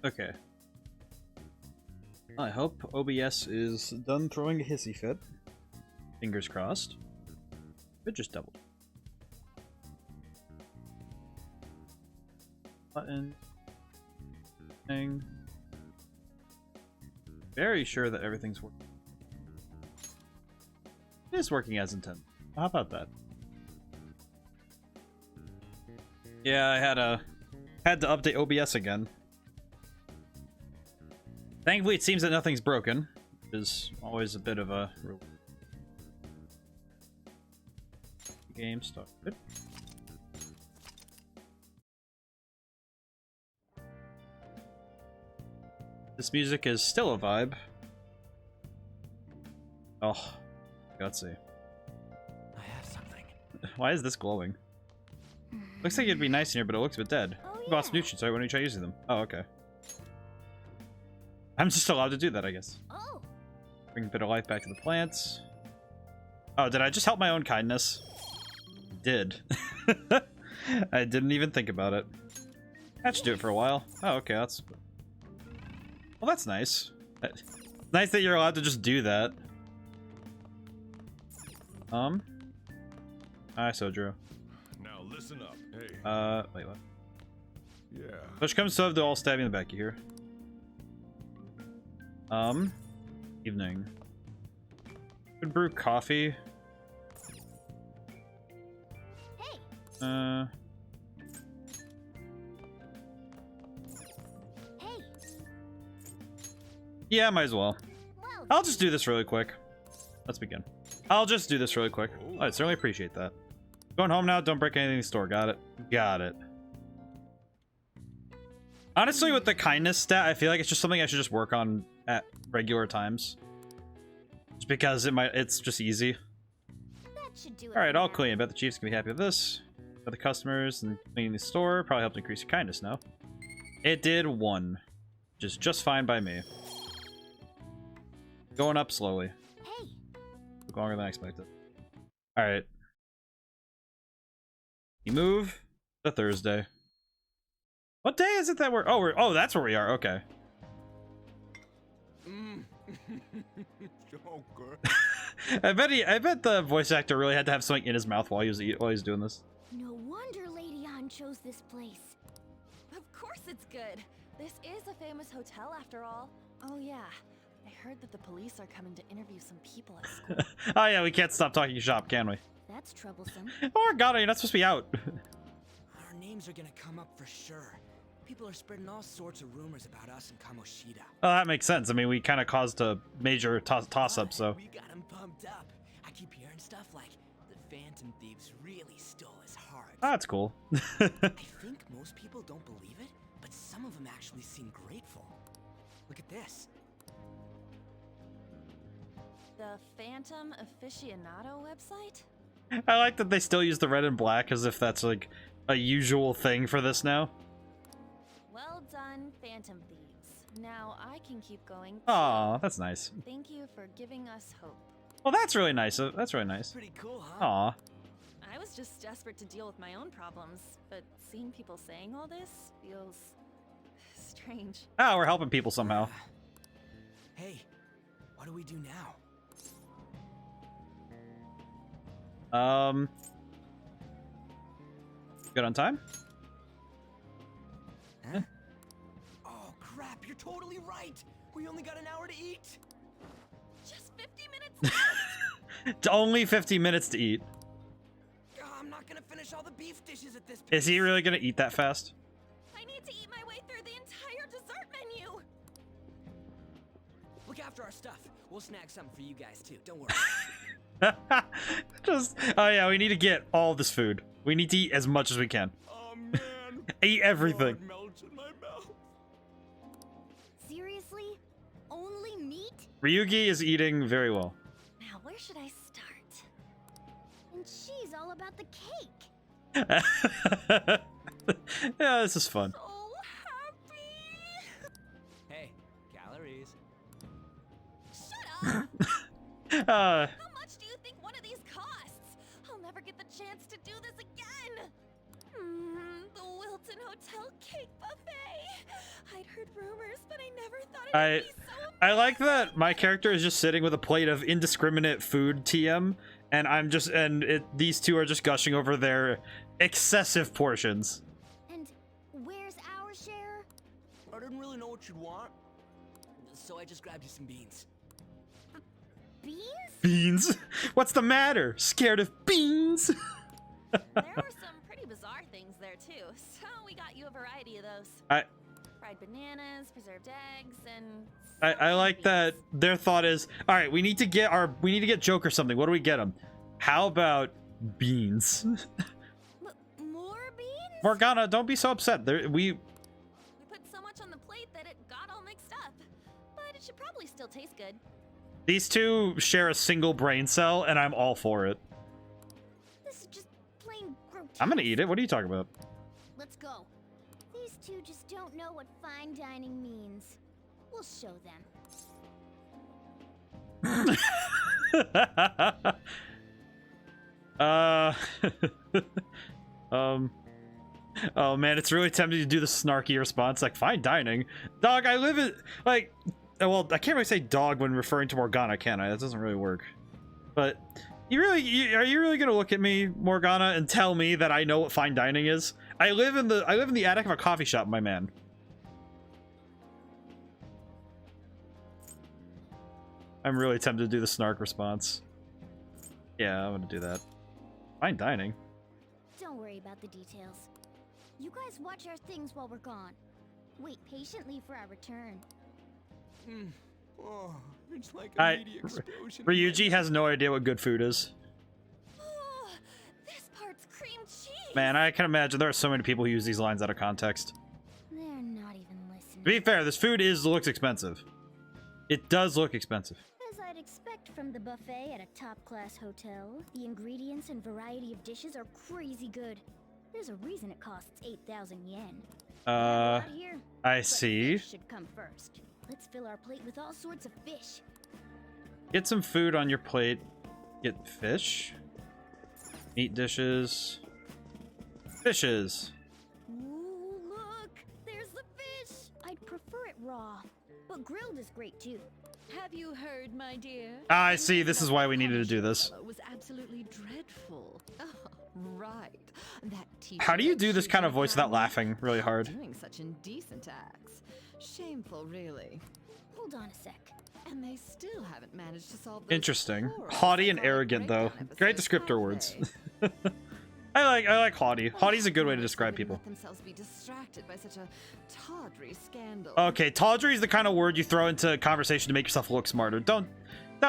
Okay. I hope OBS is done throwing a hissy fit. Fingers crossed. It just doubled. Button. Thing. Very sure that everything's working. It is working as intended. How about that? Yeah, I had to update OBS again. Thankfully, it seems that nothing's broken, which is always a bit of a game started. This music is still a vibe. Oh, gutsy. I have something. Why is this glowing? Looks like it'd be nice in here, but it looks a bit dead. Oh, You bought some nutrients, right? Why don't you try using them? Oh, okay. I'm just allowed to do that, I guess. Oh. Bring a bit of life back to the plants. Oh, did I just help my own kindness? Did. I didn't even think about it. That should do it for a while. Oh, okay, that's... Well, that's nice. Nice that you're allowed to just do that. I so drew. Now listen up. Hey. Wait, what? Yeah. Push comes to shove, they'll all stab you in the back, you hear? Evening. Could brew coffee. Hey. Hey. Yeah, might as well. Well, I'll just do this really quick. Let's begin. I'll just do this really quick. I certainly appreciate that. Going home now, don't break anything in the store. Got it. Got it. Honestly, with the kindness stat, I feel like it's just something I should just work on at regular times. Just because it's just easy. that should do it. Alright, for I'll now. clean. I bet the Chief's gonna be happy with this. For the customers and cleaning the store. Probably helped increase your kindness now. It did 1. Just fine by me. Going up slowly. Hey. Took longer than I expected. Alright. You move to Thursday. What day is it that oh, that's where we are. Okay. Joker. I bet the voice actor really had to have something in his mouth while he was doing this. No wonder Lady An chose this place. Of course it's good. This is a famous hotel after all. Oh yeah, I heard that the police are coming to interview some people at school. Oh yeah, we can't stop talking shop, can we? That's troublesome. Oh god, you're not supposed to be out. Our names are gonna come up for sure. People are spreading all sorts of rumors about us in Kamoshida. Oh, that makes sense. I mean, we kind of caused a major toss-up, so. We got them pumped up. I keep hearing stuff like the Phantom Thieves really stole his heart. Oh, that's cool. I think most people don't believe it, but some of them actually seem grateful. Look at this. The Phantom Aficionado website? I like that they still use the red and black as if that's like a usual thing for this now. Well done, Phantom Thieves. Now I can keep going. Aw, that's nice. Thank you for giving us hope. Well, that's really nice. That's really nice. Pretty cool, huh? Aw. I was just desperate to deal with my own problems, but seeing people saying all this feels strange. Oh, we're helping people somehow. Hey, what do we do now? Good on time? Huh? Oh crap, you're totally right. We only got an hour to eat. Just 50 minutes left! It's only 50 minutes to eat. I'm not gonna finish all the beef dishes at this Is he really gonna eat that fast? I need to eat my way through the entire dessert menu! Look after our stuff. We'll snag something for you guys too. Don't worry. Oh yeah, we need to get all this food. We need to eat as much as we can. Oh man. Eat everything. Blood melts in my mouth. Seriously? Only meat? Ryugi is eating very well. Now, where should I start? And she's all about the cake. Yeah, this is fun. So happy! Hey, calories. Shut up! Uh, How much do you think one of these costs? I'll never get the chance to do this again! The Wilton Hotel Cake Buffet! I'd heard rumors I like that my character is just sitting with a plate of indiscriminate food TM, and these two are just gushing over their excessive portions. And where's our share? I didn't really know what you'd want, so I just grabbed you some beans. Beans? Beans? What's the matter? Scared of beans? There were some pretty bizarre things there too, so we got you a variety of those. Fried bananas, preserved eggs, and I like that their thought is, all right, we need to get Joker something. What do we get him? How about beans? More beans? Morgana, don't be so upset. we put so much on the plate that it got all mixed up. But it should probably still taste good. These two share a single brain cell, and I'm all for it. This is just plain grotesque. I'm gonna eat it. What are you talking about? Let's go. These two just don't know what fine dining means. We'll show them. Oh man, it's really tempting to do the snarky response, like fine dining. Dog, I live in like, well, I can't really say dog when referring to Morgana, can I? That doesn't really work. But are you really gonna look at me, Morgana, and tell me that I know what fine dining is? I live in the attic of a coffee shop, my man. I'm really tempted to do the snark response. Yeah, I'm gonna do that. Fine dining. Don't worry about the details. You guys watch our things while we're gone. Wait patiently for our return. Oh, it's like a media explosion. Ryuji has no idea what good food is. Oh, this part's cream cheese. Man, I can imagine there are so many people who use these lines out of context. They're not even listening. To be fair, this food looks expensive. It does look expensive. As I'd expect from the buffet at a top-class hotel, the ingredients and variety of dishes are crazy good. There's a reason it costs 8,000 yen. Not here, I but see. fish should come first. Let's fill our plate with all sorts of fish. Get some food on your plate. Get fish. Meat dishes. Fishes. Ooh, look! There's the fish! I'd prefer it raw, but grilled is great too. Have you heard, my dear? I see. This is why we needed to do this. It was absolutely dreadful. Oh, right. That How do you do this kind of voice without laughing really hard? Doing such indecent acts. Shameful, really. Hold on a sec. And they still haven't managed to solve those Interesting. horrible Haughty and psychotic arrogant, though. breakdown Great episodes, descriptor have words. they? I like haughty. Haughty's a good way to Perhaps they describe wouldn't people. let themselves be distracted by such a tawdry scandal. Okay, tawdry is the kind of word you throw into conversation to make yourself look smarter. Don't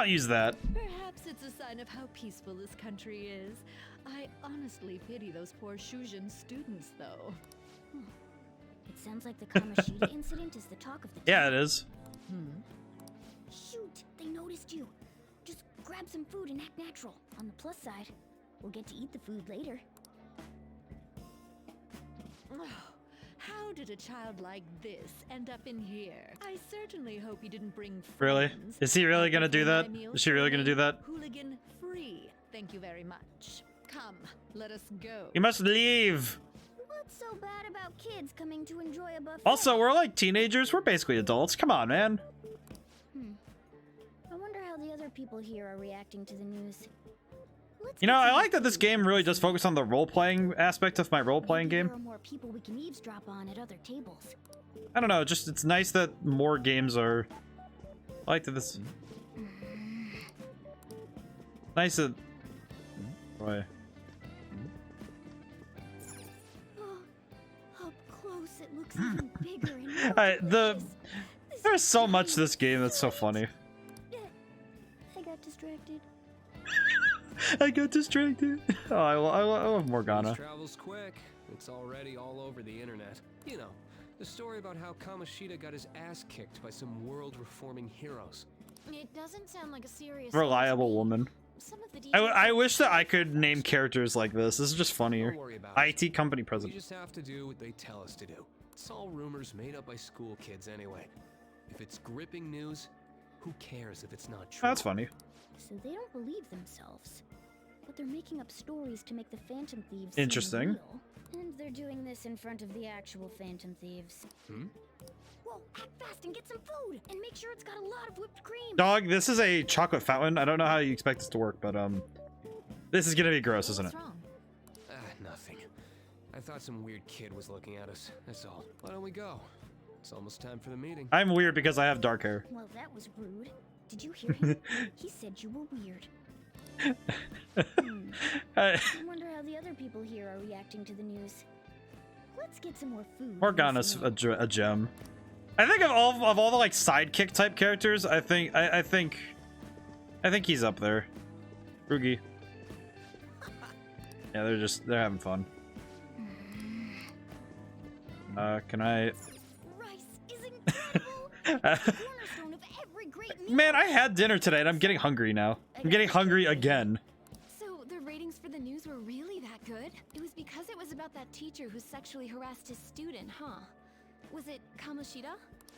use that. Perhaps it's a sign of how peaceful this country is. I honestly pity those poor Shujin students, though. It sounds like the Kamoshida incident is the talk of the town. Yeah, it is. Shoot, they noticed you. Just grab some food and act natural. On the plus side, we'll get to eat the food later. How did a child like this end up in here? I certainly hope he didn't bring Really? friends. Is he really gonna do that? Is she really gonna do that? Hooligan free. Thank you very much. Come, let us go. You must leave. What's so bad about kids coming to enjoy a buffet? Also, we're like teenagers. We're basically adults. Come on, man. I wonder how the other people here are reacting to the news. Let's You know, get I some like that this food. game really does focus on the role-playing aspect of my role-playing Maybe game. There are more people we can eavesdrop on at other tables. I don't know, just it's nice that more games are... I like that this... Nice that... Boy. Up close, it looks even bigger and more delicious. This There's is so much to giant. this game that's so funny. I got distracted. I got distracted. Oh, I love Morgana. News travels quick. It's already all over the internet. You know, the story about how Kamoshida got his ass kicked by some world-reforming heroes. It doesn't sound like a serious Reliable woman. Some of the I wish that I could name characters like this. This is just funnier. Don't worry about it. IT company We president. just have to do what they tell us to do. It's all rumors made up by school kids anyway. If it's gripping news, who cares if it's not true? Oh, that's funny. So they don't believe themselves. But they're making up stories to make the Phantom Thieves seem Interesting. real. And they're doing this in front of the actual Phantom Thieves. Whoa, Go, act fast and get some food, and make sure it's got a lot of whipped cream. Dog, this is a chocolate fountain. I don't know how you expect this to work, but this is gonna be gross, isn't it? What's wrong? Nothing. I thought some weird kid was looking at us. That's all. Why don't we go? It's almost time for the meeting. I'm weird because I have dark hair. Well, that was rude. Did you hear him? He said you were weird. I wonder how the other people here are reacting to the news. Let's get some more food. Morgana's a gem. I think of all the like sidekick type characters, I think he's up there. Rugi. Yeah, they're having fun. Can I? Rice is incredible. Cornerstone of every great meal. Man, I had dinner today and I'm getting hungry now. I'm getting hungry again. So the ratings for the news were really that good? It was because it was about that teacher who sexually harassed his student, huh? Was it Kamoshida?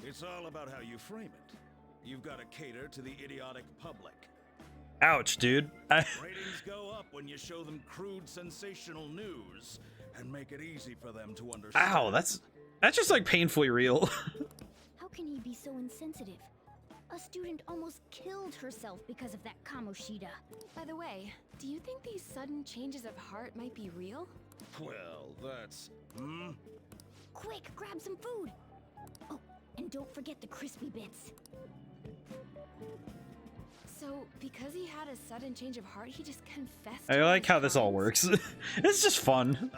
It's all about how you frame it. You've got to cater to the idiotic public. Ouch, dude. Ratings go up when you show them crude, sensational news and make it easy for them to understand. Ow, that's just like painfully real. How can he be so insensitive? A student almost killed herself because of that Kamoshida. By the way, do you think these sudden changes of heart might be real? Well, that's... Quick, grab some food. Oh, and don't forget the crispy bits. So, because he had a sudden change of heart, he just confessed. I to like his how this all crimes? works. It's just fun.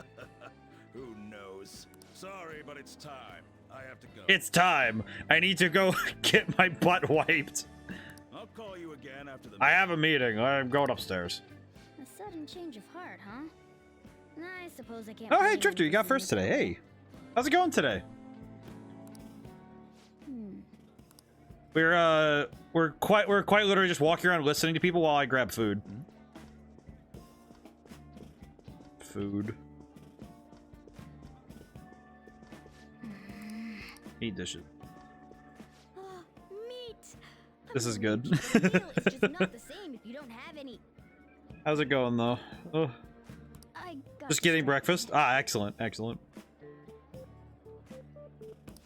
Who knows? Sorry, but it's time. I have to go. It's time. I need to go get my butt wiped. I'll call you again after the... I have a meeting. I'm going upstairs. A sudden change of heart, huh? I suppose I can't. Oh, blame hey, him Drifter, you for got seeing first it today. that way. Hey, how's it going today? We're quite literally just walking around listening to people while I grab food. Food. Eat dishes. Meat. This is good. Meal is just not the same if you don't have any. How's it going though? Oh, I got just getting distracted. breakfast. Ah, excellent, excellent.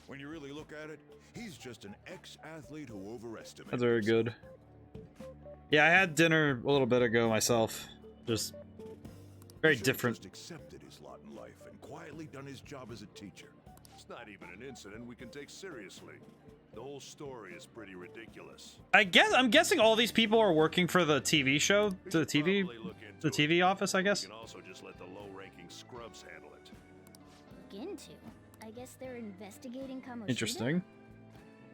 When you really look at it, he's just an ex-athlete who overestimates. That's very good. Yeah, I had dinner a little bit ago myself. Just very Should've different. Just accepted his lot in life and quietly done his job as a teacher. It's not even an incident we can take seriously. The whole story is pretty ridiculous. I'm guessing all these people are working for the TV show, We the should TV, probably look into the it. TV office, I We guess. can also just let the low-ranking scrubs handle it. Look into. I guess they're investigating Kamoshida. Interesting.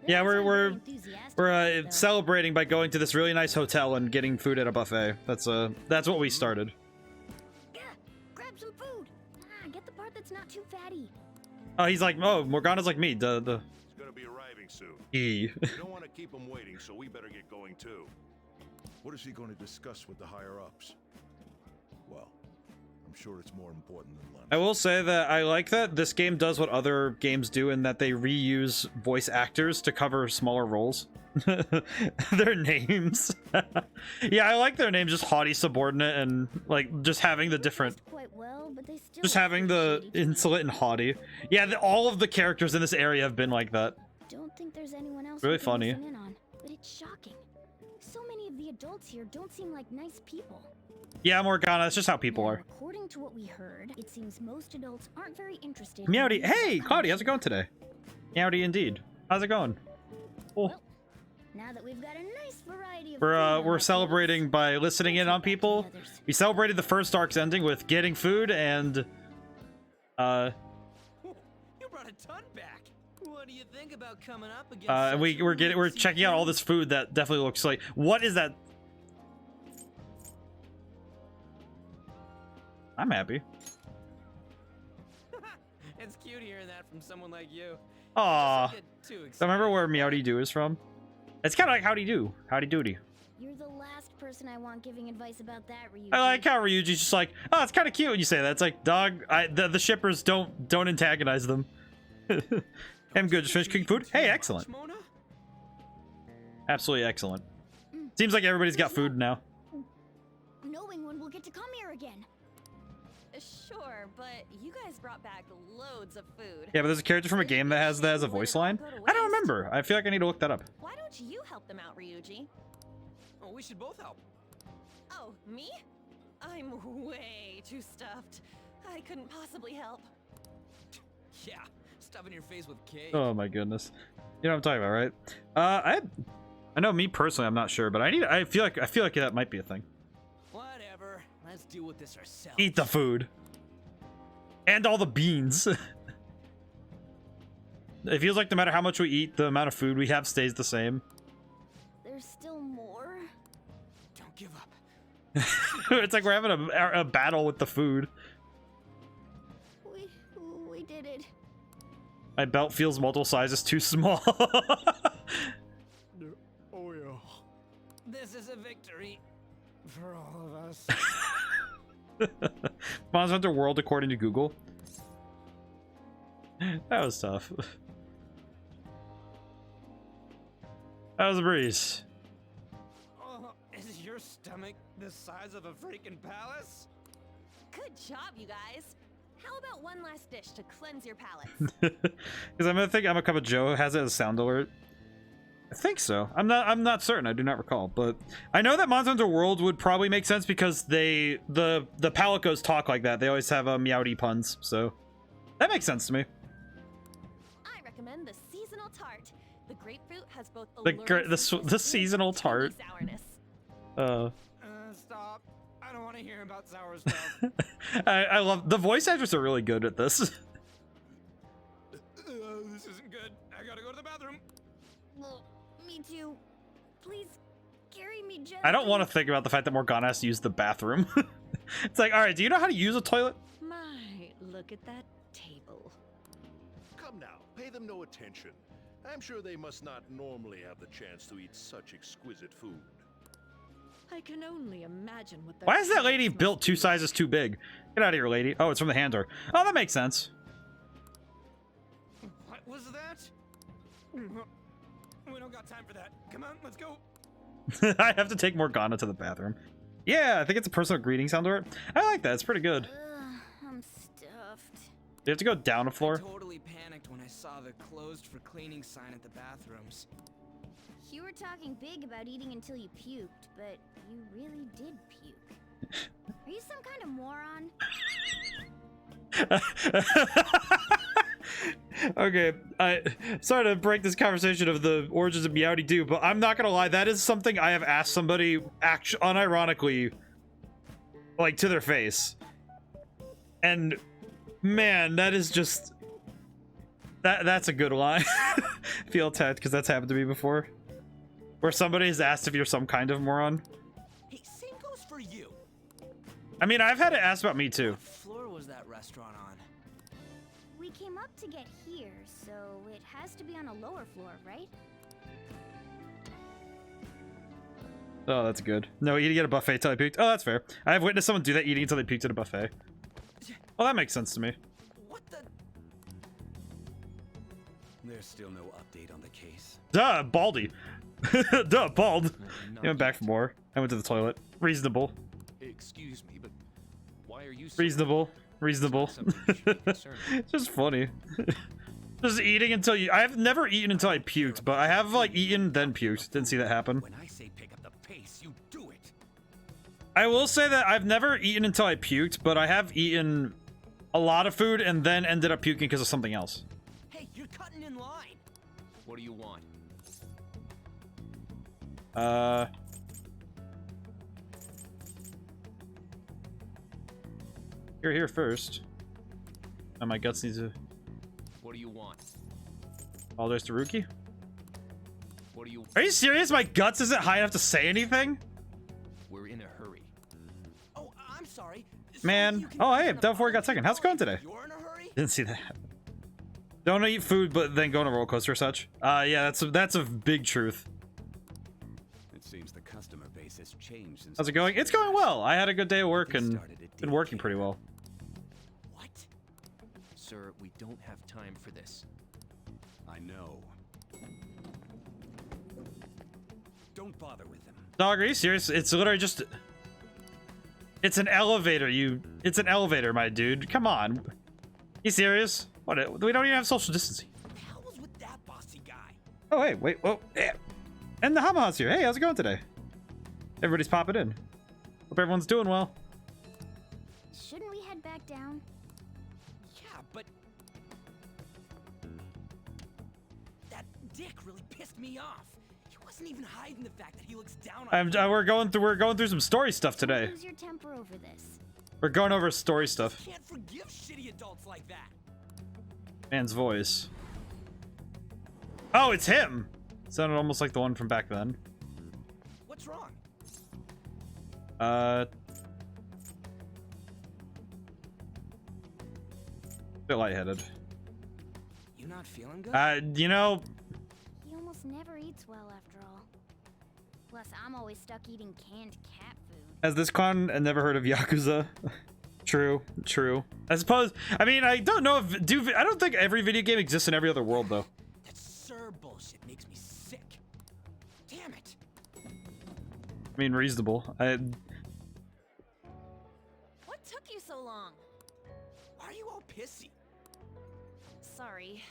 They Yeah, don't sound very we're enthusiastic about it, though. celebrating by going to this really nice hotel and getting food at a buffet. That's what we started. Gah, grab some food. Get the part that's not too fatty. Oh, he's like, oh, Morgana's like me. He's gonna be arriving soon. E. We don't want to keep him waiting, so we better get going too. What is he going to discuss with the higher-ups? Well, I'm sure it's more important than lunch. I will say that I like that this game does what other games do in that they reuse voice actors to cover smaller roles. Their names. Yeah, I like their names, just haughty subordinate and like just having the different, Dressed quite well, but they still just look having pretty the shady to me. insolent and haughty. Yeah, all of the characters in this area have been like that. Don't think there's anyone else Really we can funny. listen in on, but it's shocking. So many of the adults here don't seem like nice people. Yeah, Morgana, that's just how people Now, are. according to what we heard, it seems most adults aren't very interested. in Meowdy. learning Hey, about Claudia, how's it Kamoshida. going today? Meowdy indeed. How's it going? Oh, Well, now that we've got a nice variety of we're food on our we're plates, celebrating by listening in let's on get back to people. the others. We celebrated the first arc's ending with getting food and You brought a ton back. What do you think about coming up against? and such we're roots checking out all you? this food that definitely looks like, what is that? I'm happy. It's cute hearing that from someone like you. Aw. Just don't get too So excited. remember where Meowdy Doo is from? It's kind of like Howdy Do. Howdy Doody. You're the last person I want giving advice about that, Ryuji. I like how Ryuji's just like, oh, it's kind of cute when you say that. It's like, dog, the shippers don't antagonize them. I'm good. Just finished cooking food. Hey, excellent. Mona? Absolutely excellent. Seems like everybody's got food now. Knowing when we'll get to come here again. Sure, but you guys brought back loads of food. Yeah, but there's a character from a game that has that as a voice line. I don't remember. I feel like I need to look that up. Why don't you help them out, Ryuji? Oh, we should both help. Oh, me? I'm way too stuffed. I couldn't possibly help. Yeah, stuffing your face with cake. Oh my goodness. You know what I'm talking about, right? I know me personally, I'm not sure, but I feel like that might be a thing. Whatever. Let's deal with this ourselves. Eat the food. And all the beans. It feels like no matter how much we eat, the amount of food we have stays the same. There's still more. Don't give up. It's like we're having a battle with the food. We did it. My belt feels multiple sizes too small. Oh yeah. This is a victory for all of us. Monster Hunter World according to Google. That was tough. That was a breeze. Oh, is your stomach the size of a freaking palace? Good job, you guys. How about one last dish to cleanse your palate? Because I'm a cup of Joe has it as a sound alert. I think so. I'm not certain. I do not recall, but I know that Monster Hunter World would probably make sense because the Palicos talk like that. They always have meowdy puns, so that makes sense to me. I recommend the seasonal tart. The grapefruit has both The seasonal tart. Sourness. Stop. I don't want to hear about sour stuff. I love the voice actors are really good at this. This isn't good. I gotta go to the bathroom. Well, me too. Please carry me gently. I don't want to think about the fact that Morgana has to use the bathroom. It's like, all right, do you know how to use a toilet? My, look at that table. Come now, pay them no attention. I'm sure they must not normally have the chance to eat such exquisite food. I can only imagine what the Why is that lady must built be 2 sizes too big? Get out of here, lady. Oh, it's from the hand door. Oh, that makes sense. What was that? We don't got time for that. Come on, let's go. I have to take Morgana to the bathroom. Yeah, I think it's a personal greeting sound alert. I like that. It's pretty good. I'm stuffed. Do you have to go down a floor? I totally panicked when I saw the closed for cleaning sign at the bathrooms. You were talking big about eating until you puked, but you really did puke. Are you some kind of moron? Okay, sorry to break this conversation of the origins of Meowdy Doo, but I'm not gonna lie, that is something I have asked somebody unironically, like, to their face. And man, that is just that's a good line. Feel attacked because that's happened to me before, where somebody has asked if you're some kind of moron. Hey, same goes for you. I mean, I've had it asked about me too. What floor was that restaurant on? We came up to get here, so it has to be on a lower floor, right? Oh, that's good. No, eating at a buffet till I puked. Oh, that's fair. I have witnessed someone do that eating until they puked at a buffet. Well, that makes sense to me. What the? There's still no update on the case. Duh, Baldy. Duh, bald. I went back for more. I went to the toilet. Reasonable. Excuse me, but why are you so Reasonable. Reasonable. It's just funny. Just eating until you... I've never eaten until I puked, but I have, like, eaten, then puked. Didn't see that happen. When I say pick up the pace, you do it. I will say that I've never eaten until I puked, but I have eaten a lot of food and then ended up puking because of something else. Hey, you're cutting in line. What do you want? You're here first. And my guts need to... What do you want? Oh, there's Taruki? What do you... Are you serious? My guts isn't high enough to say anything? We're in a hurry. Oh, I'm sorry. Man. Oh, hey, Delphore got second. How's it going today? You're in a hurry? Didn't see that. Don't eat food, but then go on a roller coaster or such. Yeah, that's a big truth. It seems the customer base has changed since... How's it going? It's going well. I had a good day of work and been working pretty well. What? Sir, we don't have time for this. I know. Don't bother with them. Dog, are you serious? It's literally just... It's an elevator, it's an elevator, my dude. Come on. You serious? What? We don't even have social distancing. What the hell was with that bossy guy? Oh, hey, wait, whoa. Yeah. And the Hama's here. Hey, how's it going today? Everybody's popping in. Hope everyone's doing well. Shouldn't we head back down? Yeah, but that dick really pissed me off. He wasn't even hiding the fact that he looks down on me. We're going through some story stuff today. Lose your temper over this. We're going over story stuff. Can't forgive shitty adults like that. Man's voice. Oh, it's him. Sounded almost like the one from back then. What's wrong? Bit lightheaded. You not feeling good? You know, He almost never eats well after all. Plus, I'm always stuck eating canned cat food. has this con and never heard of Yakuza? True. I suppose. I mean, I don't know if I don't think every video game exists in every other world though. That Sir bullshit makes me sick. Damn it. I mean, reasonable. What took you so long? Why are you all pissy? Sorry.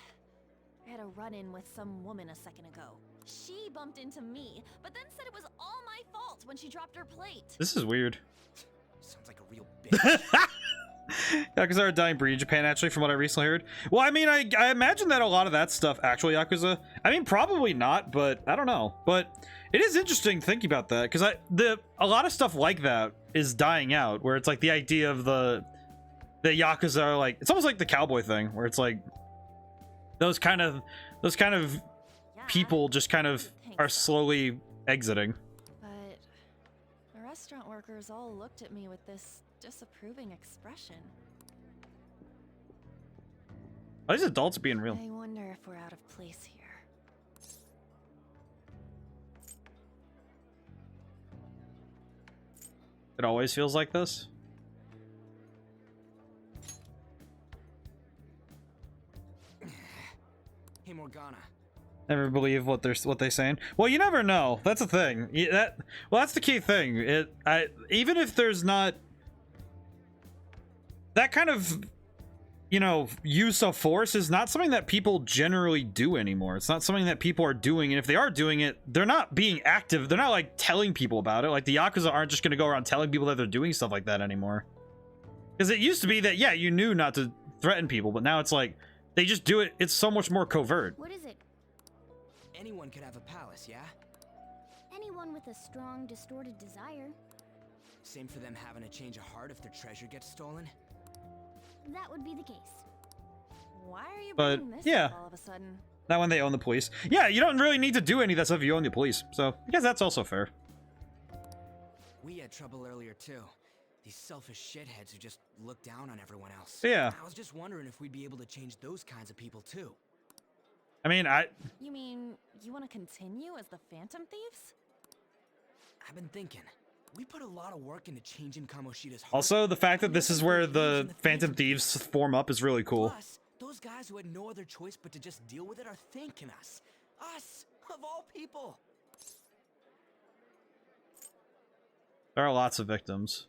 I had a run-in with some woman a second ago. She bumped into me, but then said it was all my fault when she dropped her plate. This is weird. Sounds like a real bitch. Yakuza are a dying breed in Japan, actually, from what I recently heard. Well, I mean, I imagine that a lot of that stuff actually Yakuza. I mean, probably not, but I don't know. But it is interesting thinking about that, because a lot of stuff like that is dying out, where it's like the idea of the Yakuza are like, it's almost like the cowboy thing, where it's like those kind of people just kind of are slowly exiting. But the restaurant workers all looked at me with this disapproving expression. Why these adults being real? I wonder if we're out of place here. It always feels like this. Hey, Morgana. Never believe what they're saying. Well, you never know. That's the thing. That's the key thing. Even if there's not that kind of, use of force is not something that people generally do anymore. It's not something that people are doing, and if they are doing it, they're not being active. They're not like telling people about it. Like the Yakuza aren't just going to go around telling people that they're doing stuff like that anymore. Because it used to be that, yeah, you knew not to threaten people, but now it's like they just do it. It's so much more covert. What is it? Anyone could have a palace, yeah? Anyone with a strong, distorted desire. Same for them having a change of heart if their treasure gets stolen? That would be the case. Why are you But, bringing this yeah. up all of a sudden? Not when they own the police. Yeah, you don't really need to do any of that stuff if you own the police. So I guess that's also fair. We had trouble earlier, too. These selfish shitheads who just look down on everyone else. Yeah. I was just wondering if we'd be able to change those kinds of people, too. I mean, You mean you want to continue as the Phantom Thieves? I've been thinking. We put a lot of work into changing Kamoshida's heart. also the fact that this is where the Phantom Thieves form up is really cool. Plus, those guys who had no other choice but to just deal with it are thanking us. Us, of all people. There are lots of victims.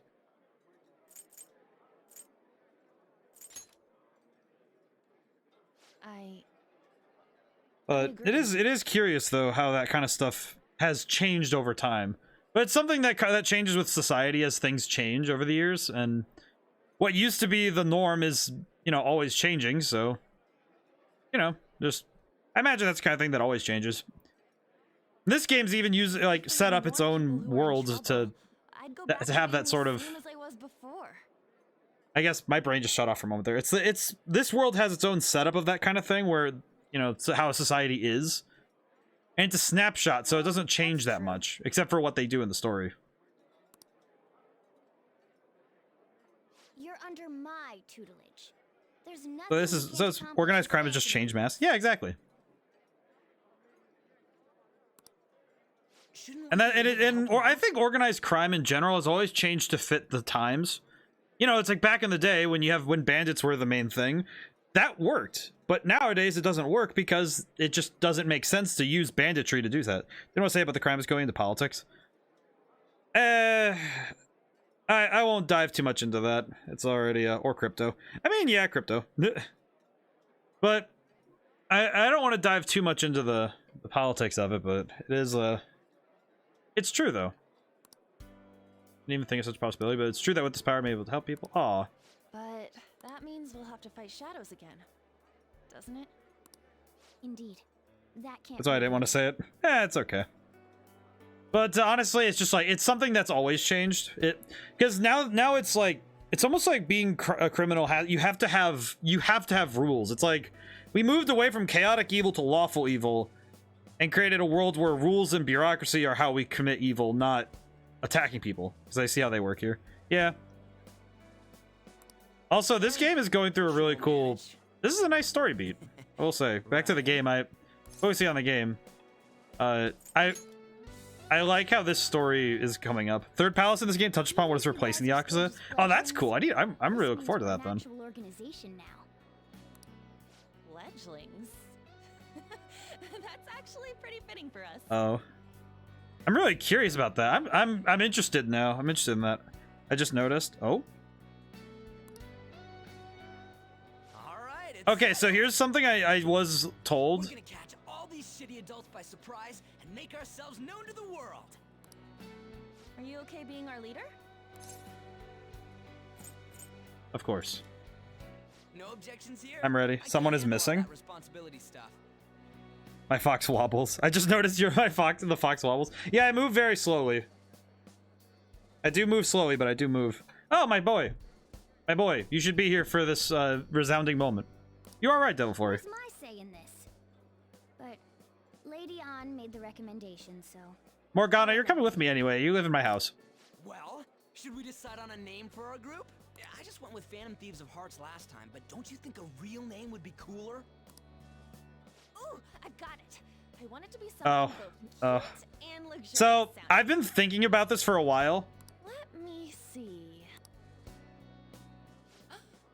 But it is curious though how that kind of stuff has changed over time. But it's something that changes with society as things change over the years, and what used to be the norm is, always changing, so just I imagine that's the kind of thing that always changes. This game's even set up its own world to have that sort of. I guess my brain just shut off for a moment there. It's this world has its own setup of that kind of thing where, it's how a society is. And it's a snapshot, so it doesn't change that much, except for what they do in the story. You're under my tutelage. There's nothing. So it's organized crime has just changed mass. Yeah, exactly. Or I think organized crime in general has always changed to fit the times. It's like back in the day when bandits were the main thing, that worked. But nowadays it doesn't work because it just doesn't make sense to use banditry to do that. You know what I say about the crime is going into politics? I I won't dive too much into that. It's already or crypto. I mean, yeah, crypto. But I don't want to dive too much into the politics of it, but it is it's true though. Didn't even think of such a possibility, but it's true that with this power I'm able to help people. Aw. But that means we'll have to fight shadows again, doesn't it? Indeed. That can't. That's why I didn't want to say it. It's okay. But honestly, it's just like it's something that's always changed. Because now it's like it's almost like being a criminal. You have to have rules. It's like we moved away from chaotic evil to lawful evil, and created a world where rules and bureaucracy are how we commit evil, not attacking people. Because I see how they work here. Yeah. Also, this game is going through a really cool. This is a nice story beat. I will say. Back to the game. Focusing on the game. I like how this story is coming up. Third palace in this game touched upon what is replacing the Yakuza. Oh, that's cool. I'm really looking forward to that then. Organization now. Fledglings. That's actually pretty fitting for us. Oh, I'm really curious about that. I'm interested now. I'm interested in that. I just noticed. Oh. All right. Okay, so here's something I was told. We're gonna catch all these shitty adults by surprise and make ourselves known to the world. Are you okay being our leader? Of course. No objections here. I'm ready. I Someone can't is handle all missing. that responsibility stuff. My fox wobbles. I just noticed the fox wobbles. Yeah, I move very slowly. I do move slowly, but I do move. Oh, my boy. My boy, you should be here for this resounding moment. You are right, Devil Flurry. What's my say in this? But Lady An made the recommendation, so. Morgana, you're coming with me anyway. You live in my house. Well, should we decide on a name for our group? I just went with Phantom Thieves of Hearts last time, but don't you think a real name would be cooler? Ooh, I've got it. I want it to be something both cute and luxurious. So, sounding. I've been thinking about this for a while. Let me see.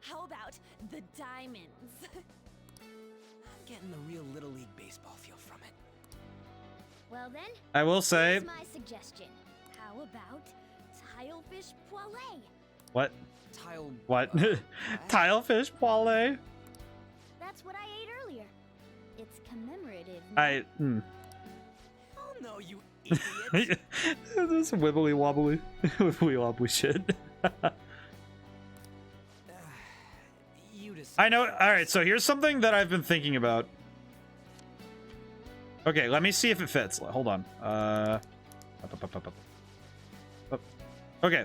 How about the Diamonds? I'm getting the real Little League Baseball feel from it. Well then. I will say. Here's my suggestion. How about Tilefish Poêlée? What? Tile. What? Tilefish Poêlée? That's what I ate earlier. It's commemorative. Oh no, you idiot. This wibbly wobbly. Wibbly wobbly shit. You decide. I know. Alright, so here's something that I've been thinking about. Okay, let me see if it fits. Hold on. Okay.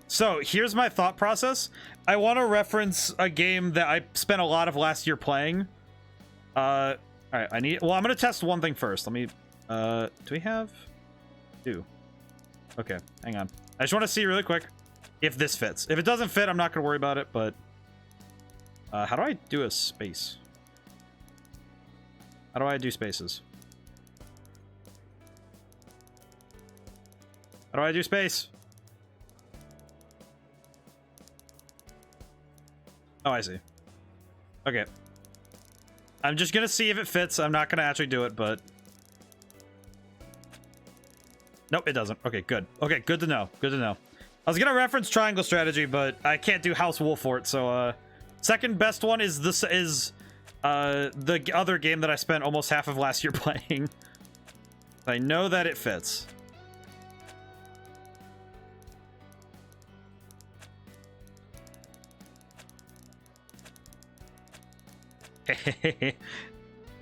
So here's my thought process. I want to reference a game that I spent a lot of last year playing. All right, I'm gonna test one thing first. Let me. Do we have? Two. Okay, hang on. I just want to see really quick if this fits. If it doesn't fit, I'm not gonna worry about it. But how do I do a space? How do I do spaces? How do I do space? Oh, I see. Okay. I'm just gonna see if it fits. I'm not gonna actually do it, but... Nope, it doesn't. Okay, good. Okay, good to know. Good to know. I was gonna reference triangle strategy, but I can't do House Wolf for it, so, second best one is this the other game that I spent almost half of last year playing. I know that it fits.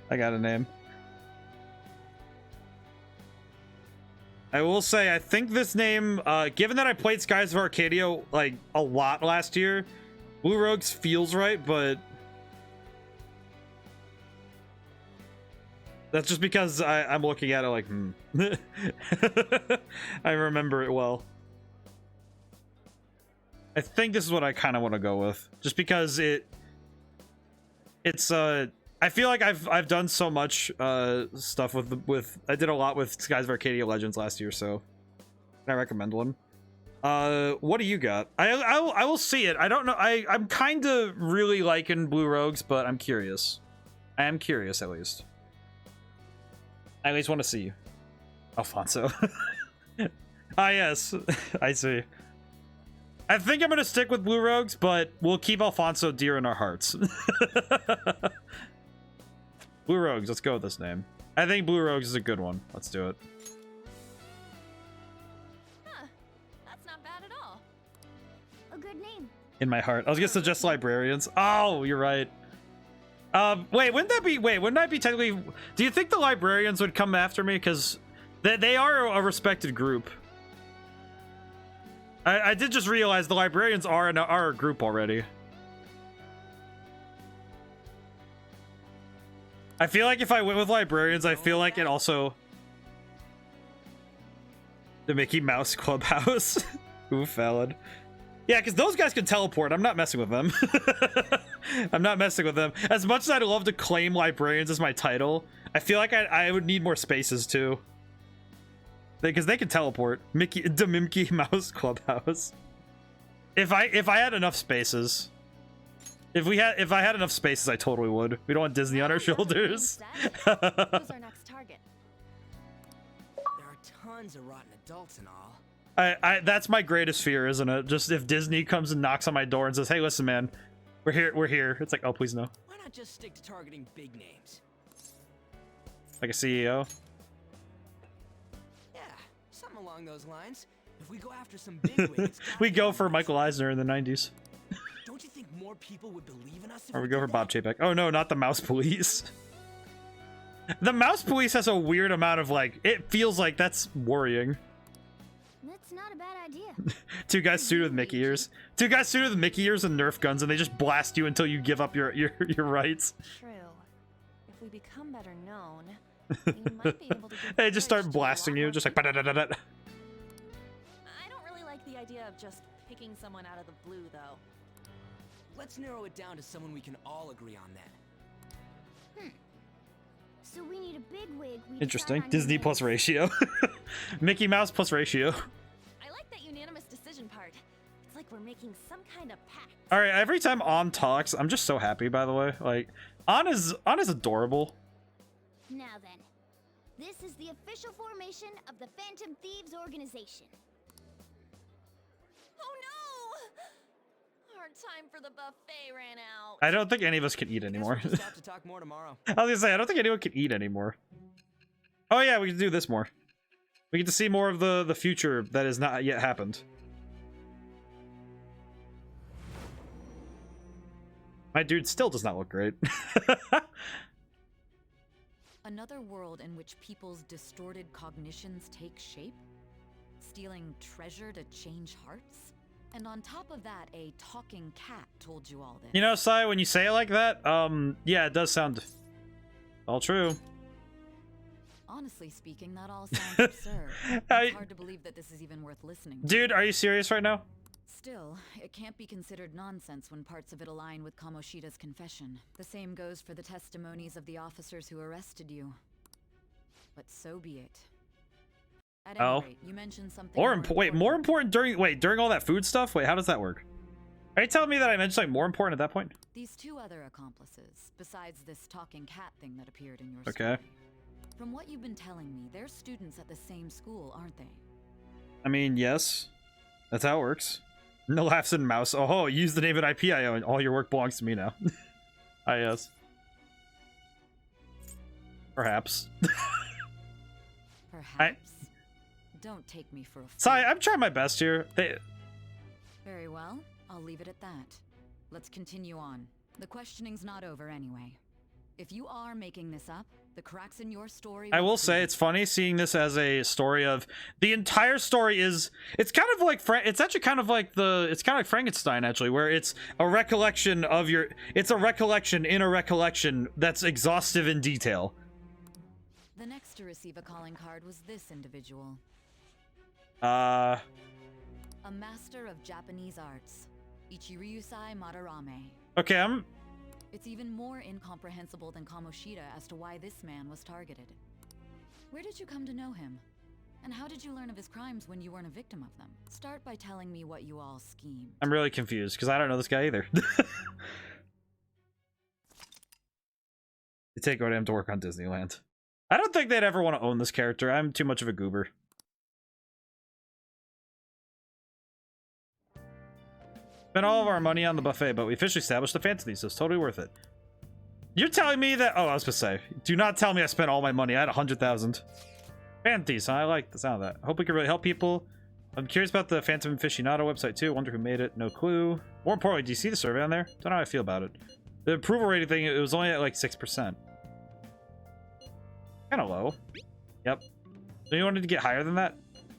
I got a name. I will say, I think this name, given that I played Skies of Arcadia, like, a lot last year, Blue Rogues feels right, but... That's just because I'm looking at it like, I remember it well. I think this is what I kind of want to go with. Just because it's I feel like I've done so much stuff with I did a lot with Skies of Arcadia Legends last year, so I recommend one. What do you got? I will see it. I don't know. I'm kind of really liking Blue Rogues, but I'm curious. I am curious, at least. I at least want to see you, Alfonso. Ah, yes. I see. I think I'm gonna stick with Blue Rogues, but we'll keep Alfonso dear in our hearts. Blue Rogues, let's go with this name. I think Blue Rogues is a good one. Let's do it. Huh. That's not bad at all. A good name. In my heart. I was gonna suggest librarians. Oh, you're right. Wait, wouldn't that be technically... Do you think the librarians would come after me? Because they are a respected group. I did just realize the librarians are a group already. I feel like if I went with librarians, I feel like it also... The Mickey Mouse Clubhouse. Ooh, Fallon. Yeah, because those guys can teleport. I'm not messing with them. I'm not messing with them. As much as I'd love to claim librarians as my title, I feel like I would need more spaces too. Because they can teleport. The Mickey Mouse Clubhouse. If I had enough spaces. If I had enough spaces, I totally would. We don't want Disney on our shoulders. Who's our next target? There are tons of rotten adults and all. That's my greatest fear, isn't it? Just if Disney comes and knocks on my door and says, "Hey, listen, man, we're here." It's like, oh, please no. Why not just stick to targeting big names? Like a CEO. Yeah, something along those lines. If we go after some bigwigs, We go for Michael Eisner in the 90s. Don't you think more people would believe in us if Or we we go did for Bob that? Chapek. Oh no, not the Mouse Police. The Mouse Police has a weird amount of like, it feels like that's worrying. That's not a bad idea. Two guys suited with Mickey ears. Two guys suited with Mickey ears and Nerf guns, and they just blast you until you give up your rights. True. If we become better known, we might be able to give They just start courage to a lot blasting you, more just like. people. "Ba-da-da-da-da." I don't really like the idea of just picking someone out of the blue, though. Let's narrow it down to someone we can all agree on then. So we need a big wig. Interesting. Disney plus ratio. Mickey Mouse plus ratio. I like that unanimous decision part. It's like we're making some kind of pact. All right. Every time On talks, I'm just so happy. By the way, like On is adorable. Now then, this is the official formation of the Phantom Thieves organization. Oh no! Our time for the buffet ran out. I don't think any of us can eat anymore. Guess we'll just have to talk more tomorrow. I was gonna say, I don't think anyone can eat anymore. Oh yeah, we can do this more. We get to see more of the future that has not yet happened. My dude still does not look great. Another world in which people's distorted cognitions take shape? Stealing treasure to change hearts? And on top of that, a talking cat told you all this. You know, Sai, when you say it like that, yeah, it does sound all true. Honestly speaking, that all sounds absurd. It's hard to believe that this is even worth listening to. Dude, are you serious right now? Still, it can't be considered nonsense when parts of it align with Kamoshida's confession. The same goes for the testimonies of the officers who arrested you. But so be it. At any rate, you mentioned something More important during all that food stuff? Wait, how does that work? Are you telling me that I mentioned something more important at that point? These two other accomplices, besides this talking cat thing that appeared in your Okay. story. From what you've been telling me, they're students at the same school, aren't they? I mean, yes. That's how it works. No laughs in mouse. Oh, use the name and IP I own. All your work belongs to me now. Ah, yes. Perhaps. Perhaps. Don't take me for a fool. Sai, I'm trying my best here. Very well. I'll leave it at that. Let's continue on. The questioning's not over anyway. If you are making this up, the cracks in your story... I will say it's funny seeing this as a story of... The entire story is... It's kind of like... It's actually kind of like the... It's kind of like Frankenstein, actually, where it's a recollection of your... It's a recollection in a recollection that's exhaustive in detail. The next to receive a calling card was this individual. A master of Japanese arts. Ichiryusai Madarame. Okay, It's even more incomprehensible than Kamoshida as to why this man was targeted. Where did you come to know him? And how did you learn of his crimes when you weren't a victim of them? Start by telling me what you all schemed. I'm really confused, because I don't know this guy either. They take ODaM to work on Disneyland. I don't think they'd ever want to own this character. I'm too much of a goober. Spent all of our money on the buffet, but we officially established the fantasy, so it's totally worth it. You're telling me that... Oh, I was gonna say. Do not tell me I spent all my money. I had 100,000. Fantasy, huh? I like the sound of that. Hope we can really help people. I'm curious about the Phantom Aficionado website, too. Wonder who made it. No clue. More importantly, do you see the survey on there? Don't know how I feel about it. The approval rating thing, it was only at like 6%. Kind of low. Yep. So you wanted to get higher than that?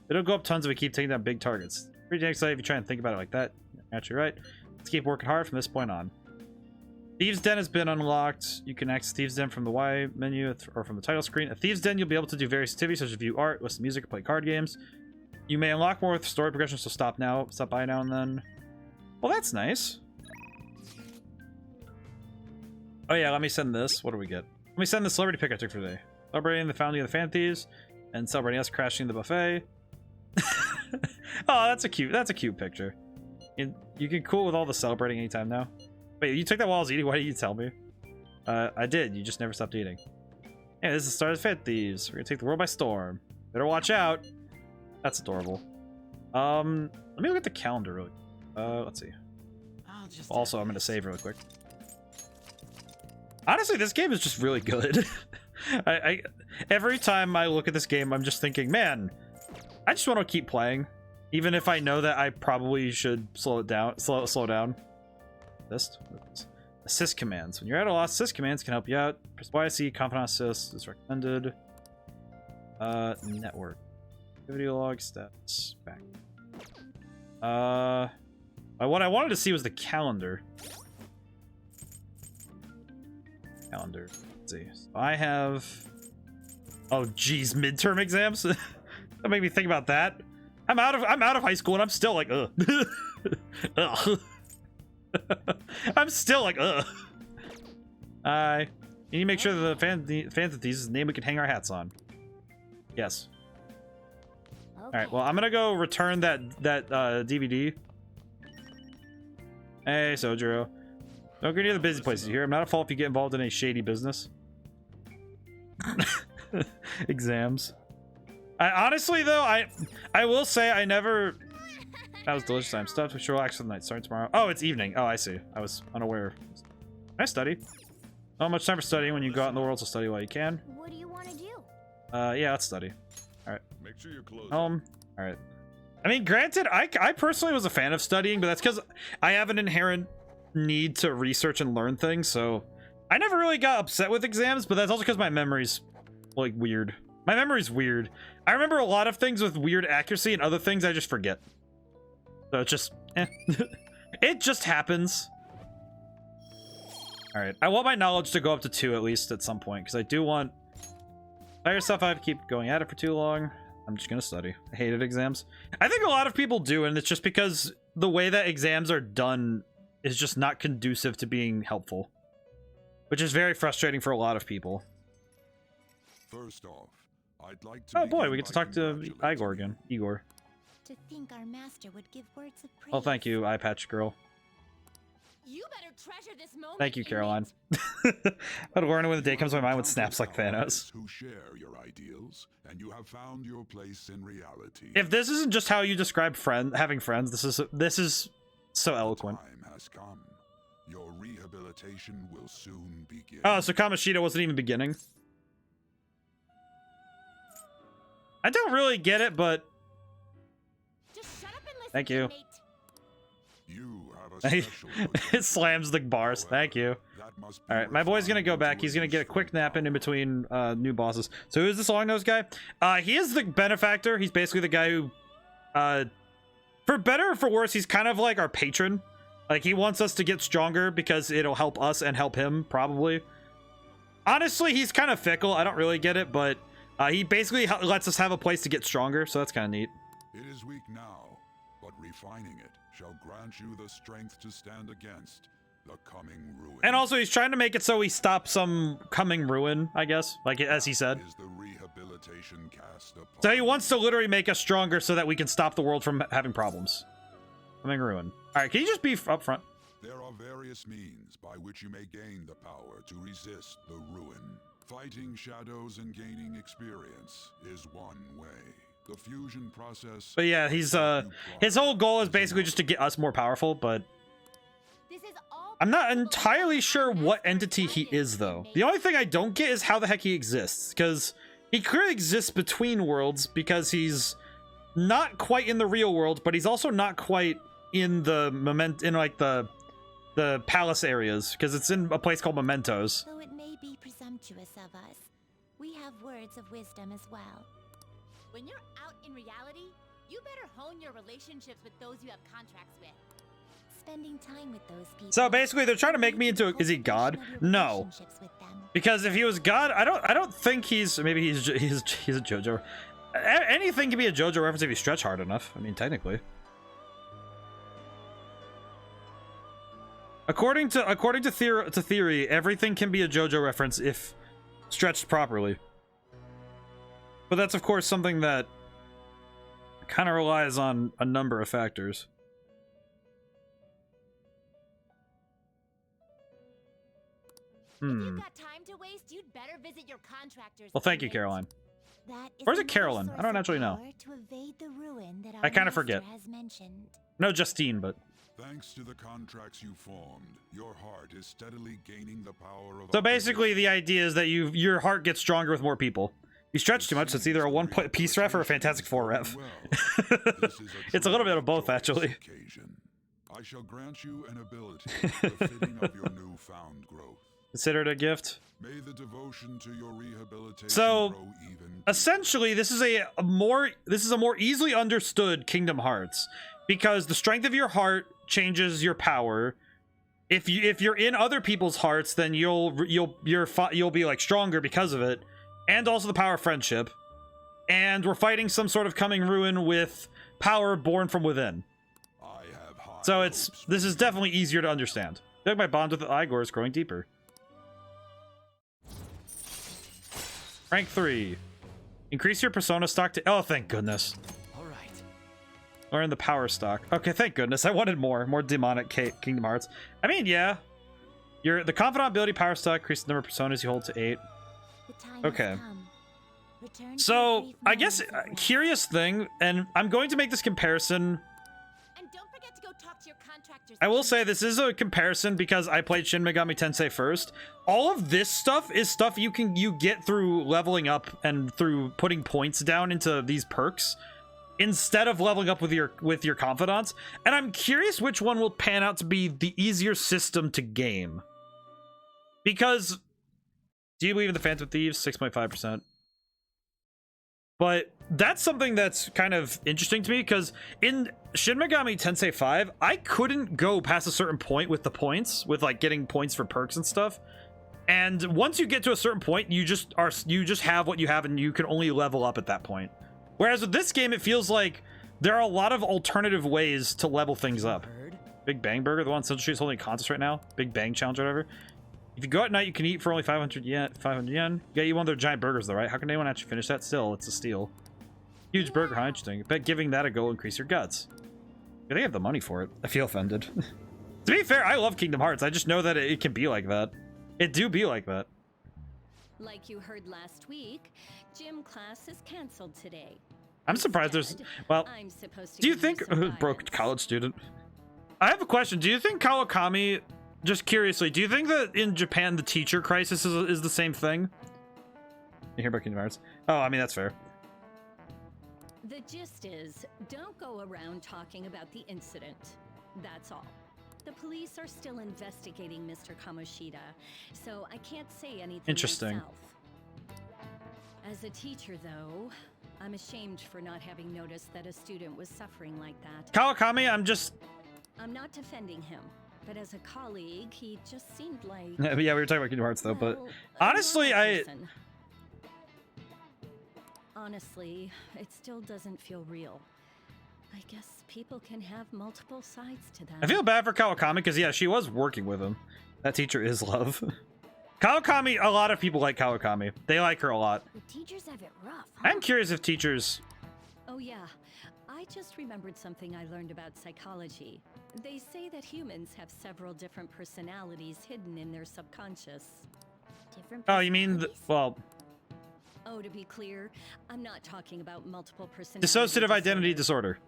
It'll go up tons if we keep taking down big targets. Pretty excited if you try and think about it like that. Actually, right. Let's keep working hard from this point on. Thieves' Den has been unlocked. You can access Thieves' Den from the Y menu or from the title screen. At Thieves' Den, you'll be able to do various activities such as view art, listen to music, or play card games. You may unlock more with story progression, so stop by now and then. Well, that's nice. Oh yeah, let me send this. What do we get? Let me send the celebrity pic I took for today. Celebrating the founding of the Fan Thieves and celebrating us crashing the buffet. Oh, that's a cute picture. You can cool with all the celebrating anytime now. Wait, you took that while I was eating? Why didn't you tell me? I did. You just never stopped eating. Yeah, this is the start of Fan Thieves. We're gonna take the world by storm. Better watch out. That's adorable. Let me look at the calendar really. Let's see. Also, I'm gonna save really quick. Honestly, this game is just really good. Every time I look at this game, I'm just thinking, man, I just want to keep playing, even if I know that I probably should slow it down. Slow down. Assist commands. When you're at a loss, assist commands can help you out. Press YC, confidant assist is recommended. Network. Activity log, stats, back. What I wanted to see was the calendar. Let's see. So I have... Oh, geez, midterm exams? That made me think about that. I'm out of high school and I'm still like, ugh. Ugh. I'm still like, ugh. You need to make sure that the fans of these is a name we can hang our hats on. Yes. Okay. All right. Well, I'm gonna go return that DVD. Hey, Sojiro. Don't go near the busy places here. I'm not at fault if you get involved in a shady business. Exams. Honestly, though, I will say I never... That was delicious. I'm stuffed. We should relax for the night. Starting tomorrow. Oh, it's evening. Oh, I see. I was unaware. Can I study? Not much time for studying when you go out in the world, so study while you can. What do you want to do? Yeah, let's study. All right. Make sure you're close. All right. I mean, granted, I personally was a fan of studying, but that's because I have an inherent need to research and learn things, so I never really got upset with exams, but that's also because my memory's like weird. My memory's weird. I remember a lot of things with weird accuracy and other things I just forget. So it's just, it just happens. All right, I want my knowledge to go up to 2 at least at some point, because I do want... By yourself, I have to keep going at it for too long. I'm just gonna study. I hated exams. I think a lot of people do, and it's just because the way that exams are done is just not conducive to being helpful, which is very frustrating for a lot of people. First off, I'd like to... Oh boy, we get to talk to Igor again. Igor. To think our master would give words of praise. Oh, thank you, eye patch girl. You better treasure this moment. Thank you, Caroline. But learning when the day comes, my mind with snaps like Thanos. Who share your ideals, and you have found your place in reality. If this isn't just how you describe having friends, this is so eloquent. The time has come. Your rehabilitation will soon begin. Oh, so Kamoshida wasn't even beginning. I don't really get it, but Just shut up and listen. thank you. Mate. You have a special It slams the bars. Thank you. All right, my boy's gonna go back. He's gonna get a quick nap in between new bosses. So who is this long-nosed guy? He is the benefactor. He's basically the guy who, for better or for worse, he's kind of like our patron. Like, he wants us to get stronger because it'll help us and help him, probably. Honestly, he's kind of fickle. I don't really get it, but he basically lets us have a place to get stronger, so that's kind of neat. It is weak now, but refining it shall grant you the strength to stand against the coming ruin. And also, he's trying to make it so we stop some coming ruin, I guess, like as he said. Is the rehabilitation cast upon... So he wants to literally make us stronger so that we can stop the world from having problems. Coming ruin. All right, can you just be up front? There are various means by which you may gain the power to resist the ruin. Fighting shadows and gaining experience is one way. The fusion process... But yeah, he's his whole goal is basically just to get us more powerful, but This is all I'm not possible entirely because sure our what master entity he guidance is, though. made The only thing I don't get is how the heck he exists, because he clearly exists between worlds, because he's not quite in the real world, but he's also not quite in the the palace areas, because it's in a place called Mementos. Though it may be presumptuous of us, we have words of wisdom as well. When you're out in reality, you better hone your relationships with those you have contracts with. Spending time with those people. So basically, they're trying to make me into is he God? No, because if he was God, I don't think he's. Maybe he's a JoJo. Anything can be a JoJo reference if you stretch hard enough. I mean, technically. According to theory, everything can be a JoJo reference if stretched properly. But that's of course something that kind of relies on a number of factors. If you've got time to waste, you'd better visit your contractors. Well, thank you, Caroline. That is Or is it another Carolyn? I source don't of actually know. power to evade the ruin that I our kind of master forget. has mentioned. No, Justine, but Thanks to the contracts you formed, your heart is steadily gaining the power of. so basically the idea is that your heart gets stronger with more people. You stretch too much, so it's either a one-piece ref or a Fantastic Four ref. It's a little bit of both, actually. I shall grant you an ability befitting of your newfound growth. Consider it a gift. May the devotion to your rehabilitation So, grow even. essentially, this is a more easily understood Kingdom Hearts, because the strength of your heart changes your power. If you're in other people's hearts, then you'll be like stronger because of it, and also the power of friendship. And we're fighting some sort of coming ruin with power born from within. So this is definitely easier to understand. I feel like my bond with Igor is growing deeper. Rank 3. Increase your persona stock to... Oh, thank goodness. Alright. Learn the power stock. Okay, thank goodness. I wanted more demonic Kingdom Hearts. I mean, yeah. The confidant ability power stock increases the number of personas you hold to 8. Okay. So, I guess, curious thing, and I'm going to make this comparison. And don't forget to go talk to your contractors. I will say this is a comparison because I played Shin Megami Tensei first. All of this stuff is stuff you get through leveling up and through putting points down into these perks instead of leveling up with your confidants. And I'm curious which one will pan out to be the easier system to game. Because do you believe in the Phantom Thieves? 6.5%. But that's something that's kind of interesting to me, because in Shin Megami Tensei 5, I couldn't go past a certain point with the points, with like getting points for perks and stuff. And once you get to a certain point, you just have what you have, and you can only level up at that point. Whereas with this game, it feels like there are a lot of alternative ways to level things up. Big Bang Burger, the one Central Street's holding a contest right now. Big Bang Challenge or whatever. If you go at night, you can eat for only 500 yen. 500 yen. Yeah, you want their giant burgers though, right? How can anyone actually finish that? Still, it's a steal. Huge burger, huh? Interesting. I bet giving that a go will increase your guts. Yeah, they have the money for it. I feel offended. To be fair, I love Kingdom Hearts. I just know that it can be like that. It do be like that. Like you heard last week, gym class is canceled today. I'm surprised there's... Well, I'm supposed to do you give think... some Broke college student. I have a question. Do you think Kawakami... Just curiously, do you think that in Japan the teacher crisis is the same thing? You hear about Kingdom Hearts? Oh, I mean, that's fair. The gist is, don't go around talking about the incident. That's all. The police are still investigating Mr. Kamoshida, so I can't say anything Interesting. myself. As a teacher, though, I'm ashamed for not having noticed that a student was suffering like that. Kawakami, I'm not defending him, but as a colleague, he just seemed like... Yeah, we were talking about Kingdom Hearts, though, but... well, Honestly, Honestly, it still doesn't feel real. I guess people can have multiple sides to them. I feel bad for Kawakami, because, yeah, she was working with him. That teacher is love. Kawakami, a lot of people like Kawakami. They like her a lot. The teachers have it rough, huh? I'm curious if teachers... Oh yeah, I just remembered something I learned about psychology. They say that humans have several different personalities hidden in their subconscious. Different Oh, you mean... well... Oh, to be clear, I'm not talking about multiple personality Dissociative identity disorder.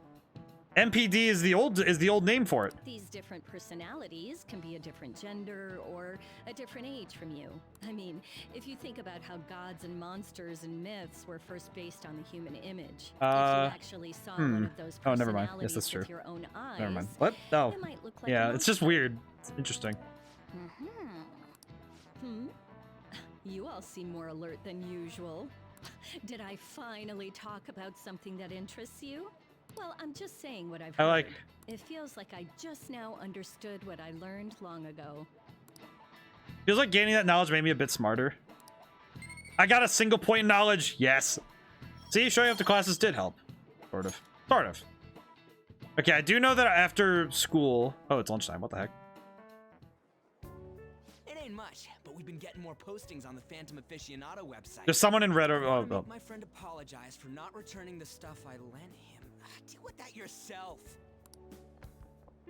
MPD is the old name for it. These different personalities can be a different gender or a different age from you. I mean, if you think about how gods and monsters and myths were first based on the human image, if you actually saw one of those Oh, never mind. personalities Yes, that's true. with your own eyes, Never mind. What? Oh, it might look like yeah. a It's just monster. weird. It's interesting. You all seem more alert than usual. Did I finally talk about something that interests you? Well, I'm just saying what I've heard. It feels like I just now understood what I learned long ago. Feels like gaining that knowledge made me a bit smarter. I got a single point in knowledge. Yes. See, showing up to classes did help. Sort of. Sort of. Okay, I do know that after school... Oh, it's lunchtime. What the heck? It ain't much, but we've been getting more postings on the Phantom Aficionado website. There's someone in red... Oh, Make my friend apologize for not returning the stuff I lent him. Deal with that yourself.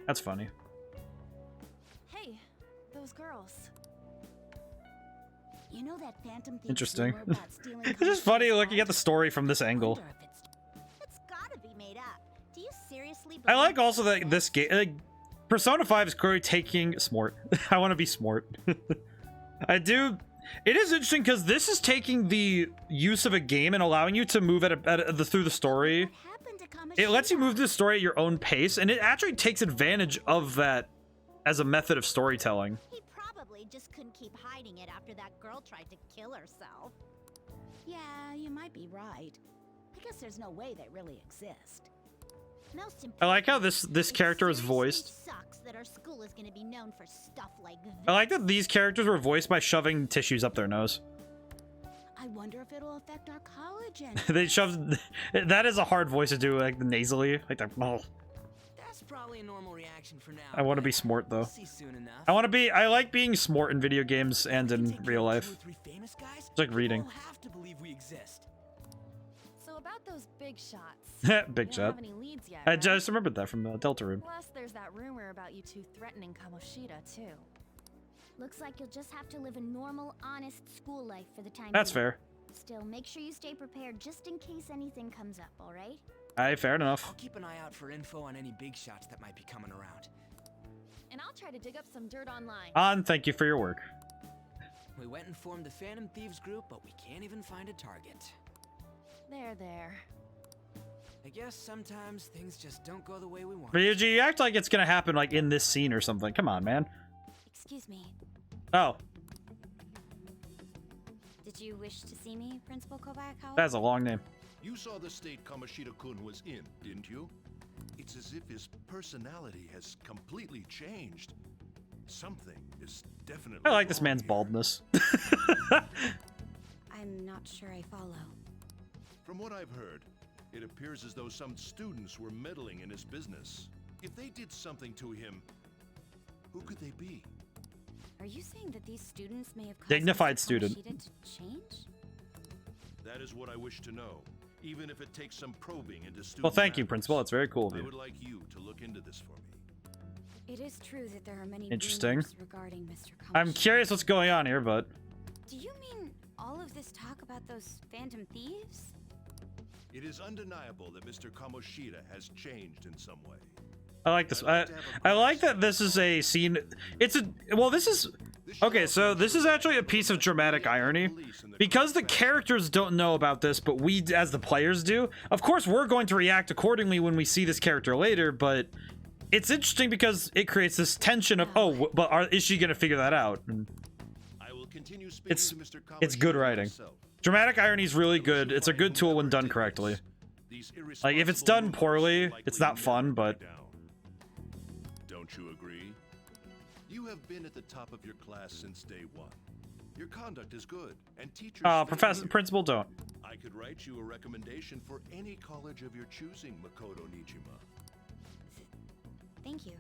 That's funny. Hey, those girls. You know that Phantom Thief Interesting. rumor about stealing It's just funny Kamoshida's looking at the story from this angle. wonder if it's gotta be made up. Do you seriously I believe like also that this game... Persona 5 is clearly taking... Smart. I want to be smart. I do... It is interesting because this is taking the use of a game and allowing you to move through the story. It lets you move the story at your own pace, and it actually takes advantage of that as a method of storytelling. He probably just couldn't keep hiding it after that girl tried to kill herself. Yeah, you might be right. I guess there's no way they really exist. Most I like how this character is voiced. sucks that our school is going to be known for stuff like this. I like that these characters were voiced by shoving tissues up their nose. I wonder if it'll affect our college and They shoved... That is a hard voice to do, like, nasally. Like, oh. That's probably a normal reaction for now. I want to be smart, though. We'll see soon enough. I like being smart in video games and in real life. Famous guys? It's like reading. People have to believe we exist. So about those big shots. Big you shot. don't have any leads yet, I right? just remembered that from Delta Room. Plus, there's that rumor about you two threatening Kamoshida, too. looks like you'll just have to live a normal, honest school life for the time That's being. fair. Still, make sure you stay prepared just in case anything comes up, all right? Aye, fair enough. I'll keep an eye out for info on any big shots that might be coming around. And I'll try to dig up some dirt online. Thank you for your work. We went and formed the Phantom Thieves group, but we can't even find a target. There. I guess sometimes things just don't go the way we want. Ryuji, you act like it's gonna happen like in this scene or something. Come on, man. Excuse me. Oh, Did you wish to see me, Principal Kobayakawa? that's a long name. You saw the state Kamoshida-kun was in, didn't you? It's as if his personality has completely changed. Something is definitely I like this wrong man's here. baldness. I'm not sure I follow. From what I've heard, it appears as though some students were meddling in his business. If they did something to him, who could they be? Are you saying that these students may have caused Dignified Mr. student. Kamoshida to change? That is what I wish to know, even if it takes some probing into student Well, thank you, matters. Principal. It's very cool of I you. would like you to look into this for me. It is true that there are many Interesting. rumors regarding Mr. Kamoshida. I'm curious what's going on here, but Do you mean all of this talk about those Phantom Thieves? It is undeniable that Mr. Kamoshida has changed in some way. I like this. I like that this is a scene. It's a well. This is okay. So this is actually a piece of dramatic irony because the characters don't know about this, but we, as the players, do. Of course, we're going to react accordingly when we see this character later. But it's interesting because it creates this tension of is she going to figure that out? And I will continue speaking it's to Mr. it's good Kamoshida writing. myself. Dramatic irony is really good. It's a good tool when done correctly. Like if it's done poorly, it's not fun. But don't you agree? You have been at the top of your class since day one. Your conduct is good, and teachers. Professor, Principal, don't. I could write you a recommendation for any college of your choosing, Makoto Nijima. Thank you.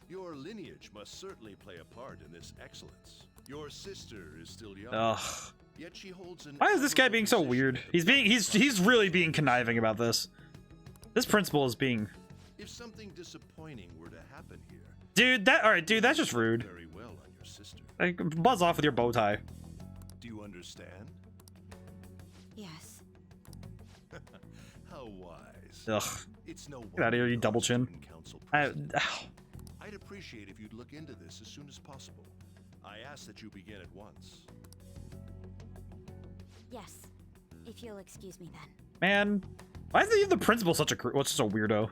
Your lineage must certainly play a part in this excellence. Your sister is still young. Ugh. Yet she holds an Why is this guy being so weird? He's really being conniving about this. This principal is being. If something disappointing were to happen here, Dude, alright, dude, that's just rude. very well on your sister. Like, buzz off with your bow tie. Do you understand? Yes. How wise. Ugh. It's no Get out of here, you double chin. I'd appreciate if you'd look into this as soon as possible. I ask that you begin at once. Yes, if you'll excuse me then. Man, why is the principal such a weirdo?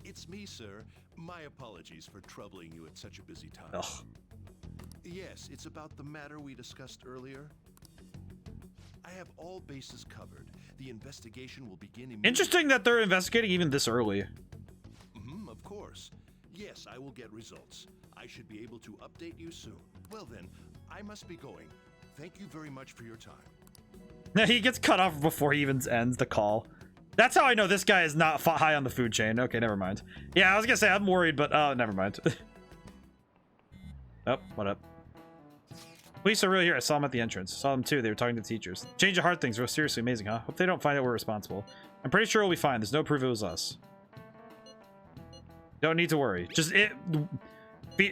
It's me, sir. My apologies for troubling you at such a busy time. Ugh. Yes, it's about the matter we discussed earlier. I have all bases covered. The investigation will begin immediately. Interesting that they're investigating even this early. Of course. Yes, I will get results. I should be able to update you soon. Well then, I must be going. Thank you very much for your time. Now he gets cut off before he even ends the call. That's how I know this guy is not high on the food chain. Okay, never mind. Yeah, I was gonna say I'm worried, but never mind. Oh, what up? Police are really here. I saw them at the entrance. Saw them too. They were talking to teachers. Change of heart things were seriously amazing, huh? Hope they don't find out we're responsible. I'm pretty sure we'll be fine. There's no proof it was us. Don't need to worry.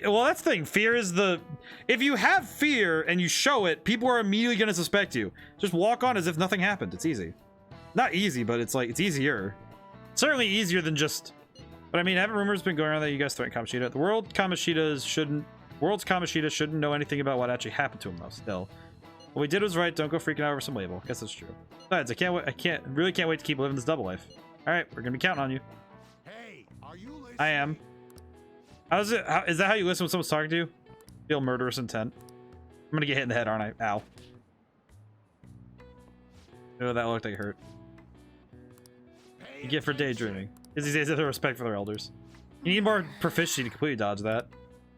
Well, that's the thing. Fear is the... If you have fear and you show it, people are immediately going to suspect you. Just walk on as if nothing happened. It's easy. Not easy, but it's like, it's easier. Certainly easier than just... But I mean, haven't rumors been going around that you guys threatened Kamoshida? The world's Kamoshida shouldn't know anything about what actually happened to him, though, still. What we did was right. Don't go freaking out over some label. Guess that's true. Besides, I really can't wait to keep living this double life. All right, we're going to be counting on you. Hey, are you listening? I am. Is that how you listen when someone's talking to you? Feel murderous intent. I'm gonna get hit in the head, aren't I? Ow. Oh, that looked like it hurt. You get for daydreaming. These days have respect for their elders. You need more proficiency to completely dodge that.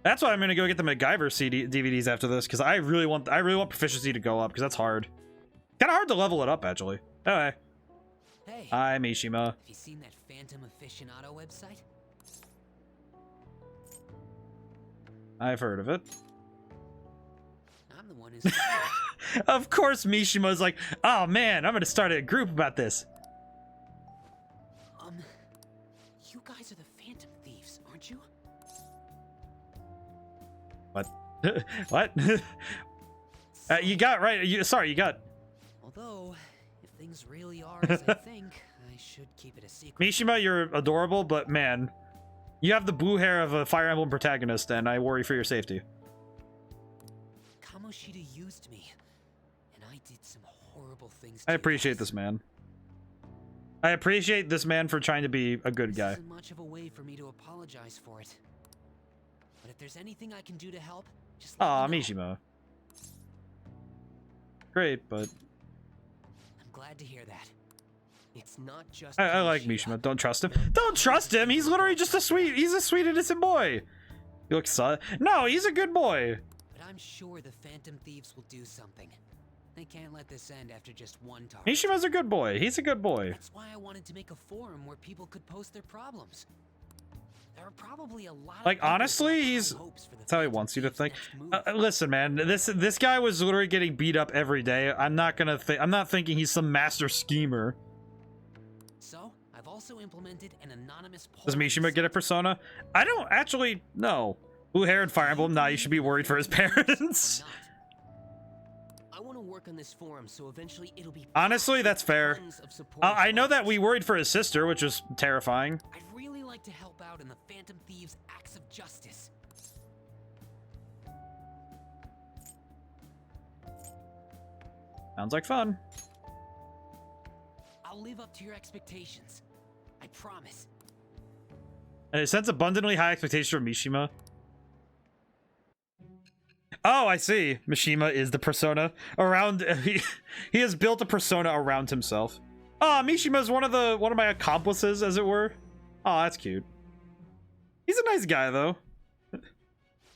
That's why I'm gonna go get the MacGyver DVDs after this, because I really want proficiency to go up, because that's hard. Kind of hard to level it up, actually. Anyway. Hey. Hi, Mishima. Have you seen that Phantom Aficionado website? I've heard of it. I'm the one who's... Of course Mishima's like, oh man, I'm gonna start a group about this. You guys are the Phantom Thieves, aren't you? What? What? You got right. Sorry, you got... Although, if things really are as I think, I should keep it a secret. Mishima, you're adorable, but man, you have the blue hair of a Fire Emblem protagonist, and I worry for your safety. Kamoshida used me, and I did some horrible things. I appreciate this man. I appreciate this man for trying to be a good guy. This isn't much of a way for me to apologize for it. But if there's anything I can do to help, just let me know. Mishima. Great, but I'm glad to hear that. It's not just I like Mishima. Don't trust him. Don't trust him. He's literally just he's a sweet, innocent boy. He looks no, he's a good boy. But I'm sure the Phantom Thieves will do something. They can't let this end after just one target. Mishima's a good boy. He's a good boy. That's why I wanted to make a forum where people could post their problems. There are probably a lot Like, of honestly, that's how he wants you to think. Listen, man, this guy was literally getting beat up every day. I'm not thinking he's some master schemer. So, I've also implemented an anonymous poll. Does Mishima get a persona? I don't actually know. Blue hair and Fire Emblem. Nah, you should be worried for his parents. I want to work on this forum so eventually it'll be honestly, that's fair. I know that we worried for his sister, which was terrifying. I'd really like to help out in the Phantom Thieves' acts of justice. Sounds like fun. I'll live up to your expectations. I promise. I sense abundantly high expectations from Mishima. Oh, I see. Mishima is the persona around. He has built a persona around himself. Ah, Mishima is one of my accomplices, as it were. Oh, that's cute. He's a nice guy, though.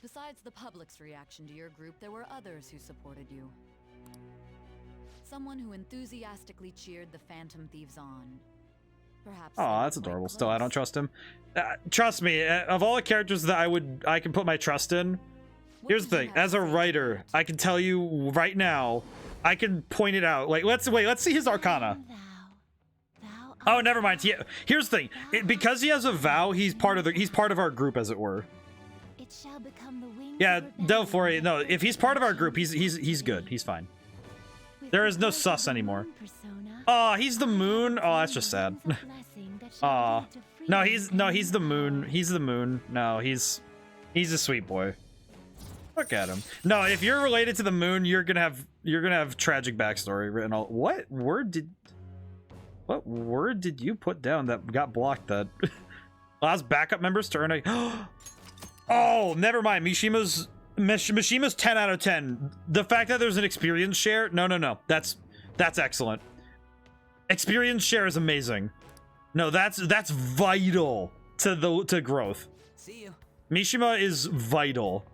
Besides the public's reaction to your group, there were others who supported you. Someone who enthusiastically cheered the Phantom Thieves on. Perhaps. Oh, that's adorable. Still, I don't trust him. Trust me, of all the characters that I can put my trust in. Here's the thing. As a writer, I can tell you right now, I can point it out. Like, let's see his Arcana. Oh, never mind. Here's the thing. Because he has a vow, he's part of our group, as it were. It shall become the wings. Yeah, don't worry. No, if he's part of our group, he's good. He's fine. There is no sus anymore. Oh, he's the moon. Oh, that's just sad. Aw. No, he's the moon. He's the moon. No, he's a sweet boy. Look at him. No, if you're related to the moon, you're gonna have tragic backstory written all. What word did you put down that got blocked? That allows backup members to earn a. Oh, never mind. Mishima's 10 out of 10. The fact that there's an experience share, no. That's excellent. Experience share is amazing. No, that's vital to growth. See you. Mishima is vital.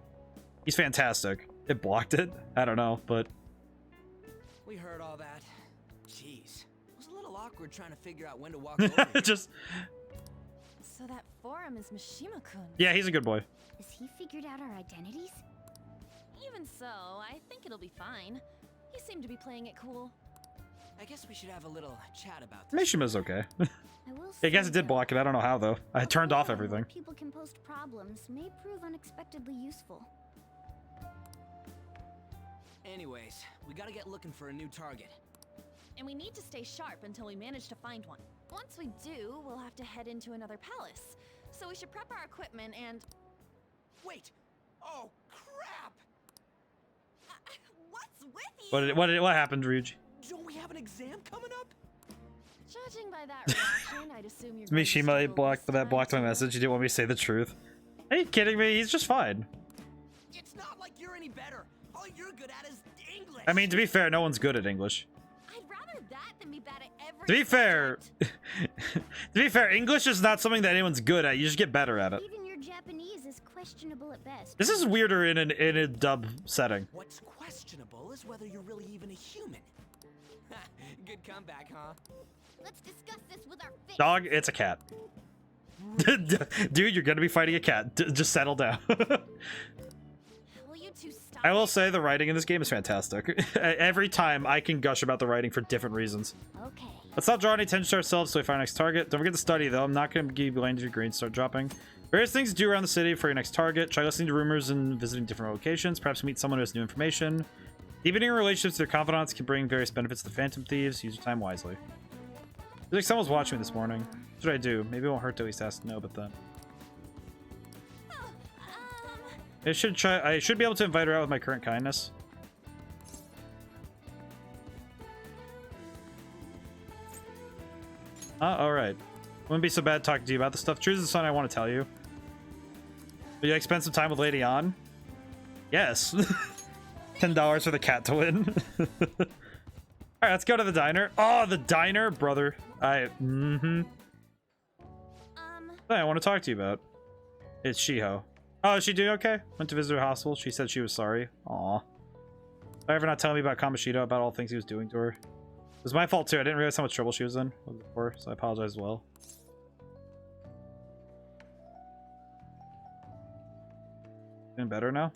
He's fantastic. It blocked it. I don't know, but We heard all that. Jeez, it was a little awkward trying to figure out when to walk over. Here. just So that forum is Mishima-kun. yeah, he's a good boy. Has he figured out our identities? Even so, I think it'll be fine. You seem to be playing it cool. I guess we should have a little chat about this. Mishima's okay. I will I guess say it did though, block it. I don't know how though. I turned off forum where everything. People can post problems may prove unexpectedly useful. Anyways, we gotta get looking for a new target. And we need to stay sharp until we manage to find one. Once we do, we'll have to head into another palace. So we should prep our equipment and... Wait! Oh, crap! What's with you? What happened, Ryuji? Don't we have an exam coming up? Judging by that reaction, I'd assume you're... Mishima blocked my message. He didn't want me to say the truth. Are you kidding me? He's just fine. It's not like you're any better. All you're good at is English. I mean, to be fair, no one's good at English. I'd rather that than be bad at every... To be fair, English is not something that anyone's good at. You just get better at it. Even your Japanese is questionable at best. This is weirder in a dub setting. What's questionable is whether you're really even a human. Good comeback, huh? Let's discuss this with our fists. Dog, it's a cat. Dude, you're gonna be fighting a cat. Just settle down. Will you two stop? I will say the writing in this game is fantastic. Every time I can gush about the writing for different reasons. Okay. Let's not draw any attention to ourselves so we find our next target. Don't forget to study though. I'm not gonna give you land your green, start dropping. Various things to do around the city for your next target. Try listening to rumors and visiting different locations. Perhaps meet someone who has new information. Deepening your relationships with their confidants can bring various benefits to Phantom Thieves. Use your time wisely. Feels like someone was watching me this morning. What should I do? Maybe it won't hurt to at least ask to know, but then. I should be able to invite her out with my current kindness. Alright. Wouldn't be so bad talking to you about this stuff. Truth is something I want to tell you. Would you like spend some time with Lady An? Yes. $10 for the cat to win. Alright, let's go to the diner. Oh, the diner, brother. I want to talk to you about. It's Shiho. Oh, is she doing okay? Went to visit her hospital. She said she was sorry. Aw. Sorry for not telling me about Kamoshida, about all the things he was doing to her. It was my fault too. I didn't realize how much trouble she was in before, so I apologize as well. Doing better now?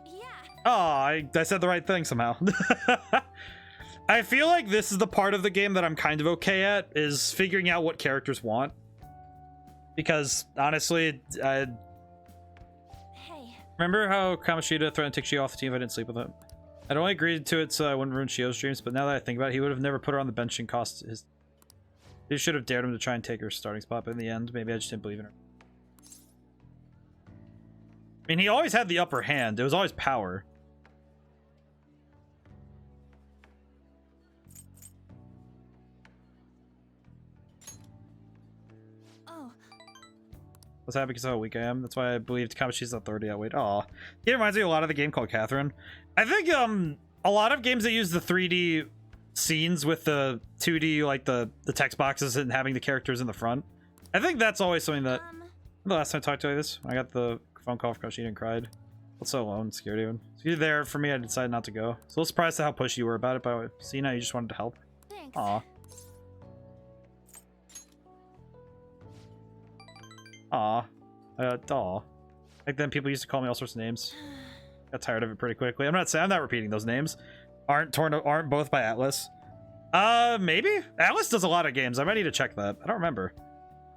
Yeah. Oh, I said the right thing somehow. I feel like this is the part of the game that I'm kind of okay at, is figuring out what characters want. Because, honestly, Hey. remember how Kamoshida threatened to take Shio off the team if I didn't sleep with him? I'd only agreed to it so I wouldn't ruin Shio's dreams, but now that I think about it, he would have never put her on the bench and cost his... He should have dared him to try and take her starting spot, but in the end, maybe I just didn't believe in her. I mean, he always had the upper hand. It was always power. Oh. I was happy because of how weak I am. That's why I believed Kamoshida's authority outweighed. Aw. It reminds me a lot of the game called Catherine. I think a lot of games that use the 3D scenes with the 2D, like the text boxes and having the characters in the front. I think that's always something that... The last time I talked to you this, I got the phone call from Kamoshida and cried. I felt so alone, scared even. So you're there for me, I decided not to go. So a little surprised at how pushy you were about it, but see now you just wanted to help. Thanks. Aw. Aw. Aw. Back then people used to call me all sorts of names. Got tired of it pretty quickly. I'm not repeating those names. Aren't both by Atlas? Maybe? Atlas does a lot of games. I might need to check that. I don't remember. To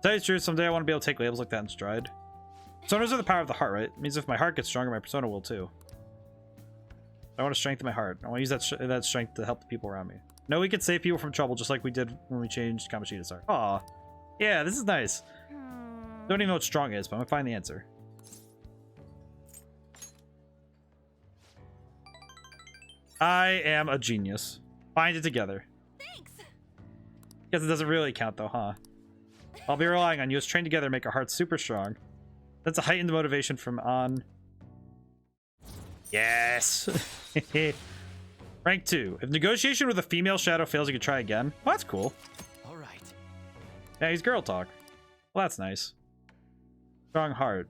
tell you the truth, someday I want to be able to take labels like that in stride. Personas are the power of the heart, right? It means if my heart gets stronger, my persona will too. I want to strengthen my heart. I want to use that strength to help the people around me. No, we could save people from trouble just like we did when we changed Kamoshida's heart. Aw. Yeah, this is nice. Don't even know what strong is, but I'm gonna find the answer. I am a genius. Find it together. Thanks. Guess it doesn't really count though, huh? I'll be relying on you. Let's train together and make our hearts super strong. That's a heightened motivation from on. Yes! Rank 2. If negotiation with a female shadow fails, you can try again. Well, that's cool. Alright. Yeah, he's girl talk. Well, that's nice. Strong heart.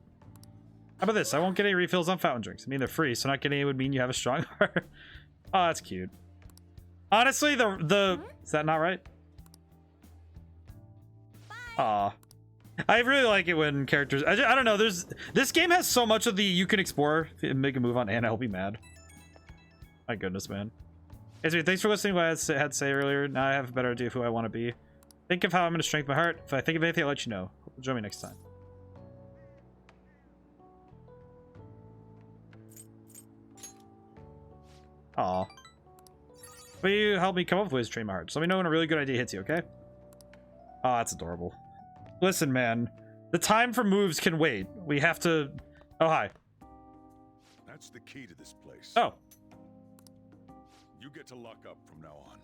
How about this? I won't get any refills on fountain drinks. I mean, they're free, so not getting it would mean you have a strong heart. Oh, that's cute. Honestly, is that not right? Aw. I really like it when characters... I don't know, this game has so much of the you can explore and make a move on Anna, I'll be mad. My goodness, man. Hey, thanks for listening to what I had to say earlier. Now I have a better idea of who I want to be. Think of how I'm going to strengthen my heart. If I think of anything, I'll let you know. Hope you'll join me next time. Aw. Will you help me come up with ways to train my heart? Just let me know when a really good idea hits you, okay? Oh, that's adorable. Listen, man. The time for moves can wait. We have to... Oh, hi. That's the key to this place. Oh. You get to lock up from now on.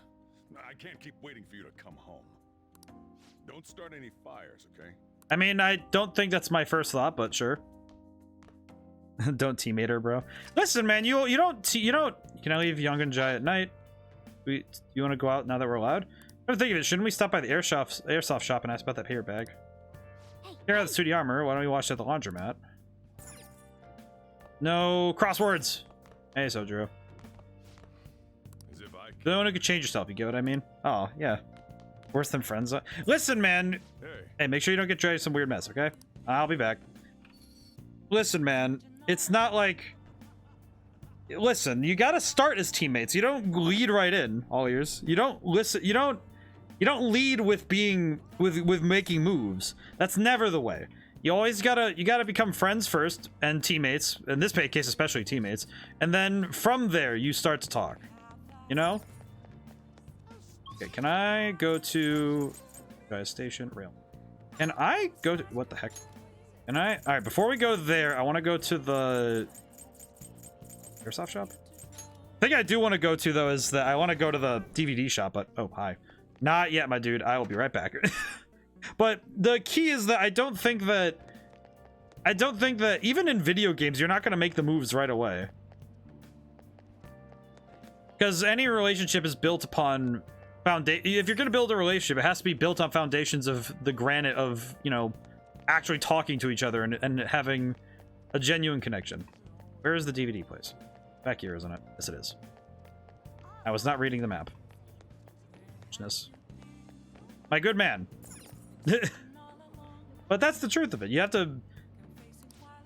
I can't keep waiting for you to come home. Don't start any fires, okay? I mean, I don't think that's my first thought, but sure. Don't teammate her, bro. Listen, man, you don't. Can I leave Young and Jai at night? You want to go out now that we're allowed? I'm thinking of it. Shouldn't we stop by the airsoft shop and ask about that paper bag? Here are the 2D armor. Why don't we wash it at the laundromat? No crosswords. Hey, Sojiro. The one who could change yourself. You get what I mean? Oh yeah. Worse than friends. Listen, man. Hey, make sure you don't get dragged into some weird mess, okay? I'll be back. Listen, man. It's not like... Listen, you gotta start as teammates. You don't lead right in, all ears. You don't listen. You don't lead with being with making moves. That's never the way. You always gotta become friends first and teammates. In this case, especially teammates. And then from there, you start to talk. You know? Okay, can I go to station rail? Can I go to what the heck? Can I? All right, before we go there, I want to go to the airsoft shop. The thing I do want to go to though is that I want to go to the DVD shop, but oh hi, not yet, my dude. I will be right back. But the key is that I don't think that even in video games you're not going to make the moves right away, because any relationship is built upon foundation. If you're going to build a relationship, it has to be built on foundations of the granite of, you know, actually talking to each other and having a genuine connection. Where is the DVD place? Back here, isn't it? Yes, it is. I was not reading the map. My good man. But that's the truth of it. You have to...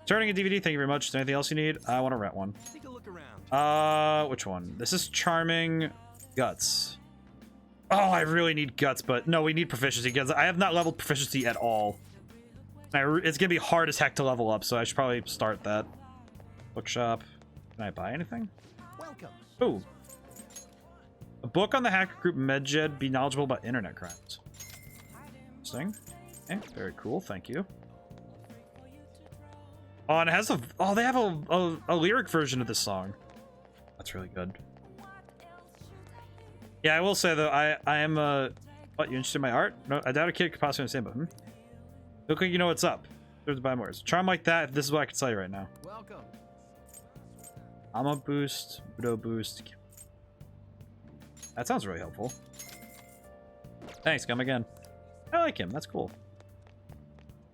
Turning a DVD, thank you very much. Is there anything else you need? I want to rent one. Take a look around. Which one? This is Charming Guts. Oh, I really need Guts, but no, we need Proficiency, because I have not leveled Proficiency at all. It's gonna be hard as heck to level up, so I should probably start that. Bookshop. Can I buy anything? Welcome. Ooh. A book on the hacker group Medjed. Be knowledgeable about internet crimes. Interesting. Okay, very cool. Thank you. Oh, and it has a... Oh, they have a lyric version of this song. That's really good. Yeah, I will say, though, I am a... What, you interested in my art? No, I doubt a kid could possibly understand, but... Look like you know what's up. There's the buy more. Charm like that, this is what I can tell you right now. Welcome. Ammo boost, Budo boost. That sounds really helpful. Thanks, come again. I like him, that's cool.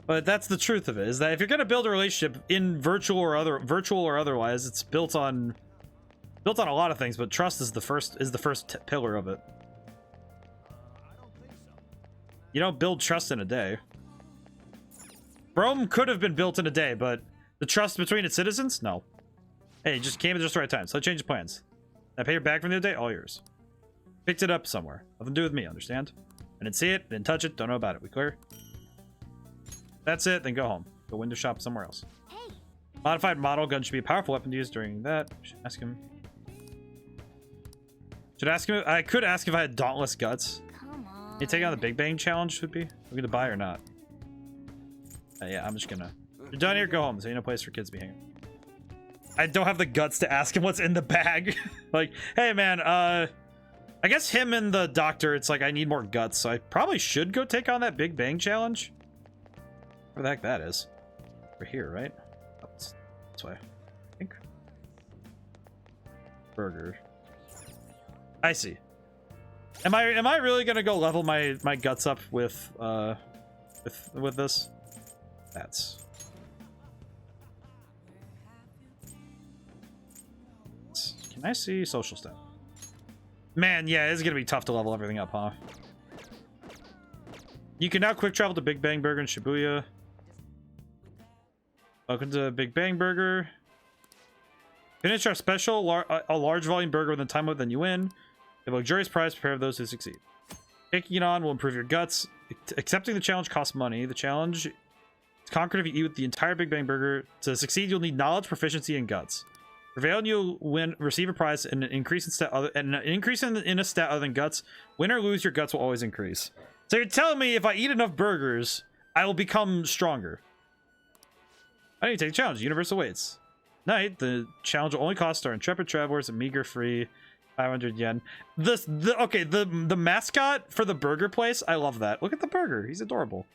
But that's the truth of it, is that if you're gonna build a relationship in virtual or otherwise, it's built on a lot of things, but trust is the first pillar of it. You don't build trust in a day. Rome could have been built in a day, but the trust between its citizens? No. Hey, you just came at just the right time, so I changed the plans. I pay your bag from the other day? All yours. Picked it up somewhere. Nothing to do with me, understand? I didn't see it, didn't touch it, don't know about it. We clear? That's it, then go home. Go window shop somewhere else. Hey. Modified model gun should be a powerful weapon to use during that. Should ask him. Should ask him. I could ask if I had dauntless guts. Come on. You taking on the Big Bang challenge would be. Are we gonna buy or not? Yeah, I'm just gonna. You're done here. Go home. So ain't no place for kids to be hanging. I don't have the guts to ask him what's in the bag. Like, hey man, I guess him and the doctor. It's like I need more guts, so I probably should go take on that Big Bang challenge. Where the heck that is? We're here, right? Oh, this way. I think. Burger. I see. Am I really gonna go level my guts up with this? That's. Can I see social stat? Man, yeah, it's gonna be tough to level everything up, huh? You can now quick travel to Big Bang Burger in Shibuya. Welcome to Big Bang Burger. Finish our special, a large volume burger within time limit, then you win. You have a luxurious prize prepared for those who succeed. Taking it on will improve your guts. Accepting the challenge costs money. The challenge is conquered if you eat the entire Big Bang Burger. To succeed, you'll need knowledge, proficiency, and guts. Prevail and you'll receive a prize and an increase in stat in a stat other than guts. Win or lose, your guts will always increase. So you're telling me if I eat enough burgers, I will become stronger. I need to take the challenge. Universal weights. Night, the challenge will only cost our intrepid travelers a meager free 500 yen. The mascot for the burger place, I love that. Look at the burger. He's adorable.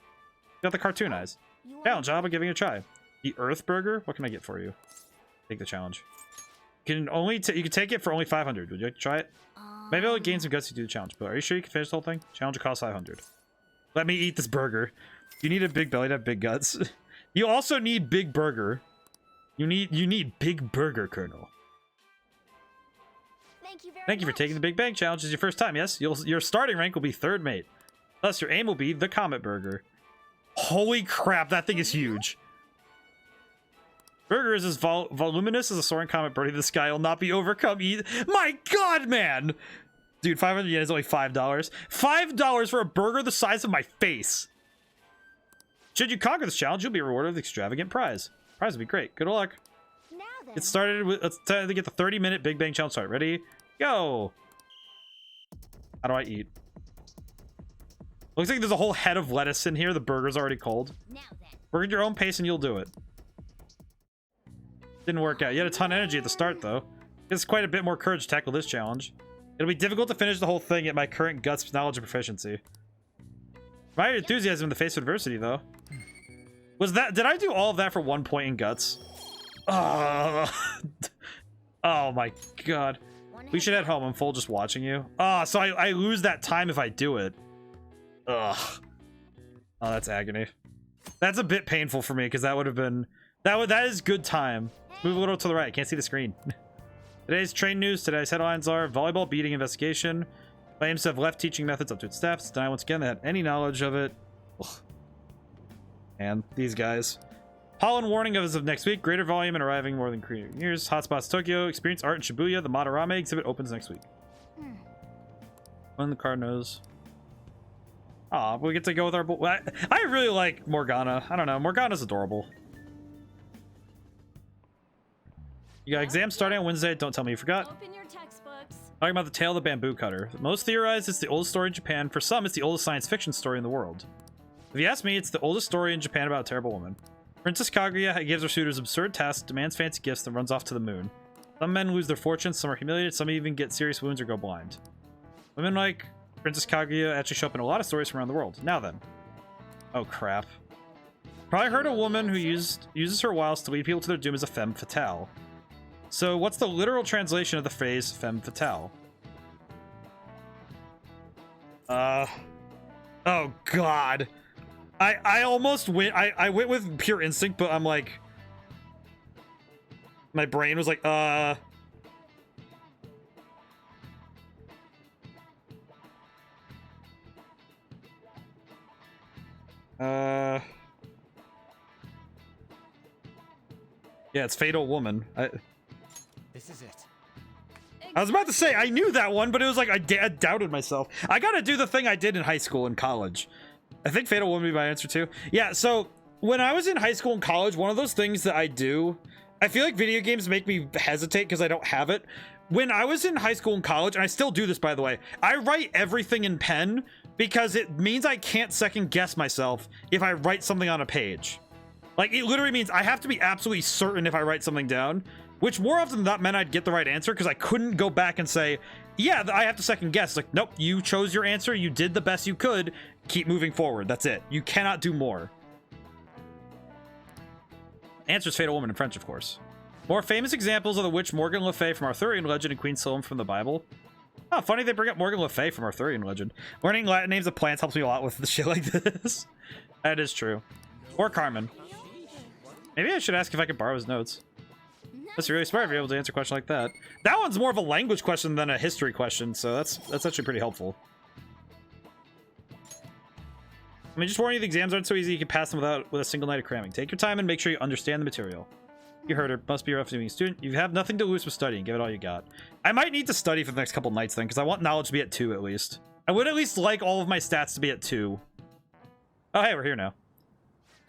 Got the cartoon eyes. Challenge, I'll be giving it a try. The Earth Burger? What can I get for you? Take the challenge. You can take it for only 500. Would you like to try it? Maybe I'll gain some guts to do the challenge, but are you sure you can finish the whole thing? Challenge will cost 500. Let me eat this burger. You need a big belly to have big guts. You also need big burger. You need big burger, Colonel. Thank you for taking the Big Bang challenge. This is your first time, yes? Your starting rank will be 3rd mate. Thus, your aim will be the Comet Burger. Holy crap, that thing is huge. Burger is as voluminous as a soaring comet burning the sky. Will not be overcome either. My god, man! Dude, 500 yen is only $5. $5 for a burger the size of my face. Should you conquer this challenge, you'll be rewarded with an extravagant prize. Prize will be great. Good luck. Get started with. Let's try to get the 30-minute Big Bang challenge started. Ready? Go. How do I eat? Looks like there's a whole head of lettuce in here. The burger's already cold. Work at your own pace and you'll do it. Didn't work out. You had a ton of energy at the start, though. It's quite a bit more courage to tackle this challenge. It'll be difficult to finish the whole thing at my current guts, knowledge, and proficiency. My enthusiasm in the face of adversity, though. Was that? Did I do all of that for 1 point in guts? Oh my god. We should head home. I'm full just watching you. So I lose that time if I do it. Ugh. Oh, that's agony. That's a bit painful for me because that would have been that is good time. Move a little to the right. I can't see the screen. Today's train news. Today's headlines are volleyball beating investigation. Claims to have left teaching methods up to its staff. Deny once again they had any knowledge of it. Ugh. And these guys. Pollen warning as of next week. Greater volume and arriving more than years. Hotspots Tokyo. Experience art in Shibuya. The Madarame exhibit opens next week. When the card knows. Aw, we get to go with our... I really like Morgana. I don't know. Morgana's adorable. You got exams starting on Wednesday. Don't tell me you forgot. Open your textbooks. Talking about the tale of the bamboo cutter. Most theorize it's the oldest story in Japan. For some, it's the oldest science fiction story in the world. If you ask me, it's the oldest story in Japan about a terrible woman. Princess Kaguya gives her suitors absurd tasks, demands fancy gifts, then runs off to the moon. Some men lose their fortunes, some are humiliated, some even get serious wounds or go blind. Women like Princess Kaguya actually show up in a lot of stories from around the world. Now then. Oh crap. Probably heard a woman who uses her wiles to lead people to their doom as a femme fatale. So what's the literal translation of the phrase femme fatale? Oh god. I almost went I went with pure instinct, but I'm like my brain was like yeah, it's Fatal Woman. This is it. I was about to say I knew that one, but it was like I doubted myself. I gotta do the thing I did in high school and college. I think Fatal Woman would be my answer too. Yeah, so when I was in high school and college, one of those things that I do, I feel like video games make me hesitate because I don't have it, when I was in high school and college, and I still do this, by the way, I write everything in pen because it means I can't second guess myself if I write something on a page. Like, it literally means I have to be absolutely certain if I write something down, which more often than not meant I'd get the right answer because I couldn't go back and say, yeah, I have to second guess. Like, nope, you chose your answer. You did the best you could. Keep moving forward. That's it. You cannot do more. Answer's Fatal Woman in French, of course. More famous examples of the witch Morgan Le Fay from Arthurian legend and Queen Silum from the Bible. Oh, funny they bring up Morgan Le Fay from Arthurian legend. Learning Latin names of plants helps me a lot with the shit like this. That is true. Or Carmen. Maybe I should ask if I could borrow his notes. That's really smart if you're able to answer a question like that. That one's more of a language question than a history question, so that's actually pretty helpful. I mean, just warn you, the exams aren't so easy you can pass them with a single night of cramming. Take your time and make sure you understand the material. You heard her. Must be rough to being a student. You have nothing to lose with studying. Give it all you got. I might need to study for the next couple nights then, because I want knowledge to be at 2 at least. I would at least like all of my stats to be at 2. Oh, hey, we're here now.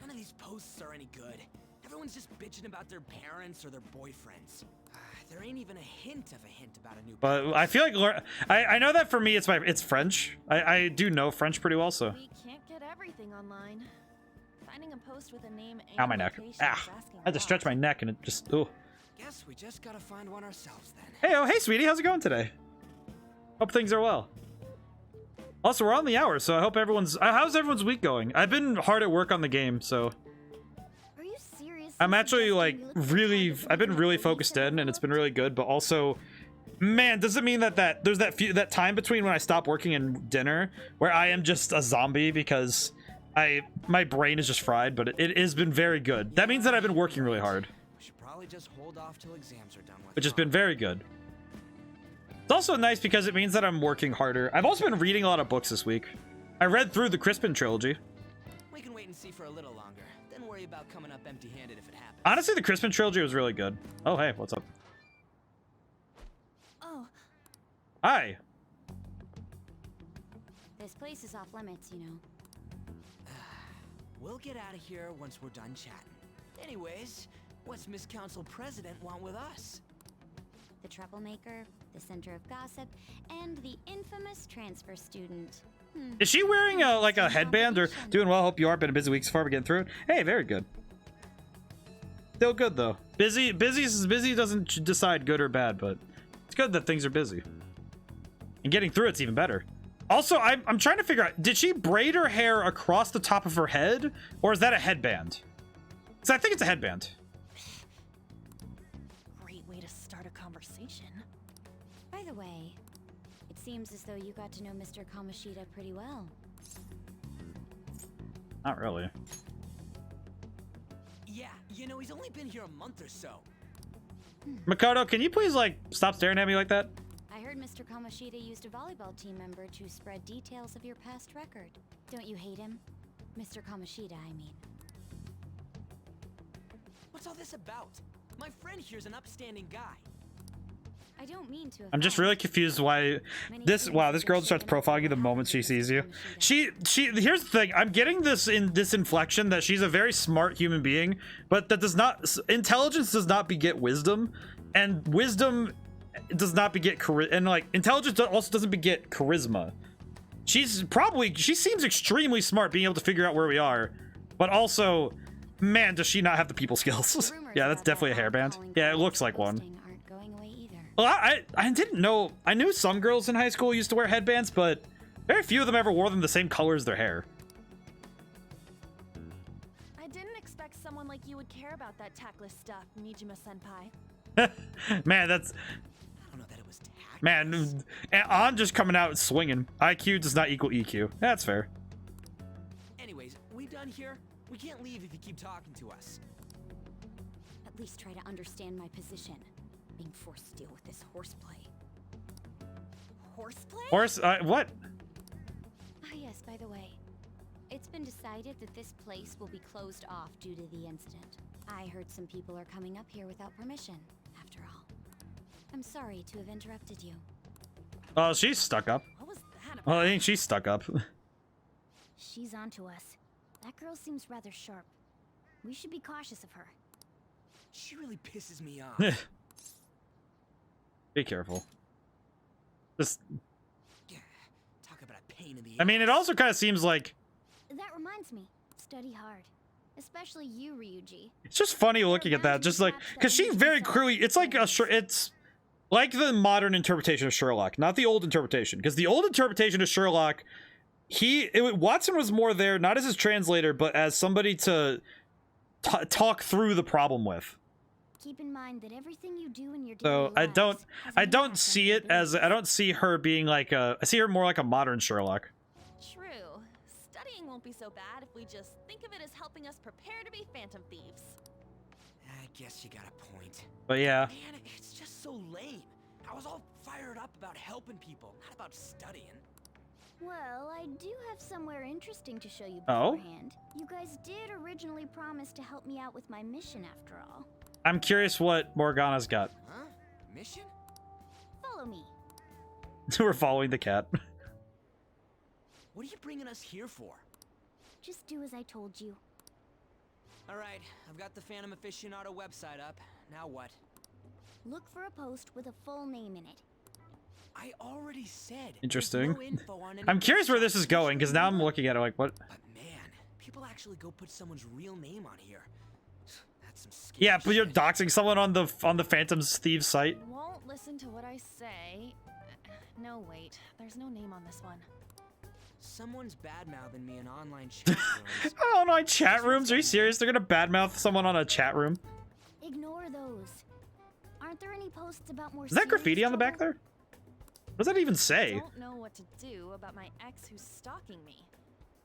None of these posts are any good. Everyone's just bitching about their parents or their boyfriends. There ain't even a hint about a new. But I feel like I know that for me it's French. I do know French pretty well, so. We can't get everything online. Finding a post with a name and Ow, my neck. Ah, I had to stretch my neck and it just. Oh. Guess we just gotta find one ourselves then. Hey, oh, hey, sweetie, how's it going today? Hope things are well. Also, we're on the hour, so I hope everyone's. How's everyone's week going? I've been hard at work on the game, so. Are you serious? I'm actually like really. I've been really focused in, and it's been really good. But also, man, does it mean that there's that time between when I stop working and dinner where I am just a zombie because my brain is just fried? But it has been very good. That means that I've been working really hard. We should probably just hold off till exams are done with. Which has been very good. It's also nice because it means that I'm working harder. I've also been reading a lot of books this week. I read through the Crispin trilogy. We can wait and see for a little longer, then worry about coming up empty-handed if it happens. Honestly, the Crispin trilogy was really good. Oh, hey, what's up? Oh. Hi. This place is off limits, you know. We'll get out of here once we're done chatting. Anyways, what's Miss Council President want with us? The troublemaker, the center of gossip, and the infamous transfer student. Is she wearing like a headband or doing well? Hope you are. Been a busy week so far. We're getting through it. Hey, very good. Still good though. Busy doesn't decide good or bad, but it's good that things are busy. And getting through it's even better. Also, I'm trying to figure out, did she braid her hair across the top of her head, or is that a headband? Because I think it's a headband. Great way to start a conversation. By the way, it seems as though you got to know Mr. Kamoshida pretty well. Not really. Yeah, you know, he's only been here a month or so. Makoto, can you please, like, stop staring at me like that? I heard Mr. Kamoshida used a volleyball team member to spread details of your past record. Don't you hate him? Mr. Kamoshida, I mean. What's all this about? My friend here's an upstanding guy. I don't mean to. I'm just really confused why this girl just starts profiling you the moment she sees you. She here's the thing, I'm getting this inflection that she's a very smart human being, but that intelligence does not beget wisdom, and wisdom does not beget intelligence also doesn't beget charisma. She seems extremely smart being able to figure out where we are, but also, man, does she not have the people skills. Yeah, that's definitely a hairband. Yeah, it looks like one. Well, I didn't know. I knew some girls in high school used to wear headbands, but very few of them ever wore them the same color as their hair. I didn't expect someone like you would care about that tactless stuff, Nijima-senpai. Man, that's... I don't know that it was tactless. Man, On just coming out swinging. IQ does not equal EQ. That's fair. Anyways, we done here? We can't leave if you keep talking to us. At least try to understand my position. Being forced to deal with this horseplay. Horseplay? What? Ah, yes, by the way. It's been decided that this place will be closed off due to the incident. I heard some people are coming up here without permission, after all. I'm sorry to have interrupted you. Oh, she's stuck up. What was that about? Well, I think she's stuck up. She's onto us. That girl seems rather sharp. We should be cautious of her. She really pisses me off. Be careful. Just, Talk about a pain in the I mean, it also kind of seems like That reminds me. Study hard. Especially you, Ryuji. it's just funny looking at that, just like because she very clearly, it's like it's like the modern interpretation of Sherlock, not the old interpretation. Because the old interpretation of Sherlock, Watson was more there not as his translator, but as somebody to talk through the problem with. Keep in mind that everything you do in your So daily lives I don't see it as, I don't see her being like I see her more like a modern Sherlock. True. Studying won't be so bad if we just think of it as helping us prepare to be phantom thieves. I guess you got a point. But yeah. Man, it's just so lame. I was all fired up about helping people, not about studying. Well, I do have somewhere interesting to show you Oh? beforehand. You guys did originally promise to help me out with my mission after all. I'm curious what Morgana's got. Huh? Mission? Follow me. We're following the cat. What are you bringing us here for? Just do as I told you. Alright, I've got the Phantom Aficionado website up. Now what? Look for a post with a full name in it. I already said. Interesting. there's no info on any I'm curious where this is going, because now I'm website. looking at it like, what? But man, people actually go put someone's real name on here. That's some scary Yeah, but you're shit. doxing someone on the Phantom's Thieves site. Won't listen to what I say. No, wait. There's no name on this one. Someone's bad-mouthing me in online chat rooms. Oh, no, chat rooms? Are you serious? They're gonna badmouth someone on a chat room? Ignore those. Aren't there any posts about more Is that graffiti serious on the back trouble? there? What does that even say? Don't know what to do about my ex who's stalking me.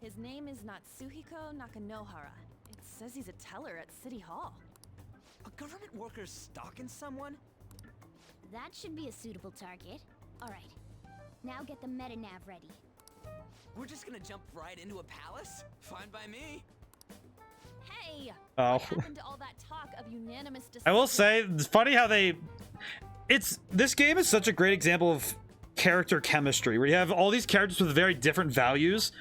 His name is Natsuhiko Nakanohara. It says he's a teller at City Hall. A government worker's stalking someone? That should be a suitable target. Alright. Now get the meta-nav ready. We're just gonna jump right into a palace? Fine by me. Hey! Oh. What happened to all that talk of unanimous decision? I will say, it's funny how this game is such a great example of character chemistry, where you have all these characters with very different values.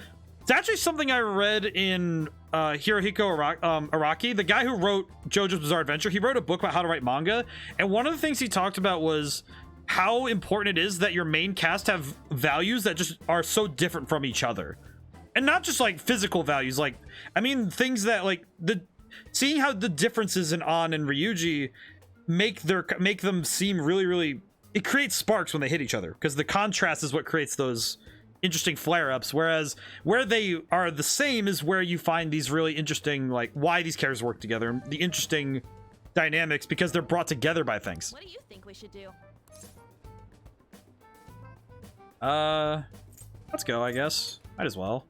It's actually something I read in Hirohiko Araki, the guy who wrote JoJo's Bizarre Adventure. He wrote a book about how to write manga, and one of the things he talked about was how important it is that your main cast have values that just are so different from each other. And not just like physical values, like, I mean things that like seeing how the differences in An and Ryuji make them seem really, it creates sparks when they hit each other, because the contrast is what creates those interesting flare-ups, whereas where they are the same is where you find these really interesting, like, why these characters work together, the interesting dynamics, because they're brought together by things. What do you think we should do? Let's go, I guess. Might as well.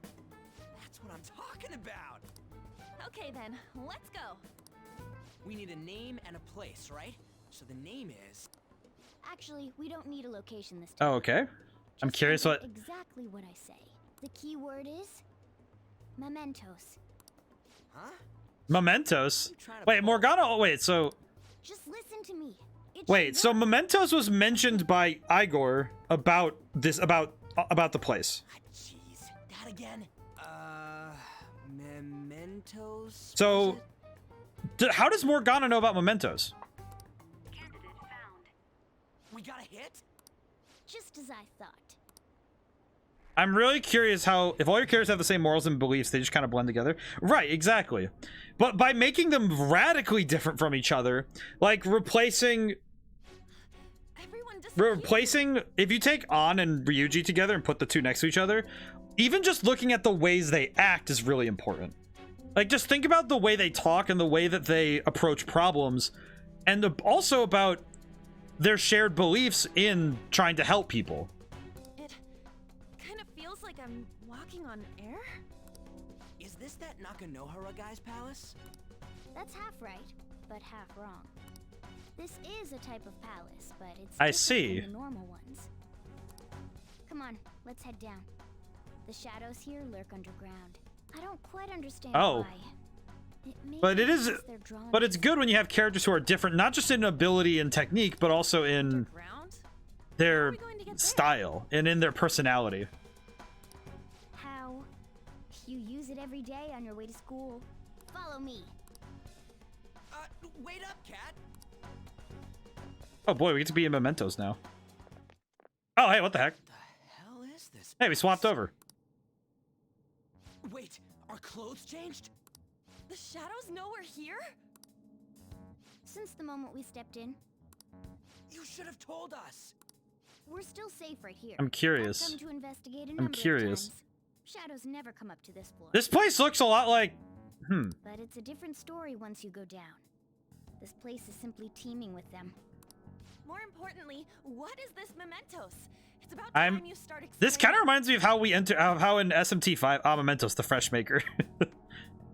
That's what I'm talking about. Okay then, let's go. We need a name and a place, right? So the name is... Actually, we don't need a location this time. Oh, okay. I'm Just curious forget what... exactly what I say. The key word is Mementos. Huh? Mementos? You trying to Wait, pull- Morgana... Oh, wait, so... Just listen to me. It Wait, should so work. Mementos was mentioned by Igor about this, about the place. Ah, jeez. That again? Mementos? So... was it? How does Morgana know about Mementos? We got a hit? Just as I thought. I'm really curious how, if all your characters have the same morals and beliefs, they just kind of blend together. Right, exactly. But by making them radically different from each other, like replacing, if you take An and Ryuji together and put the two next to each other, even just looking at the ways they act is really important. Like, just think about the way they talk and the way that they approach problems, and also about their shared beliefs in trying to help people. It kind of feels like I'm walking on air. Is this that Nakanohara guy's palace? That's half right, but half wrong. This is a type of palace, but it's I different see. than the normal ones. Come on, let's head down. The shadows here lurk underground. I don't quite understand Oh. why. May But be it is, because they're drawn but it's good when you have characters who are different, not just in ability and technique, but also in Ground? their we going to get there? style and in their personality. How? You use it every day on your way to school. Follow me. Wait up, cat! Oh boy, we get to be in Mementos now. Oh, hey, what the heck? The hell is this? Hey, we swapped over. Wait, our clothes changed? The shadows know we're here? Since the moment we stepped in, You should have told us. we're still safe right here. I'm curious. I've come to investigate a I'm number curious. of times. Shadows never come up to this floor. This place looks a lot like... But it's a different story once you go down. This place is simply teeming with them. More importantly, what is this Mementos? It's about I'm- time you start This kind of explaining. reminds me of how we enter... how in SMT5... Mementos, the fresh maker.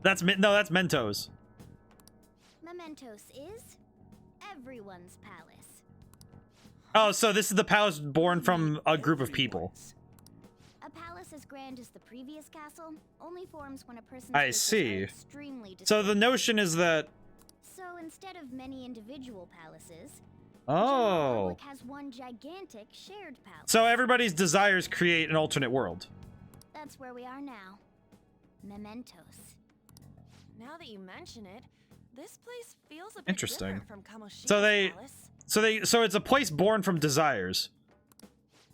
That's... No, that's Mentos. Mementos is everyone's palace. Oh, so this is the palace born from a group of people. A palace as grand as the previous castle only forms when a person's I wishes see. are extremely So the distinct. notion is that... So instead of many individual palaces, Oh. the public has one gigantic shared palace. So everybody's desires create an alternate world. That's where we are now. Mementos. Now that you mention it, this place feels a bit Interesting. different from Kamoshida's So they... palace. So it's a place born from desires.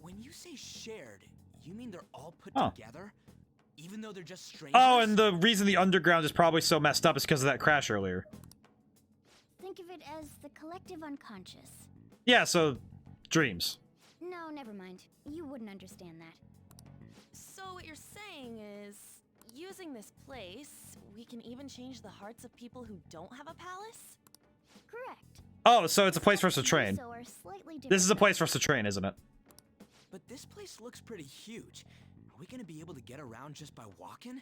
When you say shared, you mean they're all put Oh. together? Even though they're just strangers? Oh, and the reason the underground is probably so messed up is because of that crash earlier. Think of it as the collective unconscious. Yeah, so... dreams. No, never mind. You wouldn't understand that. So what you're saying is, using this place, we can even change the hearts of people who don't have a palace? Correct. Oh, so it's a place for us to train. So are slightly different. This is a place for us to train, isn't it? But this place looks pretty huge. Are we gonna be able to get around just by walking?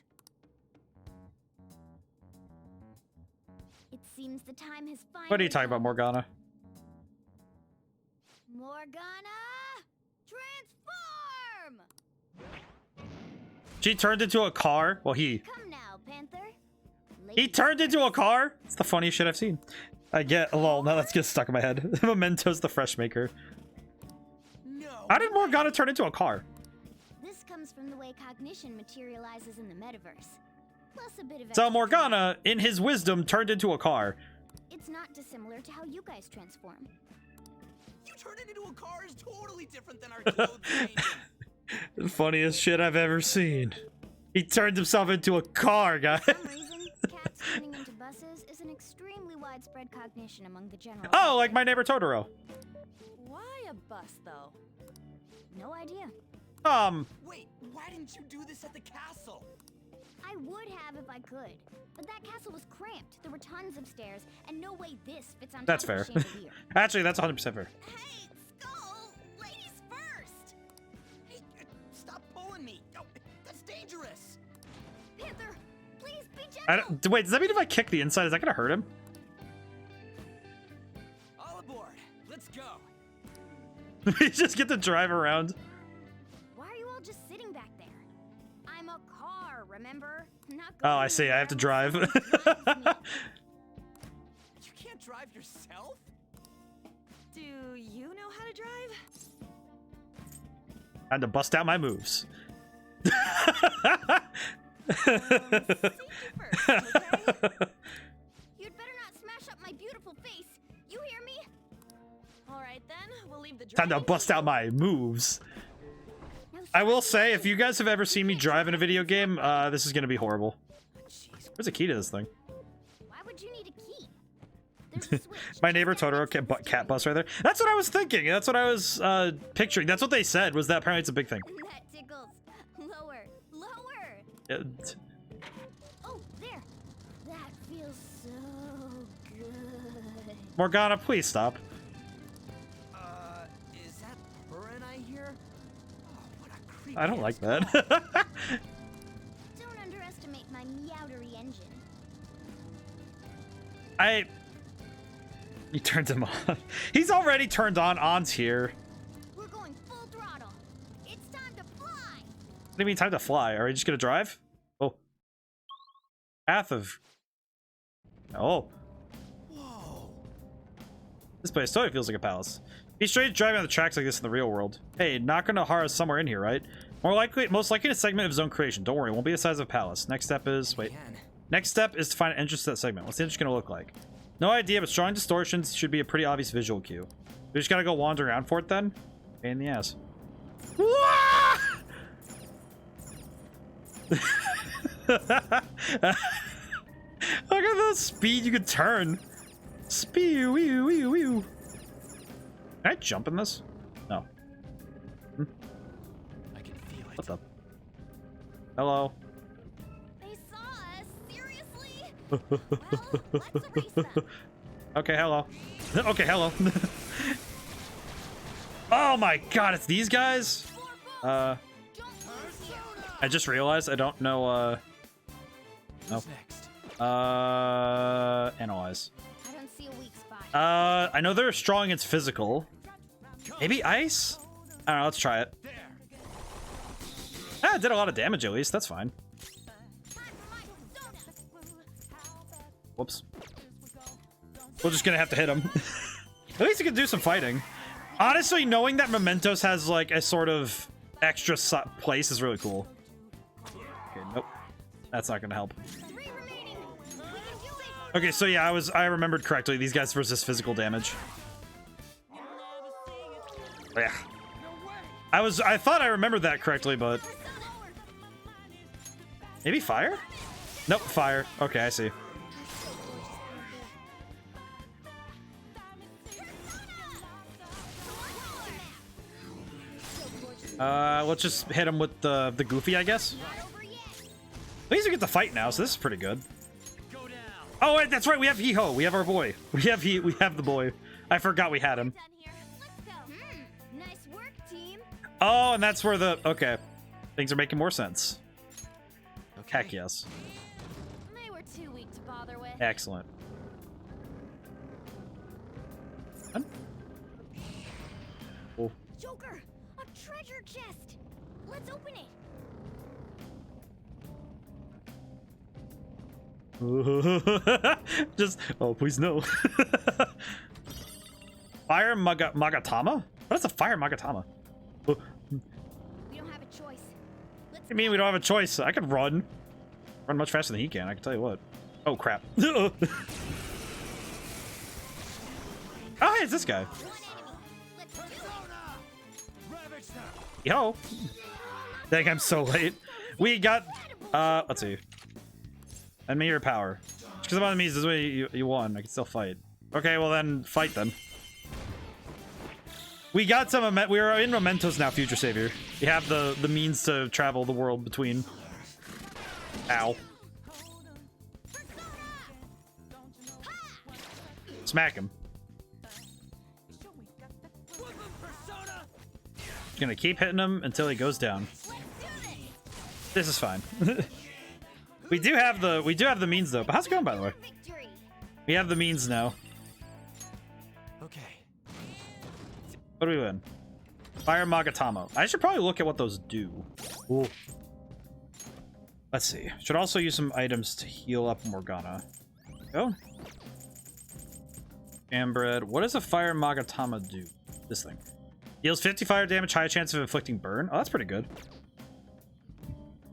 It seems the time has finally What are you talking about, come. Morgana? Morgana, transform! She turned into a car? Well, he Come now, Panther. He Ladies turned into a first. car? It's the funniest shit I've seen. I get... Lol, now that's just stuck in my head. Mementos the fresh maker. No. How did Morgana turn into a car? This comes from the way cognition materializes in the metaverse. Plus a bit of So extra Morgana, in his wisdom, turned into a car. training. It's not dissimilar to how you guys transform. You turning into a car is totally different than our clothes changing. The funniest shit I've ever seen. He turned himself into a car, guys. For some reason, cats turning into buses is an extremely widespread cognition among the general Oh, like public. my neighbor Totoro. Why a bus, though? No idea. Wait, why didn't you do this at the castle? I would have if I could, but that castle was cramped. There were tons of stairs, and no way this fits on That's top of fair. a chandelier. Actually, that's 100% fair. Hey, Skull! Ladies first! Hey, stop pulling me. Oh, that's dangerous. Panther, please be gentle! I don't, wait, does that mean if I kick the inside, is that gonna hurt him? All aboard. Let's go. We just get to drive around. Why are you all just sitting back there? I'm a car, remember? Not Oh, going I see. I have to anywhere drive. unless someone drives me. You can't drive yourself? Do you know how to drive? Time to bust out my moves. Safety first, okay? You'd better not smash up my beautiful face. You hear me? Alright then, we'll leave the Time to driving bust out my moves. No, I will seriously, say, if you guys have ever seen me drive in a video game, this is gonna be horrible. Jeez. There's a key to this thing. Why would you need a key? There's a switch. My neighbor just there Totoro next to the cat steering. bus right there. That's what I was thinking. That's what I was picturing. That's what they said, was that apparently it's a big thing. That tickles. Lower. Lower. It- Oh, there. That feels so good. Morgana, please stop. Is that purring I hear? Oh, what a creepy I don't like ass that. car. Don't underestimate my meowdery engine. He turned him on. He's already turned on. On's here. We're going full throttle. It's time to fly. What do you mean time to fly? Are we just gonna drive? Oh. Path of... Oh. Whoa. This place totally feels like a palace. Be straight driving on the tracks like this in the real world. Hey, not gonna harass somewhere in here, right? Most likely a segment of zone creation. Don't worry, it won't be the size of a palace. Next step is... Wait. Man. Next step is to find an entrance to that segment. What's the entrance gonna look like? No idea, but strong distortions should be a pretty obvious visual cue. We just gotta go wander around for it then? Pain in the ass. Look at the speed you could turn. Spew, wee, wee, wee. Can I jump in this? No. I can feel it. What the? Hello. They saw us. Seriously? Well, let's erase them. Okay, hello. Okay, hello. Oh my god, it's these guys? I just realized I don't know, Who's next? analyze. I don't see a weak spot. I know they're strong against physical. Maybe ice? I don't know, let's try it. Ah, it did a lot of damage at least, that's fine. Whoops. We're just gonna have to hit him. At least he can do some fighting. Honestly, knowing that Mementos has like a sort of extra place is really cool. Okay, nope. That's not gonna help. Okay, so yeah, I remembered correctly. These guys resist physical damage. Yeah. I thought I remembered that correctly, but maybe fire? Nope, fire. Okay, I see. Let's just hit him with the goofy, I guess. At least we get to fight now, so this is pretty good. Oh wait, that's right. We have Hee-Ho. We have our boy. We have the boy. I forgot we had him. Nice work, team. Oh, and that's where the things are making more sense. Okay. Heck yes. They were too weak to bother with. Excellent. Cool. Joker, a treasure chest. Let's open it. Just please no. Fire Magatama? What is a fire Magatama? We don't have a choice. What do you mean we don't have a choice? I could run much faster than he can, I can tell you what. Oh crap. Oh, hey, it's this guy. Yo. Dang, I'm so late. We got let's see. And me your power. Because about me is this way you won. I can still fight. Okay, well then fight then. We got some we are in Mementos now, future savior. We have the means to travel the world between. Ow. Smack him. Gonna keep hitting him until he goes down. This is fine. We do have the means though. But how's it going, by the way? We have the means now. Okay. What do we win? Fire Magatama. I should probably look at what those do. Ooh. Let's see. Should also use some items to heal up Morgana. Go. Ambred. What does a Fire Magatama do? This thing. Deals 50 fire damage, high chance of inflicting burn. Oh, that's pretty good.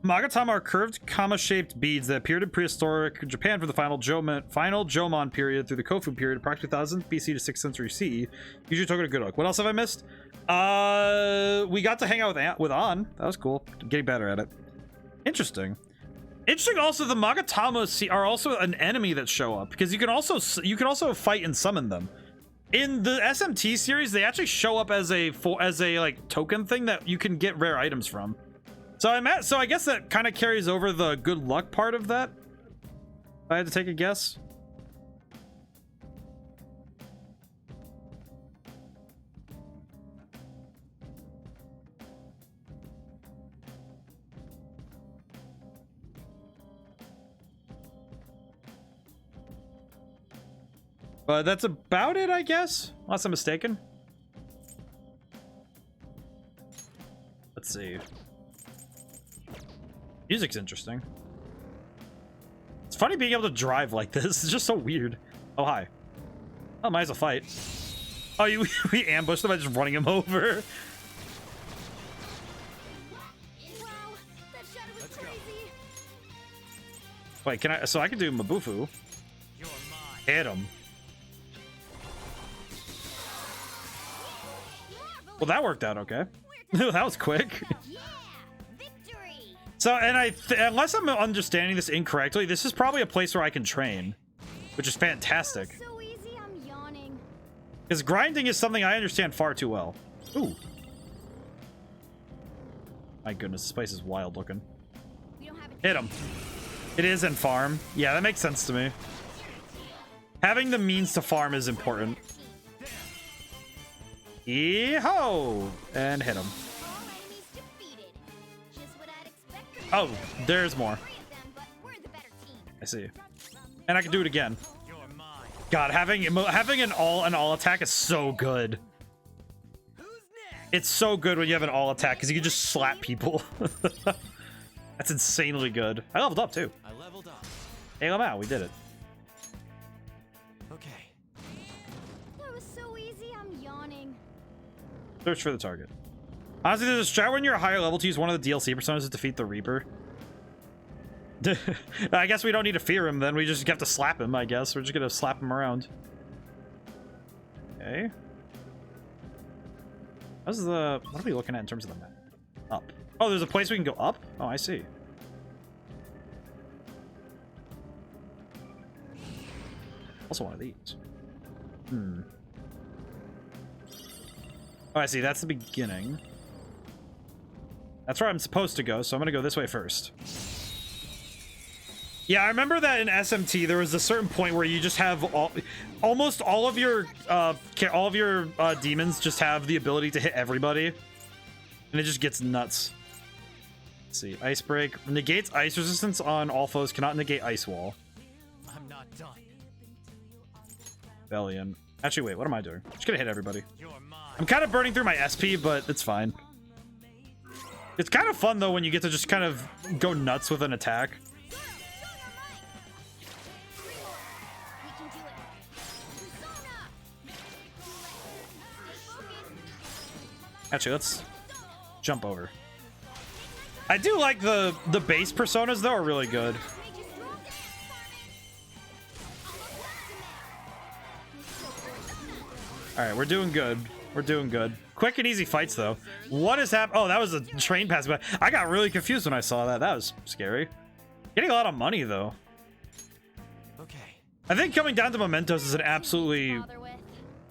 Magatama are curved, comma-shaped beads that appeared in prehistoric Japan for the final Jomon period through the Kofu period, approximately 1000th BC to 6th century CE. Usually token a good look. What else have I missed? We got to hang out with An. That was cool. Getting better at it. Interesting. Interesting. Also, the Magatama are also an enemy that show up because you can also fight and summon them. In the SMT series, they actually show up as a like token thing that you can get rare items from. So I guess that kind of carries over the good luck part of that. If I had to take a guess. But that's about it, I guess, unless I'm mistaken. Let's see. Music's interesting. It's funny being able to drive like this. It's just so weird. Oh, hi. Oh, might as well fight. Oh, we ambushed him by just running him over. Wow, that shadow was crazy. Wait, can I? So I can do Mabufu. Well, that worked out okay. That was quick. Yeah, victory. So, and unless I'm understanding this incorrectly, this is probably a place where I can train, which is fantastic. So easy, I'm yawning. Because grinding is something I understand far too well. Ooh. My goodness, this place is wild looking. We don't have a Hit him. It is in farm. Yeah, that makes sense to me. Having the means to farm is important. Yee-ho! And hit him. all enemies defeated. Just what I'd expect from Oh, there's more. 3 of them, but we're the better team. I see. And I can do it again. God, having an all attack is so good. It's so good when you have an all attack because you can just slap people. That's insanely good. I leveled up too. I leveled up. Hey, Lamau, we did it. Okay. That was so easy, I'm yawning. Search for the target. Honestly, there's a strat when you're a higher level to use one of the DLC personas to defeat the Reaper. I guess we don't need to fear him then. We just have to slap him, I guess. We're just gonna slap him around. Okay. What are we looking at in terms of the map? Up. Oh, there's a place we can go up? Oh, I see. Also one of these. Oh, I see. That's the beginning. That's where I'm supposed to go, so I'm gonna go this way first. Yeah, I remember that in SMT there was a certain point where you just have almost all of your demons just have the ability to hit everybody, and it just gets nuts. Let's see, Ice Break negates ice resistance on all foes, cannot negate Ice Wall. I'm not done. Rebellion. Actually, wait, what am I doing? I'm just gonna hit everybody. I'm kind of burning through my SP, but it's fine. It's kind of fun though when you get to just kind of go nuts with an attack. Actually, let's jump over. I do like the base personas though are really good. All right, we're doing good. We're doing good. Quick and easy fights though. What is happening? Oh, that was a train passing by. I got really confused when I saw that. That was scary. Getting a lot of money though. Okay. I think coming down to Mementos is an absolutely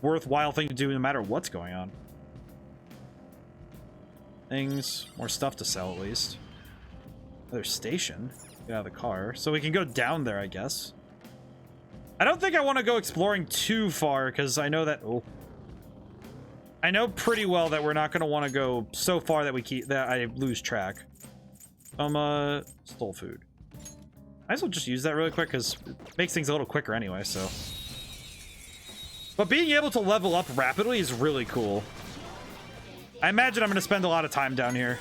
worthwhile thing to do no matter what's going on. Things, more stuff to sell at least. Another station. Get out of the car. So we can go down there, I guess. I don't think I want to go exploring too far because I know that... Oh. I know pretty well that we're not going to want to go so far that I lose track. Stole food. Might as well just use that really quick because it makes things a little quicker anyway, so... But being able to level up rapidly is really cool. I imagine I'm going to spend a lot of time down here.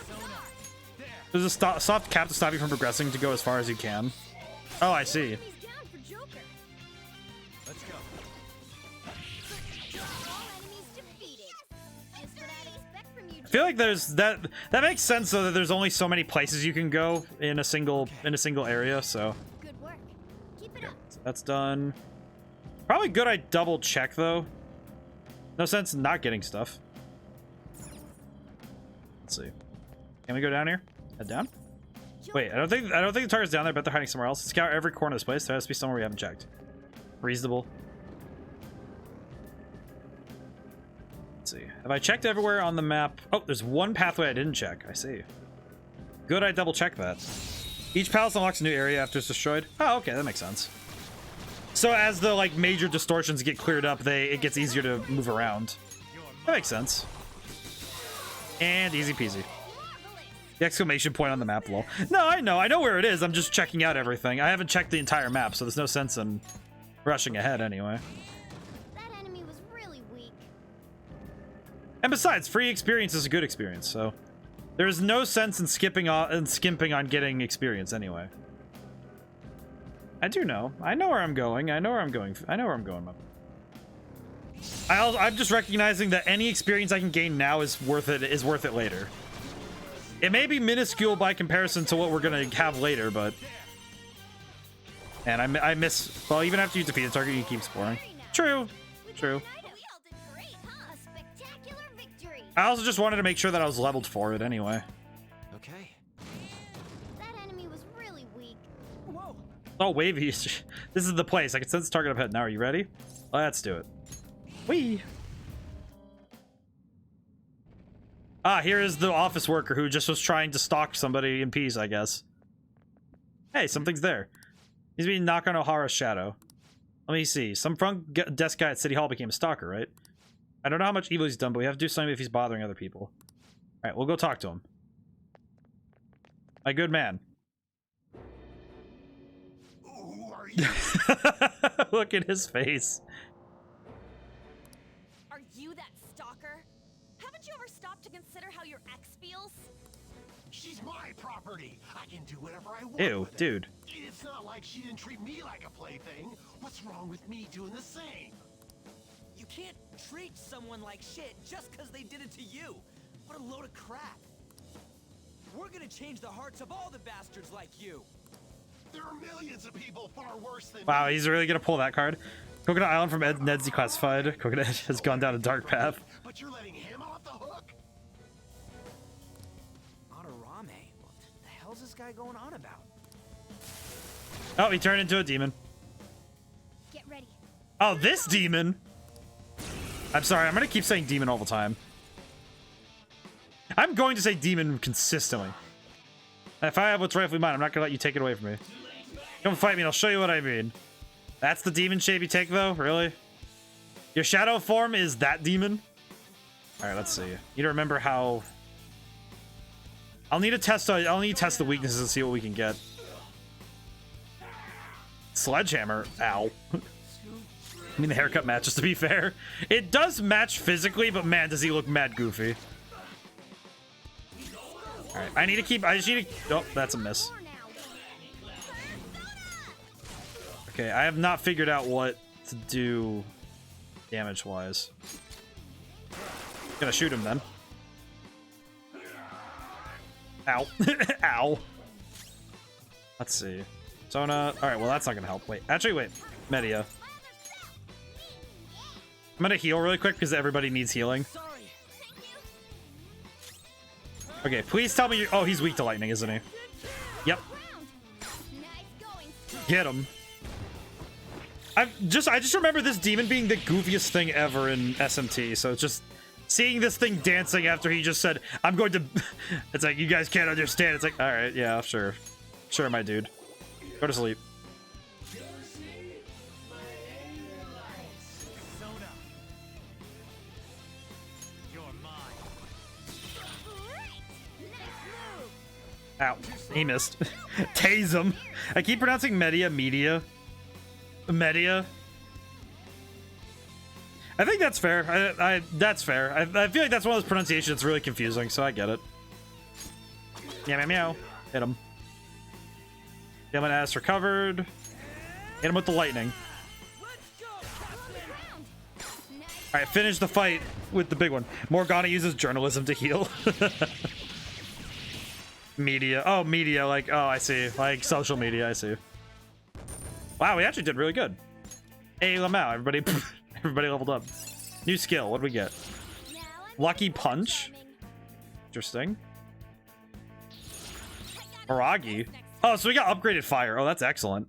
There's a soft cap to stop you from progressing to go as far as you can. Oh, I see. Let's go. I feel like there's that makes sense though that there's only so many places you can go in a single area, so. Good work. Keep it up. So that's done. Probably good I double check though. No sense in not getting stuff. Let's see. Can we go down here? Head down? Wait, I don't think the target's down there, but they're hiding somewhere else. Scout every corner of this place. There has to be somewhere we haven't checked. Reasonable. Let's see. Have I checked everywhere on the map? Oh, there's one pathway I didn't check. I see. Good, I double checked that. Each palace unlocks a new area after it's destroyed. Oh, okay, that makes sense. So as the like major distortions get cleared up, it gets easier to move around. That makes sense. And easy peasy. The exclamation point on the map, lol. No, I know where it is. I'm just checking out everything. I haven't checked the entire map, so there's no sense in rushing ahead anyway. That enemy was really weak. And besides, free experience is a good experience, so there's no sense in skimping on getting experience anyway. I do know. I know where I'm going. I know where I'm going. I know where I'm going. I'm just recognizing that any experience I can gain now is worth it later. It may be minuscule by comparison to what we're gonna have later, but and I miss. Well, even after you defeat the target, you keep exploring. True. We all did great, huh? A spectacular victory. I also just wanted to make sure that I was leveled for it anyway. Okay. That enemy was really weak. Whoa! Oh, wavy. This is the place. I can sense the target up ahead. Now, are you ready? Let's do it. Whee! Ah, here is the office worker who just was trying to stalk somebody in peace, I guess. Hey, something's there. He's being knocked on O'Hara's shadow. Let me see. Some front desk guy at City Hall became a stalker, right? I don't know how much evil he's done, but we have to do something if he's bothering other people. Alright, we'll go talk to him. My good man. Who are you? Look at his face. Are you that stalker? Haven't you ever stopped to consider how your ex feels? She's my property. I can do whatever I want. Ew, with it. dude. It's not like she didn't treat me like a plaything. What's wrong with me doing the same? You can't treat someone like shit just because they did it to you. What a load of crap. We're gonna change the hearts of all the bastards like you. There are millions of people far worse than Wow, me. he's really gonna pull that card. Coconut Island from Ned's Declassified. Coconut has gone down a dark path. But you're letting him off the hook? ODaM? What the hell's this guy going on about? Oh, he turned into a demon. Get ready. Oh, this demon! I'm sorry, I'm gonna keep saying demon all the time. I'm going to say demon consistently. And if I have what's rightfully mine, I'm not gonna let you take it away from me. Come fight me and I'll show you what I mean. That's the demon shape you take, though? Really? Your shadow form is that demon? Alright, let's see. Need to remember how... I'll need to test the weaknesses and see what we can get. Sledgehammer. Ow. I mean, the haircut matches, to be fair. It does match physically, but man, does he look mad goofy. Alright, I just need to... Oh, that's a miss. Okay, I have not figured out what to do damage-wise. Gonna shoot him, then. Ow. Ow. Let's see. Sona... Alright, well, that's not gonna help. Wait. Actually, wait. Media. I'm gonna heal really quick because everybody needs healing. Okay, please tell me you're... Oh, he's weak to lightning, isn't he? Yep. Get him. I just remember this demon being the goofiest thing ever in SMT, so just seeing this thing dancing after he just said, I'm going to... It's like, you guys can't understand. It's like, alright, yeah, sure. Sure, my dude. Go to sleep. Ow. He missed. Tase him. I keep pronouncing media. Media. I think that's fair. That's fair. I feel like that's one of those pronunciations that's really confusing, so I get it. Meow, meow, meow. Hit him. Demon ass recovered. Hit him with the lightning. Alright, finish the fight with the big one. Morgana uses journalism to heal. Media. Oh, media. Like, oh, I see. Like, social media. I see. Wow, we actually did really good. Hey, Lamau. Everybody leveled up. New skill. What do we get? Lucky Punch. Interesting. Aragi. Oh, so we got upgraded fire. Oh, that's excellent.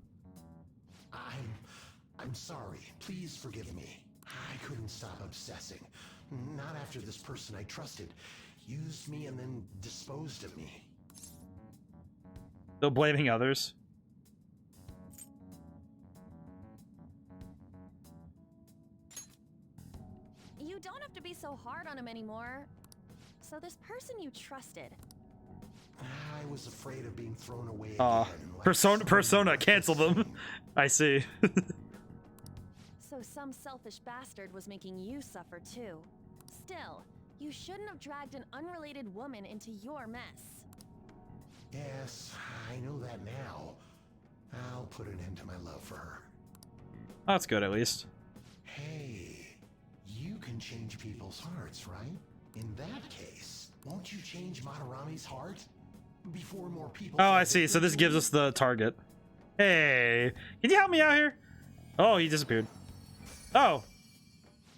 I'm sorry. Please forgive me. I couldn't stop obsessing. Not after this person I trusted used me and then disposed of me. Still blaming others. You don't have to be so hard on him anymore. So this person you trusted. I was afraid of being thrown away. Persona, cancel them. I see. So some selfish bastard was making you suffer too. Still, you shouldn't have dragged an unrelated woman into your mess. Yes, I know that now. I'll put an end to my love for her. That's good, at least. Hey, you can change people's hearts, right? In that case, won't you change Madarami's heart? Before more people... Oh, I see. So this gives us the target. Hey, can you help me out here? Oh, he disappeared. Oh.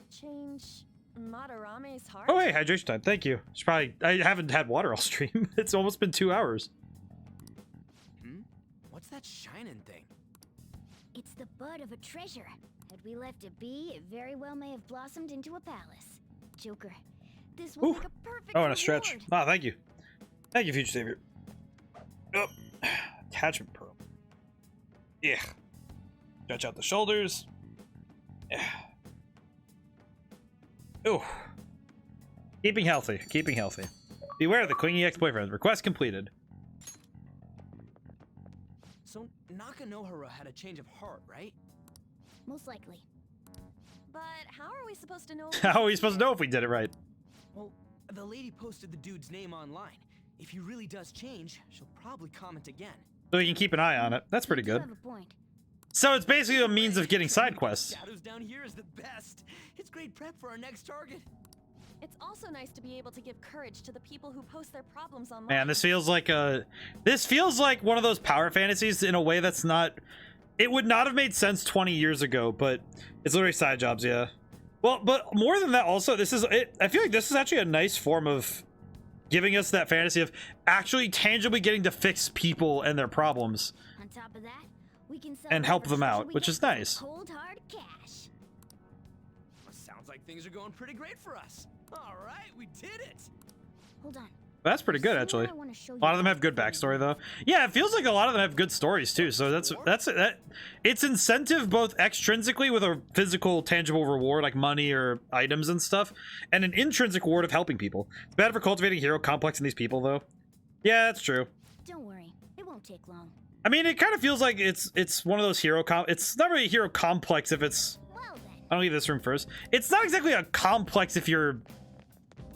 Change Madarame's heart? Oh, hey, hydration time. Thank you. It's probably... I haven't had water all stream. It's almost been 2 hours. What's that shining thing? It's the bud of a treasure. Had we left it be, it very well may have blossomed into a palace. Joker, this will Ooh. make a perfect Oh, and a stretch. reward. Ah, thank you. Thank you, Future Savior. Oh. Attachment pearl. Yeah. Stretch out the shoulders. Yeah. Ooh. Keeping healthy. Keeping healthy. Beware of the clingy ex-boyfriend. Request completed. So Nakanohara had a change of heart, right? Most likely. But how are we supposed to know? How are we supposed to know if we did it right? Well, the lady posted the dude's name online. If he really does change, she'll probably comment again. So we can keep an eye on it. That's pretty You good. have a point. So it's basically a means of getting side quests. Shadows down here is the best. It's great prep for our next target. It's also nice to be able to give courage to the people who post their problems online. Man, this feels like one of those power fantasies in a way that's not... It would not have made sense 20 years ago, but it's literally side jobs, yeah. Well, but more than that, also, this is... I feel like this is actually a nice form of giving us that fantasy of actually tangibly getting to fix people and their problems. On top of that, we can sell And help whatever them treasure out, we which get is for nice. Cold hard cash. Well, sounds like things are going pretty great for us. All right, we did it. Hold on. That's pretty good, Somewhere actually. I wanna show A you lot of them have that good thing. backstory, though. Yeah, it feels like a lot of them have good stories, too. So that's it's incentive both extrinsically with a physical, tangible reward, like money or items and stuff, and an intrinsic reward of helping people. It's bad for cultivating hero complex in these people, though. Yeah, that's true. Don't worry, it won't take long. I mean, it kind of feels like it's one of those it's not really a hero complex if it's... Well then. I'll leave this room first. It's not exactly a complex if you're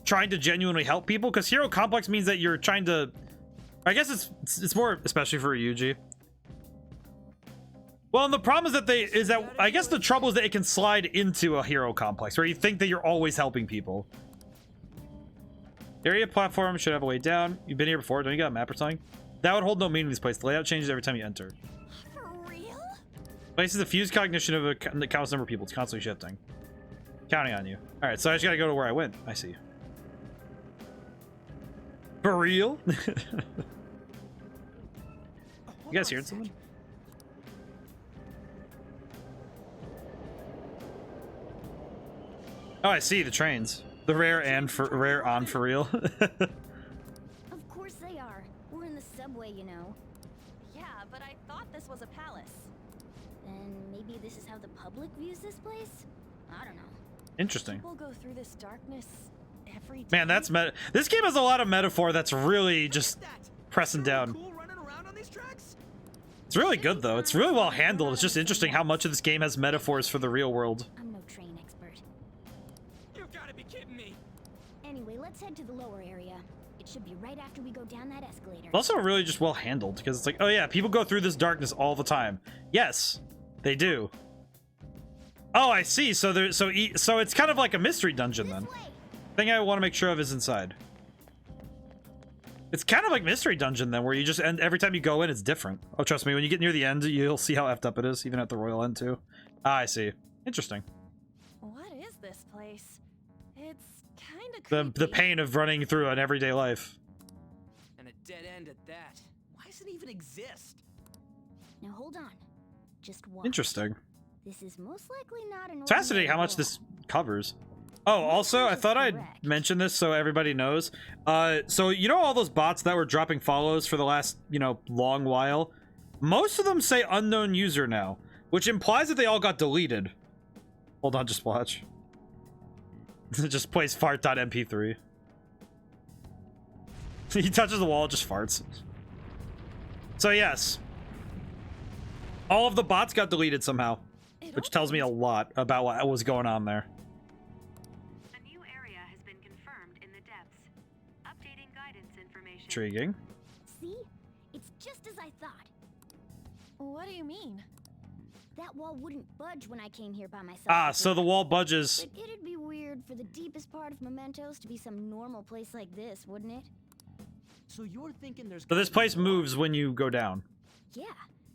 trying to genuinely help people, because hero complex means that you're trying to... I guess it's more, especially for Ryuji. Well, and the problem is that I guess the trouble is that it can slide into a hero complex where you think that you're always helping people. Area platform should have a way down. You've been here before, don't you got a map or something? That would hold no meaning in this place. The layout changes every time you enter. For real? Place is a fused cognition of the countless number of people. It's constantly shifting. Counting on you. All right, so I just gotta go to where I went. I see. For real? You guys hearing something? Oh, I see the trains. The rare on for real. Of course they are. We're in the subway, you know. Yeah, but I thought this was a palace. Then maybe this is how the public views this place? I don't know. Interesting. People go through this darkness every day. Man, that's this game has a lot of metaphor that's really just pressing down. Cool running around on these tracks. It's really good though. It's really well handled. It's just interesting how much of this game has metaphors for the real world. I'm no train expert. You've got to be kidding me. Anyway, let's head to the lower area. It should be right after we go down that escalator. It's also really just well handled because it's like, oh yeah, people go through this darkness all the time. Yes, they do. Oh, I see. So it's kind of like a mystery dungeon then. Thing I want to make sure of is inside. It's kind of like mystery dungeon then, where you just end every time you go in, it's different. Oh, trust me, when you get near the end, you'll see how effed up it is, even at the royal end too. Ah, I see. Interesting. What is this place? It's kind of creepy. The pain of running through an everyday life. And a dead end at that. Why does it even exist? Now hold on. Just watch. Interesting. This is most likely not an It's fascinating how ordinary much wall. this covers. Oh, also, I thought I'd mention this so everybody knows. So you know all those bots that were dropping follows for the last, long while? Most of them say unknown user now, which implies that they all got deleted. Hold on, just watch. It just plays fart.mp3. He touches the wall, it just farts. So yes. All of the bots got deleted somehow, which tells me a lot about what was going on there. A new area has been confirmed in the depths. Updating guidance information. Intriguing. See? It's just as I thought. What do you mean? That wall wouldn't budge when I came here by myself. Ah, so the wall budges. But it'd be weird for the deepest part of Mementos to be some normal place like this, wouldn't it? So you're thinking there's... So this place moves when you go down. Yeah.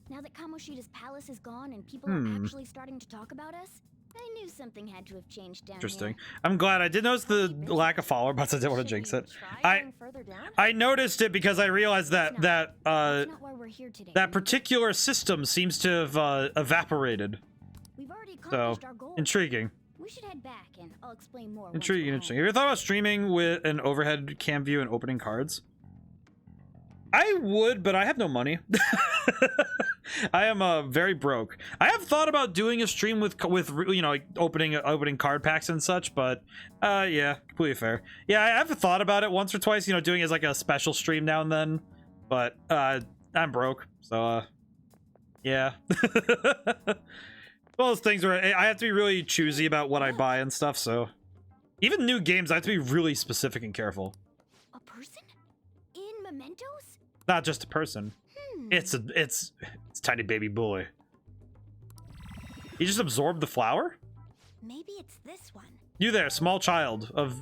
Now that Kamoshida's palace is gone and people are actually starting to talk about us, I knew something had to have changed down Interesting. here. I'm glad I did notice the lack of follower, but I didn't want to jinx it. I noticed it because I realized that That's not why we're here today. that particular system seems to have evaporated. We've already So accomplished our goal. intriguing. We should head back and I'll explain more. once Intriguing, we're interesting. home. Have you ever thought about streaming with an overhead cam view and opening cards? I would, but I have no money. I am very broke. I have thought about doing a stream with you know, like opening card packs and such, but yeah, completely fair. Yeah, I have thought about it once or twice, you know, doing it as like a special stream now and then, but I'm broke, so yeah. One of those things where I have to be really choosy about what I buy and stuff, so even new games I have to be really specific and careful. A person? In Mementos? Not just a person. It's tiny baby boy. He just absorbed the flower? Maybe it's this one. You there, small child of...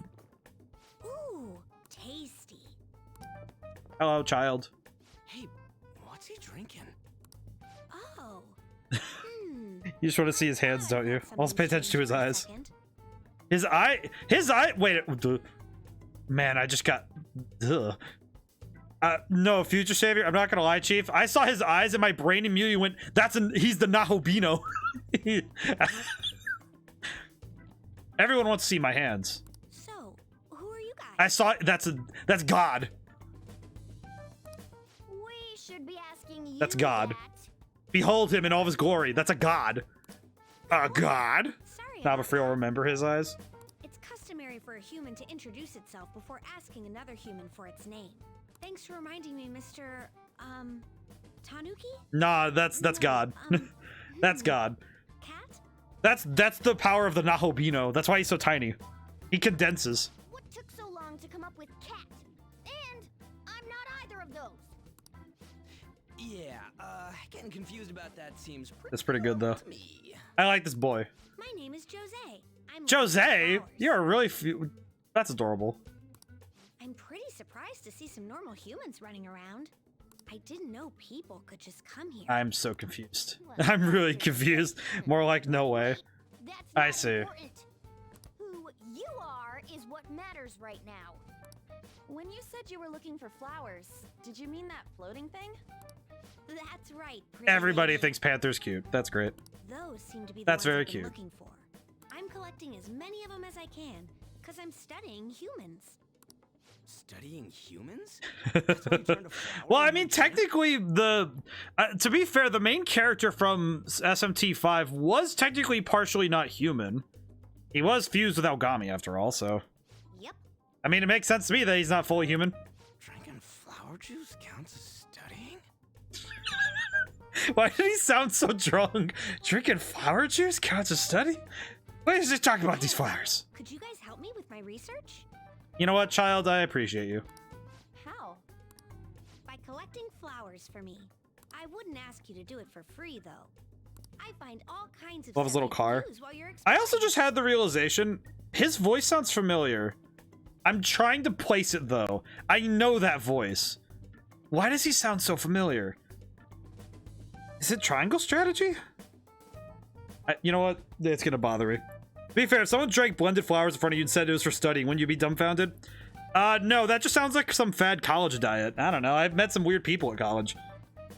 Ooh, tasty. Hello, child. Hey, what's he drinking? Oh. You just want to see his hands, don't you? Also pay attention to his eyes. His eye... Wait, man, I just got... Ugh. No, Future Savior, I'm not gonna lie, Chief. I saw his eyes and my brain immediately went, he's the Nahobino. Everyone wants to see my hands. So, who are you guys? I saw, that's God. We should be asking you. That's God. Behold him in all of his glory. That's a God. A God? Sorry. Now Befree will remember his eyes. It's customary for a human to introduce itself before asking another human for its name. Thanks for reminding me, Mr. Tanuki? Nah, that's God. That's God. Cat? That's the power of the Nahobino. That's why he's so tiny. He condenses. What took so long to come up with cat? And I'm not either of those. Yeah, getting confused about that seems That's pretty good though. to me. I like this boy. My name is Jose. I'm Jose, you're a really that's adorable. I'm pretty surprised to see some normal humans running around. I didn't know people could just come here. I'm so confused. I'm really confused. More like no way. That's I see. important. Who you are is what matters right now. When you said you were looking for flowers, did you mean that floating thing? That's right. pretty Everybody lady. thinks Panther's cute. That's great. Those seem to be the That's ones very I've been cute. looking for. I'm collecting as many of them as I can, because I'm studying humans. Studying humans? That's why you turned a flower Well, I into mean, a plant? technically, to be fair, the main character from SMT5 was technically partially not human. He was fused with Algami, after all, so... Yep. I mean, it makes sense to me that he's not fully human. Drinking flower juice counts as studying? Why did he sound so drunk? Drinking flower juice counts as study? Why is he talking about these flowers? Could you guys help me with my research? You know what, child? I appreciate you. How? By collecting flowers for me. I wouldn't ask you to do it for free, though. I find all kinds of Love his stuff little I can car. use while you're I also just had the realization, his voice sounds familiar. I'm trying to place it, though. I know that voice. Why does he sound so familiar? Is it triangle strategy? You know what? It's gonna bother me. To be fair, if someone drank blended flowers in front of you and said it was for studying, wouldn't you be dumbfounded? No, that just sounds like some fad college diet. I don't know. I've met some weird people at college.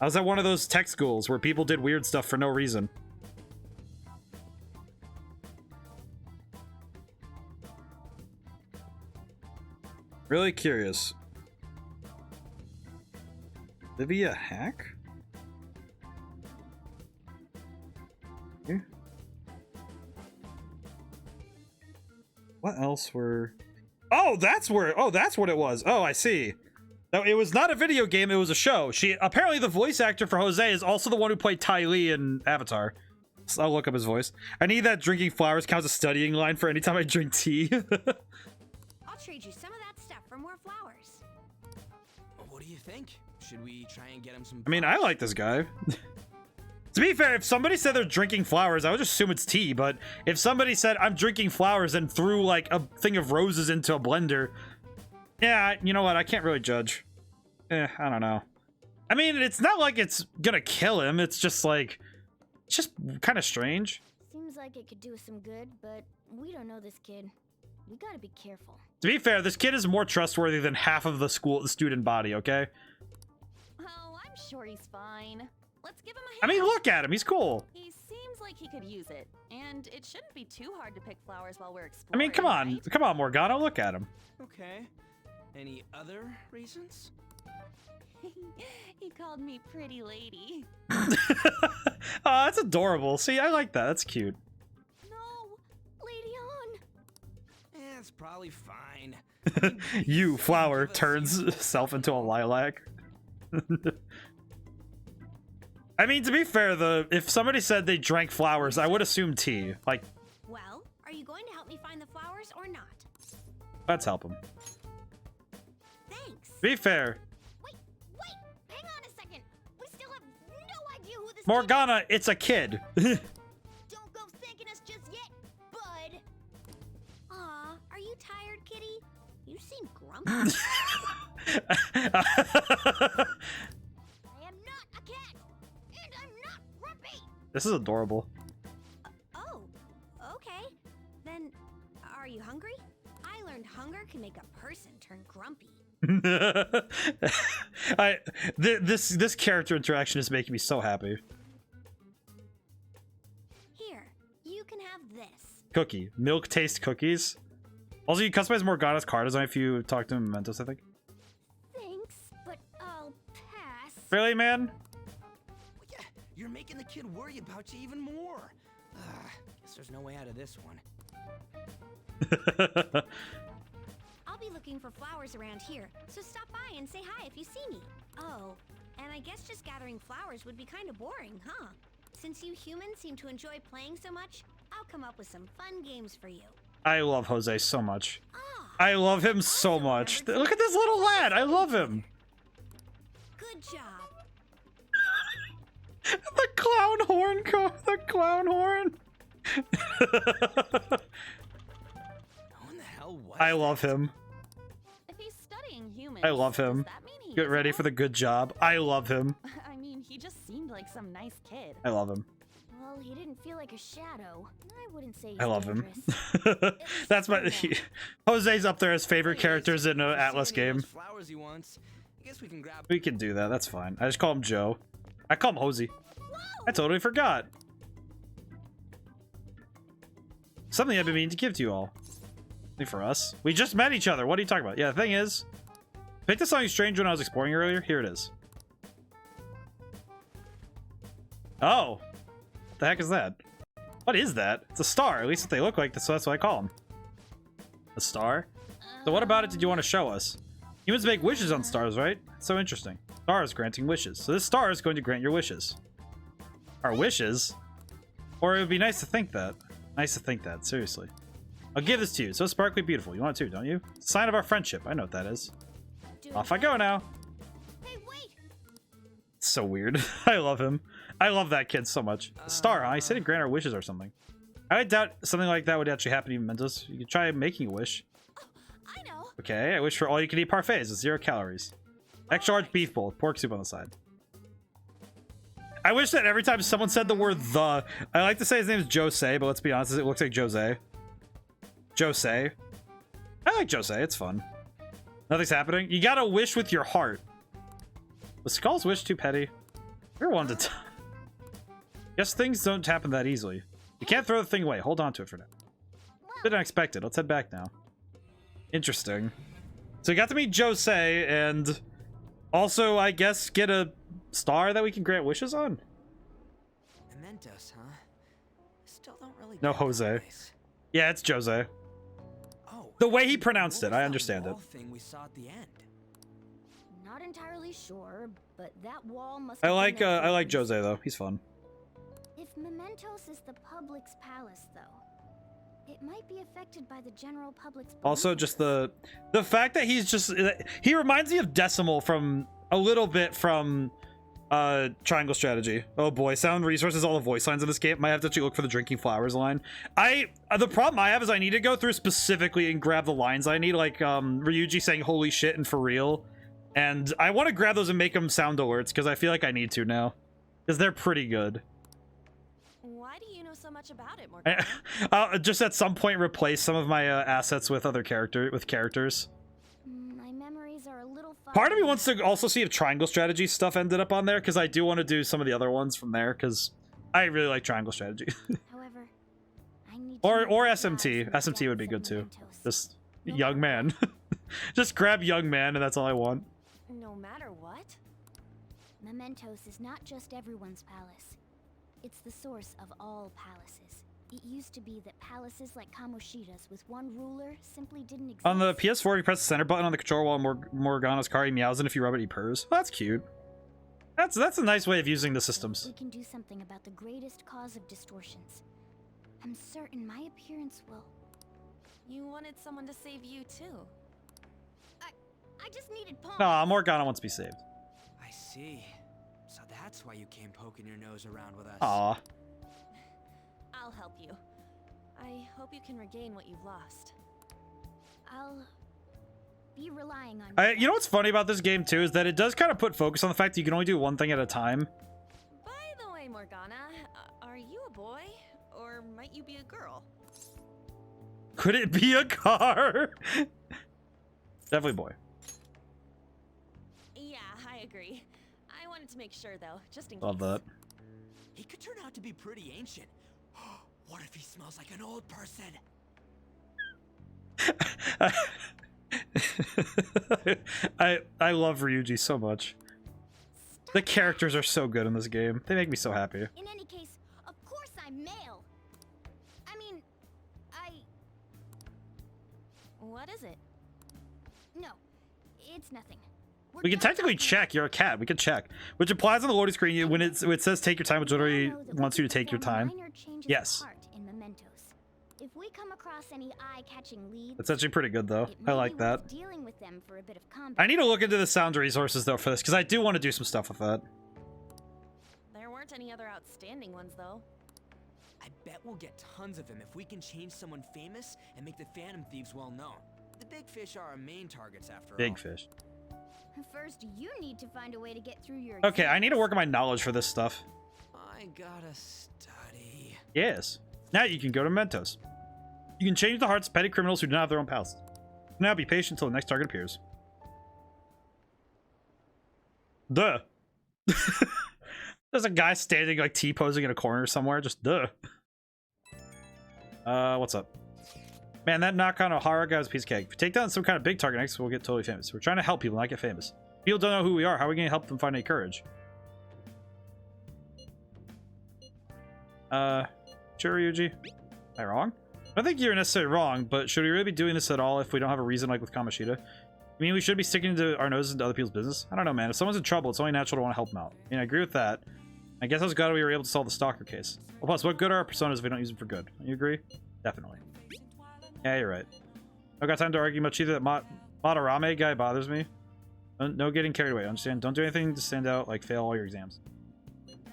I was at one of those tech schools where people did weird stuff for no reason. Really curious. Livia Hack? Okay. What else were... Oh, that's where... Oh, that's what it was. Oh, I see. No, it was not a video game, it was a show. Apparently the voice actor for Jose is also the one who played Ty Lee in Avatar. So I'll look up his voice. I need that drinking flowers counts as studying line for any time I drink tea. I'll trade you some of that stuff for more flowers. What do you think? Should we try and get him some... I mean, I like this guy. To be fair, if somebody said they're drinking flowers, I would just assume it's tea, but if somebody said, I'm drinking flowers and threw, like, a thing of roses into a blender, yeah, you know what, I can't really judge. I don't know. I mean, it's not like it's gonna kill him, it's just, like, it's just kind of strange. Seems like it could do us some good, but we don't know this kid. We gotta be careful. To be fair, this kid is more trustworthy than half of the student body, okay? Oh, I'm sure he's fine. Let's give him a hand. I mean, look at him. He's cool. He seems like he could use it, and it shouldn't be too hard to pick flowers while we're I exploring. mean, come on. right? Come on, Morgana. Look at him. Okay. Any other reasons? He called me pretty lady. Oh, that's adorable. See, I like that. That's cute. No, Lady On. Eh, it's probably fine. You, flower, turns self into a lilac. I mean, to be fair, if somebody said they drank flowers, I would assume tea. Like, Well, are you going to help me find the flowers or not? let's help him. Thanks. To be fair, Wait, hang on a second. We still have no idea who this Morgana, it's a kid. Don't go thanking us just yet, bud. Aw, are you tired, kitty? You seem grumpy. I am not a cat, and I'm not grumpy. This is adorable. Oh, okay. Then, are you hungry? I learned hunger can make a person turn grumpy. This character interaction is making me so happy. Here, you can have this. Cookie. Milk taste cookies. Also, you customize Morgana's car design if you talk to Mementos, I think. Thanks, but I'll pass. Really, man? Well, yeah, you're making the kid worry about you even more. Guess there's no way out of this one. I'll be looking for flowers around here, so stop by and say hi if you see me. Oh, and I guess just gathering flowers would be kind of boring, huh? Since you humans seem to enjoy playing so much, I'll come up with some fun games for you. I love Jose so much. I love him so much. Look at this little lad. I love him. Good job. The clown horn. The clown horn. Who in the hell was I love him. If he's studying humans, I love him. does that mean he Get is ready a for the good job. I love him. I mean, he just seemed like some nice kid. I love him. Well, he didn't feel like a shadow. I wouldn't say he's I love him. dangerous. That's my Jose's up there as favorite characters in an If you see Atlas any of game. those flowers he wants, I guess we can grab. We can do that. That's fine. I just call him Joe. I call him Hosey. I totally forgot. Something I've been meaning to give to you all. Only for us. We just met each other. What are you talking about? Yeah, the thing is, I picked up something strange when I was exploring earlier. Here it is. Oh. What the heck is that? What is that? It's a star. At least if they look like this, so that's what I call them. A star? So what about it did you want to show us? Humans make wishes on stars, right? So interesting. Stars granting wishes. So this star is going to grant your wishes. Our wishes? Or it would be nice to think that. Nice to think that, seriously. I'll give this to you. So sparkly beautiful. You want it too, don't you? It's a sign of our friendship. I know what that is. Off I go now. Hey, wait! It's so weird. I love him. I love that kid so much. A star, huh? He said he'd grant our wishes or something. I doubt something like that would actually happen to Mementos. You could try making a wish. I know. Okay, I wish for all you can eat parfaits with 0 calories. Extra large beef bowl with pork soup on the side. I wish that every time someone said the word the, I like to say his name is Jose, but let's be honest, it looks like Jose. Jose. I like Jose, it's fun. Nothing's happening. You gotta wish with your heart. Was Skull's wish too petty? You're one to guess things don't happen that easily. You can't throw the thing away. Hold on to it for now. Bit unexpected. Let's head back now. Interesting. So we got to meet Jose and also, I guess, get a star that we can grant wishes on. Mementos, huh? Still don't really. No, get Jose. that place. Yeah, it's Jose. Oh. The way he pronounced what it, was I that understand it. wall thing we saw at the end? Not entirely sure, but that wall must I have like been there for Jose once. though. He's fun. If Mementos is the public's palace, though, it might be affected by the general public's Also, beliefs. just the fact that he's just he reminds me of Decimal from a little bit from Triangle Strategy. Oh boy, sound resources, all the voice lines in this game. Might have to actually look for the drinking flowers line. The problem I have is I need to go through specifically and grab the lines I need, like Ryuji saying "holy shit" and "for real," and I want to grab those and make them sound alerts because I feel like I need to now because they're pretty good. Why do you know so so much about it, Morgana? I'll just at some point replace some of my assets with other characters. My memories are a little fuzzy. Part of me wants to also see if triangle strategy stuff ended up on there, because I do want to do some of the other ones from there, because I really like triangle strategy. However, I need or SMT. SMT would be good too. Just young man. Just grab young man, and that's all I want. No matter what? Mementos is not just everyone's palace. It's the source of all palaces. It used to be that palaces like Kamoshida's with one ruler simply didn't exist. On the PS4, you press the center button on the controller while Morgana's Kari meows, and if you rub it, he purrs. Oh, that's cute. That's a nice way of using the systems. We can do something about the greatest cause of distortions. I'm certain my appearance will. You wanted someone to save you too. I just needed Paul. Nah, Morgana wants to be saved. I see. So that's why you came poking your nose around with us. Aw. I'll help you. I hope you can regain what you've lost. I'll be relying on You know what's funny about this game too is that it does kind of put focus on the fact that you can only do one thing at a time. By the way, Morgana, are you a boy? Or might you be a girl? Could it be a car? Definitely boy. Yeah, I agree. I wanted to make sure though, just in Love case. that. He could turn out to be pretty ancient. What if he smells like an old person? I love Ryuji so much. The characters are so good in this game. They make me so happy. In any case, of course I'm male. I mean, What is it? No, it's nothing. We can technically check. You're a cat. We can check. Which applies on the loading screen when it says take your time, which literally wants you to take your time. Yes. In Mementos. If we come across any eye-catching leads, That's actually pretty good though. I like that. dealing with them for a bit of combat. I need to look into the sound resources though for this, because I do want to do some stuff with that. There weren't any other outstanding ones though. I bet we'll get tons of them if we can change someone famous and make the Phantom Thieves well known. The big fish are our main targets after all. Big fish. First, you need to find a way to get through your Okay, I need to work on my knowledge for this stuff. I gotta study. Yes. Now you can go to Mementos. You can change the hearts of petty criminals who do not have their own palace. Now be patient until the next target appears. Duh. There's a guy standing like T-posing in a corner somewhere. Just duh. What's up? Man, that Nakano Hara guy was a piece of cake. If we take down some kind of big target next, we'll get totally famous. We're trying to help people, not get famous. People don't know who we are. How are we going to help them find any courage? Sure, Ryuji. Am I wrong? I don't think you're necessarily wrong, but should we really be doing this at all if we don't have a reason like with Kamoshida? I mean, we should be sticking to our noses into other people's business? I don't know, man. If someone's in trouble, it's only natural to want to help them out. I mean, I agree with that. I guess I was glad we were able to solve the stalker case. Well, plus, what good are our personas if we don't use them for good? You agree? Definitely. Yeah, you're right. I've got time to argue much either. That Madarame guy bothers me. No getting carried away. Understand? Don't do anything to stand out, like fail all your exams.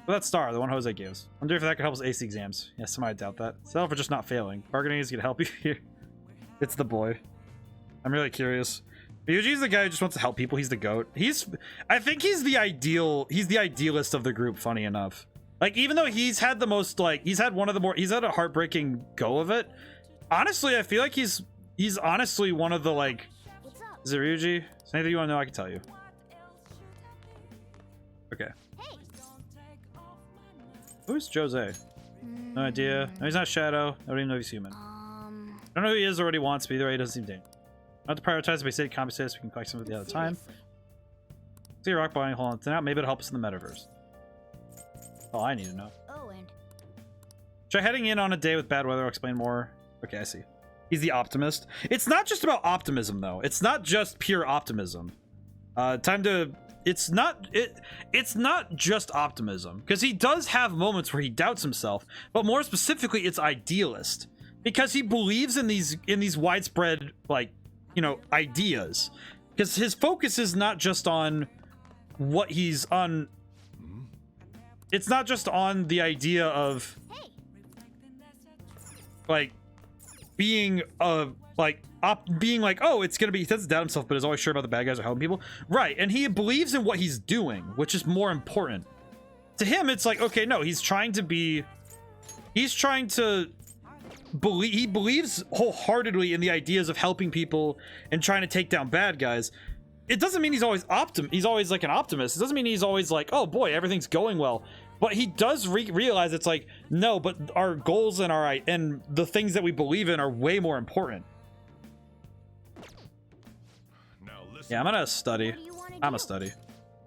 But that star, the one Jose gives. I wonder if that could help us ace the exams. Yeah, somebody doubt that. Settle for just not failing. Bargaining is gonna help you here. It's the boy. I'm really curious. Ryuji's the guy who just wants to help people. He's the goat. I think he's the idealist of the group, funny enough. Like, even though he's had the most, like, he's had a heartbreaking go of it. Honestly, I feel like he's honestly one of the, like, is it Ryuji? Is there anything you want to know? I can tell you. Okay. Who's Jose? No idea. No, he's not Shadow. I don't even know if he's human. I don't know who he is or what he wants, but either way, he doesn't seem dangerous. Not to prioritize the basic combat status, we can collect some of the other time. See a rock body, hold on to that. Maybe it'll help us in the metaverse. Oh, I need to know. Oh, and Try heading in on a day with bad weather. I'll explain more. Okay, I see. He's the optimist. It's not just about optimism, though. It's not just pure optimism. It's not just optimism, because he does have moments where he doubts himself, but more specifically, it's idealist, because he believes in these widespread, like, you know, ideas, because his focus is not just on what he's on. It's not just on the idea of like being like, oh, it's gonna be, he doesn't doubt himself, but is always sure about the bad guys or helping people, right? And he believes in what he's doing, which is more important to him. It's like, okay, no, he's trying to be He's trying to believe, he believes wholeheartedly in the ideas of helping people and trying to take down bad guys. It doesn't mean he's always he's always like an optimist. It doesn't mean he's always like, oh boy, everything's going well. But he does realize it's like, no, but our goals and and the things that we believe in are way more important. Now listen. Yeah, I'm gonna study. I'm gonna study.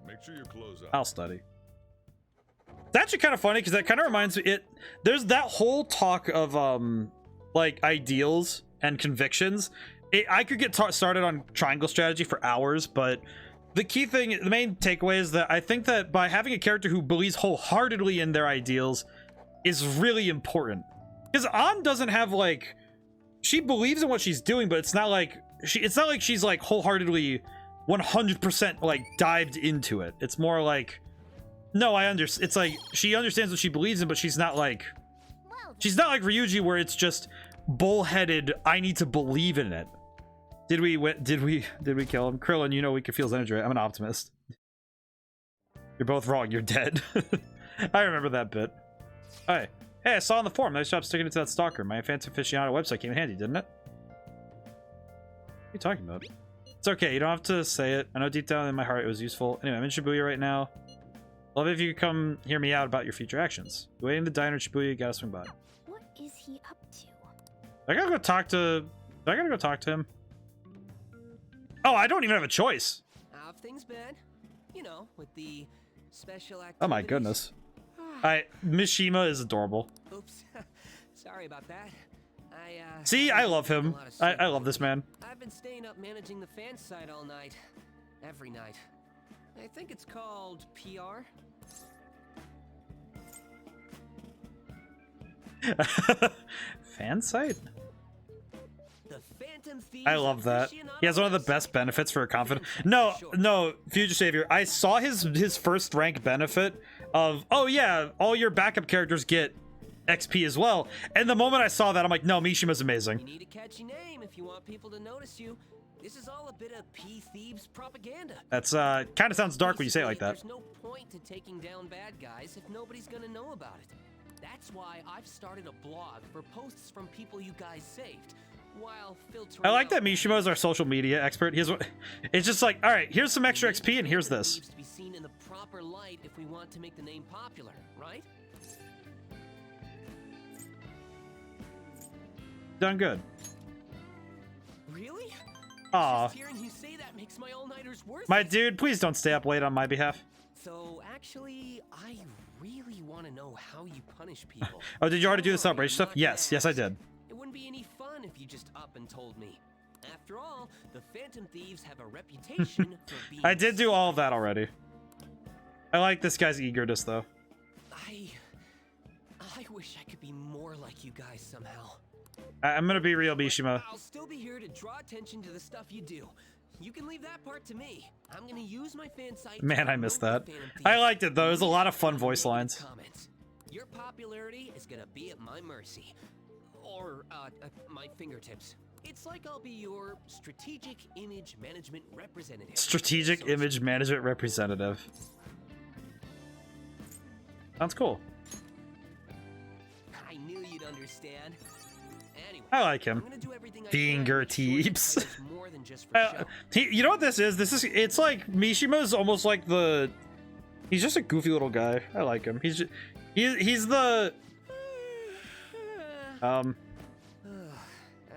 Make sure your clothes out. I'll study. It's actually kind of funny because that kind of reminds me. There's that whole talk of like ideals and convictions. I could get started on triangle strategy for hours, but the key thing, the main takeaway is that I think that by having a character who believes wholeheartedly in their ideals is really important. Because An doesn't have like, she believes in what she's doing, but it's not like she's like wholeheartedly 100% like dived into it. It's more like, no, I understand. It's like she understands what she believes in, but she's not like Ryuji, where it's just bullheaded. I need to believe in it. Did we kill him? Krillin, you know we can feel his energy, right? I'm an optimist. You're both wrong. You're dead. I remember that bit. Hey, I saw on the forum. Nice job sticking it to that stalker. My fancy aficionado website came in handy, didn't it? What are you talking about? It's okay. You don't have to say it. I know deep down in my heart it was useful. Anyway, I'm in Shibuya right now. Love it if you could come hear me out about your future actions. Waiting in the diner in Shibuya, you gotta swing by. What is he up to? I gotta go talk to him. Oh, I don't even have a choice. How have things been? You know, with the special activities. Oh my goodness. Mishima is adorable. Oops. Sorry about that. See, I love him. I love this man. I've been staying up managing the fan site all night. Every night. I think it's called PR. Fan site? The Phantom Thieves. I love that. He has one of the best benefits for a confident. No, Future Savior. I saw his first rank benefit of, oh yeah, all your backup characters get XP as well. And the moment I saw that, I'm like, no, Mishima's amazing. You need a catchy name if you want people to notice you. This is all a bit of P-Thieves propaganda. That's kind of sounds dark when you say it like that. There's no point to taking down bad guys if nobody's gonna know about it. That's why I've started a blog for posts from people you guys saved. While filtering I like that Mishima is our social media expert. It's just like, all right, here's some extra XP and here's this. Needs to be seen in the proper light if we want to make the name popular, right? Done good. Really? Aw. Just hearing you say that makes my all-nighters worth My it. dude, please don't stay up late on my behalf. So actually, I really want to know how you punish people. Oh, did you already do the celebration stuff? Yes, I did. It wouldn't be any fun if you just up and told me. After all, the Phantom Thieves have a reputation for being... I did do all of that already. I like this guy's eagerness, though. I wish I could be more like you guys somehow. I'm gonna be real, Mishima. I'll still be here to draw attention to the stuff you do. You can leave that part to me. I'm gonna use my fan site. Man, I missed that. I liked it though. It was a lot of fun voice lines. Your popularity is gonna be at my mercy, or my fingertips. It's like I'll be your strategic image management representative. Strategic image management representative. Sounds cool. I knew you'd understand. Anyway, I like him. Fingertips. You know what this is? It's like Mishima's almost like he's just a goofy little guy. I like him. He's the I've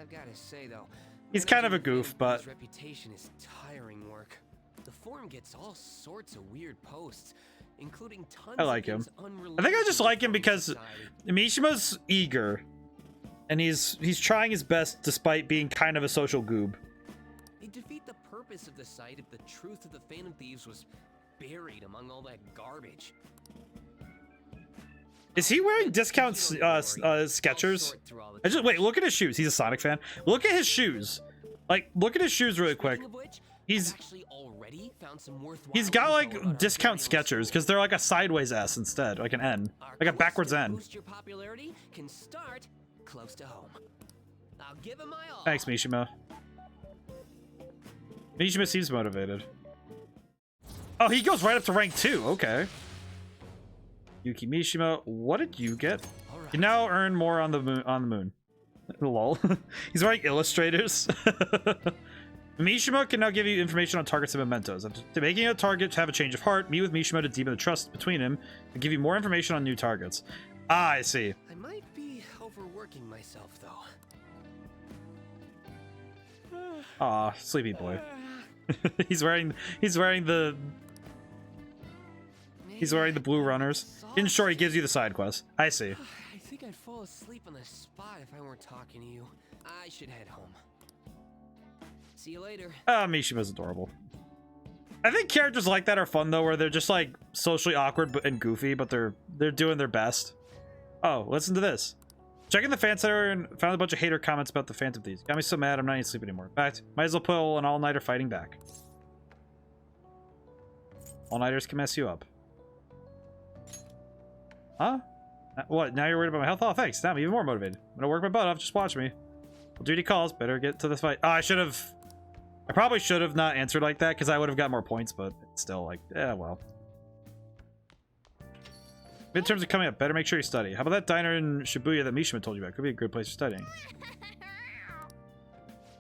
got to say though, he's kind of a goof, but his reputation is tiring work. The forum gets all sorts of weird posts, including tons I like of him. I think I just like him because Mishima's eager. And he's trying his best despite being kind of a social goob. It'd defeat the purpose of the site if the truth of the Phantom Thieves was buried among all that garbage. Is he wearing discount Skechers? Wait, look at his shoes. He's a Sonic fan. Look at his shoes. Like, look at his shoes really quick. He's got like discount Skechers because they're like a sideways S instead, like an N, like a backwards N. Boost your popularity can start close to home. I'll give him my all. Thanks, Mishima. Mishima seems motivated. Oh, he goes right up to rank 2. Okay. Yuki Mishima, what did you get? All You now earn more on the moon. Lol. He's wearing illustrators. Mishima can now give you information on targets and mementos. After making a target have a change of heart, meet with Mishima to deepen the trust between him and give you more information on new targets. Ah, I see. I might be overworking myself, though. Aw, sleepy boy. he's wearing the blue runners. In short, he gives you the side quest. I see. I think I'd fall asleep on the spot if I weren't talking to you. I should head home. See you later. Mishima's adorable. I think characters like that are fun though, where they're just like socially awkward and goofy, but they're doing their best. Oh, listen to this. Checking the fan center and found a bunch of hater comments about the Phantom Thieves. Got me so mad I'm not even sleeping anymore. In fact, might as well pull an all-nighter fighting back. All-nighters can mess you up. Huh? What? Now you're worried about my health? Oh, thanks. Now I'm even more motivated. I'm gonna work my butt off. Just watch me. Well, duty calls. Better get to this fight. Oh, I probably should have not answered like that because I would have got more points, but it's still like, yeah, well. Midterms are coming up. Better make sure you study. How about that diner in Shibuya that Mishima told you about? Could be a good place for studying.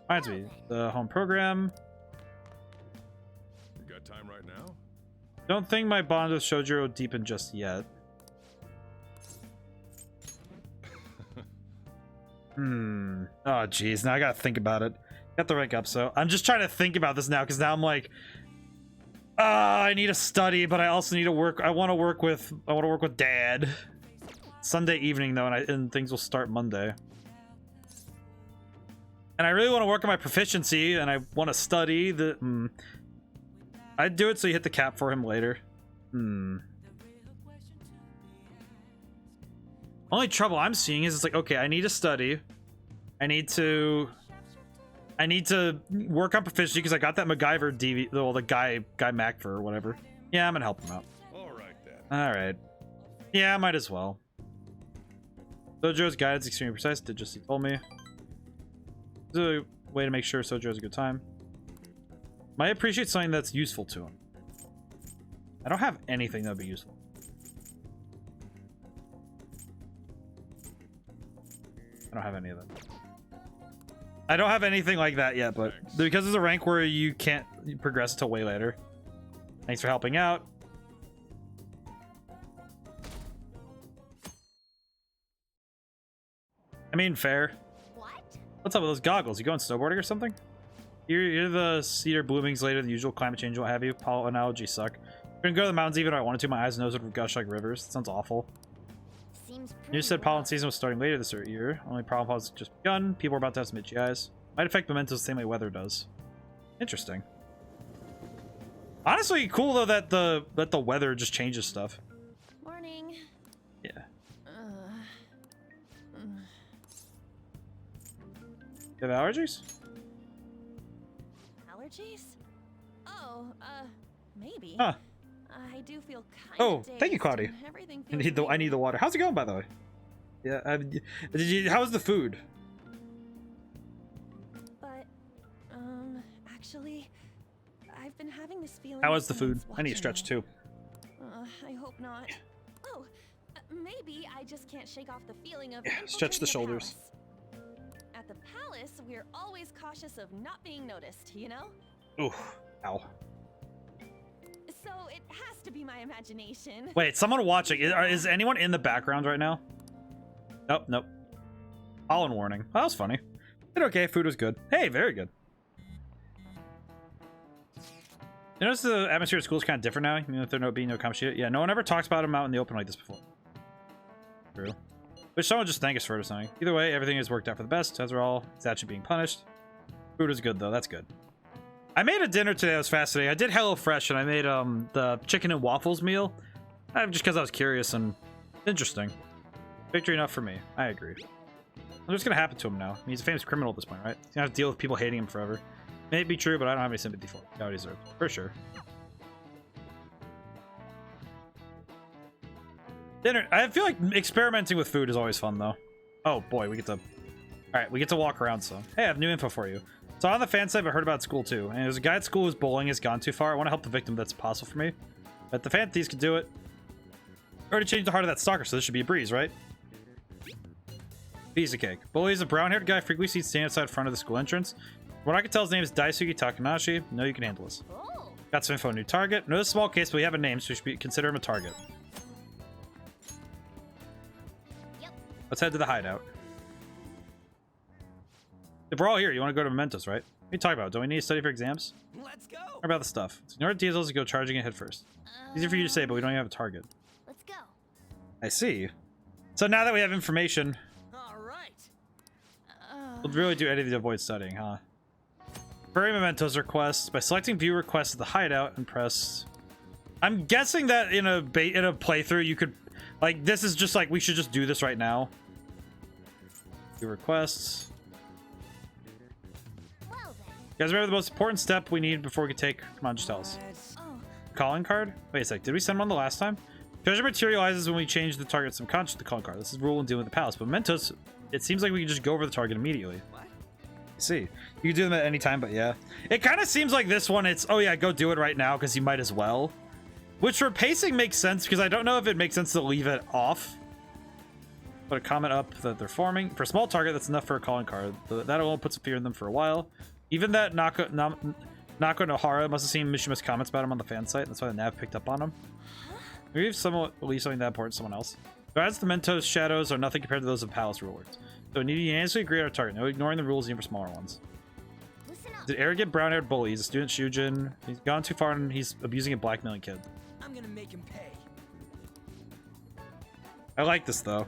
Reminds me, the home program. You got time right now? Don't think my bond with Shojiro deepened just yet. Oh, geez. Now I gotta think about it. Got the rank up, so I'm just trying to think about this now because now I'm like, I need to study, but I also need to work. I want to work with Dad. Sunday evening though, and things will start Monday. And I really want to work on my proficiency, and I want to study the. I'd do it so you hit the cap for him later. Only trouble I'm seeing is it's like, okay, I need to study. I need to work on proficiency because I got that MacGyver DV, the guy Macver or whatever. Yeah, I'm gonna help him out. All right then. All right. Yeah, I might as well. Sojo's guidance extremely precise. Did just he told me. This is a way to make sure Sojo has a good time. Might appreciate something that's useful to him. I don't have anything that'd be useful. I don't have any of that. I don't have anything like that yet, but because there's a rank where you can't progress until way later. Thanks for helping out. I mean, fair. What? What's up with those goggles? You going snowboarding or something? You're the cedar bloomings later, the usual climate change, what have you. Paul analogies suck. I'm gonna go to the mountains even if I wanted to. My eyes and nose would gush like rivers. That sounds awful. Seems You said pollen season was starting later this year. Only pollen has just begun. People are about to have some itchy eyes. Might affect mementos the same way weather does. Interesting. Honestly, cool though that the weather just changes stuff. Morning. Yeah. You have allergies? Allergies? Oh, maybe. Huh. I do feel kind Oh, of thank you, Claudia. I need the water. How's it going, by the way? Yeah. How's the food? But, actually, I've been having this feeling. How is the food? I need a stretch too. I hope not. Oh, maybe I just can't shake off the feeling of Stretch the infiltrating a shoulders. palace. At the palace, we're always cautious of not being noticed, you know? Ooh, ow. So it has to be my imagination. Wait, someone watching. Is anyone in the background right now? Nope, nope. Pollen warning. Oh, that was funny. Did okay. Food was good. Hey, very good. You notice the atmosphere at school is kind of different now, even if there being no Kamoshida? Yeah, no one ever talks about him out in the open like this before. True. Wish someone would just thank us for it or something. Either way, everything has worked out for the best. As we're all actually being punished. Food is good though. That's good. I made a dinner today that was fascinating. I did HelloFresh and I made the chicken and waffles meal. Just because I was curious and interesting. Victory enough for me. I agree. What's gonna happen to him now? He's a famous criminal at this point, right? He's gonna have to deal with people hating him forever. May be true, but I don't have any sympathy for him. He already deserved. For sure. Dinner. I feel like experimenting with food is always fun, though. Oh boy, we get to. All right, we get to walk around. So, hey, I have new info for you. So on the fan site, I heard about school too, and there's a guy at school whose bullying has gone too far. I want to help the victim that's possible for me, but the fan thieves can do it. Already changed the heart of that stalker, so this should be a breeze, right? Piece of cake. Bully is a brown-haired guy frequently seen standing outside front of the school entrance. From what I can tell, his name is Daisuke Takanashi. No, you can handle this. Got some info on new target. No, this is a small case, but we have a name, so we should consider him a target. Yep. Let's head to the hideout. If we're all here, you want to go to Mementos, right? What are you talking about? Don't we need to study for exams? Let's go. What about the stuff? Ignore the details and go charging it head first. Easy for you to say, but we don't even have a target. Let's go. I see. So now that we have information, All right. we'll really do anything to avoid studying, huh? Bury Mementos requests by selecting view requests at the hideout and press. I'm guessing that in a playthrough you could, like, this is just like we should just do this right now. View requests. Well then. You guys remember the most important step we need before we can take? Come on, just tell us. Calling card? Wait a sec. Did we send one the last time? Treasure materializes when we change the target subconscious to calling card. This is rule in dealing with the palace. But Mementos, it seems like we can just go over the target immediately. What? See, you can do them at any time, but yeah, it kind of seems like this one it's, oh yeah, go do it right now because you might as well, which for pacing makes sense because I don't know if it makes sense to leave it off. Put a comment up that they're forming for a small target. That's enough for a calling card. That alone puts a fear in them for a while. Even that Nako Nohara must have seen Mishima's comments about him on the fan site. That's why the nav picked up on him. Maybe if someone leave something that important to someone else. Whereas the Mementos shadows are nothing compared to those of palace rulers. So we need to unanimously agree on our target. No ignoring the rules even for smaller ones. The arrogant brown-haired bully. He's a student Shujin. He's gone too far and he's abusing and blackmailing kids. I'm gonna make him pay. I like this though.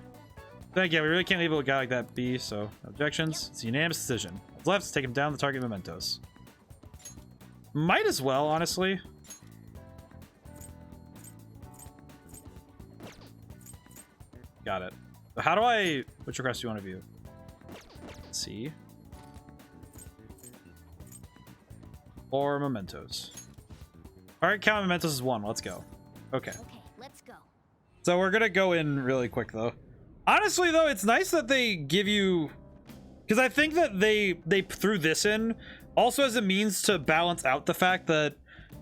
Then again, we really can't leave a guy like that be, so no objections. It's a unanimous decision. What's left is take him down the target Mementos. Might as well, honestly. Got it. So how do I... Which request do you want to view? Let's see. Or Mementos. Alright, count Mementos as 1. Let's go. Okay. Okay, let's go. So we're gonna go in really quick, though. Honestly, though, it's nice that they give you... Because I think that they threw this in also as a means to balance out the fact that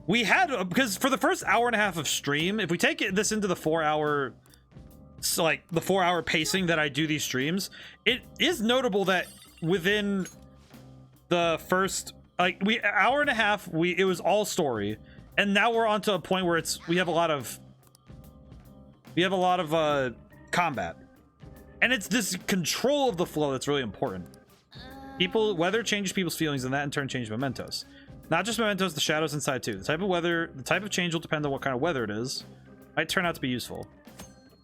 we had... Because for the first hour and a half of stream, if we take this into the 4-hour... So like the 4-hour pacing that I do these streams, it is notable that within the first hour and a half it was all story, and now we're on to a point where we have a lot of combat, and it's this control of the flow that's really important. Weather changes people's feelings, and that in turn changes Mementos. Not just Mementos, the shadows inside too. The type of change will depend on what kind of weather it is. Might turn out to be useful.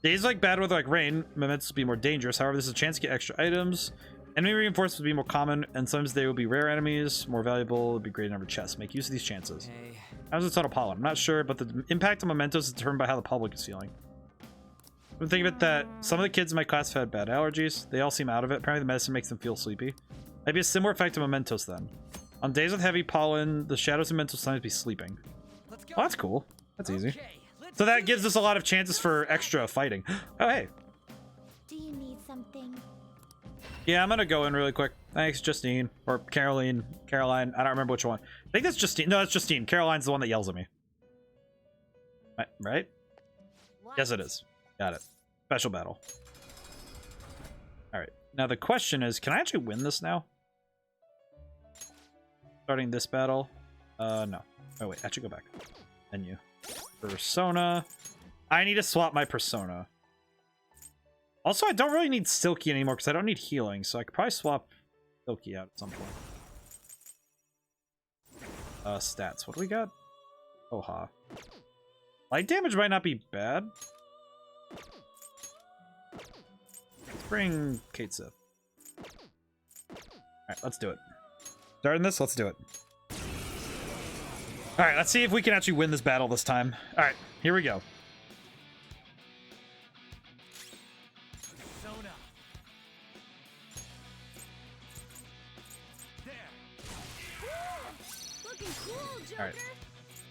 Days like bad weather like rain, Mementos will be more dangerous. However, there's a chance to get extra items. Enemy reinforcements will be more common, and sometimes they will be rare enemies, more valuable, it'll be great number chests. Make use of these chances. Hey. How's the total pollen? I'm not sure, but the impact on Mementos is determined by how the public is feeling. I'm thinking about that. Some of the kids in my class have had bad allergies. They all seem out of it. Apparently the medicine makes them feel sleepy. Maybe a similar effect to Mementos then. On days with heavy pollen, the shadows of Mementos sometimes be sleeping. Let's go. Oh, that's cool. That's easy. Okay, let's So that do gives this. us a lot of chances for extra fighting. Oh, hey. Do you need something? Yeah, I'm gonna go in really quick. Thanks, Justine. Or Caroline. I don't remember which one. I think that's Justine. No, that's Justine. Caroline's the one that yells at me. Right? Yes, it is. Got it. Special battle. Alright. Now the question is, can I actually win this now? Starting this battle? No. Oh, wait. Actually, go back. Menu. Persona. I need to swap my persona. Also, I don't really need Silky anymore because I don't need healing, so I could probably swap Silky out at some point. Stats. What do we got? Oha. Light damage might not be bad. Let's bring Kate Sith. Alright, let's do it. Starting this, let's do it. Alright, let's see if we can actually win this battle this time. Alright, here we go. Persona. There. Looking cool, Joker. Alright.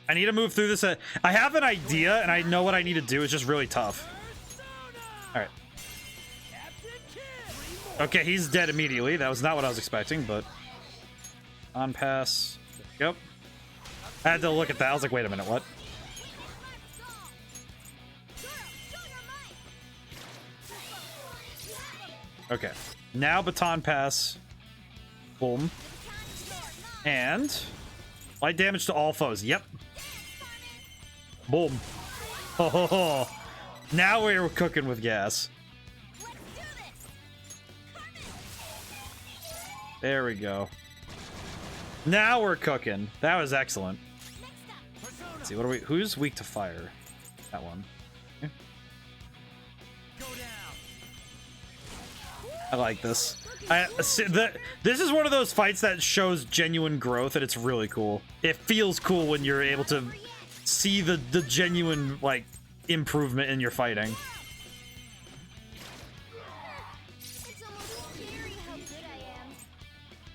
I need to move through this. I have an idea, and I know what I need to do. It's just really tough. Alright. Okay, he's dead immediately. That was not what I was expecting, but... On pass. Yep. I had to look at that. I was like, wait a minute, what? Okay. Now baton pass. Boom. And light damage to all foes. Yep. Boom. Oh, now we're cooking with gas. There we go. Now we're cooking. That was excellent. Let's see, what are we? Who's weak to fire? That one. Okay. I like this. This is one of those fights that shows genuine growth, and it's really cool. It feels cool when you're able to see the genuine like improvement in your fighting.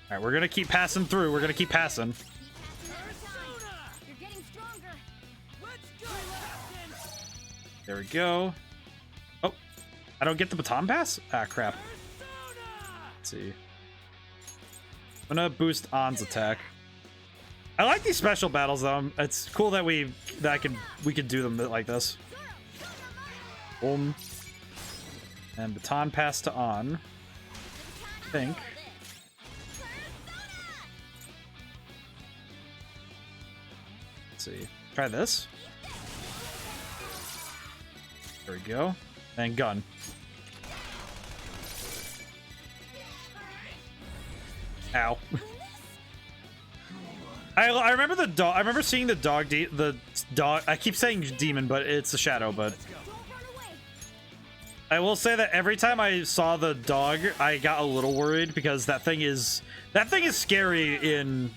All right, we're gonna keep passing through. We're gonna keep passing. There we go. Oh, I don't get the baton pass? Ah, crap. Let's see. I'm gonna boost On's attack. I like these special battles though. It's cool that we can do them like this. Boom. And baton pass to On. I think. Let's see. Try this. There we go. And gun. Ow. I remember the dog. I remember seeing the dog. The dog. I keep saying demon, but it's a shadow. But I will say that every time I saw the dog, I got a little worried because that thing is scary in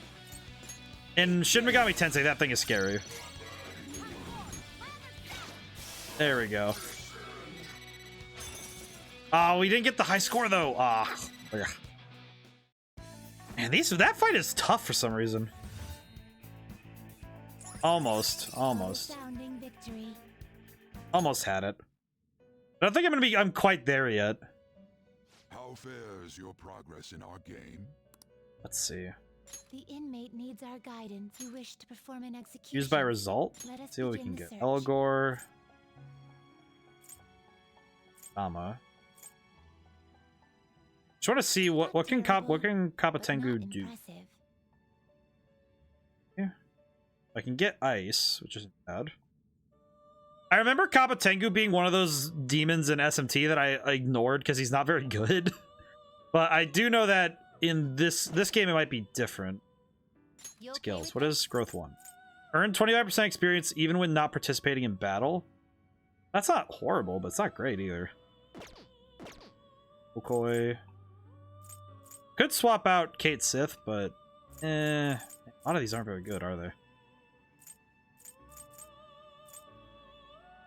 Shin Megami Tensei. That thing is scary. There we go. Oh, we didn't get the high score though. Ah. Man, that fight is tough for some reason. Almost had it. I don't think I'm quite there yet. How fares your progress in our game? Let's see. The inmate needs our guidance. You wish to perform an execution. Use by result. Let's see what we can get. Elagor. Sama. Just want to see what can Kapatengu do. Yeah. I can get ice, which isn't bad. I remember Kapatengu being one of those demons in SMT that I ignored because he's not very good. But I do know that in this game it might be different. Skills. What is growth 1? Earn 25% experience even when not participating in battle. That's not horrible, but it's not great either. Okoi. Could swap out Kate Sith, but a lot of these aren't very good, are they?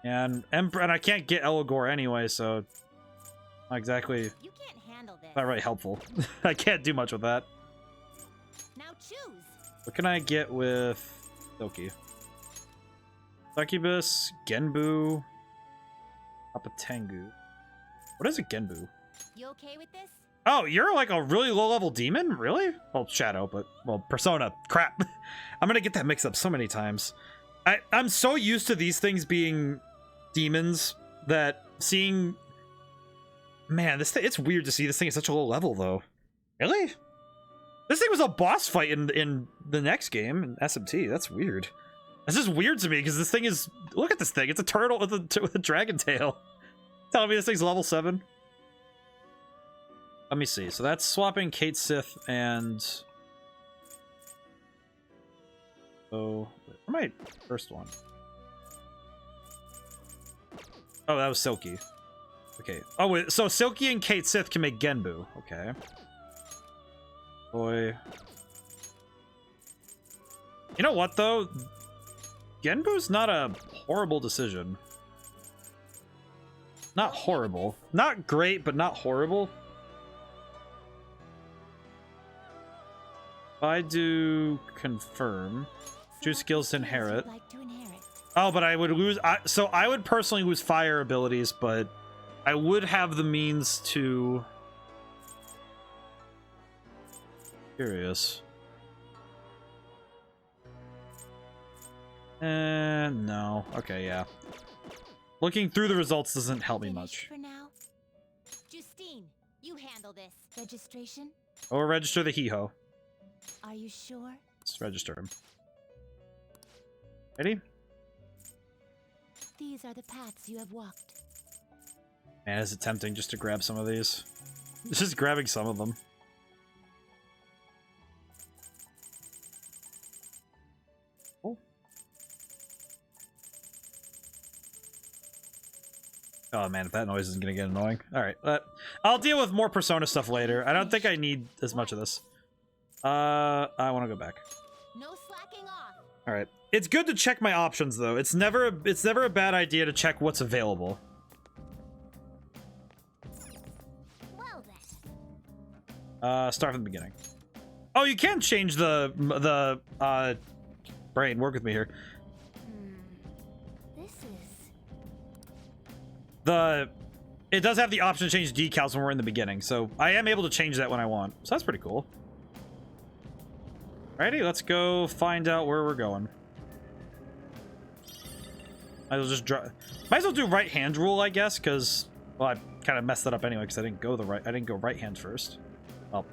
And I can't get Elagor anyway, so not exactly not really helpful. I can't do much with that. Now choose. What can I get with Silky? Succubus, Genbu, Kapatengu. What is a Genbu? You okay with this? Oh, you're like a really low-level demon? Really? Well, Shadow, but... Well, Persona. Crap. I'm gonna get that mixed up so many times. I'm so used to these things being demons that seeing... Man, this thing... It's weird to see this thing at such a low level, though. Really? This thing was a boss fight in the next game, in SMT. That's weird. This is weird to me, because this thing is... Look at this thing. It's a turtle with a dragon tail. Telling me this thing's level 7? Let me see. So that's swapping Kate Sith and... Oh, where's my first one? Oh, that was Silky. Okay. Oh, wait. So Silky and Kate Sith can make Genbu. Okay. Boy. You know what, though? Genbu's not a horrible decision. Not horrible. Not great, but not horrible. If I do confirm, choose skills to inherit. Oh, but I would lose. So I would personally lose fire abilities, but I would have the means to. Curious. No. Okay, yeah. Looking through the results doesn't help me much. For now. Justine, you handle handle this. Registration? Or register the hee-ho. Are you sure? Let's register him. Ready? These are the paths you have walked. Man, is it tempting just to grab some of these? Just grabbing some of them. Oh. Oh man, if that noise isn't gonna get annoying. Alright, I'll deal with more Persona stuff later. I don't think I need as much of this. I want to go back. No slacking off. Alright. It's good to check my options, though. It's never a bad idea to check what's available. Well then. Start from the beginning. Oh, you can change the brain. Work with me here. This is... It does have the option to change decals when we're in the beginning, so I am able to change that when I want. So that's pretty cool. Alrighty, let's go find out where we're going. Might as well do right hand rule, I guess, because well, I kind of messed that up anyway because I didn't go right hand first. Oh.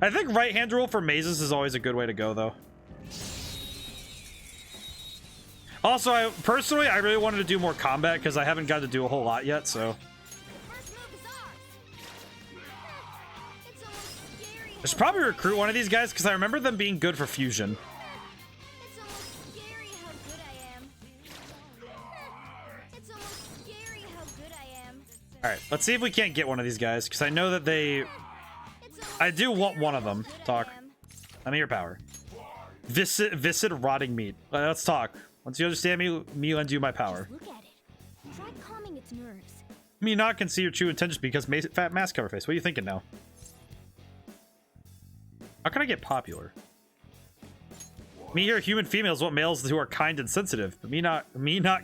I think right hand rule for mazes is always a good way to go, though. Also, I really wanted to do more combat because I haven't got to do a whole lot yet, so. I should probably recruit one of these guys because I remember them being good for fusion. It's almost scary how good I am. It's almost scary how good I am. Alright, let's see if we can't get one of these guys because I know that they... I do want one of them. Talk. Let me your power. Viscid rotting meat. Let's talk. Once you understand me lend you my power. Look at it. Try calming its nerves. Me not can see your true intentions because fat mask cover face. What are you thinking now? How can I get popular? Me here, human females want males who are kind and sensitive, but me not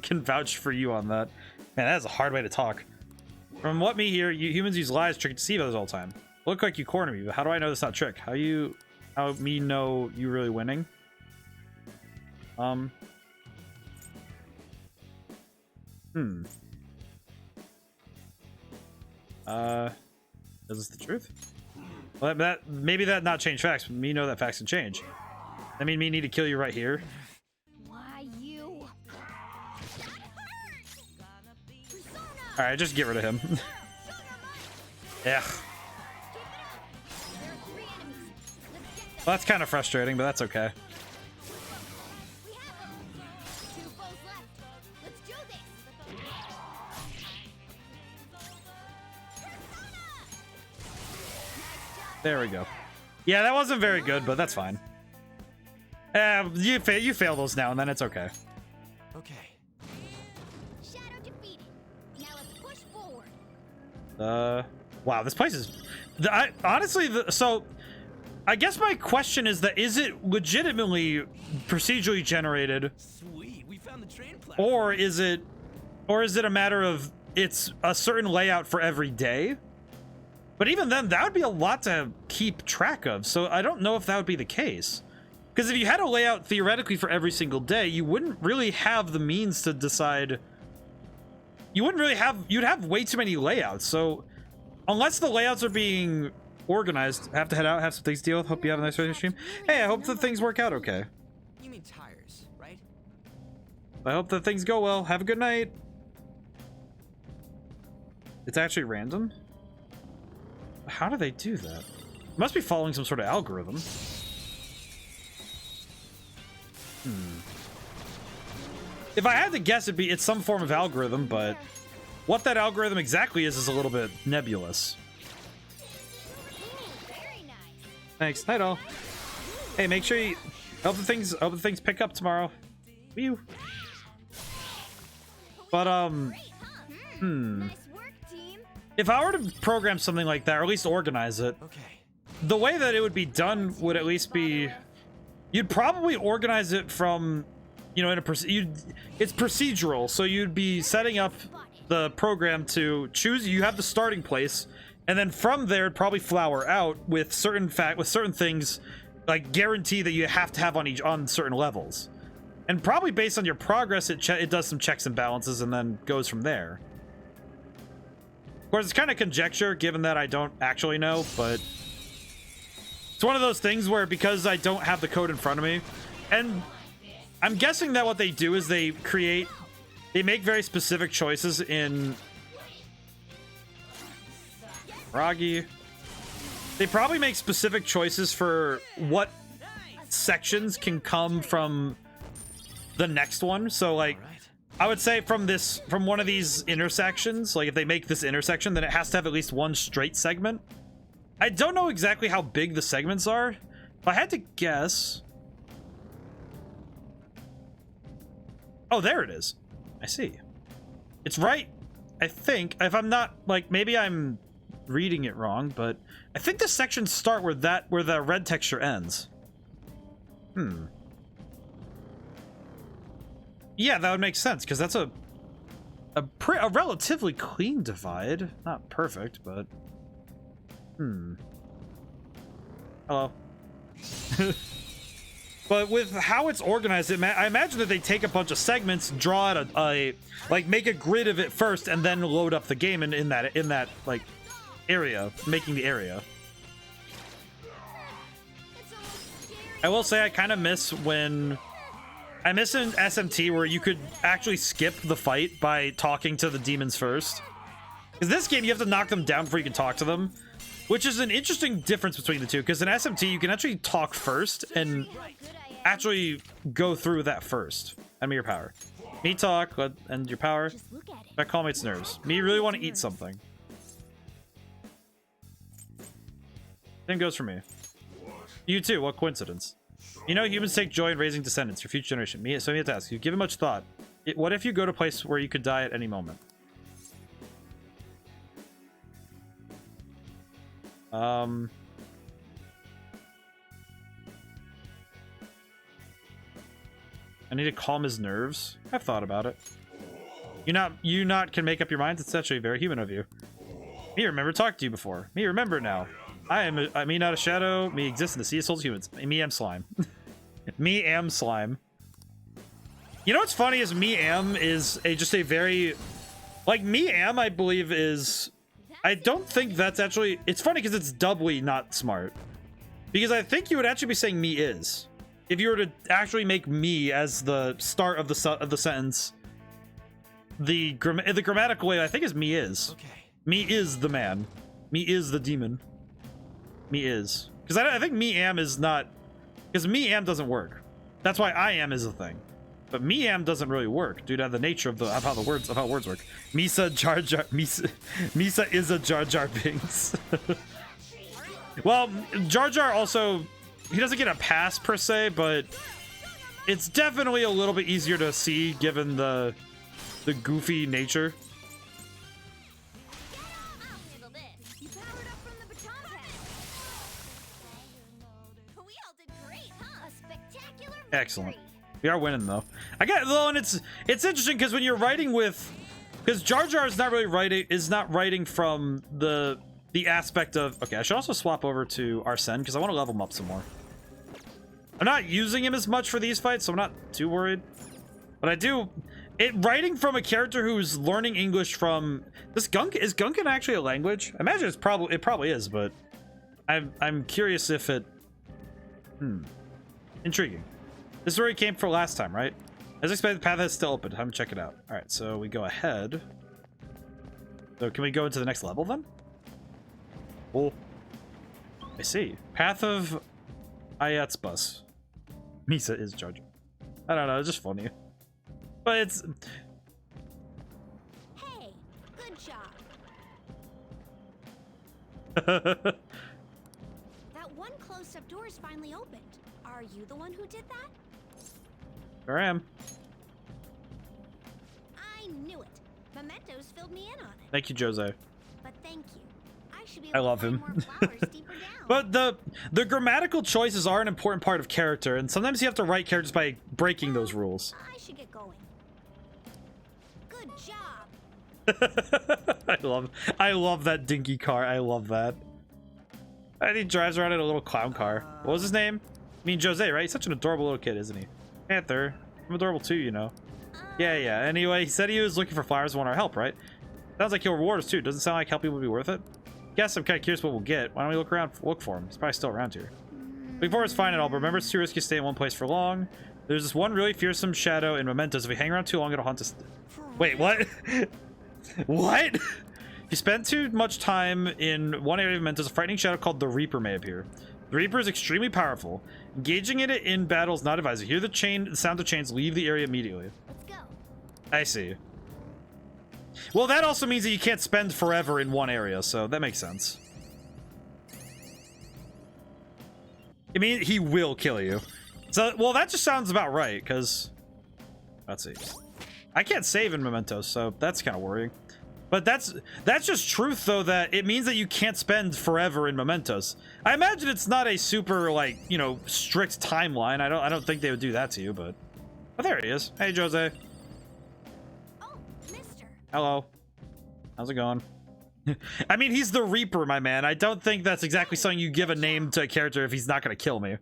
can vouch for you on that. Man, that is a hard way to talk. From what me here, you humans use lies, trick, and deceive others all the time. Look like you corner me, but how do I know that's not trick? How me know you really winning? Is this the truth? Well, maybe that not change facts, but me know that facts can change. I mean, me need to kill you right here. Why you? All right, just get rid of him. Yeah. Well, that's kind of frustrating, but that's okay. There we go. Yeah, that wasn't very good, but that's fine. You fail those now and then. It's okay. Okay. Shadow defeated. Now let's push forward. Wow, this place is... honestly, so... I guess my question is that is it legitimately procedurally generated? Sweet, we found the train platform. Or is it a matter of it's a certain layout for every day? But even then, that would be a lot to keep track of, so I don't know if that would be the case. Because if you had a layout theoretically for every single day, you wouldn't really have the means to decide... You'd have way too many layouts, so... Unless the layouts are being organized, I have to head out, have some things to deal with. Hope you have a nice radio stream. Hey, I hope that things work out okay. You mean tires, right? I hope that things go well. Have a good night. It's actually random? How do they do that? Must be following some sort of algorithm. If I had to guess, it's some form of algorithm, but what that algorithm exactly is a little bit nebulous. Thanks. Night all. Hey, make sure you hope the things pick up tomorrow. Whew. But if I were to program something like that, or at least organize it, the way that it would be done would at least be, you'd probably organize it from, you know, it's procedural, so you'd be setting up the program to choose. You have the starting place, and then from there, it'd probably flower out with certain things, like guarantee that you have to have on certain levels, and probably based on your progress, it does some checks and balances, and then goes from there. course, it's kind of conjecture given that I don't actually know, but it's one of those things where because I don't have the code in front of me, and I'm guessing that what they do is they make very specific choices in Ragi. They probably make specific choices for what sections can come from the next one. So like, I would say from one of these intersections, like if they make this intersection, then it has to have at least one straight segment. I don't know exactly how big the segments are. If I had to guess. Oh, there it is. I see. It's right. I think, if I'm not, like, maybe I'm reading it wrong, but I think the sections start where the red texture ends. Yeah, that would make sense, because that's a relatively clean divide. Not perfect, but hello. But with how it's organized, I imagine that they take a bunch of segments, draw out like make a grid of it first, and then load up the game in that like area, making the area. I will say I kind of miss in SMT where you could actually skip the fight by talking to the demons first. Because this game you have to knock them down before you can talk to them, which is an interesting difference between the two. Because in SMT you can actually talk first and actually go through that first. End me your power. Me talk, end your power. That calmates nerves. Me really want to eat something. Same goes for me. You too, what coincidence. You know, humans take joy in raising descendants for future generation. So me have to ask you, given much thought, what if you go to a place where you could die at any moment? I need to calm his nerves. I've thought about it. You not can make up your minds. It's actually very human of you. Me remember talked to you before. Me remember now. I me not a shadow. Me exist in the sea of souls humans. Me am slime. Me am slime. You know what's funny is me am is just a very like me am I believe is I don't think that's actually it's funny because it's doubly not smart because I think you would actually be saying me is if you were to actually make me as the start of the sentence. The grammatical way I think is me is. Okay. Me is the man. Me is the demon. Me is because I think me am is not because me am doesn't work. That's why I am is a thing, but me am doesn't really work due to the nature of how words work. Misa Jar Jar Misa is a Jar Jar Binks. Well, Jar Jar also he doesn't get a pass per se, but it's definitely a little bit easier to see given the goofy nature. Excellent. We are winning though. I got though, and it's interesting because when you're writing because Jar Jar is not writing from the aspect of okay. I should also swap over to Arsene because I want to level him up some more. I'm not using him as much for these fights, so I'm not too worried. But I do writing from a character who's learning English from this Gunk. Is Gunkan actually a language? I imagine it probably is, but I'm curious if it. Intriguing. This is where he came for last time, right? As expected, the path is still open. Time to check it out. All right, so we go ahead. So can we go into the next level then? Oh, I see. Path of Ayatsbus. Misa is Jar Jar. I don't know. It's just funny, but it's. Hey, good job. That one closed-up door is finally opened. Are you the one who did that? There I am. I knew it. Mementos filled me in on it. Thank you, Jose. But thank you. I should be I able love to find him. more flowers deeper down. But the grammatical choices are an important part of character, and sometimes you have to write characters by breaking those rules. I should get going. Good job. I love that dinky car. I love that. And he drives around in a little clown car. What was his name? I mean, Jose, right? He's such an adorable little kid, isn't he? Panther. I'm adorable too, you know. Yeah. Anyway, he said he was looking for flowers and wanted our help, right? Sounds like he'll reward us too. Doesn't sound like helping would be worth it. Guess I'm kind of curious what we'll get. Why don't we look around, look for him? He's probably still around here. Before it's fine and all, but remember it's too risky to stay in one place for long. There's this one really fearsome shadow in Mementos. If we hang around too long, it'll haunt us. Wait, what? What? If you spend too much time in one area of Mementos, a frightening shadow called the Reaper may appear. The Reaper is extremely powerful. Engaging in it in battle is not advised. Hear the sound of chains, leave the area immediately. Let's go. I see. Well, that also means that you can't spend forever in one area, so that makes sense. I mean, he will kill you. So, well, that just sounds about right, because... Let's see. I can't save in Mementos, so that's kind of worrying. But that's just truth, though, that it means that you can't spend forever in Mementos. I imagine it's not a super, like, you know, strict timeline. I don't think they would do that to you, but... Oh, there he is. Hey, Jose. Oh, mister. Hello. How's it going? I mean, he's the Reaper, my man. I don't think that's exactly something you give a name to a character if he's not going to kill me.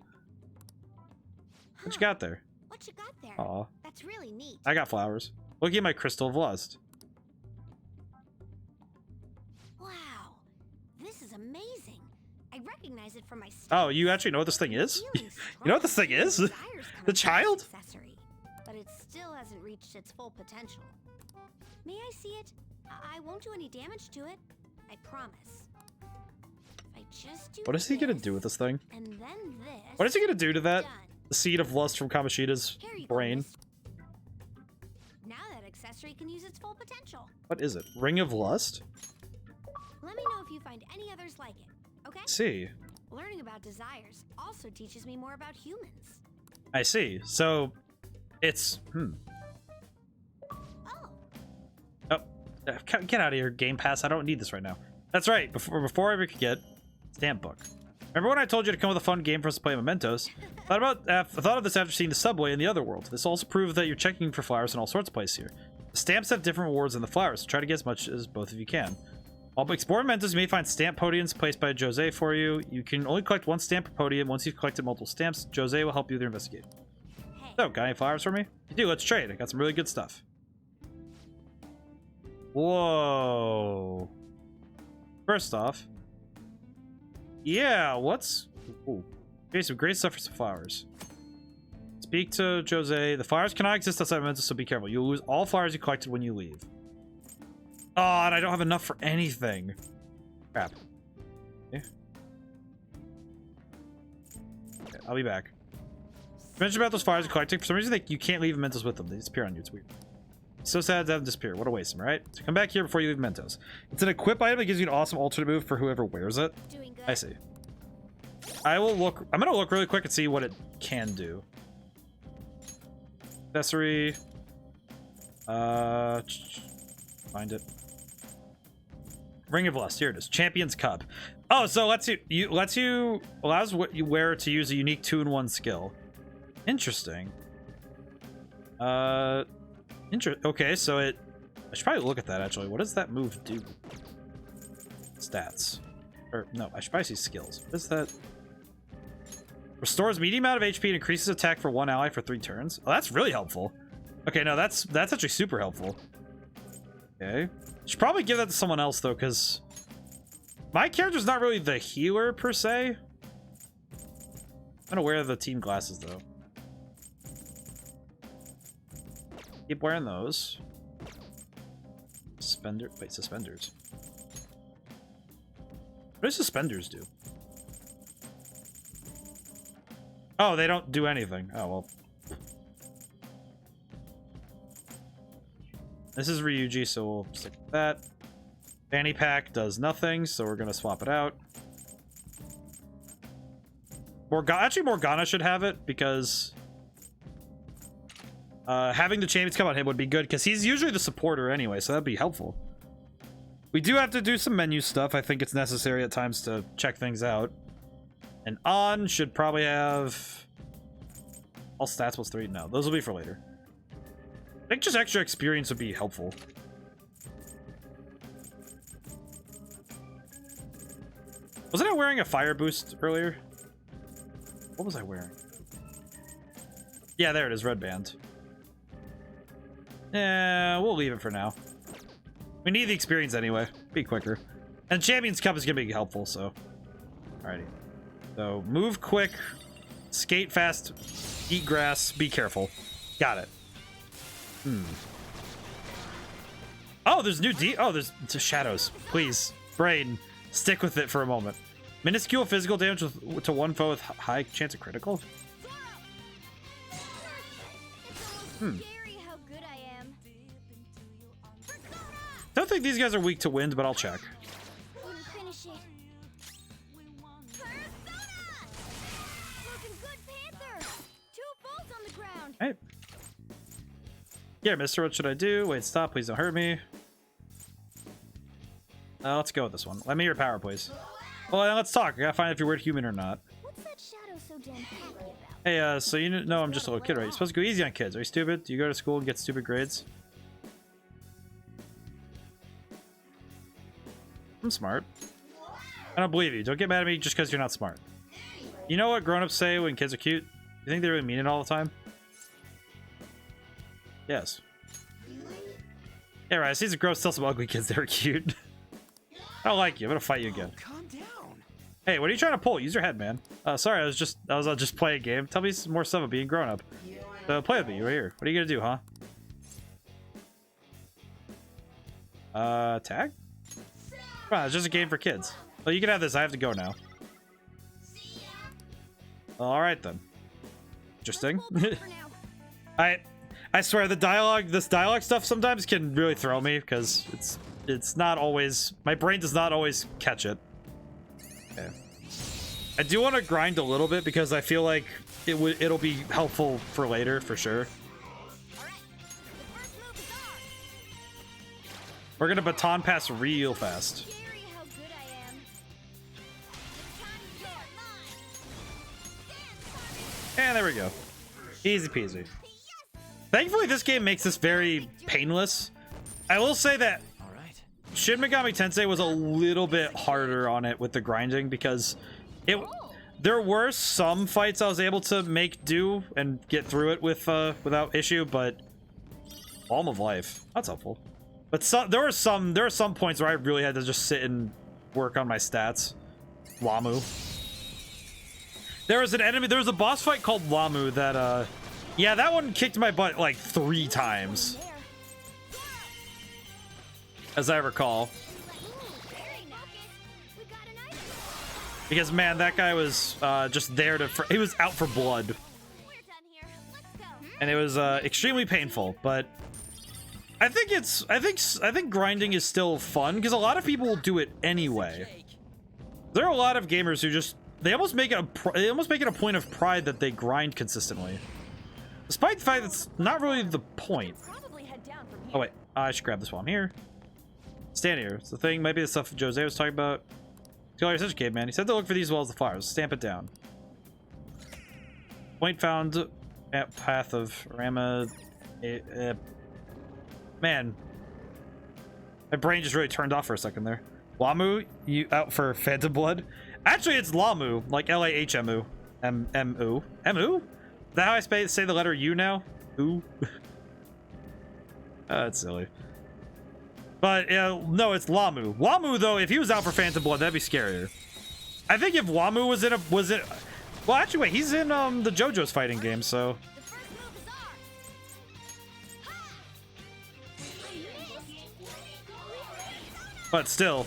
What you got there? What you got there? Aw. That's really neat. I got flowers. Look at my Crystal of Lust. Wow. This is amazing. I recognize it from my Oh, you actually know what this thing is? You know what this thing is? The child? Accessory, but it still hasn't reached its full potential. May I see it? I won't do any damage to it. I promise. If I just do What is he gonna do with this thing? and then this. What is he gonna do to that? Done. The seed of lust from Kamoshida's Here you go, brain. mister. Now that accessory can use its full potential. What is it? Ring of Lust? Let me know if you find any others like it. Okay? See. Learning about desires also teaches me more about humans. I see. So, it's... Oh, get out of here, Game Pass. I don't need this right now. That's right. Before I ever could get Stamp Book. Remember when I told you to come with a fun game for us to play Mementos? I thought of this after seeing the subway in the other world. This also proves that you're checking for flowers in all sorts of places here. The stamps have different rewards than the flowers, so try to get as much as both of you can. While exploring Mementos, you may find stamp podiums placed by Jose for you. You can only collect one stamp per podium. Once you've collected multiple stamps, Jose will help you with your investigation. So, got any flowers for me? You do, let's trade. I got some really good stuff. Whoa. First off, yeah, what's... Ooh. Okay, some great stuff for some flowers. Speak to Jose. The flowers cannot exist outside of Mementos, so be careful. You'll lose all flowers you collected when you leave. Oh, and I don't have enough for anything. Crap. Okay. Okay, I'll be back. Mention about those flowers you collected. For some reason, you can't leave Mementos with them. They disappear on you. It's weird. So sad to have them disappear. What a waste, right? So come back here before you leave Mementos. It's an equip item that gives you an awesome alternate move for whoever wears it. I see. I will look. I'm gonna look really quick and see what it can do. Accessory. Find it. Ring of Lust. Here it is. Champion's Cup. Oh, so allows what you wear to use a unique 2-in-1 skill. Interesting. Okay, so I should probably look at that actually. What does that move do? Stats. Or no, I should probably see skills. What is that? Restores medium amount of HP and increases attack for one ally for 3 turns. Oh, that's really helpful. Okay, no, that's actually super helpful. Okay. Should probably give that to someone else though, because my character's not really the healer per se. I'm gonna wear the team glasses though. Keep wearing those. Suspenders. What do suspenders do? Oh, they don't do anything. Oh, well. This is Ryuji, so we'll stick with that. Fanny pack does nothing, so we're gonna swap it out. Actually, Morgana should have it, because having the champions come on him would be good, because he's usually the supporter anyway, so that'd be helpful. We do have to do some menu stuff. I think it's necessary at times to check things out. And On should probably have all stats plus 3. No, those will be for later. I think just extra experience would be helpful. Wasn't I wearing a fire boost earlier? What was I wearing? Yeah, there it is, red band. Yeah, we'll leave it for now. We need the experience anyway. Be quicker. And Champions Cup is gonna be helpful, so. Alrighty. So move quick, skate fast, eat grass, be careful. Got it. Oh, there's new there's shadows. Please, brain, stick with it for a moment. Minuscule physical damage to one foe with high chance of critical. Scary how good I am. Don't think these guys are weak to wind, but I'll check. Couldn't finish it. Persona! Looking good, Panther. 2 bulls on the ground. Hey. Yeah, mister, what should I do? Wait, stop. Please don't hurt me. Let's go with this one. Let me your power, please. Well, then let's talk. I gotta find out if you're weird human or not. What's that shadow so damn happy about? Hey, so you know I'm just a little kid, right? You're supposed to go easy on kids. Are you stupid? Do you go to school and get stupid grades? I'm smart. I don't believe you. Don't get mad at me just because you're not smart. You know what grown-ups say when kids are cute? You think they really mean it all the time? Yes. Yeah, right. I see some gross, still some ugly kids that are cute. I don't like you. I'm gonna fight you again. Calm down. Hey, what are you trying to pull? Use your head, man. Sorry, I was just playing a game. Tell me some more stuff about being grown up. Play with me. Right here. What are you gonna do, huh? Tag? Come on, it's just a game for kids. Well, you can have this. I have to go now. All right then. Interesting. I swear the dialogue, this dialogue stuff sometimes can really throw me because it's not always, my brain does not always catch it. Okay. I do want to grind a little bit because I feel like it'll be helpful for later for sure. We're gonna baton pass real fast. And there we go. Easy peasy. Thankfully, this game makes this very painless. I will say that Shin Megami Tensei was a little bit harder on it with the grinding because there were some fights I was able to make do and get through it with without issue, but Balm of Life, that's helpful. But there are some points where I really had to just sit and work on my stats. Lamu. There was a boss fight called Lamu that yeah, that one kicked my butt like 3 times. As I recall. Because man, that guy was just there he was out for blood. And it was extremely painful, but I think grinding is still fun because a lot of people will do it anyway. There are a lot of gamers who just they almost make it a point of pride that they grind consistently. Despite the fact that's not really the point. Oh wait, I should grab this while I'm here. Stand here. It's the thing. Maybe the stuff Jose was talking about. You're such a caveman. He said to look for these as well as the flowers. Stamp it down. Point found at path of Rama. Man, my brain just really turned off for a second there. Lamu, you out for Phantom Blood? Actually, it's Lamu, like L-A-H-M-U. M-M-U. M-U? Is that how I say the letter U now? Ooh. That's silly. But no, it's Lamu. Lamu, though, if he was out for Phantom Blood, that'd be scarier. I think if Lamu was in well, actually, wait, he's in the JoJo's fighting game, so. But still.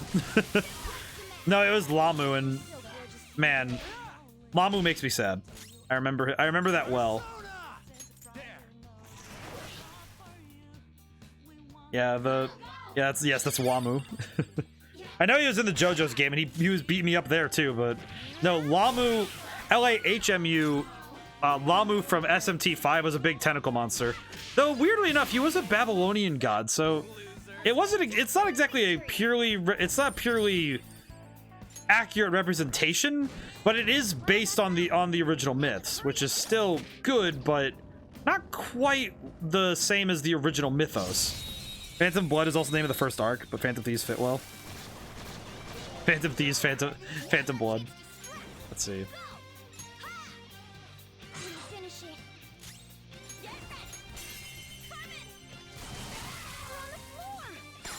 No, it was Lamu, and man, Lamu makes me sad. I remember that well. Yeah, that's Wamu. I know he was in the JoJo's game and he was beating me up there too, but no, Lamu, L-A-H-M-U, Lamu from SMT5 was a big tentacle monster. Though weirdly enough, he was a Babylonian god, so it's not exactly it's not purely accurate representation, but it is based on the original myths, which is still good, but not quite the same as the original mythos. Phantom Blood is also the name of the first arc, but Phantom Thieves fit well. Phantom Thieves, Phantom Blood. Let's see.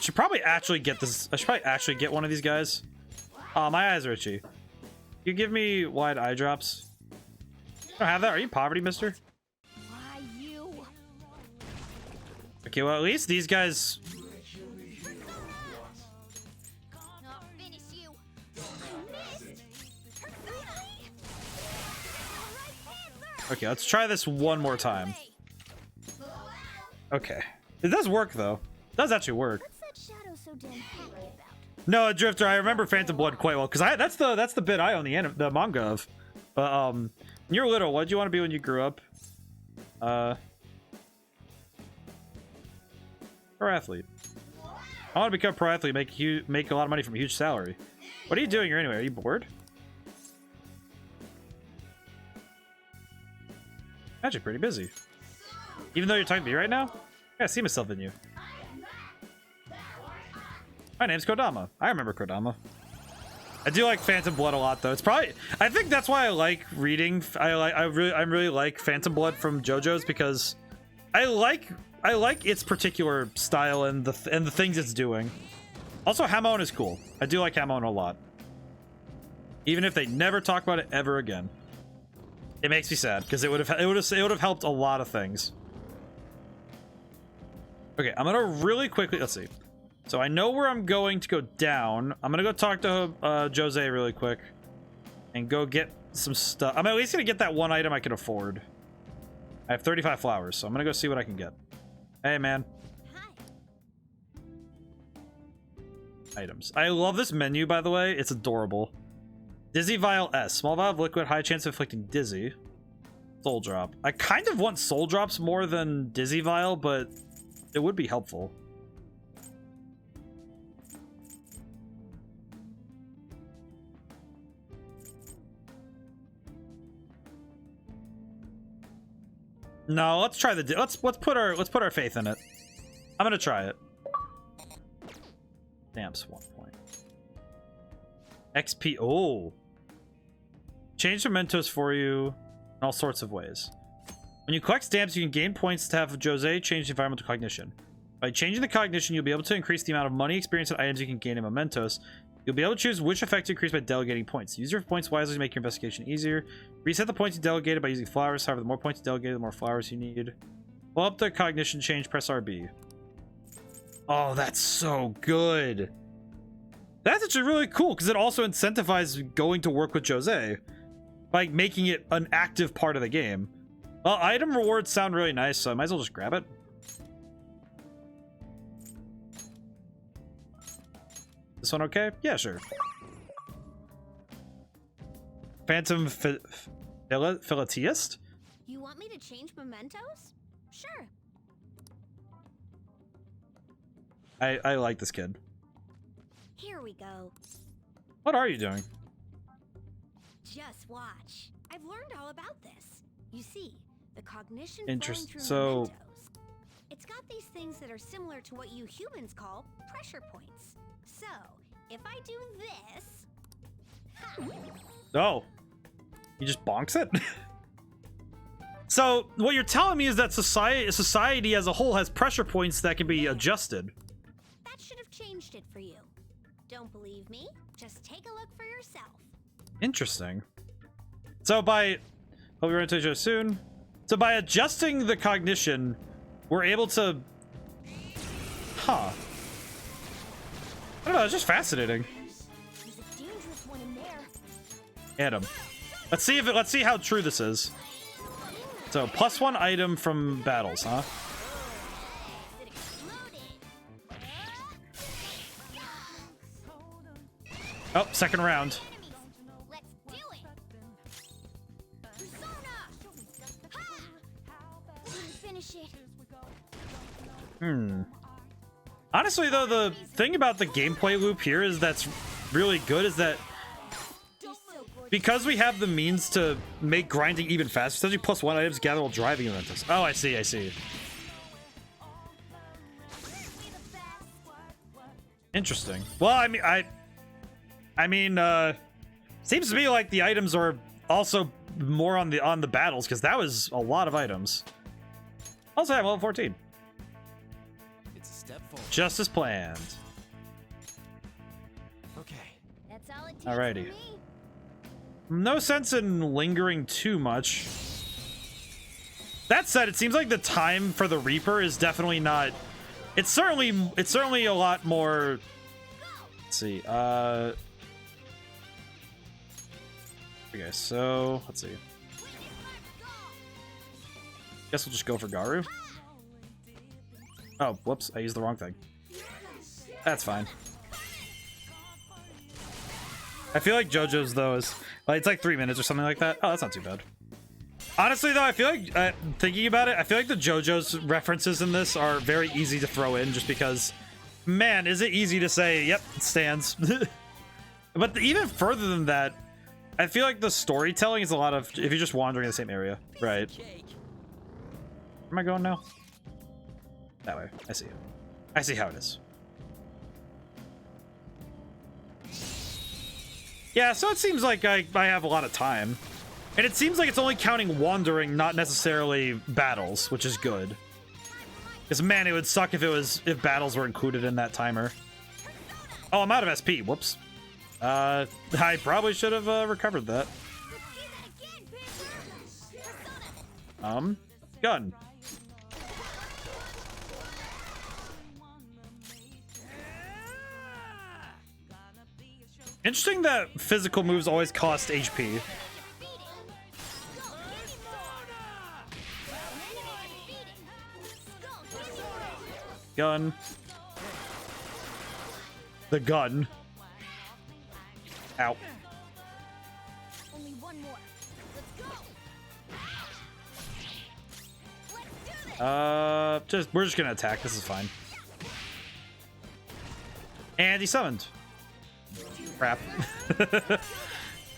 should probably actually get this. I should probably actually get one of these guys. Oh, my eyes are itchy. You give me wide eye drops. I don't have that. Are you poverty, mister? Why you? Okay, well, at least these guys... I'll finish you. Okay, let's try this one more time. Okay. It does work, though. It does actually work. What's that shadow so damn happy about? No, Drifter, I remember Phantom Blood quite well, because that's the bit I own the manga of. But, when you were little, what did you want to be when you grew up? Pro athlete. I want to become a pro athlete, make a lot of money from a huge salary. What are you doing here anyway? Are you bored? Actually, pretty busy. Even though you're talking to me right now, I gotta see myself in you. My name's Kodama. I remember Kodama. I do like Phantom Blood a lot, though. It's probably... I think that's why I like reading. I really like Phantom Blood from JoJo's, because I like its particular style and the things it's doing. Also, Hamon is cool. I do like Hamon a lot. Even if they never talk about it ever again. It makes me sad, because it would have helped a lot of things. Okay, I'm gonna really quickly... Let's see. So I know where I'm going to go down. I'm gonna go talk to Jose really quick and go get some stuff. I'm at least gonna get that one item I can afford. I have 35 flowers, so I'm gonna go see what I can get. Hey, man. Hi. Items. I love this menu, by the way. It's adorable. Dizzy Vial S. Small vial of liquid, high chance of inflicting dizzy. Soul Drop. I kind of want Soul Drops more than Dizzy Vial, but it would be helpful. No, let's try the let's put our faith in it. I'm gonna try it. Stamps 1 point. XP. Oh, change mementos for you in all sorts of ways. When you collect stamps, you can gain points to have Jose change the environmental cognition. By changing the cognition, you'll be able to increase the amount of money, experience, and items you can gain in mementos. You'll be able to choose which effect to increase by delegating points. Use your points wisely to make your investigation easier. Reset the points you delegated by using flowers. However, the more points you delegate, the more flowers you need. Pull up the cognition change, press RB. Oh, that's so good. That's actually really cool, because it also incentivizes going to work with Jose by making it an active part of the game. Well, item rewards sound really nice, so I might as well just grab it. This one okay? Yeah, sure. Phantom Philatelist? You want me to change mementos? Sure. I like this kid. Here we go. What are you doing? Just watch. I've learned all about this. You see, the cognition Interest. flowing through So mementos. It's got these things that are similar to what you humans call pressure points. So, if I do this... Ha! oh, you just bonks it? So what you're telling me is that society as a whole has pressure points that can be adjusted. That should have changed it for you. Don't believe me? Just take a look for yourself. Interesting. So by... hope you're going to show soon. So by adjusting the cognition, we're able to... Huh. I don't know, it's just fascinating. There's a dangerous one in there. Hit him. Let's see how true this is. So +1 item from battles, huh? It exploded. Oh, second round. Let's do it. Persona. Ha! Didn't finish it. Honestly, though, the thing about the gameplay loop here is that's really good is that because we have the means to make grinding even faster, especially +1 items gather while driving events. Oh, I see, I see. Interesting. Well, I mean, seems to me like the items are also more on the battles, because that was a lot of items. Also, I'm level 14. It's a step forward. just as planned. Okay. That's all it takes Alrighty. for me. No sense in lingering too much. That said, it seems like the time for the Reaper is definitely not. It's certainly a lot more. Let's see. Okay, so let's see. Guess we'll just go for Garu. Oh, whoops! I used the wrong thing. That's fine. I feel like JoJo's though is like it's like 3 minutes or something like that. Oh, that's not too bad. Honestly though, I feel like thinking about it, I feel like the JoJo's references in this are very easy to throw in just because, man, is it easy to say, yep, it stands. But even further than that, I feel like the storytelling is a lot of, if you're just wandering in the same area. Right. Where am I going now? That way. I see. I see how it is. Yeah, so it seems like I have a lot of time. And it seems like it's only counting wandering, not necessarily battles, which is good. Because man, it would suck if battles were included in that timer. Oh, I'm out of SP. Whoops. I probably should have recovered that. Gun. Interesting that physical moves always cost HP. Gun. The gun. Ow. Only one more. Let's go. We're just gonna attack. This is fine. And he summoned. Crap.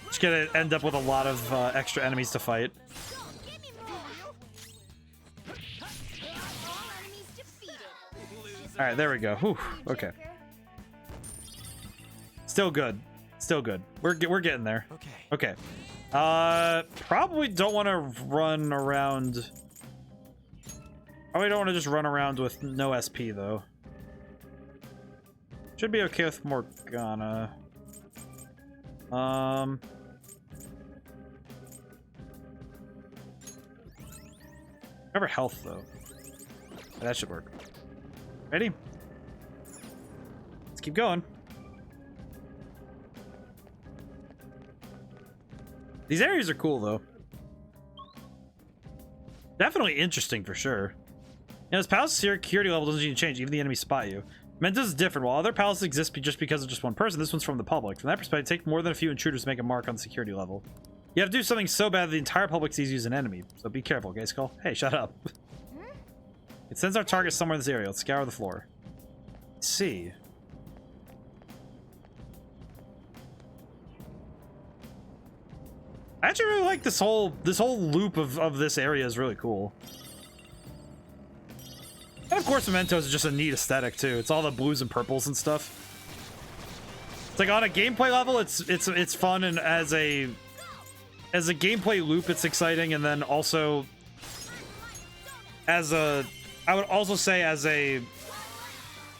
Just gonna end up with a lot of extra enemies to fight. All right, there we go. Whew. Okay. Still good. Still good. We're getting there. Okay. Probably don't want to run around. Probably don't want to just run around with no SP though. Should be okay with Morgana. Cover health though. That should work. Ready? Let's keep going. These areas are cool though. Definitely interesting for sure. You know, this palace security level doesn't even change, even the enemies spot you. Mementos is different. While other palaces exist just because of just one person, this one's from the public. From that perspective, it takes more than a few intruders to make a mark on the security level. You have to do something so bad that the entire public sees you as an enemy. So be careful, okay, Skull? Hey, shut up. It sends our target somewhere in this area. Let's scour the floor. Let's see. I actually really like this whole loop of this area is really cool. And of course, Mementos is just a neat aesthetic too. It's all the blues and purples and stuff. It's like on a gameplay level, it's fun, and as a gameplay loop, it's exciting, and then also as a, I would also say as a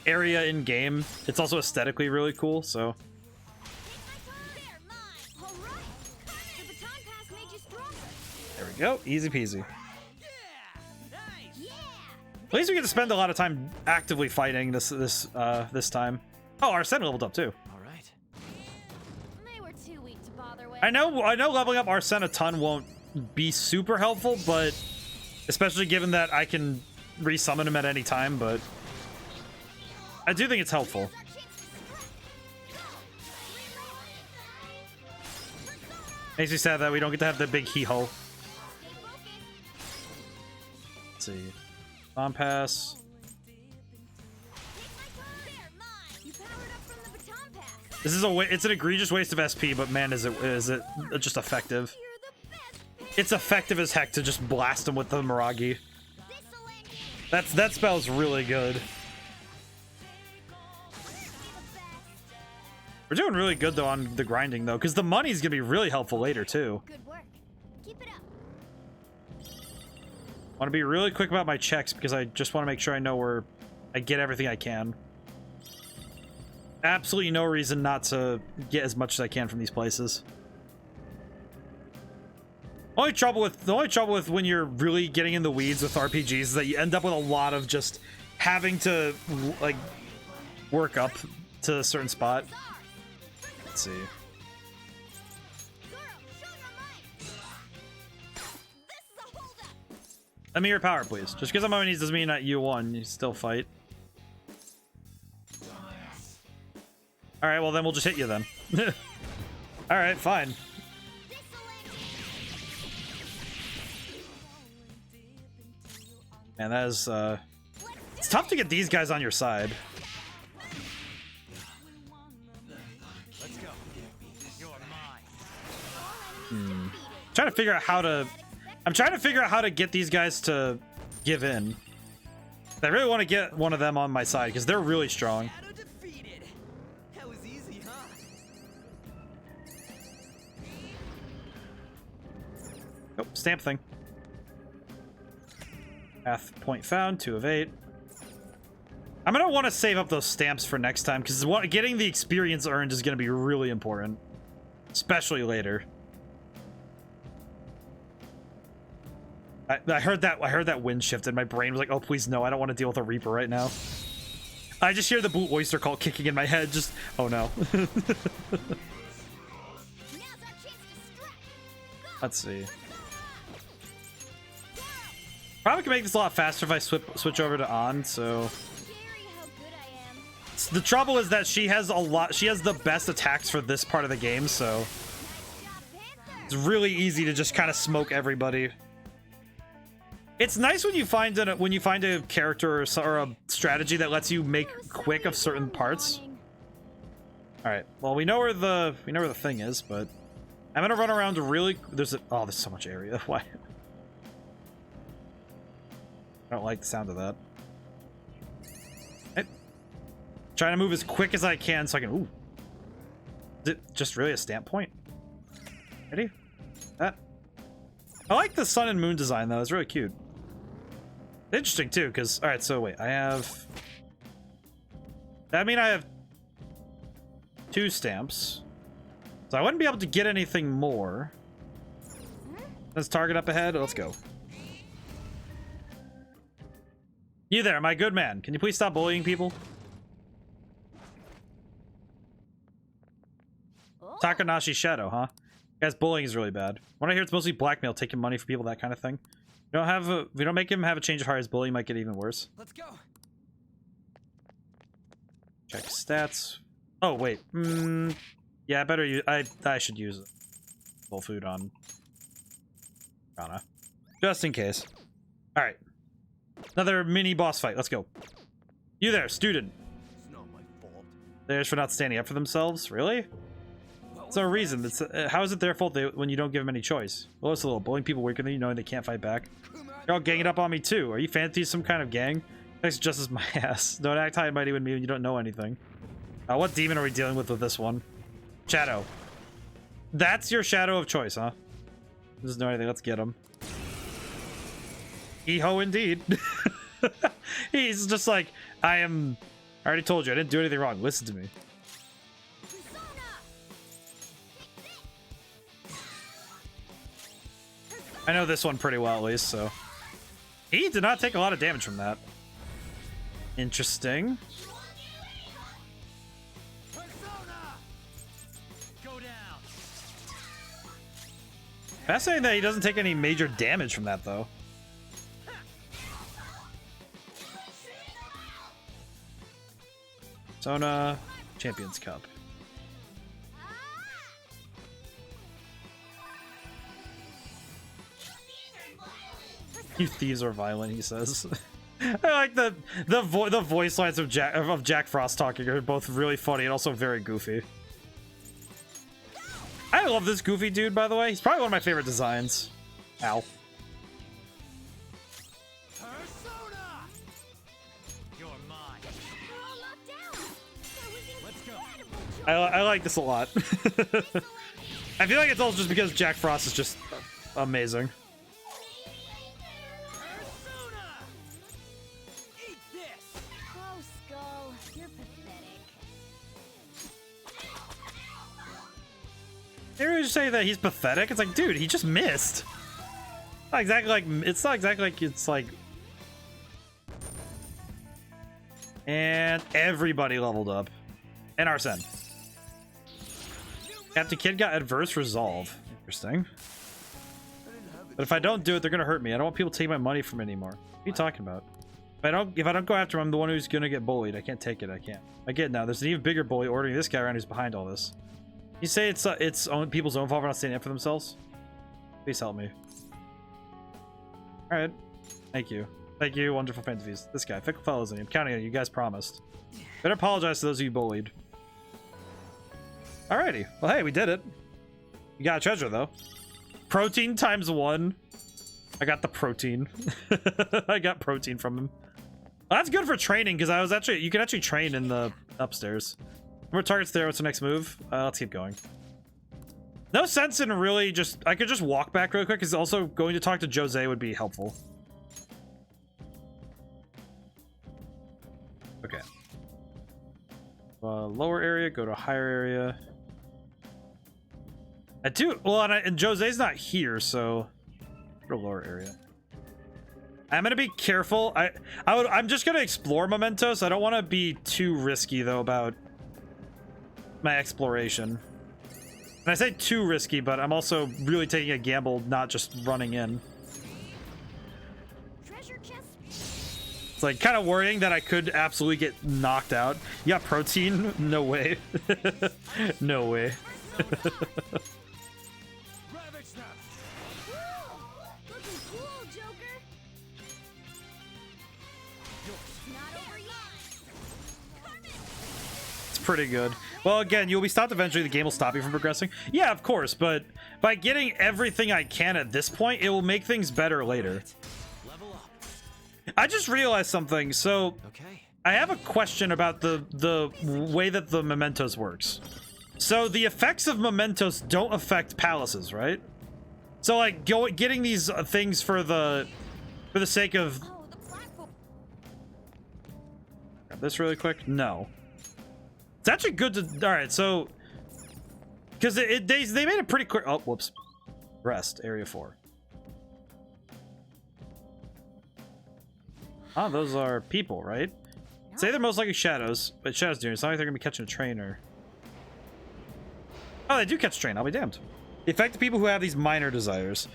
area in game, it's also aesthetically really cool. So. There we go, easy peasy. At least we get to spend a lot of time actively fighting this time. Oh, Arsene leveled up too. All right. They were too weak to bother with. I know leveling up Arsene a ton won't be super helpful, but especially given that I can resummon him at any time, but I do think it's helpful. Makes me sad that we don't get to have the big hee-ho. Let's see. Bomb pass. This is it's an egregious waste of SP, but man, is it just effective. It's effective as heck to just blast him with the Miragi. That spell's really good. We're doing really good though on the grinding though, because the money's gonna be really helpful later too. Good work. Keep it up. I want to be really quick about my checks because I just want to make sure I know where I get everything I can. Absolutely no reason not to get as much as I can from these places. The only trouble with when you're really getting in the weeds with RPGs is that you end up with a lot of just having to like work up to a certain spot. Let's see. Let me your power, please. Just because I'm on my knees doesn't mean that you won. You still fight. Alright, well then we'll just hit you then. Alright, fine. Man, that is, it's tough to get these guys on your side. Let's go. You're I'm mine. trying to figure out how to... I'm trying to figure out how to get these guys to give in. I really want to get one of them on my side, because they're really strong. That was easy, huh? Oh, stamp thing. Path point found, 2 of 8. I'm gonna want to save up those stamps for next time, because getting the experience earned is gonna be really important, especially later. I heard that wind shift, and my brain was like, "Oh, please no! I don't want to deal with a Reaper right now." I just hear the Blue Oyster Cult kicking in my head. Just, oh no. Let's see. Probably can make this a lot faster if I switch over to On. So the trouble is that she has the best attacks for this part of the game, so it's really easy to just kind of smoke everybody. It's nice when you find a character or a strategy that lets you make quick of certain parts. All right. Well, we know where the thing is, but I'm gonna run around really. There's so much area. Why? I don't like the sound of that. Okay. Trying to move as quick as I can so I can. Ooh. Is it just really a stamp point? Ready? That. I like the sun and moon design though. It's really cute. Interesting too, because all right. So wait, I have. I mean, I have 2 stamps, so I wouldn't be able to get anything more. Let's target up ahead. Let's go. You there, my good man. Can you please stop bullying people? Takanashi Shadow, huh? Guys, bullying is really bad. When I hear it's mostly blackmail, taking money for people, that kind of thing. If we don't make him have a change of heart, his bullying might get even worse. Let's go. Check stats. Oh wait. Yeah, I better use. I should use full food on Rana, just in case. All right. Another mini boss fight. Let's go. You there, student. It's not my fault. Theirs for not standing up for themselves? Really? There's no reason. How is it their fault when you don't give them any choice? Well, it's a little bullying people weaker than you, knowing they can't fight back. You're all ganging up on me too. Are you fancy some kind of gang? Thanks just as my ass. Don't act high and mighty with me when you don't know anything. What demon are we dealing with this one? Shadow. That's your shadow of choice, huh? Doesn't know anything. Let's get him. Eho indeed. He's just like, I already told you, I didn't do anything wrong. Listen to me. I know this one pretty well, at least, so. He did not take a lot of damage from that. Interesting. Fascinating that he doesn't take any major damage from that, though. Persona Champions Cup. You thieves are violent, he says. I like the voice lines of Jack Frost talking are both really funny and also very goofy. I love this goofy dude, by the way. He's probably one of my favorite designs. Ow. I like this a lot. I feel like it's also just because Jack Frost is just amazing. They really just say that he's pathetic. It's like, dude, he just missed. Not exactly like it's not exactly like it's like. And everybody leveled up. And Arsene. Captain Kid got adverse resolve. Interesting. But if I don't do it, they're gonna hurt me. I don't want people to take my money from me anymore. What are you talking about? If I don't go after him, I'm the one who's gonna get bullied. I can't take it. I can't. I get it now. There's an even bigger bully ordering this guy around who's behind all this. You say it's people's own fault for not standing up for themselves? Please help me. Alright. Thank you. Thank you, wonderful fantasies. This guy, Fickle Fellows, I'm counting on you. You guys promised. Better apologize to those of you bullied. Alrighty. Well, hey, we did it. You got a treasure, though. Protein times 1. I got the protein. I got protein from him. Well, that's good for training, because you can actually train in the upstairs. More targets there. What's the next move? Let's keep going. No sense in really just... I could just walk back really quick, because also going to talk to Jose would be helpful. Okay. Lower area, go to a higher area. I do... Well, and Jose's not here, so... Go to lower area. I'm gonna be careful. I'm just gonna explore Mementos. I don't want to be too risky, though, about my exploration. And I say too risky, but I'm also really taking a gamble, not just running in. It's like kind of worrying that I could absolutely get knocked out. You got protein? No way. No way. Pretty good. Well, again, you'll be stopped eventually. The game will stop you from progressing. Yeah, of course, but by getting everything I can at this point, it will make things better later. I just realized something. So I have a question about the way that the Mementos works. So the effects of Mementos don't affect palaces, right? So like getting these things for the sake of... Grab this really quick. No. It's actually good to... Alright, so... Because they made it pretty quick... Oh, whoops. Rest, area 4. Oh, those are people, right? Say they're most likely shadows, but shadows do. It's not like they're going to be catching a train or... Oh, they do catch a train. I'll be damned. The effect of people who have these minor desires.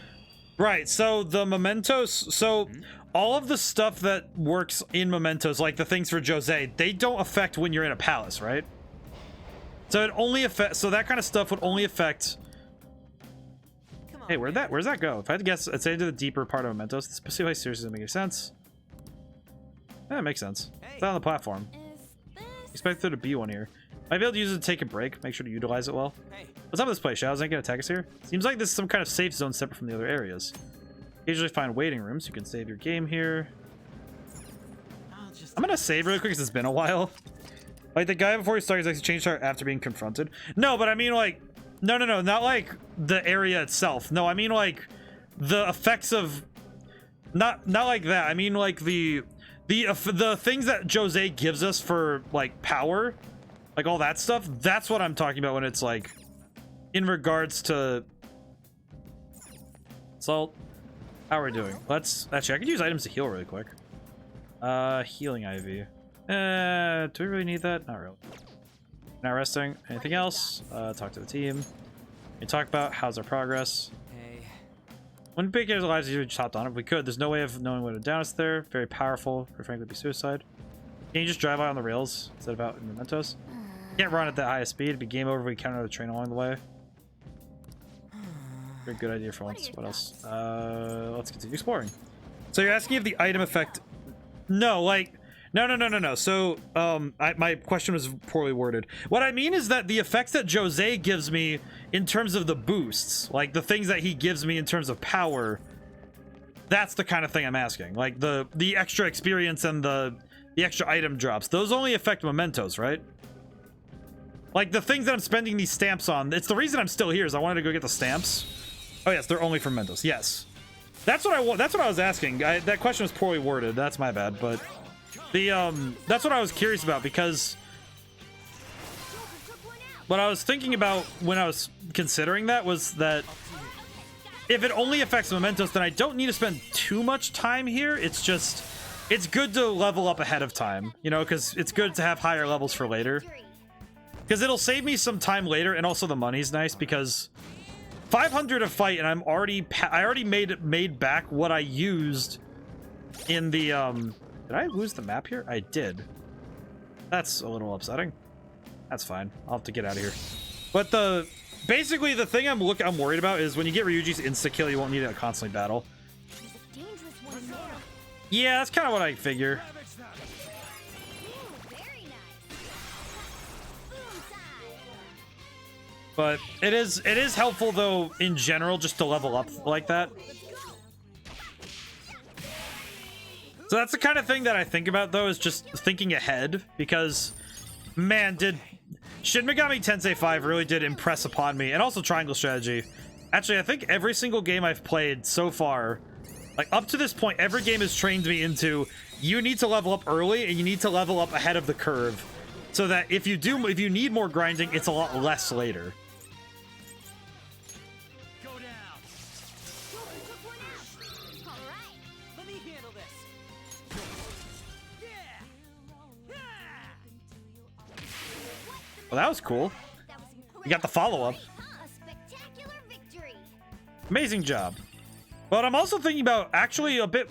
Right, so the Mementos... So... All of the stuff that works in Mementos, like the things for Jose, they don't affect when you're in a palace, right? So it only affects... So that kind of stuff would only affect... Hey, where's that go? If I had to guess, I'd say into the deeper part of Mementos. The specific place seriously doesn't make any sense. Yeah, it makes sense. It's not on the platform. Expect there to be one here. Might be able to use it to take a break. Make sure to utilize it well. What's up with this place? Shadows ain't gonna attack us here? Seems like this is some kind of safe zone separate from the other areas. Usually find waiting rooms. You can save your game here. I'm gonna save really quick because it's been a while. Like the guy before he started actually changed heart after being confronted. No, but I mean like, no, not like the area itself. No, I mean like the effects of, not like that. I mean like the things that Jose gives us for like power, like all that stuff. That's what I'm talking about when it's like in regards to salt. How are we doing? Let's actually, I could use items to heal really quick. Healing IV. Do we really need that? Not really. Not resting. Anything else? Talk to the team. We talk about how's our progress. When big guys' lives, you just hopped on it. If we could, there's no way of knowing what to down us there. Very powerful. Or frankly, be suicide. Can you just drive out on the rails instead of out in Mementos? Can't run at that highest speed. It'd be game over if we encounter the train along the way. Very good idea for once. What else? Let's continue exploring. So you're asking if the item effect... No, like... No. So, my question was poorly worded. What I mean is that the effects that Jose gives me in terms of the boosts, like the things that he gives me in terms of power, that's the kind of thing I'm asking. Like the extra experience and the extra item drops. Those only affect Mementos, right? Like the things that I'm spending these stamps on, it's the reason I'm still here is I wanted to go get the stamps. Oh yes, they're only for Mementos. Yes, that's what I was asking. That question was poorly worded. That's my bad. But the that's what I was curious about because what I was thinking about when I was considering that was that if it only affects Mementos, then I don't need to spend too much time here. It's just, it's good to level up ahead of time, you know, because it's good to have higher levels for later. Because it'll save me some time later, and also the money's nice because 500 a fight, and I already made back what I used in the Did I lose the map here? I did. That's a little upsetting. That's fine. I'll have to get out of here. But basically the thing I'm worried about is when you get Ryuji's insta kill, you won't need to constantly battle. Yeah, that's kind of what I figure. But it is helpful though in general just to level up like that. So that's the kind of thing that I think about though, is just thinking ahead, because man, did Shin Megami Tensei 5 really did impress upon me, and also Triangle Strategy. Actually, I think every single game I've played so far, like up to this point, every game has trained me into you need to level up early and you need to level up ahead of the curve, so that if you need more grinding, it's a lot less later. Well, that was cool. You got the follow-up. Amazing job. But I'm also thinking about actually a bit...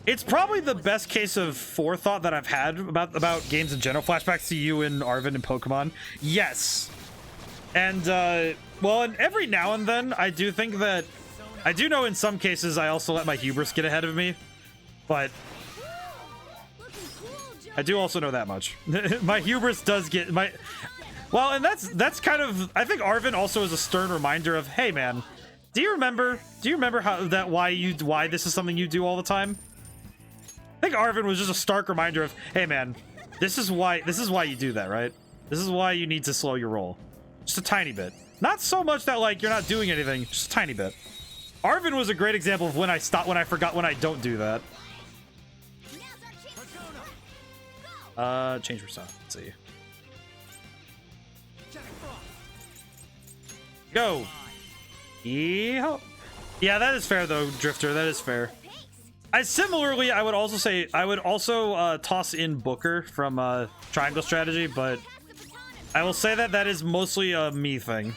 It's probably the best case of forethought that I've had about games in general. Flashbacks to you and Arvin and Pokemon. Yes. And, well, and every now and then, I do think that... I do know in some cases I also let my hubris get ahead of me. But... I do also know that much. My hubris does get... Well, and that's kind of... I think Arvin also is a stern reminder of, hey, man, do you remember how why this is something you do all the time? I think Arvin was just a stark reminder of, hey, man, this is why you do that, right? This is why you need to slow your roll. Just a tiny bit. Not so much that, like, you're not doing anything, just a tiny bit. Arvin was a great example of when I forgot when I don't do that. Change persona. Let's see. Go. Yeah, that is fair though, Drifter. That is fair. Similarly, I would also toss in Booker from Triangle Strategy, but I will say that is mostly a me thing.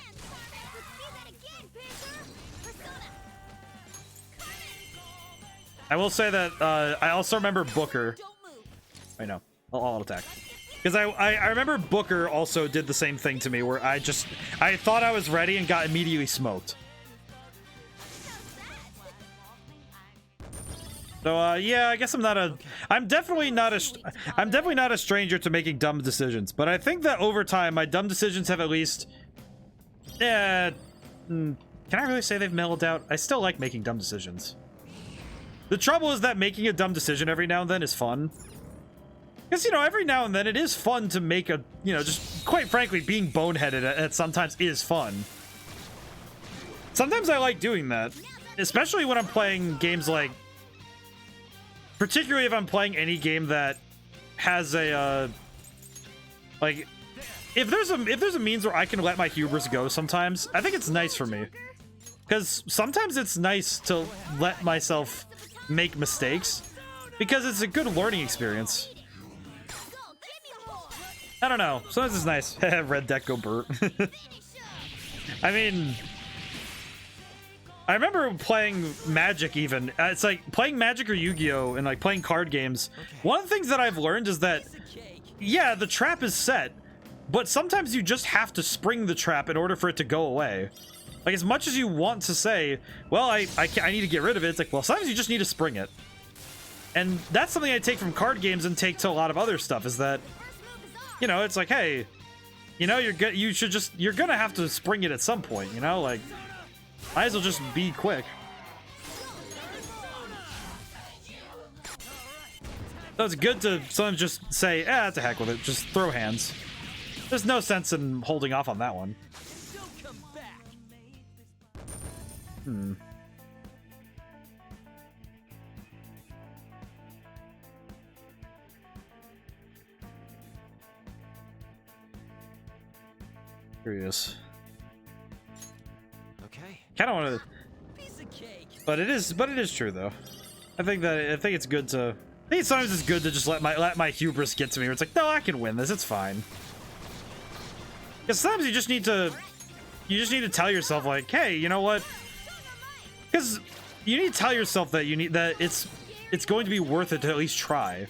I will say that I also remember Booker. I know. I'll attack. Because I remember Booker also did the same thing to me, where I thought I was ready and got immediately smoked. So yeah, I guess I'm definitely not a stranger to making dumb decisions, but I think that over time my dumb decisions have at least can I really say they've mellowed out? I still like making dumb decisions. The trouble is that making a dumb decision every now and then is fun. Because, you know, every now and then it is fun to make a, you know, just quite frankly, being boneheaded at sometimes is fun. Sometimes I like doing that, especially when I'm playing games like, particularly if I'm playing any game that has a, like, if there's a means where I can let my hubris go sometimes, I think it's nice for me. Because sometimes it's nice to let myself make mistakes, because it's a good learning experience. I don't know. Sometimes it's nice. Red deck go Bert. I mean, I remember playing Magic even. It's like playing Magic or Yu-Gi-Oh! And like playing card games. One of the things that I've learned is that, yeah, the trap is set, but sometimes you just have to spring the trap in order for it to go away. Like, as much as you want to say, well, I need to get rid of it, it's like, well, sometimes you just need to spring it. And that's something I take from card games and take to a lot of other stuff, is that, you know, it's like, hey, you know, you're gonna have to spring it at some point, you know, like, might as well just be quick. So it's good to sometimes just say, to heck with it, just throw hands. There's no sense in holding off on that one. Curious. Okay. Kind of want to, Piece of cake. but it is true though. I think it's good to. I think sometimes it's good to just let my hubris get to me. Where it's like, no, I can win this. It's fine. Because sometimes you just need to tell yourself like, hey, you know what? Because you need to tell yourself that it's going to be worth it to at least try.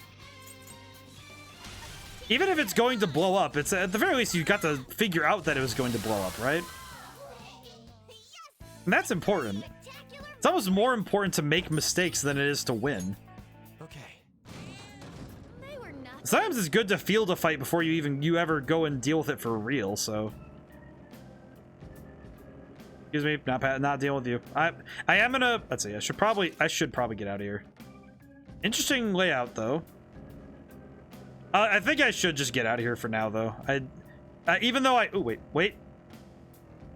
Even if it's going to blow up, it's at the very least you got to figure out that it was going to blow up, right? And that's important. It's almost more important to make mistakes than it is to win. Okay. Sometimes it's good to field a fight before you ever go and deal with it for real. So, excuse me, not dealing with you. I am gonna. Let's see. I should probably get out of here. Interesting layout though. I think I should just get out of here for now though. Even though oh wait.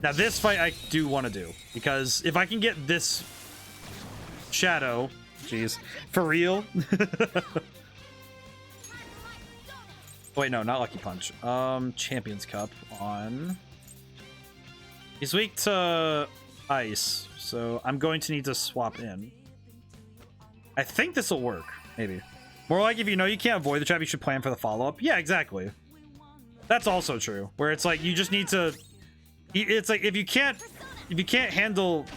Now this fight I do want to do, because if I can get this shadow, jeez, for real. Wait, no, not Lucky Punch. Champions Cup on. He's weak to ice, so I'm going to need to swap in. I think this will work, maybe. More like if you know you can't avoid the trap, you should plan for the follow-up. Yeah, exactly. That's also true. Where it's like you just need to. It's like if you can't handle,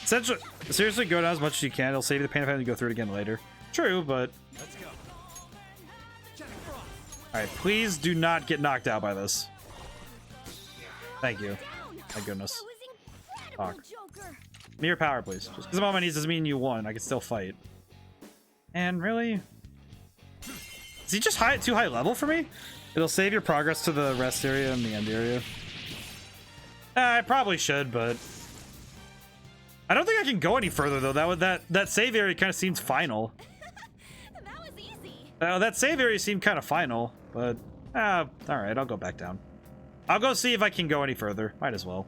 seriously go down as much as you can. It'll save you the pain of having to go through it again later. True, but. Let's go. All right, please do not get knocked out by this. Thank you. My goodness. Fuck. Mere power, please. Just because I'm on my knees doesn't mean you won. I can still fight. And really, is he just too high level for me? It'll save your progress to the rest area and the end area. I probably should, but I don't think I can go any further though. That save area kind of seems final. That was easy. That save area seemed kind of final, but all right, I'll go back down. I'll go see if I can go any further. Might as well.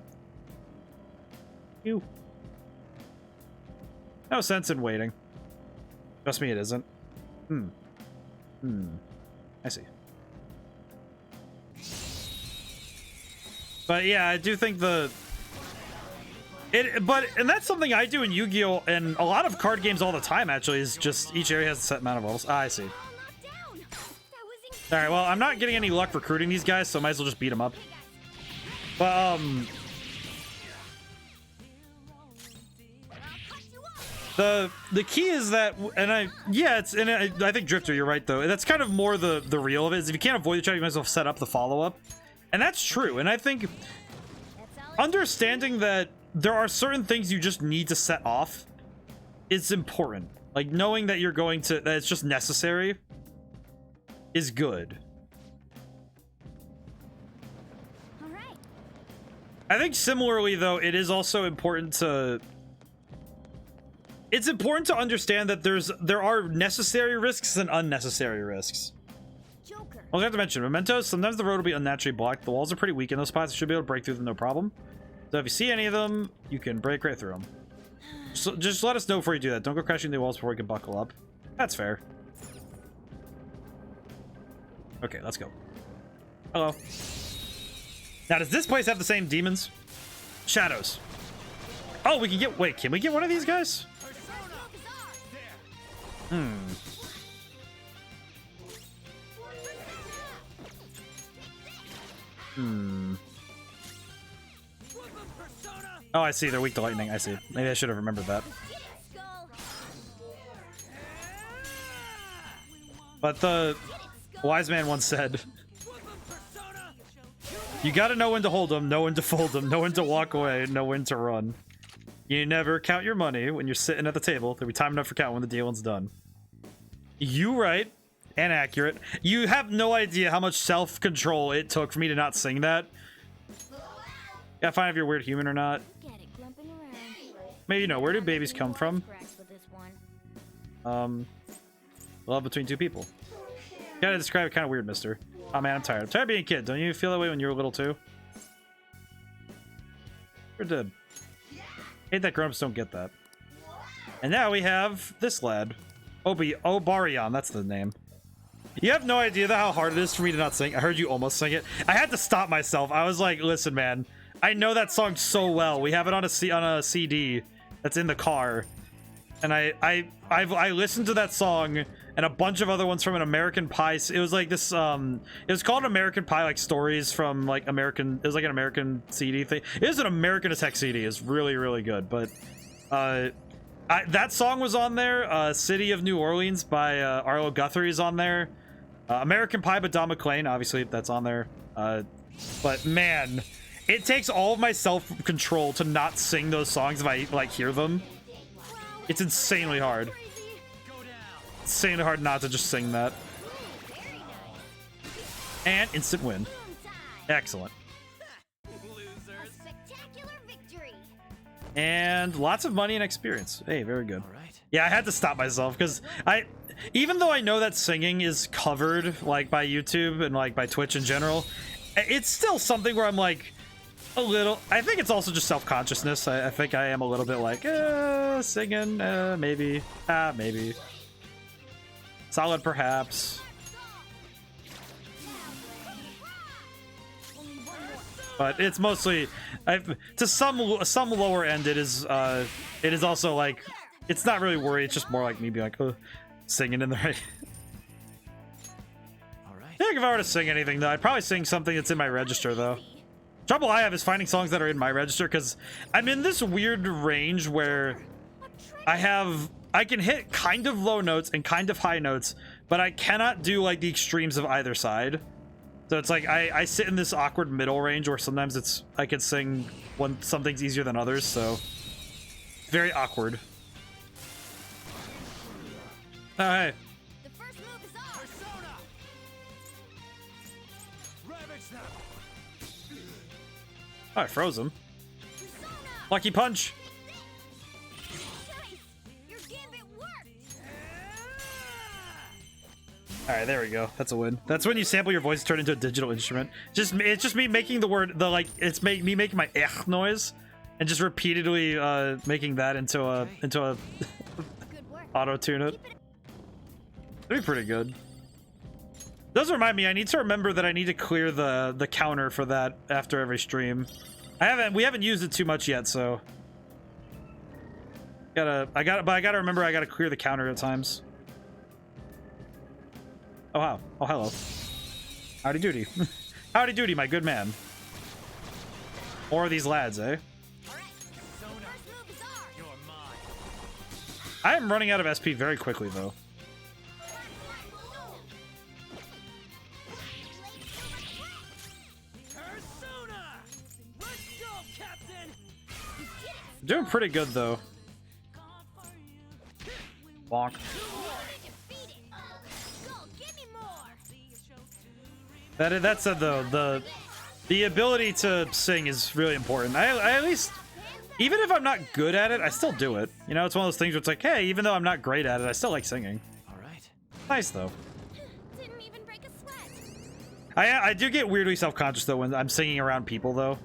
No sense in waiting. Trust me, it isn't. I see. But yeah, I do think and that's something I do in Yu-Gi-Oh! And a lot of card games all the time, actually, is just each area has a set amount of levels. I see. Alright, well, I'm not getting any luck recruiting these guys, so I might as well just beat them up. But, the key is that, I think Drifter, you're right though. That's kind of more the real of it, is if you can't avoid the trap, you might as well set up the follow-up. And that's true, and I think understanding that there are certain things you just need to set off is important. Like knowing that that it's just necessary is good. All right. I think similarly though, it is also important to understand that there are necessary risks and unnecessary risks. Joker. I was going to mention Mementos. Sometimes the road will be unnaturally blocked. The walls are pretty weak in those spots. You should be able to break through them no problem. So if you see any of them, you can break right through them. So just let us know before you do that. Don't go crashing the walls before you can buckle up. That's fair. Okay, let's go. Hello. Now, does this place have the same demons? Shadows. Oh, we can get... Wait, can we get one of these guys? Oh, I see. They're weak to lightning. I see. Maybe I should have remembered that. But the wise man once said, you gotta know when to hold them, know when to fold them, know when to walk away, know when to run. You never count your money when you're sitting at the table. There'll be time enough for counting when the dealing's done. You right. And accurate. You have no idea how much self-control it took for me to not sing that. Gotta find if you're a weird human or not. Maybe you know, where do babies come from? Love between two people. Gotta describe it kind of weird, mister. Oh man, I'm tired. I'm tired of being a kid. Don't you feel that way when you were little too? Sure did. Hate that grown-ups don't get that. And now we have this lad. Obarion, that's the name. You have no idea how hard it is for me to not sing. I heard you almost sing it. I had to stop myself. I was like, listen, man, I know that song so well. We have it on a CD that's in the car. And I listened to that song and a bunch of other ones from an American Pie. It was like this, it was called American Pie, like stories from like American, it was like an American CD thing. It is an American Attack CD. It's really, really good. But, that song was on there. City of New Orleans by Arlo Guthrie is on there. American Pie by Don McLean, obviously that's on there. But man, it takes all of my self-control to not sing those songs if I like hear them. It's insanely hard. Insanely hard not to just sing that. And instant win. Excellent. And lots of money and experience. Hey, very good. Yeah, I had to stop myself because even though I know that singing is covered like by YouTube and like by Twitch in general, it's still something where I'm like a little, I think it's also just self-consciousness. I think I am a little bit like, singing, maybe, maybe. Solid, perhaps. But it's mostly, to some lower end, it is also like, it's not really worry. It's just more like me being like, singing in the right. I think if I were to sing anything, though, I'd probably sing something that's in my register, though. Trouble I have is finding songs that are in my register, because I'm in this weird range where I can hit kind of low notes and kind of high notes, but I cannot do like the extremes of either side. So it's like I sit in this awkward middle range where sometimes I can sing when something's easier than others, so very awkward. Oh, hey. The first move is off. Persona. Ravage now. Oh, I froze him. Lucky punch. Nice. Your gambit worked. All right, there we go. That's a win. That's when you sample your voice, turn into a digital instrument. It's just me making the word me making my noise, and just repeatedly making that into a auto tune it. That'd be pretty good. Does remind me, I need to remember that I need to clear the counter for that after every stream. We haven't used it too much yet, so I gotta remember I gotta clear the counter at times. Oh wow. Oh hello. Howdy doody. Howdy doody, my good man. More of these lads, eh? I am running out of SP very quickly though. Doing pretty good though. Bonk. That said though, the ability to sing is really important. I at least, even if I'm not good at it, I still do it. You know, it's one of those things where it's like, hey, even though I'm not great at it, I still like singing. All right. Nice though. Didn't even break a sweat. I do get weirdly self-conscious though when I'm singing around people though.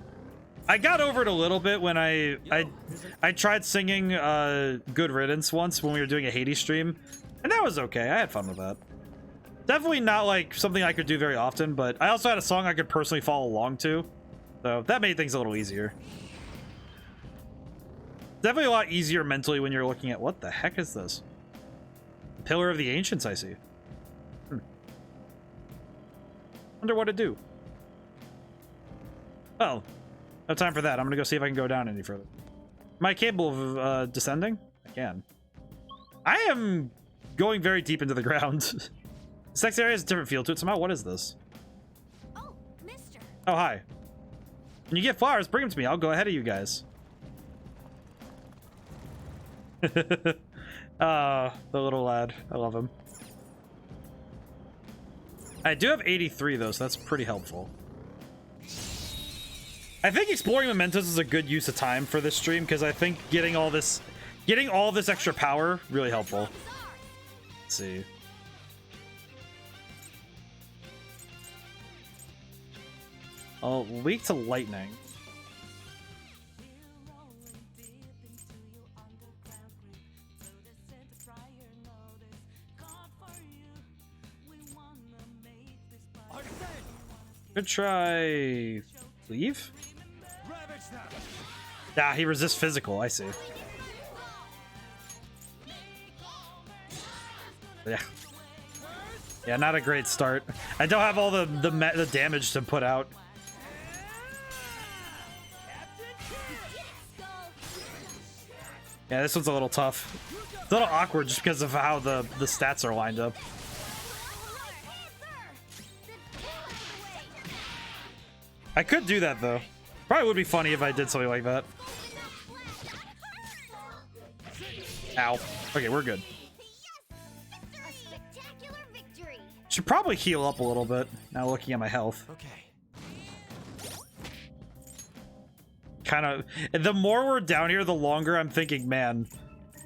I got over it a little bit when I tried singing Good Riddance once when we were doing a Hades stream, and that was okay. I had fun with that. Definitely not like something I could do very often, but I also had a song I could personally follow along to, so that made things a little easier. Definitely a lot easier mentally when you're looking at, what the heck is this? Pillar of the Ancients, I see. Wonder what to do. Oh. No time for that. I'm gonna go see if I can go down any further. Am I capable of descending? I can. I am going very deep into the ground. This next area has a different feel to it somehow. What is this? Oh, mister. Oh, hi. When you get flowers, bring them to me. I'll go ahead of you guys. The little lad. I love him. I do have 83 though, so that's pretty helpful. I think exploring Mementos is a good use of time for this stream because I think getting all this extra power really helpful. Let's see. Oh, weak to lightning. Good try. Leave? Ah, he resists physical. I see. Yeah. Yeah, not a great start. I don't have all the damage to put out. Yeah, this one's a little tough. It's a little awkward just because of how the stats are lined up. I could do that though. Probably would be funny if I did something like that. Ow. Okay, we're good. Should probably heal up a little bit now looking at my health. Okay. Kind of, the more we're down here, the longer I'm thinking, man.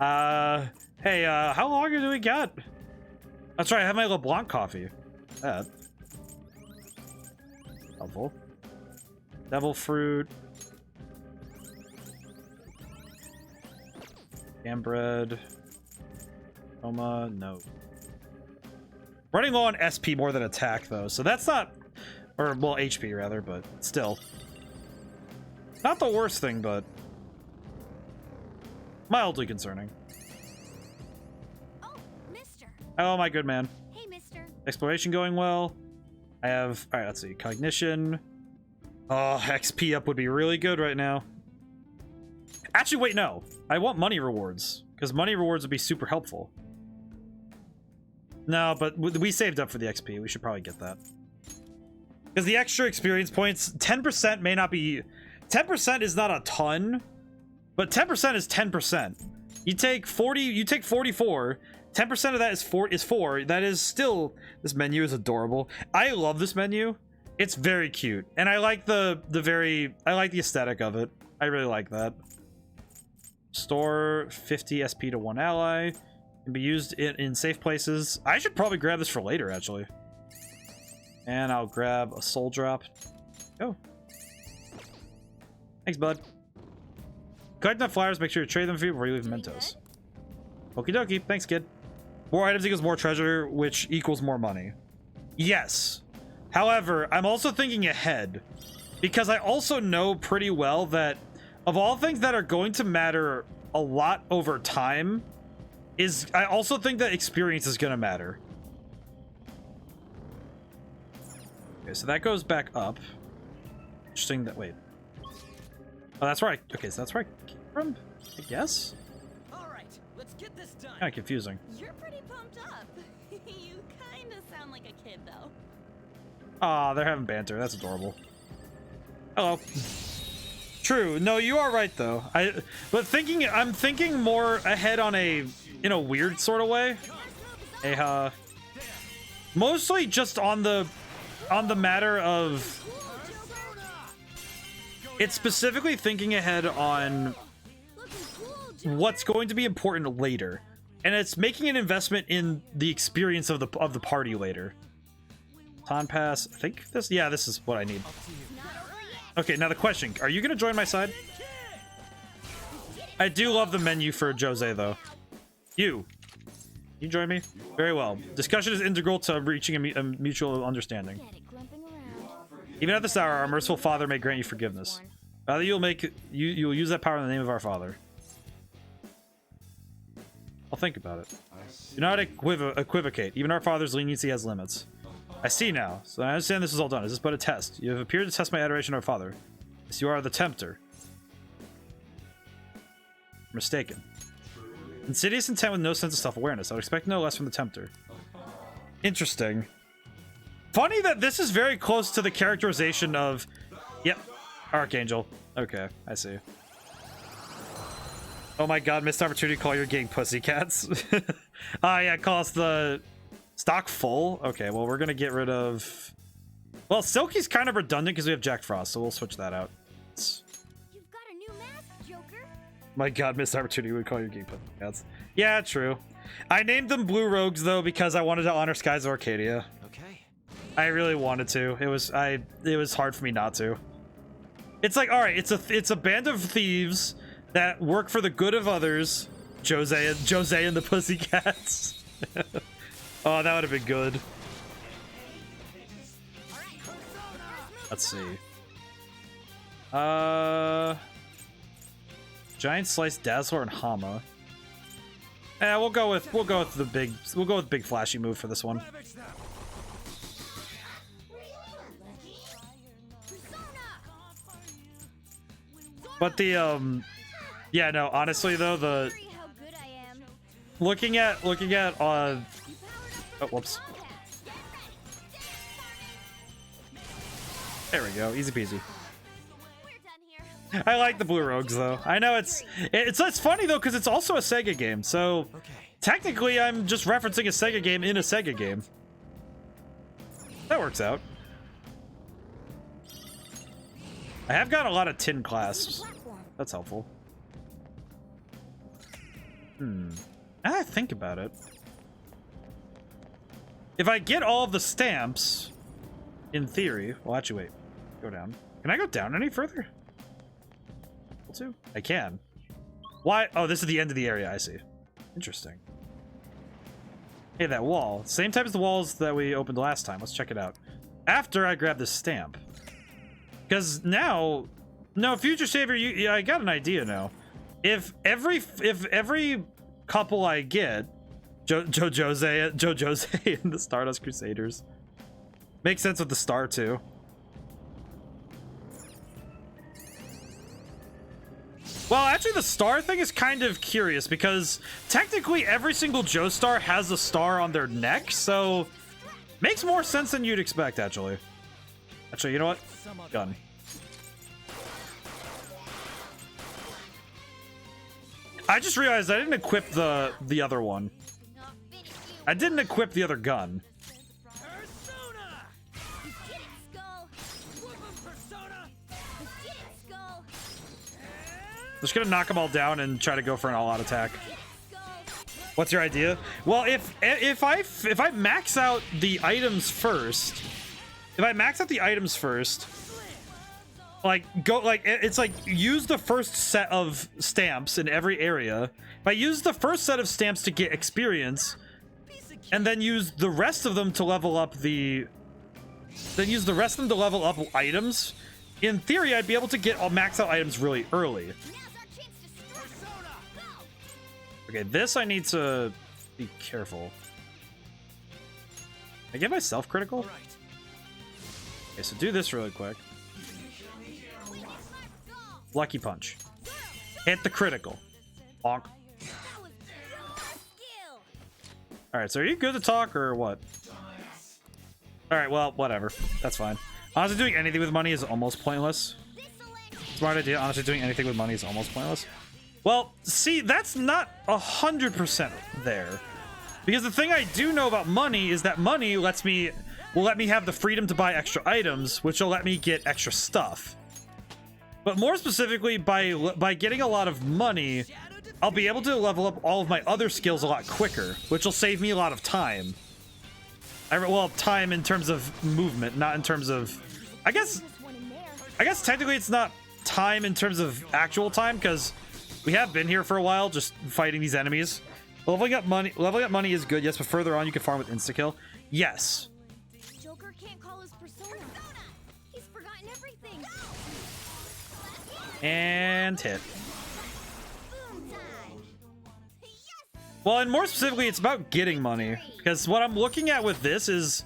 Hey, how long do we got? That's right, I have my LeBlanc coffee. That. Helpful. Devil fruit. Jam bread. Oma, no. Running low on SP more than attack, though, so that's not... Or, well, HP, rather, but still. Not the worst thing, but... mildly concerning. Oh, mister. Oh, my good man. Hey, mister. Exploration going well. I have... Alright, let's see. Cognition. Oh, XP up would be really good right now. Actually, wait, no. I want money rewards, because money rewards would be super helpful. No, but we saved up for the XP. We should probably get that. Because the extra experience points, 10% may not be... 10% is not a ton, but 10% is 10%. You take 40, you take 44, 10% of that is 4. That is still... This menu is adorable. I love this menu. It's very cute. And I like I like the aesthetic of it. I really like that. Store 50 SP to one ally. Can be used in safe places. I should probably grab this for later, actually. And I'll grab a soul drop. Oh. Thanks, bud. Collect enough flowers, make sure you trade them for you before you leave Mementos. Okie dokie. Thanks, kid. More items equals more treasure, which equals more money. Yes. However, I'm also thinking ahead. Because I also know pretty well that of all things that are going to matter a lot over time, I also think that experience is going to matter. Okay, so that goes back up. Interesting that, wait. Oh, that's right. Okay, so that's where I came from, I guess? Alright, let's get this done. Kind of confusing. You're pretty pumped up. You kind of sound like a kid, though. Aw, they're having banter. That's adorable. Hello. True. No, you are right, though. I'm thinking more ahead on in a weird sort of way. Mostly just on the matter of... It's specifically thinking ahead on what's going to be important later. And it's making an investment in the experience of the party later. Ton pass. I think this... Yeah, this is what I need. Okay, now the question. Are you going to join my side? I do love the menu for Jose, though. You join me? Very well. Discussion is integral to reaching a mutual understanding. Even at this hour, our merciful Father may grant you forgiveness. Rather, you'll use that power in the name of our Father. I'll think about it. Do not equivocate. Even our Father's leniency has limits. I see now. So I understand this is all done. Is this but a test? You have appeared to test my adoration of our Father. Yes, you are the tempter. Mistaken. Insidious intent with no sense of self-awareness. I would expect no less from the tempter. Interesting. Funny that this is very close to the characterization of... Yep. Archangel. Okay, I see. Oh my god, missed opportunity to call your gang pussycats. Yeah, call us the... Stock full? Okay, well, we're gonna get rid of... Well, Silky's kind of redundant because we have Jack Frost, so we'll switch that out. You've got a new mask, Joker. My god, missed opportunity would call your gang pussycats. Yeah, true. I named them Blue Rogues, though, because I wanted to honor Skies of Arcadia. Okay. I really wanted to. It was hard for me not to. It's like, all right, it's a band of thieves that work for the good of others. Jose and the Pussycats. Oh, that would have been good. Let's see. Giant Slice, Dazzler, and Hama. We'll go with big flashy move for this one. But the yeah, no, honestly though, the looking at oh, whoops. There we go, easy peasy. I like the blue rogues though. I know it's funny though because it's also a Sega game, so technically I'm just referencing a Sega game in a Sega game. That works out. I have got a lot of tin clasps. That's helpful. Now I think about it. If I get all of the stamps, in theory, well, actually, wait, go down. Can I go down any further? I can. Why? Oh, this is the end of the area. I see. Interesting. Hey, that wall. Same type as the walls that we opened last time. Let's check it out. After I grab this stamp. Because now, no, Future Savior, yeah, I got an idea now. If every couple I get, Jose and the Stardust Crusaders, makes sense with the star too. Well, actually, the star thing is kind of curious because technically every single Joestar has a star on their neck, so makes more sense than you'd expect. Actually, you know what? Gun. I just realized I didn't equip the other one. I didn't equip the other gun. Just gonna knock them all down and try to go for an all-out attack. What's your idea? Well, if I max out the items first, it's like use the first set of stamps in every area. If I use the first set of stamps to get experience, and then use the rest of them to level up items, in theory, I'd be able to get all max out items really early. Okay, this I need to be careful. I get myself critical? Okay, so do this really quick. Lucky punch. Hit the critical. Bonk. Alright, so are you good to talk or what? Alright, well, whatever. That's fine. Honestly, doing anything with money is almost pointless. Smart idea. Honestly, doing anything with money is almost pointless. Well, see, that's not 100% there. Because the thing I do know about money is that money will let me have the freedom to buy extra items, which will let me get extra stuff. But more specifically, by getting a lot of money, I'll be able to level up all of my other skills a lot quicker, which will save me a lot of time. Well, time in terms of movement, not in terms of... I guess technically it's not time in terms of actual time, because we have been here for a while just fighting these enemies. Leveling up money is good, yes, but further on you can farm with insta-kill. Yes. Joker can't call his persona. He's forgotten everything. And hit. Well, and more specifically, it's about getting money. Because what I'm looking at with this is...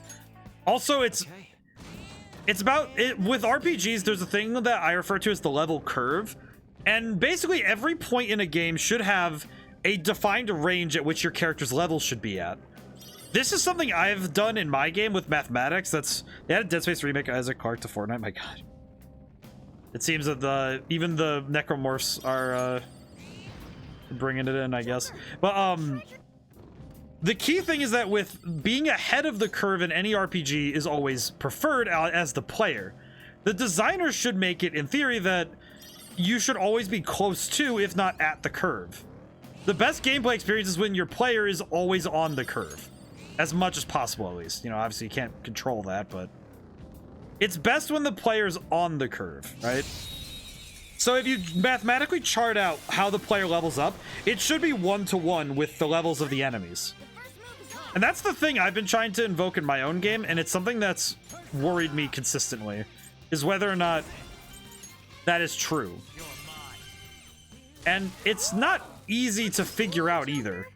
Also, it's about... With RPGs, there's a thing that I refer to as the level curve. And basically, every point in a game should have a defined range at which your character's level should be at. This is something I've done in my game with mathematics. They had a Dead Space remake as a card to Fortnite. My god. It seems that even the necromorphs are bringing it in, I guess. But the key thing is that with being ahead of the curve in any RPG is always preferred as the player. The designers should make it, in theory, that you should always be close to, if not at the curve. The best gameplay experience is when your player is always on the curve. As much as possible, at least. You know, obviously you can't control that, but... It's best when the player's on the curve, right? So if you mathematically chart out how the player levels up, it should be 1-to-1 with the levels of the enemies. And that's the thing I've been trying to invoke in my own game, and it's something that's worried me consistently. is whether or not that is true. And it's not easy to figure out either,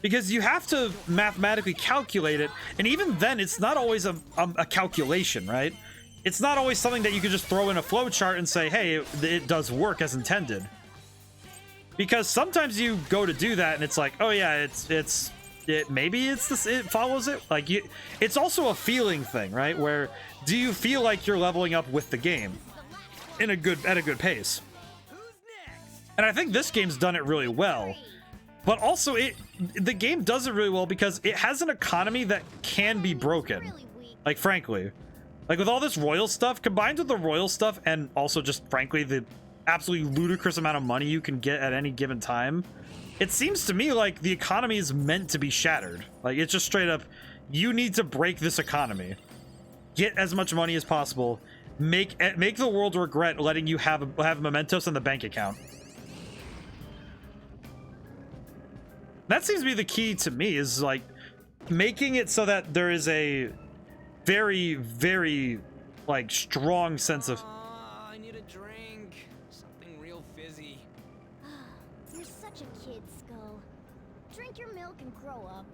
because you have to mathematically calculate it, and even then it's not always a calculation, right? It's not always something that you could just throw in a flowchart and say, hey, it does work as intended. Because sometimes you go to do that and it's like, oh yeah, maybe it's this, it follows it. Like it's also a feeling thing, right? Where do you feel like you're leveling up with the game at a good pace? And I think this game's done it really well. But also the game does it really well because it has an economy that can be broken. Like frankly, like with all this royal stuff combined with the royal stuff, and also just frankly the absolutely ludicrous amount of money you can get at any given time, it seems to me like the economy is meant to be shattered. Like it's just straight up, you need to break this economy, get as much money as possible, make the world regret letting you have mementos in the bank account. That seems to be the key to me, is like making it so that there is a very, very like strong sense of I need a drink. Something real fizzy. You're such a kid, Skull. Drink your milk and grow up.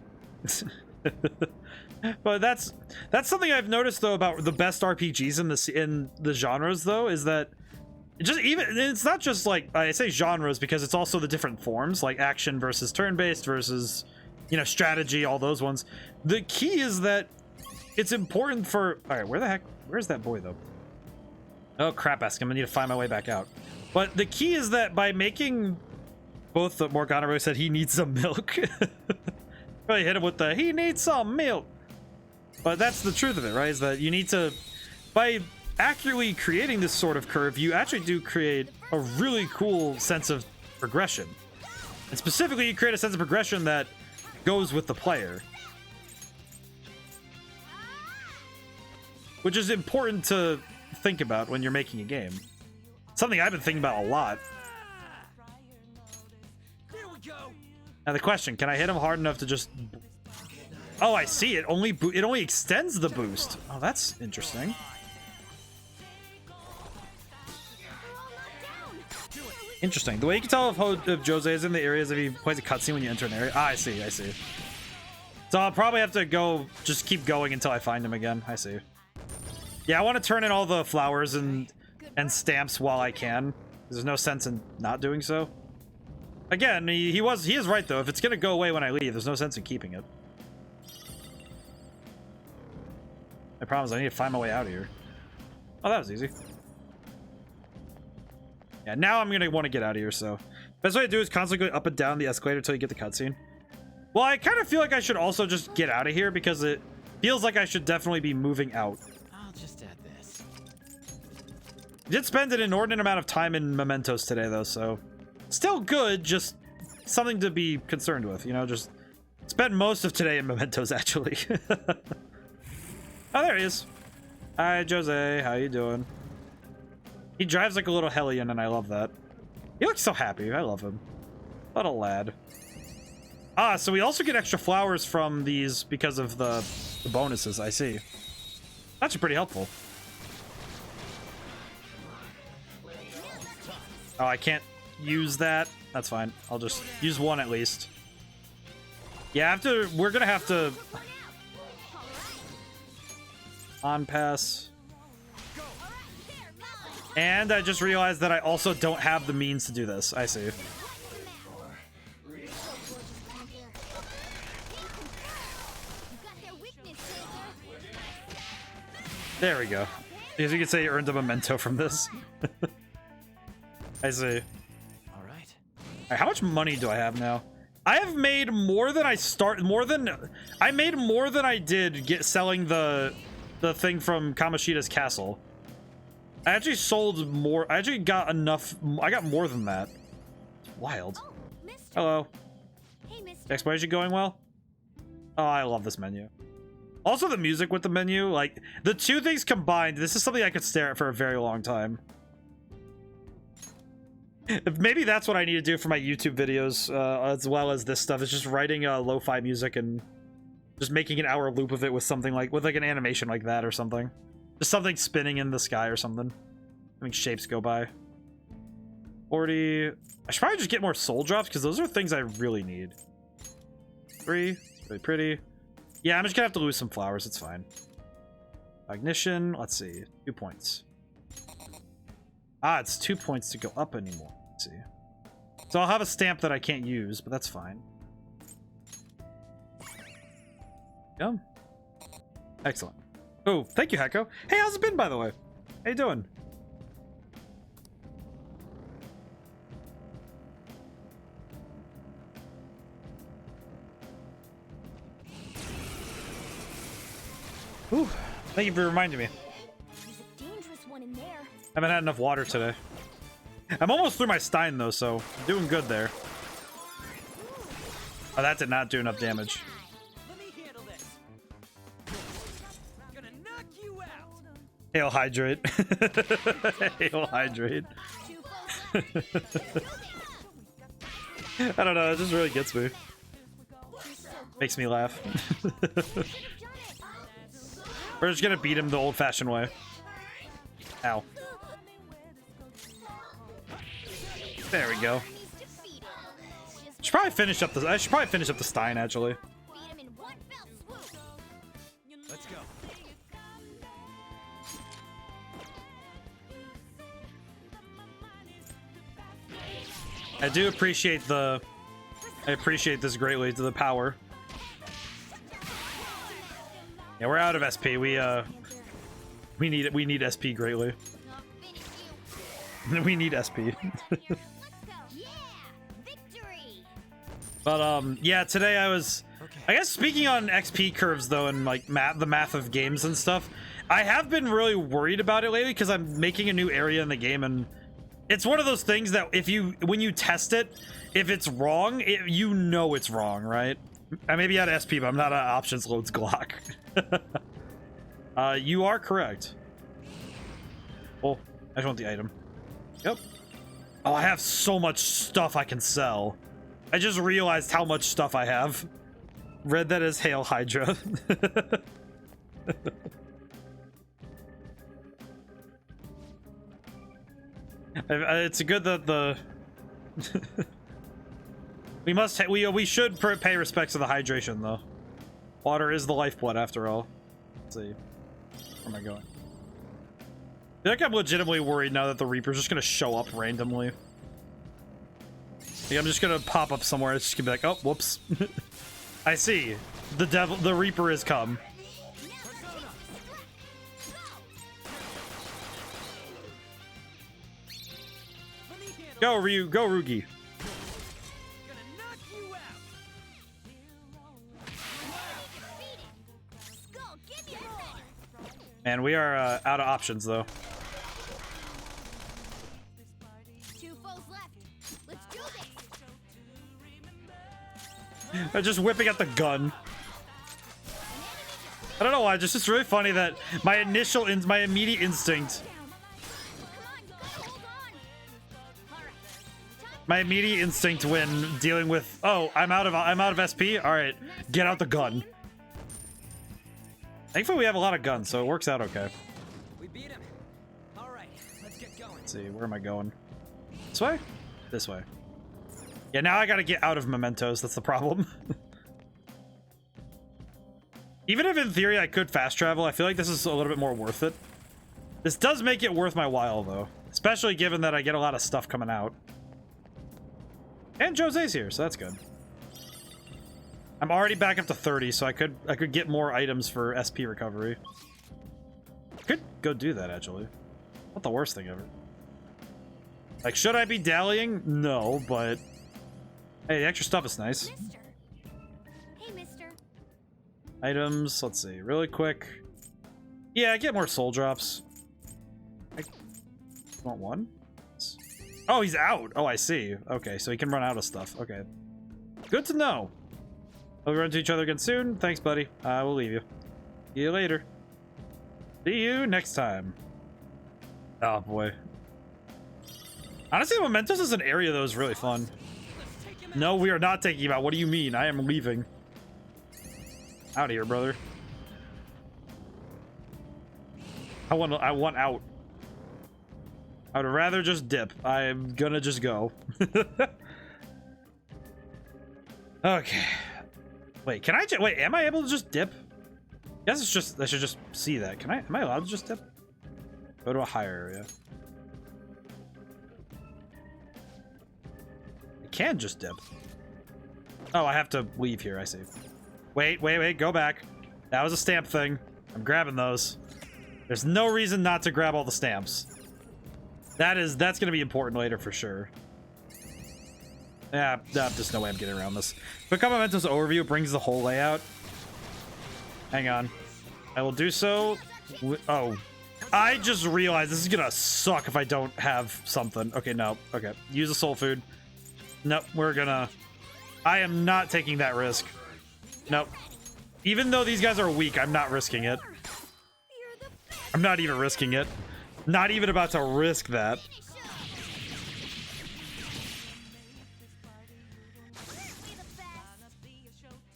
But that's something I've noticed though about the best RPGs in the genres though, is that it's not just like, I say genres because it's also the different forms, like action versus turn-based versus, you know, strategy, all those ones. The key is that it's important for, all right, where's that boy though? Oh crap, I'm gonna need to find my way back out. But the key is that by making both the Morgana said he needs some milk. Really hit him with the, he needs some milk. But that's the truth of it, right? Is that you need to, by accurately creating this sort of curve, you actually do create a really cool sense of progression. And specifically, you create a sense of progression that goes with the player. Which is important to think about when you're making a game. Something I've been thinking about a lot. Now the question, can I hit him hard enough to just... Oh, I see. It only extends the boost. Oh, that's interesting. Interesting. The way you can tell if Jose is in the area is if he plays a cutscene when you enter an area. Ah, I see. So I'll probably have to just keep going until I find him again. I see. Yeah, I want to turn in all the flowers and stamps while I can. There's no sense in not doing so. Again, he is right though. If it's gonna go away when I leave, there's no sense in keeping it. My problem is I need to find my way out of here. Oh, that was easy. Yeah, now I'm gonna want to get out of here, so best way to do is constantly go up and down the escalator until you get the cutscene. Well, I kind of feel like I should also just get out of here because it feels like I should definitely be moving out. I'll just add this. I did spend an inordinate amount of time in Mementos today, though, so still good, just something to be concerned with, you know, just spent most of today in Mementos, actually. Oh, there he is. Hi, Jose. How you doing? He drives like a little hellion, and I love that. He looks so happy. I love him. What a lad. Ah, so we also get extra flowers from these because of the bonuses. I see. That's pretty helpful. Oh, I can't use that. That's fine. I'll just use one at least. Yeah, we're gonna have to on pass. And I just realized that I also don't have the means to do this. I see. There we go. Because you could say you earned a memento from this. I see. All right. How much money do I have now? I have made more than I made more than I did selling the thing from Kamoshida's castle. I actually sold more. I actually got enough. I got more than that. It's wild. Oh, mister. Hello. Hey, mister. Exploration going well? Oh, I love this menu. Also, the music with the menu, like the two things combined, this is something I could stare at for a very long time. Maybe that's what I need to do for my YouTube videos, as well as this stuff. Is just writing lo-fi music and just making an hour loop of it with something like an animation like that or something. Just something spinning in the sky or something. I mean, shapes go by. 40. I should probably just get more soul drops because those are things I really need. 3. Really pretty. Yeah, I'm just gonna have to lose some flowers. It's fine. Ignition. Let's see. 2 points. Ah, it's 2 points to go up anymore. Let's see. So I'll have a stamp that I can't use, but that's fine. Yeah. Excellent. Oh, thank you, Hecko. Hey, how's it been, by the way? How you doing? Ooh, thank you for reminding me. There's a dangerous one in there. I haven't had enough water today. I'm almost through my Stein, though, so I'm doing good there. Oh, that did not do enough damage. Let me handle this. Gonna knock you out. Hail Hydrate. Hail Hydrate. I don't know, it just really gets me. Makes me laugh. We're just gonna beat him the old-fashioned way. Ow. There we go. I should probably finish up the Stein, actually. Let's go. I do appreciate the... I appreciate this greatly, to the power. Yeah, we're out of SP. We need SP greatly. We need SP. But yeah, today I guess speaking on XP curves though, and like the math of games and stuff, I have been really worried about it lately because I'm making a new area in the game, and it's one of those things that when you test it, if it's wrong, you know it's wrong, right? I may be out of SP, but I'm not out of options loads Glock. You are correct. Oh, I just want the item. Yep. Oh, I have so much stuff I can sell. I just realized how much stuff I have. Read that as Hail Hydra. It's good that the we should pay respects to the hydration though. Water is the lifeblood after all. Let's see. Where am I going? I feel like I'm legitimately worried now that the Reaper's just gonna show up randomly. Like I'm just gonna pop up somewhere. It's just gonna be like, oh, whoops. I see. The Reaper has come. Go Ryu, go Rugi. And we are out of options though. I'm just whipping out the gun. I don't know why, just it's really funny that my immediate instinct. My immediate instinct when dealing with, oh, I'm out of SP. All right, get out the gun. Thankfully, we have a lot of guns, so it works out okay. We beat him. All right, let's get going. Let's see, where am I going? This way? This way. Yeah, now I gotta get out of Mementos. That's the problem. Even if in theory I could fast travel, I feel like this is a little bit more worth it. This does make it worth my while, though. Especially given that I get a lot of stuff coming out. And Jose's here, so that's good. I'm already back up to 30, so I could get more items for SP recovery. Could go do that, actually. Not the worst thing ever. Like, should I be dallying? No, but... Hey, the extra stuff is nice. Mister. Hey, mister. Items, let's see, really quick. Yeah, get more soul drops. I want one? Oh, he's out. Oh, I see. Okay, so he can run out of stuff. Okay. Good to know. We'll run into each other again soon. Thanks, buddy. I will leave you. See you later. See you next time. Oh, boy. Honestly, Mementos is an area that was really fun. No, we are not taking him out. What do you mean? I am leaving. Out of here, brother. I want out. I would rather just dip. I'm gonna just go. Okay. Wait, can I wait, am I able to just dip? Guess it's just, I should just see that. Am I allowed to just dip? Go to a higher area. I can just dip. Oh, I have to leave here, I see. Wait, go back. That was a stamp thing. I'm grabbing those. There's no reason not to grab all the stamps. That's gonna be important later for sure. Yeah, there's no way I'm getting around this. Quick on Mementos overview brings the whole layout. Hang on. I will do so. Oh, I just realized this is gonna suck if I don't have something. Okay, no. Okay, use a soul food. Nope, I am not taking that risk. Nope. Even though these guys are weak, I'm not risking it. I'm not even risking it. Not even about to risk that.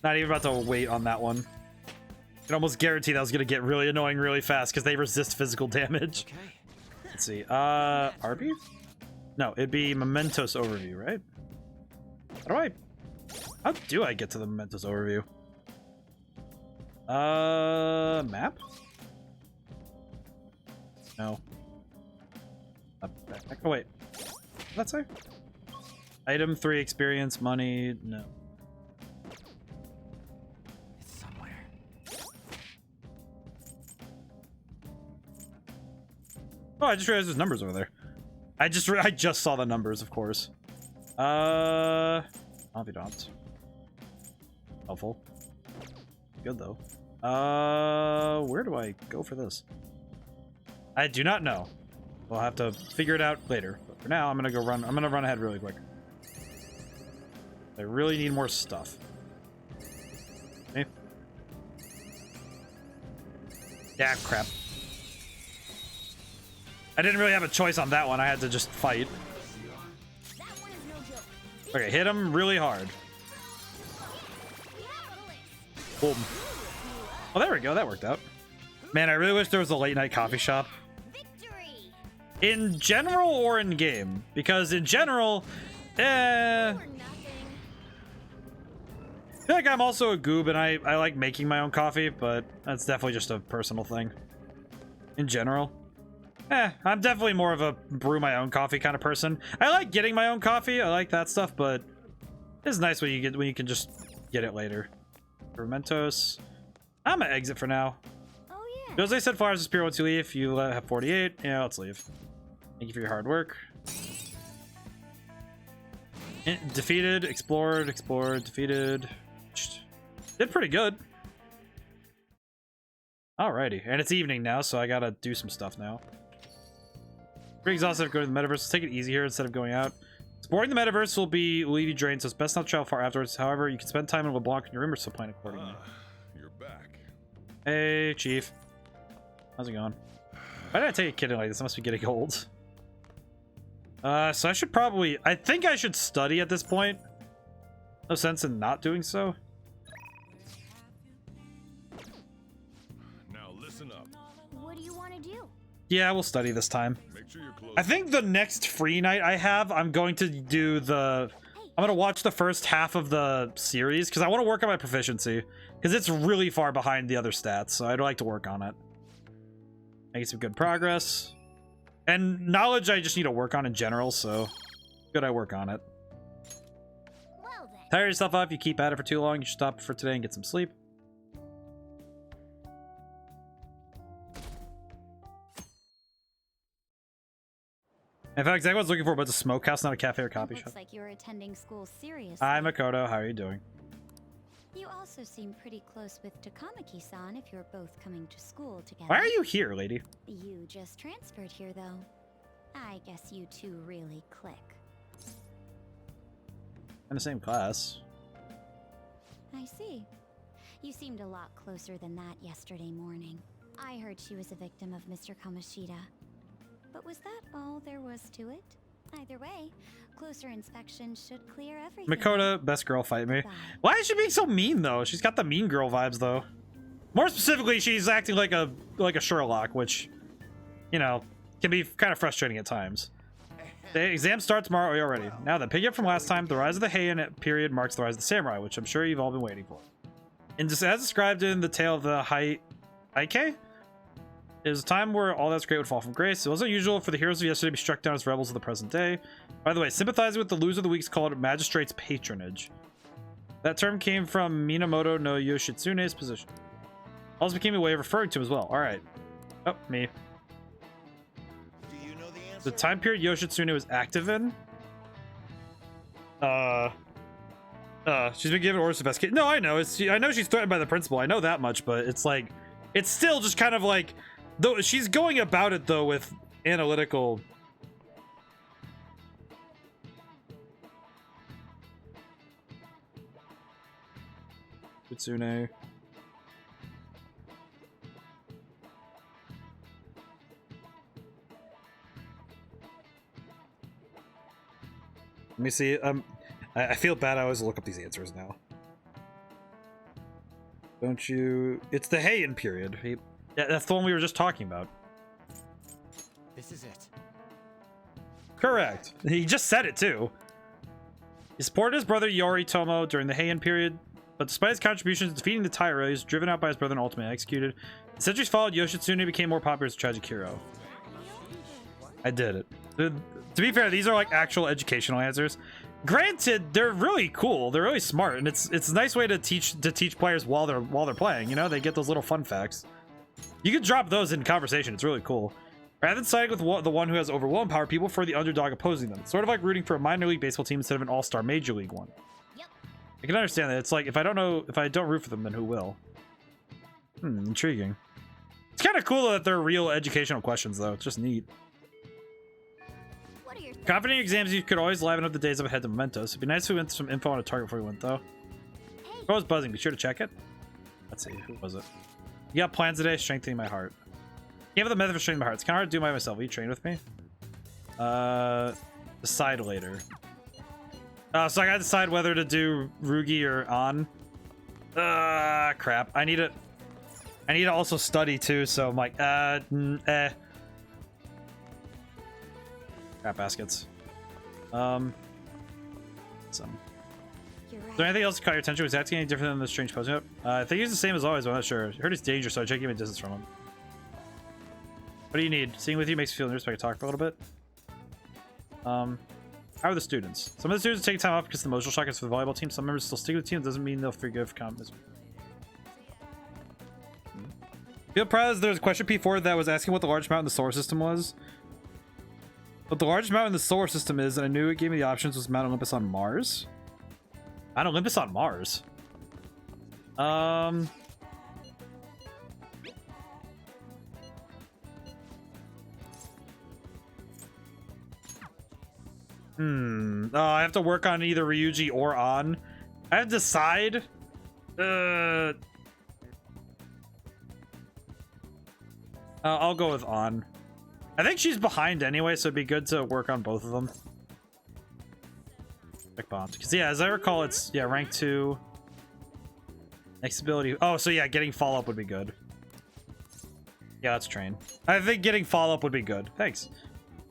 Not even about to wait on that one. I can almost guarantee that was gonna get really annoying really fast because they resist physical damage. Okay. Let's see. RB? No, it'd be Mementos overview, right? How do I get to the Mementos overview? Map? No. Back. Oh wait. What'd that say? Item 3 experience, money, no. It's somewhere. Oh, I just realized there's numbers over there. I just saw the numbers, of course. I'll be dumped. Helpful. Good though. Where do I go for this? I do not know. We'll have to figure it out later. But for now, I'm gonna go run. I'm gonna run ahead really quick. I really need more stuff. Okay. Yeah, crap. I didn't really have a choice on that one. I had to just fight. Okay, hit him really hard. Boom. Oh, there we go. That worked out. Man, I really wish there was a late night coffee shop. In general or in game? Because in general, I feel like I'm also a goob and I like making my own coffee, but that's definitely just a personal thing. In general. I'm definitely more of a brew my own coffee kind of person. I like getting my own coffee. I like that stuff, but it's nice when you can just get it later. Mementos. I'm gonna exit for now. Oh yeah. Jose said flowers disappear once you leave. You have 48. Yeah, let's leave. Thank you for your hard work. Defeated, explored, defeated. Did pretty good. Alrighty, and it's evening now, so I gotta do some stuff now. Pretty exhausted going to the metaverse. Let's take it easy here instead of going out. Exploring the metaverse will leave you drained, so it's best not to travel far afterwards. However, you can spend time in LeBlanc in your room or still plan accordingly. You're back. Hey, Chief. How's it going? Why did I take a kid like this? I must be getting old. So I should probably... I think I should study at this point. No sense in not doing so. Now listen up. What do you want to do? Yeah, we'll study this time. Make sure you're close. I think the next free night I have, I'm going to do I'm going to watch the first half of the series because I want to work on my proficiency because it's really far behind the other stats, so I'd like to work on it. Making some good progress. And knowledge I just need to work on in general, so good I work on it. Well then. Tire yourself up. If you keep at it for too long, you should stop for today and get some sleep. In fact, exactly what I was looking for, but it's a smokehouse, not a cafe or coffee shop. Looks like you're attending school seriously. Hi, Makoto. How are you doing? You also seem pretty close with Takamaki-san if you're both coming to school together. Why are you here, lady? You just transferred here, though. I guess you two really click. In the same class. I see. You seemed a lot closer than that yesterday morning. I heard she was a victim of Mr. Kamoshida. But was that all there was to it? Either way, closer inspection should clear everything. Makoto, best girl, fight me. Bye. Why is she being so mean, though? She's got the mean girl vibes, though. More specifically, she's acting like a Sherlock, which you know, can be kind of frustrating at times. The exam starts tomorrow. Are you all ready? Now then, picking up from last time, the rise of the Heian period marks the rise of the samurai, which I'm sure you've all been waiting for. And just as described in the tale of the Heike, it was a time where all that's great would fall from grace. It wasn't usual for the heroes of yesterday to be struck down as rebels of the present day. By the way, sympathizing with the loser of the week is called magistrate's patronage. That term came from Minamoto no Yoshitsune's position. Also became a way of referring to him as well. All right. Oh, me. The time period Yoshitsune was active in? She's been given orders to investigate. No, I know. I know she's threatened by the principal. I know that much, but it's like, it's still just kind of like, though she's going about it though with analytical. Kitsune. Let me see. I feel bad. I always look up these answers now. Don't you? It's the Heian period. Yeah, that's the one we were just talking about. This is it. Correct. He just said it too. He supported his brother Yoritomo during the Heian period, but despite his contributions to defeating the Taira, he was driven out by his brother and ultimately executed. The centuries followed, Yoshitsune became more popular as a tragic hero. I did it. To be fair, these are like actual educational answers. Granted, they're really cool. They're really smart, and it's a nice way to teach players while they're playing. You know, they get those little fun facts. You can drop those in conversation. It's really cool. Rather than siding with the one who has overwhelming power, people prefer the underdog opposing them. It's sort of like rooting for a minor league baseball team instead of an all-star major league one. Yep. I can understand that. It's like if I don't root for them, then who will? Intriguing. It's kind of cool that they're real educational questions, though. It's just neat. Confident exams, you could always liven up the days up ahead to Mementos. It'd be nice if we went through some info on a target before we went, though. If I was buzzing, be sure to check it. Let's see, who was it? You got plans today? Strengthening my heart. You have the method for strengthening my heart. It's kind of hard to do by myself. Will you train with me? Decide later. So I gotta decide whether to do Rugi or On. Crap. I need to also study too, so I'm like, Crap baskets. Some. Is there anything else that caught your attention? Was acting any different than the strange posing up? I think he's the same as always, but I'm not sure. I heard he's dangerous, so I tried to give him a distance from him. What do you need? Seeing with you makes you feel nervous, but I can talk for a little bit. How are the students? Some of the students are taking time off because of the emotional shock is for the volleyball team. Some members still stick with the team. It doesn't mean they'll forgive comments. Feel proud as there's a question P4 that was asking what the largest mountain in the solar system was. What the largest mountain in the solar system is, and I knew it gave me the options, was Mount Olympus on Mars. Mount Olympus on Mars. Oh, I have to work on either Ryuji or On. I have to decide. I'll go with On. I think she's behind anyway, so it'd be good to work on both of them. Like bombs. Because, yeah, as I recall, it's, yeah, rank 2. Next ability. Oh, so yeah, getting follow-up would be good. Yeah, let's train. I think getting follow-up would be good. Thanks.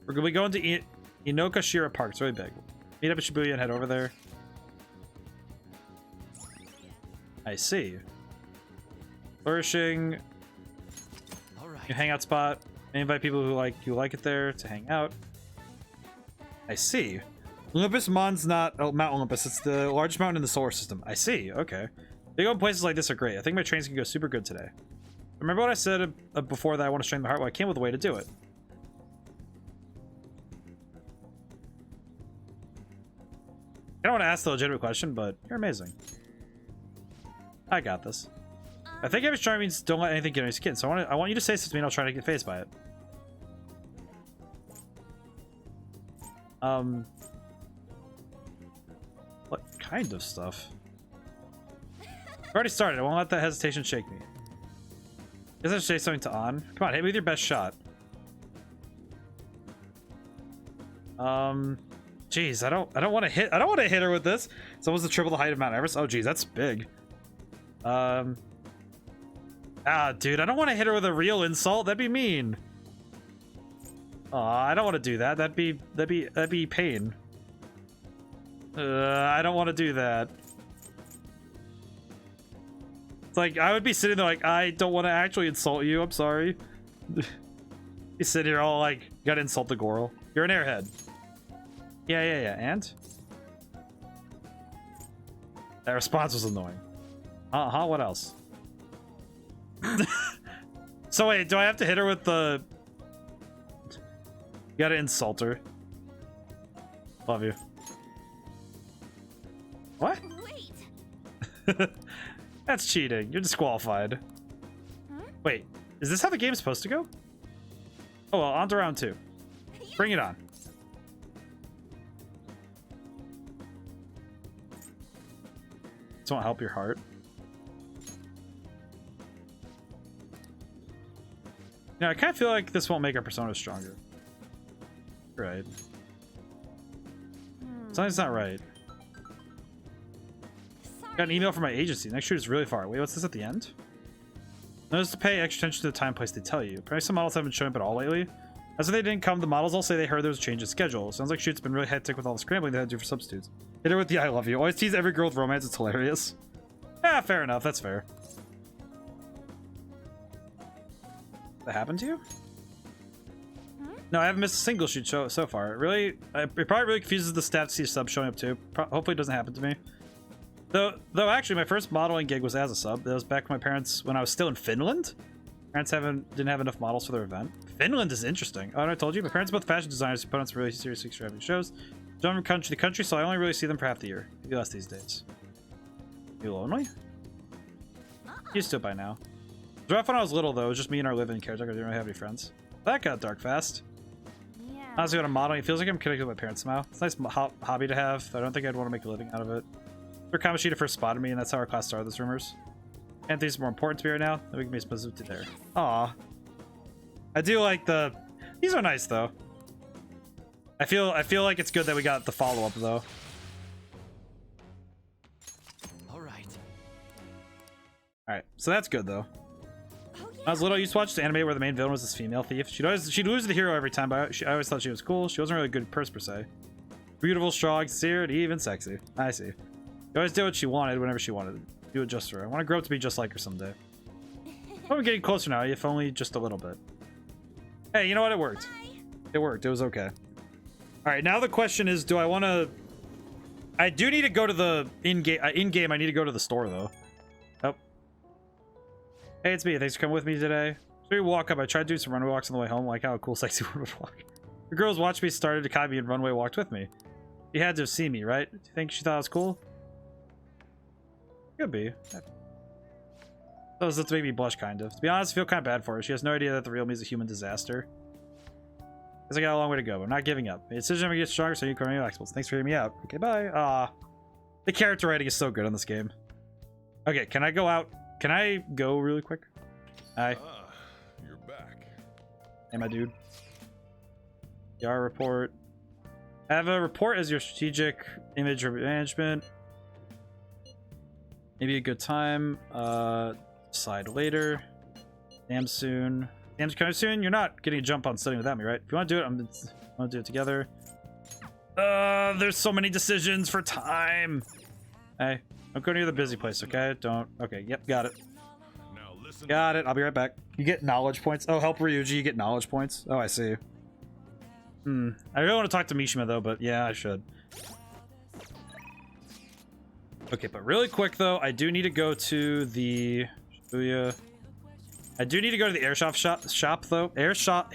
We're going to be going to Inokashira Park. It's really big. Meet up at Shibuya and head over there. I see. Flourishing. All right. New hangout spot. Invite people who like it there to hang out. I see. Olympus Mon's not Mount Olympus. It's the largest mountain in the solar system. I see. Okay. Big open places like this are great. I think my trains can go super good today. Remember what I said before that I want to strengthen my heart? Well, I came with a way to do it. I don't want to ask the legitimate question, but you're amazing. I got this. I think every strong means don't let anything get on your skin. So I want you to say something to me and I'll try to get phased by it. What kind of stuff? I've already started. I won't let that hesitation shake me. Guess I should say something to On. Come on, hit me with your best shot. Jeez, I don't want to hit. I don't want to hit her with this. It's almost the triple the height of Mount Everest. Oh, geez, that's big. Dude, I don't want to hit her with a real insult. That'd be mean. I don't want to do that. That'd be pain. I don't want to do that. It's like I would be sitting there like, I don't want to actually insult you. I'm sorry. You sit here all like, gotta insult the Goral. You're an airhead. Yeah. And that response was annoying. What else? So wait, do I have to hit her with the? You gotta insult her. Love you. What? Wait. That's cheating. You're disqualified. Huh? Wait, is this how the game's supposed to go? Oh well, on to round 2. Bring it on. This won't help your heart. Yeah, I kind of feel like this won't make our persona stronger. Right. Something's not right. Got an email from my agency. Next shoot is really far. Wait, what's this at the end? Notice to pay extra attention to the time and place they tell you. Apparently some models haven't shown up at all lately. As if they didn't come, the models all say they heard there was a change in schedule. Sounds like shoot's been really hectic with all the scrambling they had to do for substitutes. Hit her with the I love you. Always tease every girl with romance. It's hilarious. Yeah, fair enough. That's fair. That happened to you? No, I haven't missed a single shoot show so far. It probably really confuses the staff to see a sub showing up too. Hopefully it doesn't happen to me. Though actually my first modeling gig was as a sub. That was back with my parents when I was still in Finland. Parents didn't have enough models for their event. Finland is interesting. Oh, and I told you, my parents are both fashion designers who put on some really serious extravagant shows. Jump from country to country, so I only really see them for half the year. Maybe less these days. You lonely? Used to it by now. It was rough when I was little though. It was just me and our living caretaker. I didn't really have any friends. That got dark fast. Yeah. Honestly, when I'm modeling, it feels like I'm connected with my parents somehow. It's a nice hobby to have. I don't think I'd want to make a living out of it. Kamoshida first spotted me, and that's how our class started. Those rumors. Anthony's more important to me right now. Then we can be supposed to there. Aw. I do like the. These are nice though. I feel like it's good that we got the follow up though. All right. All right, so that's good though. When I was little, I used to watch the anime where the main villain was this female thief. She'd lose to the hero every time, but I always thought she was cool. She wasn't really a good person per se. Beautiful, strong, sincere, and even sexy. I see. She always did what she wanted whenever she wanted. Do it just for her. I want to grow up to be just like her someday. I'm getting closer now, if only just a little bit. Hey, you know what? It worked. It worked. It was okay. All right, now the question is, do I want to... I do need to go to the in-game. I need to go to the store, though. Oh. Hey, it's me. Thanks for coming with me today. So we walk up. I tried to do some runway walks on the way home, like how a cool, sexy woman would walk. The girls watched me, started to copy, and runway walked with me. You had to have seen me, right? Do you think she thought I was cool? Could be. That was to make me blush, kind of. To be honest, I feel kind of bad for her. She has no idea that the real me is a human disaster. Guess I got a long way to go, but I'm not giving up. The decision I'm gonna get stronger, so you can remain flexible. Thanks for hearing me out. Okay, bye. The character writing is so good on this game. Okay, can I go out? Can I go really quick? Hi. You're back. Hey, my dude. PR report. Have a report as your strategic image management. Maybe a good time. Decide later. Damn soon. Damn kind of soon. You're not getting a jump on studying without me, right? If you want to do it, I'm gonna do it together. There's so many decisions for time. Hey, don't go near the busy place, okay? Don't. Okay, yep, got it. Got it. I'll be right back. You get knowledge points. Oh, help Ryuji. You get knowledge points. Oh, I see. I really want to talk to Mishima though, but yeah, I should. Okay, but really quick though, I do need to go to the Shibuya. I do need to go to the airsoft shop though. Airsoft.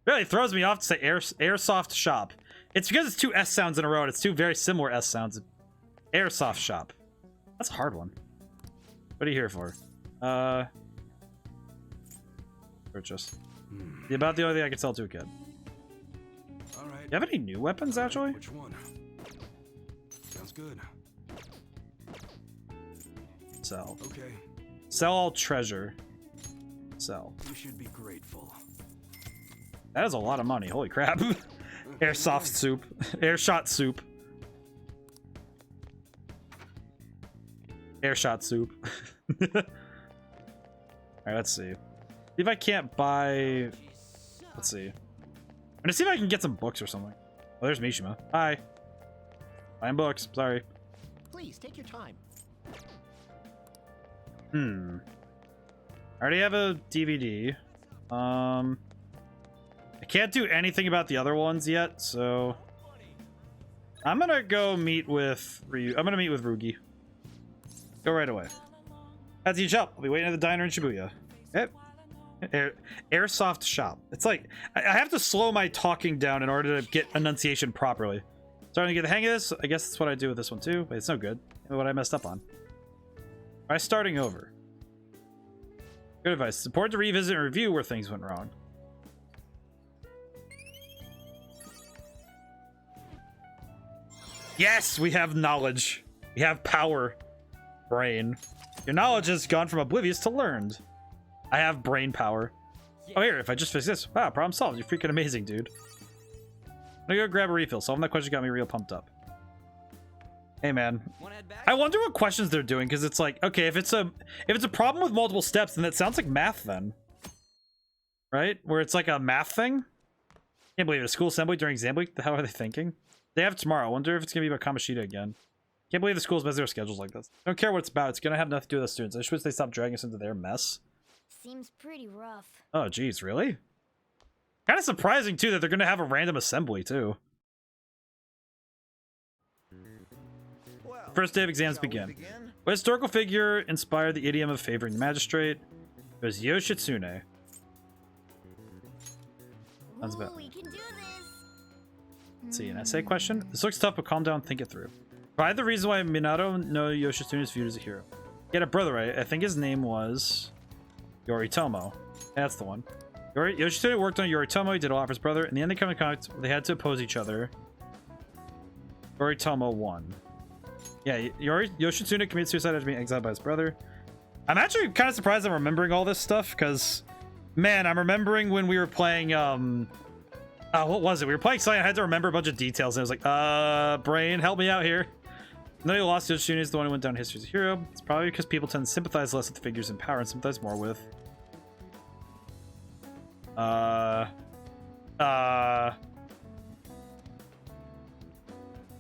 Really throws me off to say airsoft shop. It's because it's 2 S sounds in a row and it's 2 very similar S sounds. Airsoft shop. That's a hard one. What are you here for? Purchase. About the only thing I can sell to a kid. All right. You have any new weapons actually? Which one? Sounds good. Sell. Okay. Sell all treasure. Sell. You should be grateful. That is a lot of money. Holy crap. Airsoft soup. Airshot soup. Airshot soup. Alright, let's see. See if I can't buy... Let's see. I'm gonna see if I can get some books or something. Oh, there's Mishima. Hi. Buying books. Sorry. Please take your time. I already have a DVD. I can't do anything about the other ones yet, so I'm gonna go meet with Ryu. I'm gonna meet with Rugi. Go right away. That's your shop. I'll be waiting at the diner in Shibuya. Yep. Airsoft shop. It's like I have to slow my talking down in order to get enunciation properly. Starting to get the hang of this. I guess that's what I do with this one too, but it's no good. What I messed up on. By starting over. Good advice. It's important to revisit and review where things went wrong. Yes, we have knowledge. We have power. Brain. Your knowledge has gone from oblivious to learned. I have brain power. Oh, here, if I just fix this. Wow, problem solved. You're freaking amazing, dude. I'm gonna go grab a refill. Solving that question got me real pumped up. Hey, man. I wonder what questions they're doing, because it's like, okay, if it's a problem with multiple steps, then that sounds like math then. Right? Where it's like a math thing? Can't believe it. A school assembly during exam week? How are they thinking? They have tomorrow. I wonder if it's gonna be about Kamoshida again. Can't believe the school's messing their schedules like this. I don't care what it's about. It's gonna have nothing to do with the students. I just wish they stopped dragging us into their mess. Seems pretty rough. Oh, geez, really? Kind of surprising, too, that they're gonna have a random assembly, too. First day of exams begin. What historical figure inspired the idiom of favoring the magistrate? It was Yoshitsune. Sounds about. Let's see, an essay question? This looks tough, but calm down, think it through. Provide the reason why Minato no Yoshitsune is viewed as a hero. He had a brother, right? I think his name was Yoritomo. That's the one. Yoshitsune worked on Yoritomo, he did all for his brother. In the end, they come in contact, they had to oppose each other. Yoritomo won. Yeah, Yoshitsune committed suicide after being exiled by his brother. I'm actually kind of surprised I'm remembering all this stuff, because, man, I'm remembering when we were playing, what was it? We were playing something, I had to remember a bunch of details, and I was like, brain, help me out here. No, he lost. Yoshitsune is the one who went down in history as a hero. It's probably because people tend to sympathize less with the figures in power and sympathize more with...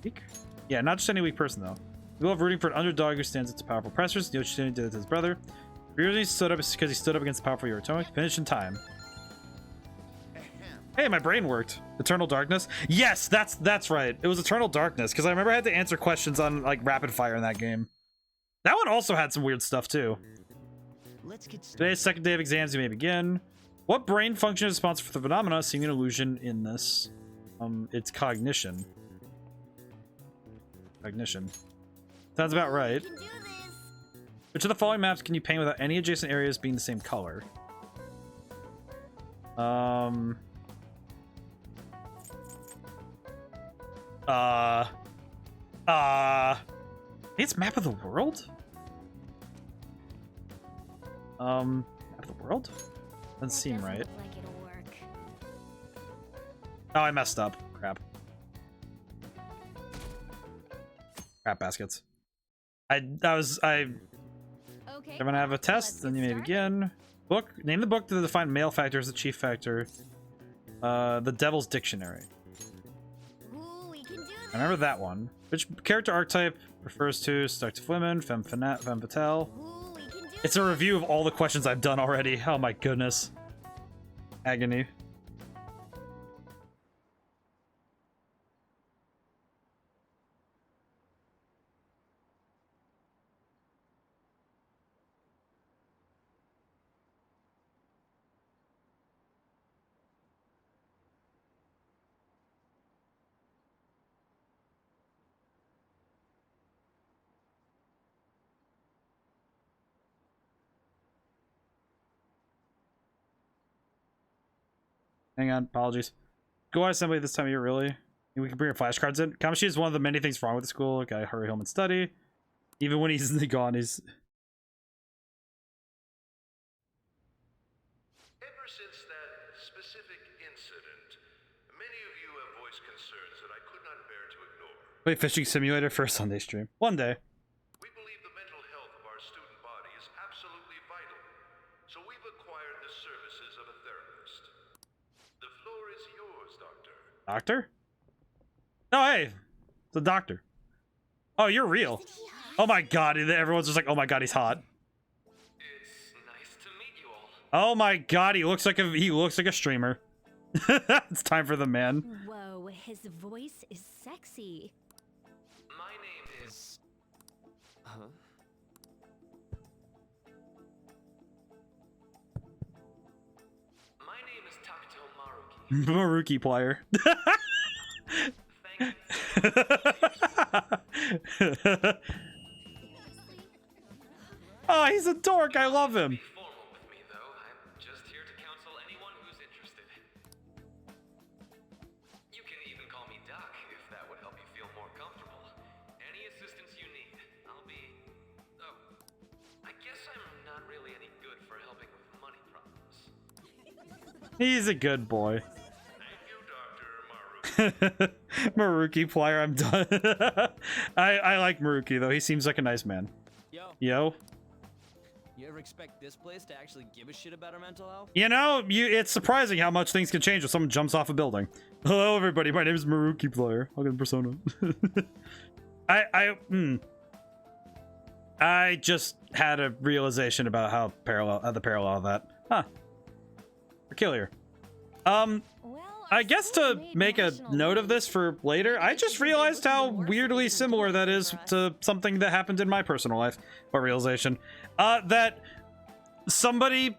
Weak? Yeah, not just any weak person, though. We love rooting for an underdog who stands up to powerful oppressors. Yoshitsune did it to his brother. The reason he stood up is because he stood up against the powerful Yoritomo. Finish in time. Hey, my brain worked. Eternal Darkness? Yes, that's right. It was Eternal Darkness, because I remember I had to answer questions on, like, rapid fire in that game. That one also had some weird stuff, too. Today's second day of exams, you may begin. What brain function is responsible for the phenomena seeing an illusion in this? It's cognition. Cognition. Sounds about right. Which of the following maps can you paint without any adjacent areas being the same color? It's map of the world? Map of the world? Doesn't seem right. Like it'll work. Oh, I messed up. Crap. Crap baskets. I'm gonna have a test, then you may begin. Book. Name the book to define male factor as the chief factor. The Devil's Dictionary. I remember that one. Which character archetype refers to seductive women, femme fatale? It's a review of all the questions I've done already. Oh my goodness. Agony. Hang on, apologies. Go out assembly this time of year, really? We can bring our flashcards in. Kamoshida is one of the many things wrong with the school. Gotta hurry home and study. Even when he's gone, he's... Ever since that specific incident, many of you have voiced concerns that I could not bear to ignore. Play Fishing Simulator for a Sunday stream. One day. We believe the mental health of our student body is absolutely vital, so we've acquired the services of a therapist. The Doctor? Oh, hey. The doctor. Oh, you're real. Oh my god. Everyone's just like, oh my god, he's hot. It's nice to meet you all. Oh my god, he looks like a streamer. It's time for the man. Whoa, his voice is sexy. My name is... Huh? My name is Takuto Maruki. Maruki plier. Oh, he's a dork. I love him. Be formal with me, though. I'm just here to counsel anyone who's interested. You can even call me Doc if that would help you feel more comfortable. Any assistance you need, I'll be... Oh, I guess I'm not really any good for helping with money problems. He's a good boy. Maruki plier, I'm done. I like Maruki though. He seems like a nice man. Yo. You ever expect this place to actually give a shit about our mental health? You know, it's surprising how much things can change when someone jumps off a building. Hello everybody, my name is Maruki plier. Welcome to Persona. I just had a realization about how the parallel of that. Huh. Peculiar. I guess to make a note of this for later, I just realized how weirdly similar that is to something that happened in my personal life. Or realization. That somebody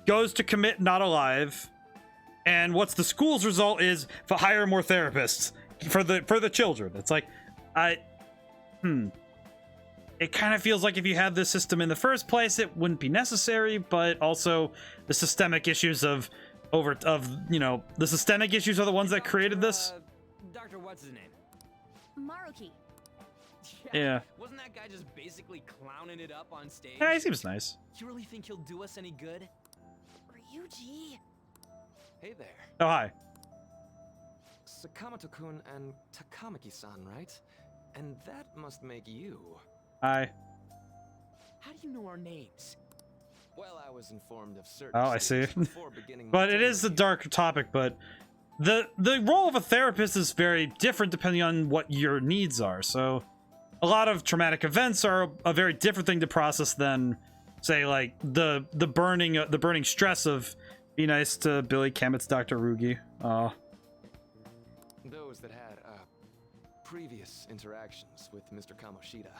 goes to commit not alive, and what's the school's result is to hire more therapists for the children. It's like, it kind of feels like if you had this system in the first place, it wouldn't be necessary, but also the systemic issues of the systemic issues are the ones that created this. Doctor, what's his name? Maruki. Yeah. Wasn't that guy just basically clowning it up on stage? Yeah, he seems nice. You really think he'll do us any good? Ryuji. Hey there. Oh, hi. Sakamoto-kun and Takamaki-san, right? And that must make you. Hi. How do you know our names? Well, I was informed of certain. Oh, I see. before beginning But my it is a dark topic, but the role of a therapist is very different depending on what your needs are. So a lot of traumatic events are a very different thing to process than, say, like the burning stress of be nice to Billy Kamet's Dr. Rugi. Those that had previous interactions with Mr. Kamoshida.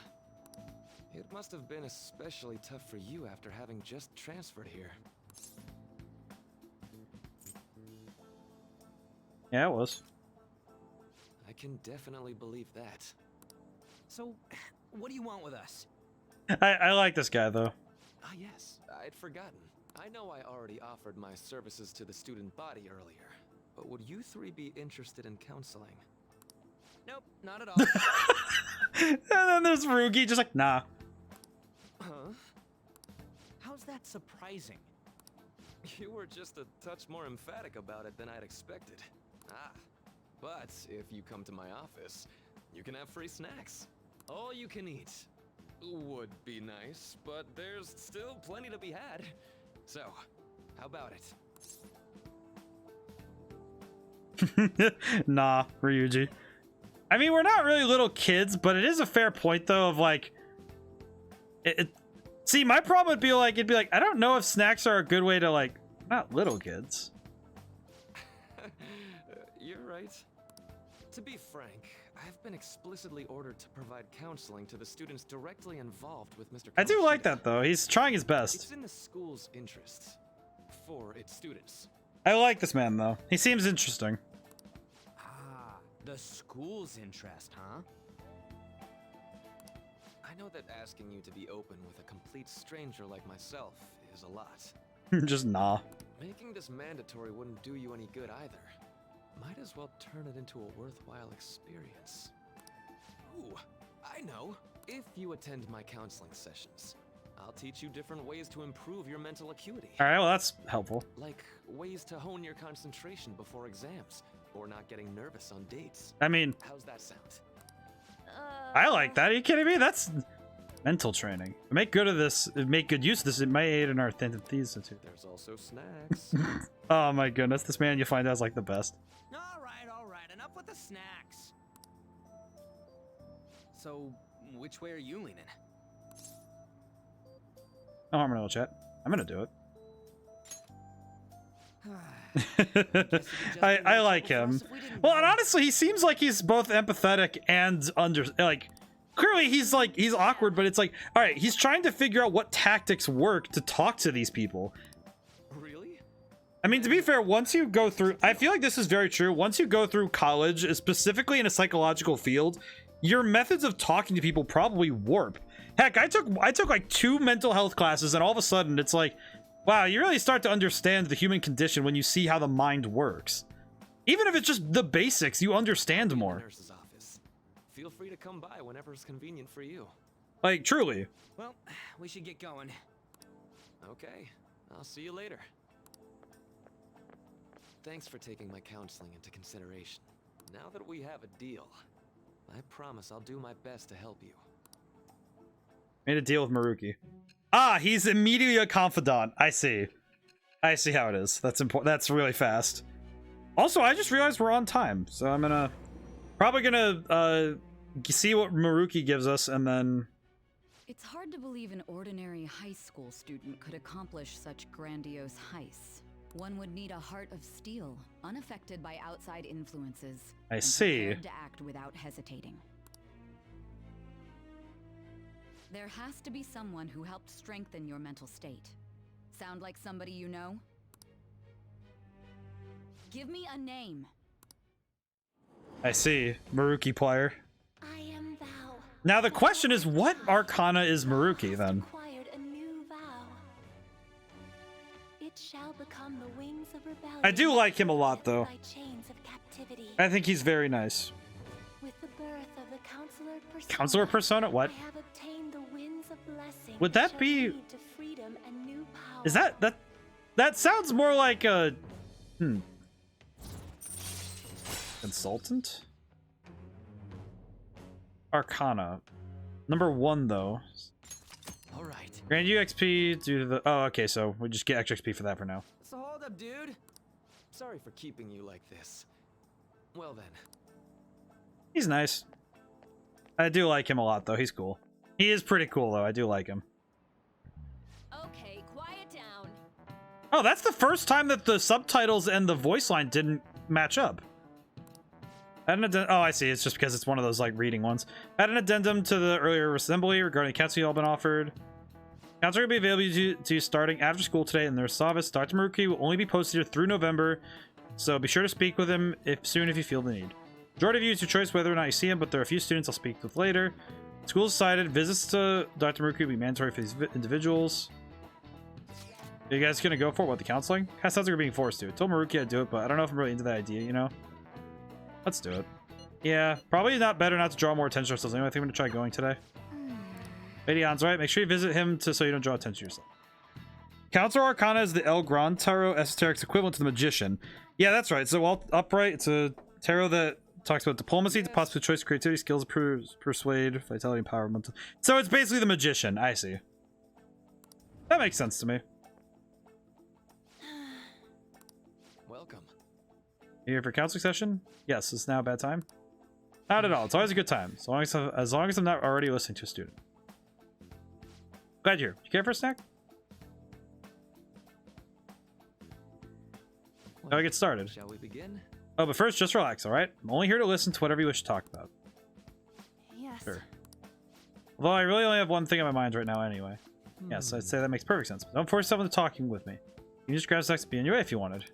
It must have been especially tough for you after having just transferred here. Yeah, it was. I can definitely believe that. So, what do you want with us? I like this guy, though. Ah, yes. I'd forgotten. I know I already offered my services to the student body earlier, but would you three be interested in counseling? Nope, not at all. And then there's Rugi, just like, nah. Huh? How's that surprising? You were just a touch more emphatic about it than I'd expected. Ah, but if you come to my office, you can have free snacks. All you can eat. Would be nice, but there's still plenty to be had. So, how about it? Nah, Ryuji. I mean, we're not really little kids, but it is a fair point, though, of like... See, my problem would be like, it'd be like, I don't know if snacks are a good way to, like, not little kids. You're right. To be frank, I've been explicitly ordered to provide counseling to the students directly involved with Mr. I do like that, though. He's trying his best. It's in the school's interest for its students. I like this man, though. He seems interesting. Ah, the school's interest, huh? I know that asking you to be open with a complete stranger like myself is a lot. Just nah. Making this mandatory wouldn't do you any good either. Might as well turn it into a worthwhile experience. Ooh, I know. If you attend my counseling sessions, I'll teach you different ways to improve your mental acuity. Alright, well that's helpful. Like ways to hone your concentration before exams, or not getting nervous on dates. I mean... How's that sound? I like that. Are you kidding me? That's mental training. Make good of this. Make good use of this. It might aid in our thesis too. There's also snacks. Oh my goodness, this man you find out is like the best. All right. right, enough with the snacks. So, which way are you leaning? No harm in a little chat. I'm gonna do it. I like him. Well, and honestly, he seems like he's both empathetic and clearly he's awkward, but it's like, all right, he's trying to figure out what tactics work to talk to these people. Really? I mean, to be fair, once you go through, I feel like this is very true. Once you go through college, specifically in a psychological field, your methods of talking to people probably warp. Heck, I took like 2 mental health classes, and all of a sudden it's like, wow, you really start to understand the human condition when you see how the mind works. Even if it's just the basics, you understand more. Nurse's office. Feel free to come by whenever it's convenient for you. Like, truly. Well, we should get going. Okay, I'll see you later. Thanks for taking my counseling into consideration. Now that we have a deal, I promise I'll do my best to help you. Made a deal with Maruki. Ah, he's immediately a confidant. I see. I see how it is. That's important. That's really fast. Also, I just realized we're on time, so I'm probably gonna see what Maruki gives us, and then. It's hard to believe an ordinary high school student could accomplish such grandiose heists. One would need a heart of steel, unaffected by outside influences. I see. Prepared to act without hesitating. There has to be someone who helped strengthen your mental state. Sound like somebody you know? Give me a name. I see. Maruki player. I am thou. Now the question is, what arcana is Maruki then? Acquired a new vow. It shall become the wings of rebellion. I do like him a lot, though. By chains of captivity. I think he's very nice. With the birth of the counselor persona. Counselor persona? What? I have obtained the winds of blessing. Would that shall be? lead to freedom and new power. Is that sounds more like a consultant? Arcana. Number 1 though. All right. Grant you XP due to the. Oh, okay. So we just get extra XP for that for now. So hold up, dude. Sorry for keeping you like this. Well then. He's nice. I do like him a lot though. He's cool. He is pretty cool though. I do like him. Okay, quiet down. Oh, that's the first time that the subtitles and the voice line didn't match up. Oh, I see. It's just because it's one of those like reading ones. Add an addendum to the earlier assembly regarding counseling all been offered. Counseling will be available to you starting after school today in their office. Dr. Maruki will only be posted here through November, so be sure to speak with him soon if you feel the need. Majority of you, it's your choice whether or not you see him, but there are a few students I'll speak with later. School decided visits to Dr. Maruki will be mandatory for these individuals. Are you guys gonna go for it? What, the counseling? Kind of sounds like you're being forced to. I told Maruki I'd do it, but I don't know if I'm really into that idea, you know? Let's do it. Yeah, probably better not to draw more attention to ourselves anyway. I think I'm gonna try going today. Medion's right. Make sure you visit him so you don't draw attention to yourself. Counselor Arcana is the El Gran Tarot Esoteric's equivalent to the Magician. Yeah, that's right. So upright, it's a tarot that talks about diplomacy, possible choice, creativity, skills, persuade, vitality, and power. So it's basically the Magician. I see. That makes sense to me. Welcome. You here for counseling session? Yes. Is now a bad time? Not at all. It's always a good time. As long as I'm not already listening to a student. Glad you're here. You care for a snack? How do I get started? Shall we begin? Oh, but first, just relax, all right? I'm only here to listen to whatever you wish to talk about. Yes. Sure. Although I really only have one thing on my mind right now anyway. Yes, I'd say that makes perfect sense. But don't force someone to talking with me. You can just grab sex to be on your way if you wanted.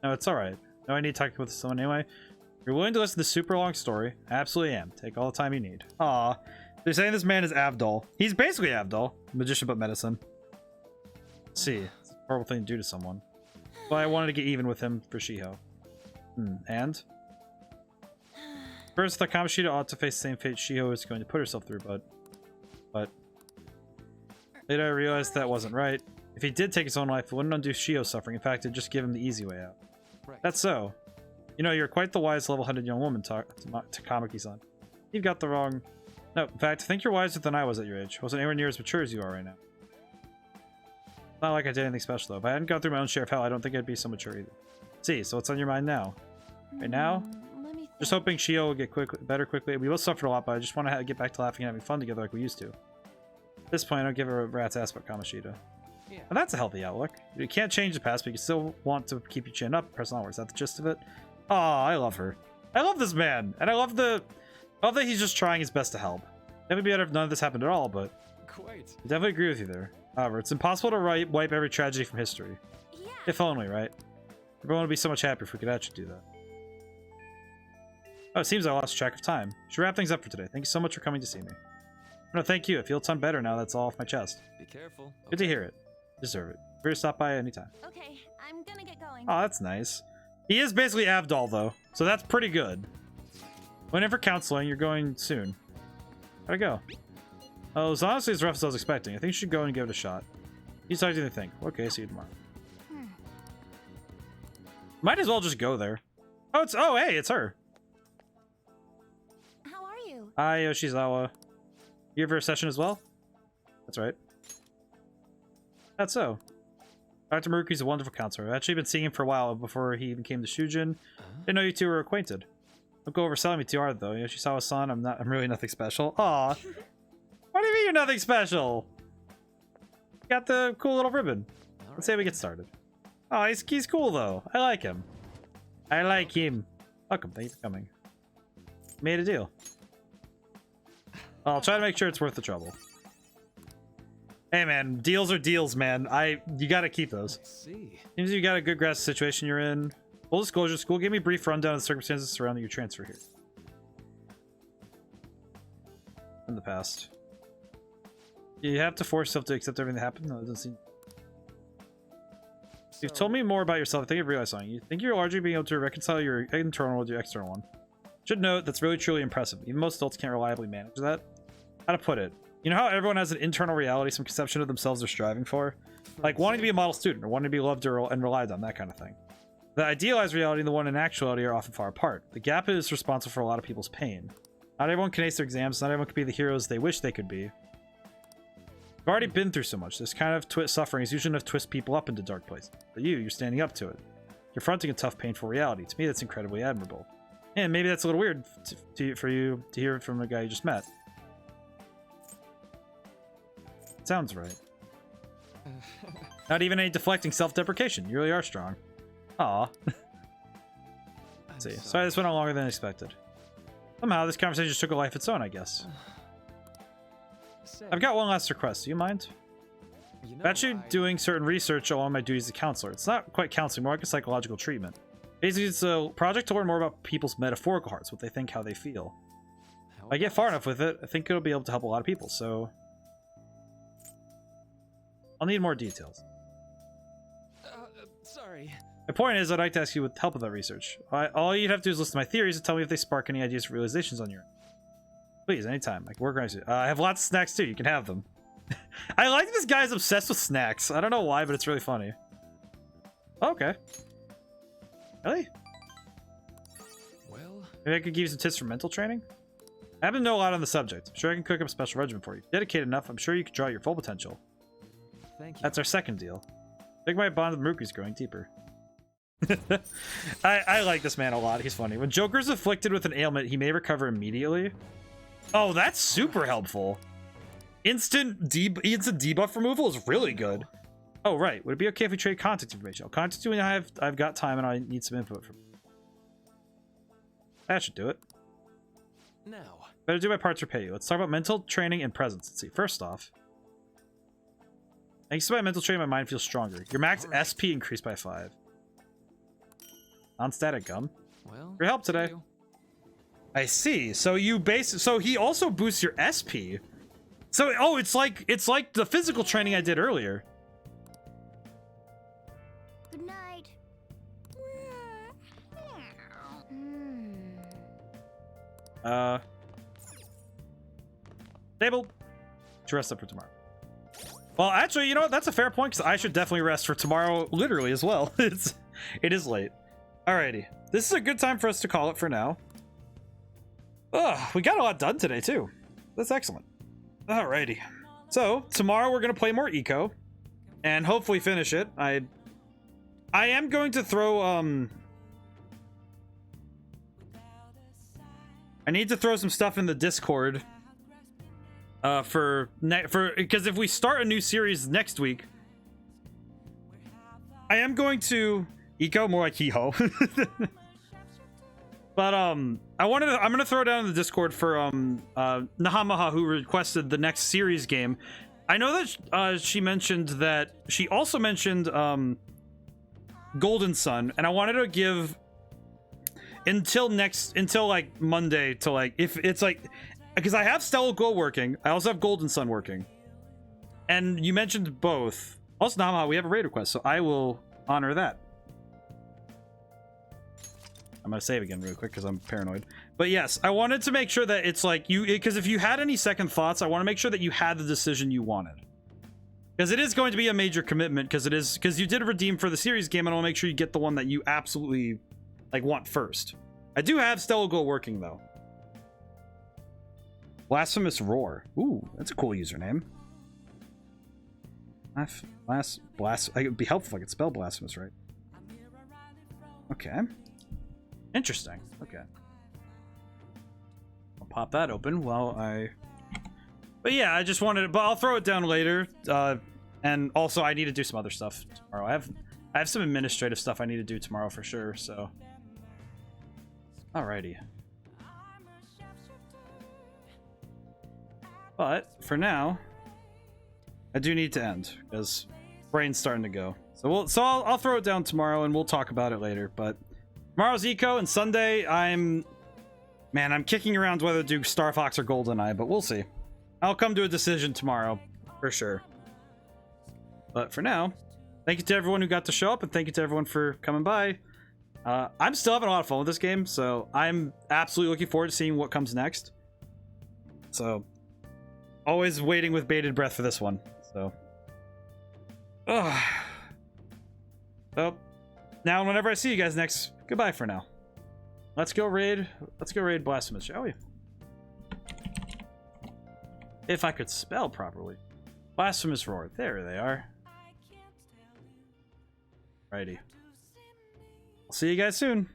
No, it's all right. No, I need talking with someone anyway. If you're willing to listen to this super long story, I absolutely am. Take all the time you need. Aw. They're saying this man is Avdol. He's basically Avdol. Magician but medicine. Let's see. It's a horrible thing to do to someone. But I wanted to get even with him for Shiho. And? First, the Kamoshida ought to face the same fate Shiho is going to put herself through, but... Later I realized that wasn't right. If he did take his own life, it wouldn't undo Shiho's suffering. In fact, it'd just give him the easy way out. Right. That's so. You know, you're quite the wise, level-headed young woman, Takamaki-san. You've got the wrong... No, in fact, I think you're wiser than I was at your age. I wasn't anywhere near as mature as you are right now. Not like I did anything special, though. If I hadn't gone through my own share of hell, I don't think I'd be so mature either. See, so what's on your mind now? Right now? Let me Just hoping Shio will get better quickly. We both suffered a lot, but I just want to get back to laughing and having fun together like we used to. At this point, I don't give a rat's ass about Kamoshida. Yeah. And that's a healthy outlook. You can't change the past, but you still want to keep your chin up, press onward. Is that the gist of it? Oh, I love her. I love this man, and I love that he's just trying his best to help. It would be better if none of this happened at all, but Quite. I definitely agree with you there. However, it's impossible to wipe every tragedy from history. Yeah. If only, right? Everyone would be so much happier if we could actually do that. Oh, it seems I lost track of time. Should wrap things up for today. Thank you so much for coming to see me. No, thank you. I feel a ton better now that's all off my chest. Be careful. Good to hear it. Deserve it. Free to stop by anytime. Okay, I'm gonna get going. Oh, that's nice. He is basically Avdol, though, so that's pretty good. Went in for counseling. You're going soon. How'd it go? Oh, it's honestly as rough as I was expecting. I think you should go and give it a shot. You decide to think. Okay, see you tomorrow. Might as well just go there. Oh, hey, it's her. How are you? Hi, Yoshizawa. You here for a session as well? That's right. That's so. Dr. Maruki's a wonderful counselor. I've actually been seeing him for a while before he even came to Shujin. Didn't know you two were acquainted. Don't go overselling me too hard though. Yoshizawa-san, I'm really nothing special. Aw. What do you mean you're nothing special? You got the cool little ribbon. Let's say we get started. Oh, he's cool though. I like him. I like him. Welcome, thank you for coming. Made a deal. I'll try to make sure it's worth the trouble. Hey man, deals are deals, man. You gotta keep those. See. Seems you got a good grasp of the situation you're in. Full disclosure, school gave me a brief rundown of the circumstances surrounding your transfer here. In the past. You have to force yourself to accept everything that happened? No, it doesn't seem... You've told me more about yourself. I think I've realized something. You think you're largely being able to reconcile your internal with your external one. Should note, that's really truly impressive. Even most adults can't reliably manage that. How to put it? You know how everyone has an internal reality, some conception of themselves they're striving for? Like wanting to be a model student, or wanting to be loved and relied on, that kind of thing. The idealized reality and the one in actuality are often far apart. The gap is responsible for a lot of people's pain. Not everyone can ace their exams, not everyone can be the heroes they wish they could be. You've already been through so much. This kind of suffering is usually enough to twist people up into dark places. But you're standing up to it. You're fronting a tough, painful reality. To me, that's incredibly admirable. And maybe that's a little weird for you to hear from a guy you just met. Sounds right. Not even any deflecting self-deprecation. You really are strong. Aw. Let's see. Sorry this went on longer than expected. Somehow this conversation just took a life of its own, I guess. I've got one last request. Do you mind? I'm actually doing certain research along my duties as a counselor. It's not quite counseling, more like a psychological treatment. Basically, it's a project to learn more about people's metaphorical hearts, what they think, how they feel. If I get far enough with it, I think it'll be able to help a lot of people, so... I'll need more details. Sorry. My point is, I'd like to ask you with help with that research. All you'd have to do is listen to my theories and tell me if they spark any ideas or realizations on your end. Please, anytime. I can work around you. I have lots of snacks too. You can have them. I like this guy's obsessed with snacks. I don't know why, but it's really funny. Okay. Really? Well, maybe I could give you some tips for mental training? I happen to know a lot on the subject. I'm sure I can cook up a special regimen for you. If you're dedicated enough, I'm sure you can draw your full potential. Thank you. That's our second deal. I think my bond with Maruki's growing deeper. I like this man a lot. He's funny. When Joker's afflicted with an ailment, he may recover immediately. Oh, that's super helpful. Instant debuff removal is really good. Oh, right. Would it be okay if we trade contact information? I'll contact you when I've got time and I need some input from you. That should do it. Now. Better do my parts repay you. Let's talk about mental training and presence. Let's see. First off, thanks to my mental training, my mind feels stronger. Your max SP increased by 5. Non-static gum. Well, your help today. I see. So so he also boosts your SP. So it's like the physical training I did earlier. Good night. Stable. To rest up for tomorrow. Well, actually, you know what? That's a fair point because I should definitely rest for tomorrow, literally as well. It is late. Alrighty, this is a good time for us to call it for now. We got a lot done today too. That's excellent. Alrighty, so tomorrow we're gonna play more Eco, and hopefully finish it. I am going to throw I need to throw some stuff in the Discord because if we start a new series next week, I am going to eco more like hee-ho. But I'm gonna throw down in the Discord for Nahamaha, who requested the next series game. I know that she mentioned that she also mentioned Golden Sun, and I wanted to give until like Monday to like, if it's like, because I have Stellar Glow working, I also have Golden Sun working, and you mentioned both. Also, Nahamaha, we have a raid request, so I will honor that. I'm gonna save again real quick because I'm paranoid. But yes, I wanted to make sure that it's like you, because if you had any second thoughts, I want to make sure that you had the decision you wanted. Because it is going to be a major commitment, because you did redeem for the series game, and I want to make sure you get the one that you absolutely like want first. I do have Stellar Glow working though. Blasphemous Roar. Ooh, that's a cool username. It would be helpful if I could spell blasphemous right. Okay. Interesting. Okay. I'll pop that open while I... But yeah, I just wanted... But I'll throw it down later. And also, I need to do some other stuff tomorrow. I have some administrative stuff I need to do tomorrow for sure, so... Alrighty. But, for now... I do need to end, because brain's starting to go. So I'll throw it down tomorrow, and we'll talk about it later, but... Tomorrow's Eco, and Sunday, I'm kicking around whether to do Star Fox or GoldenEye, but we'll see. I'll come to a decision tomorrow, for sure. But for now, thank you to everyone who got to show up, and thank you to everyone for coming by. I'm still having a lot of fun with this game, so I'm absolutely looking forward to seeing what comes next. So, always waiting with bated breath for this one, so. Ugh. So, now whenever I see you guys next, goodbye for now. Let's go raid Blasphemous, shall we? If I could spell properly. Blasphemous Roar. There they are. Righty. I'll see you guys soon.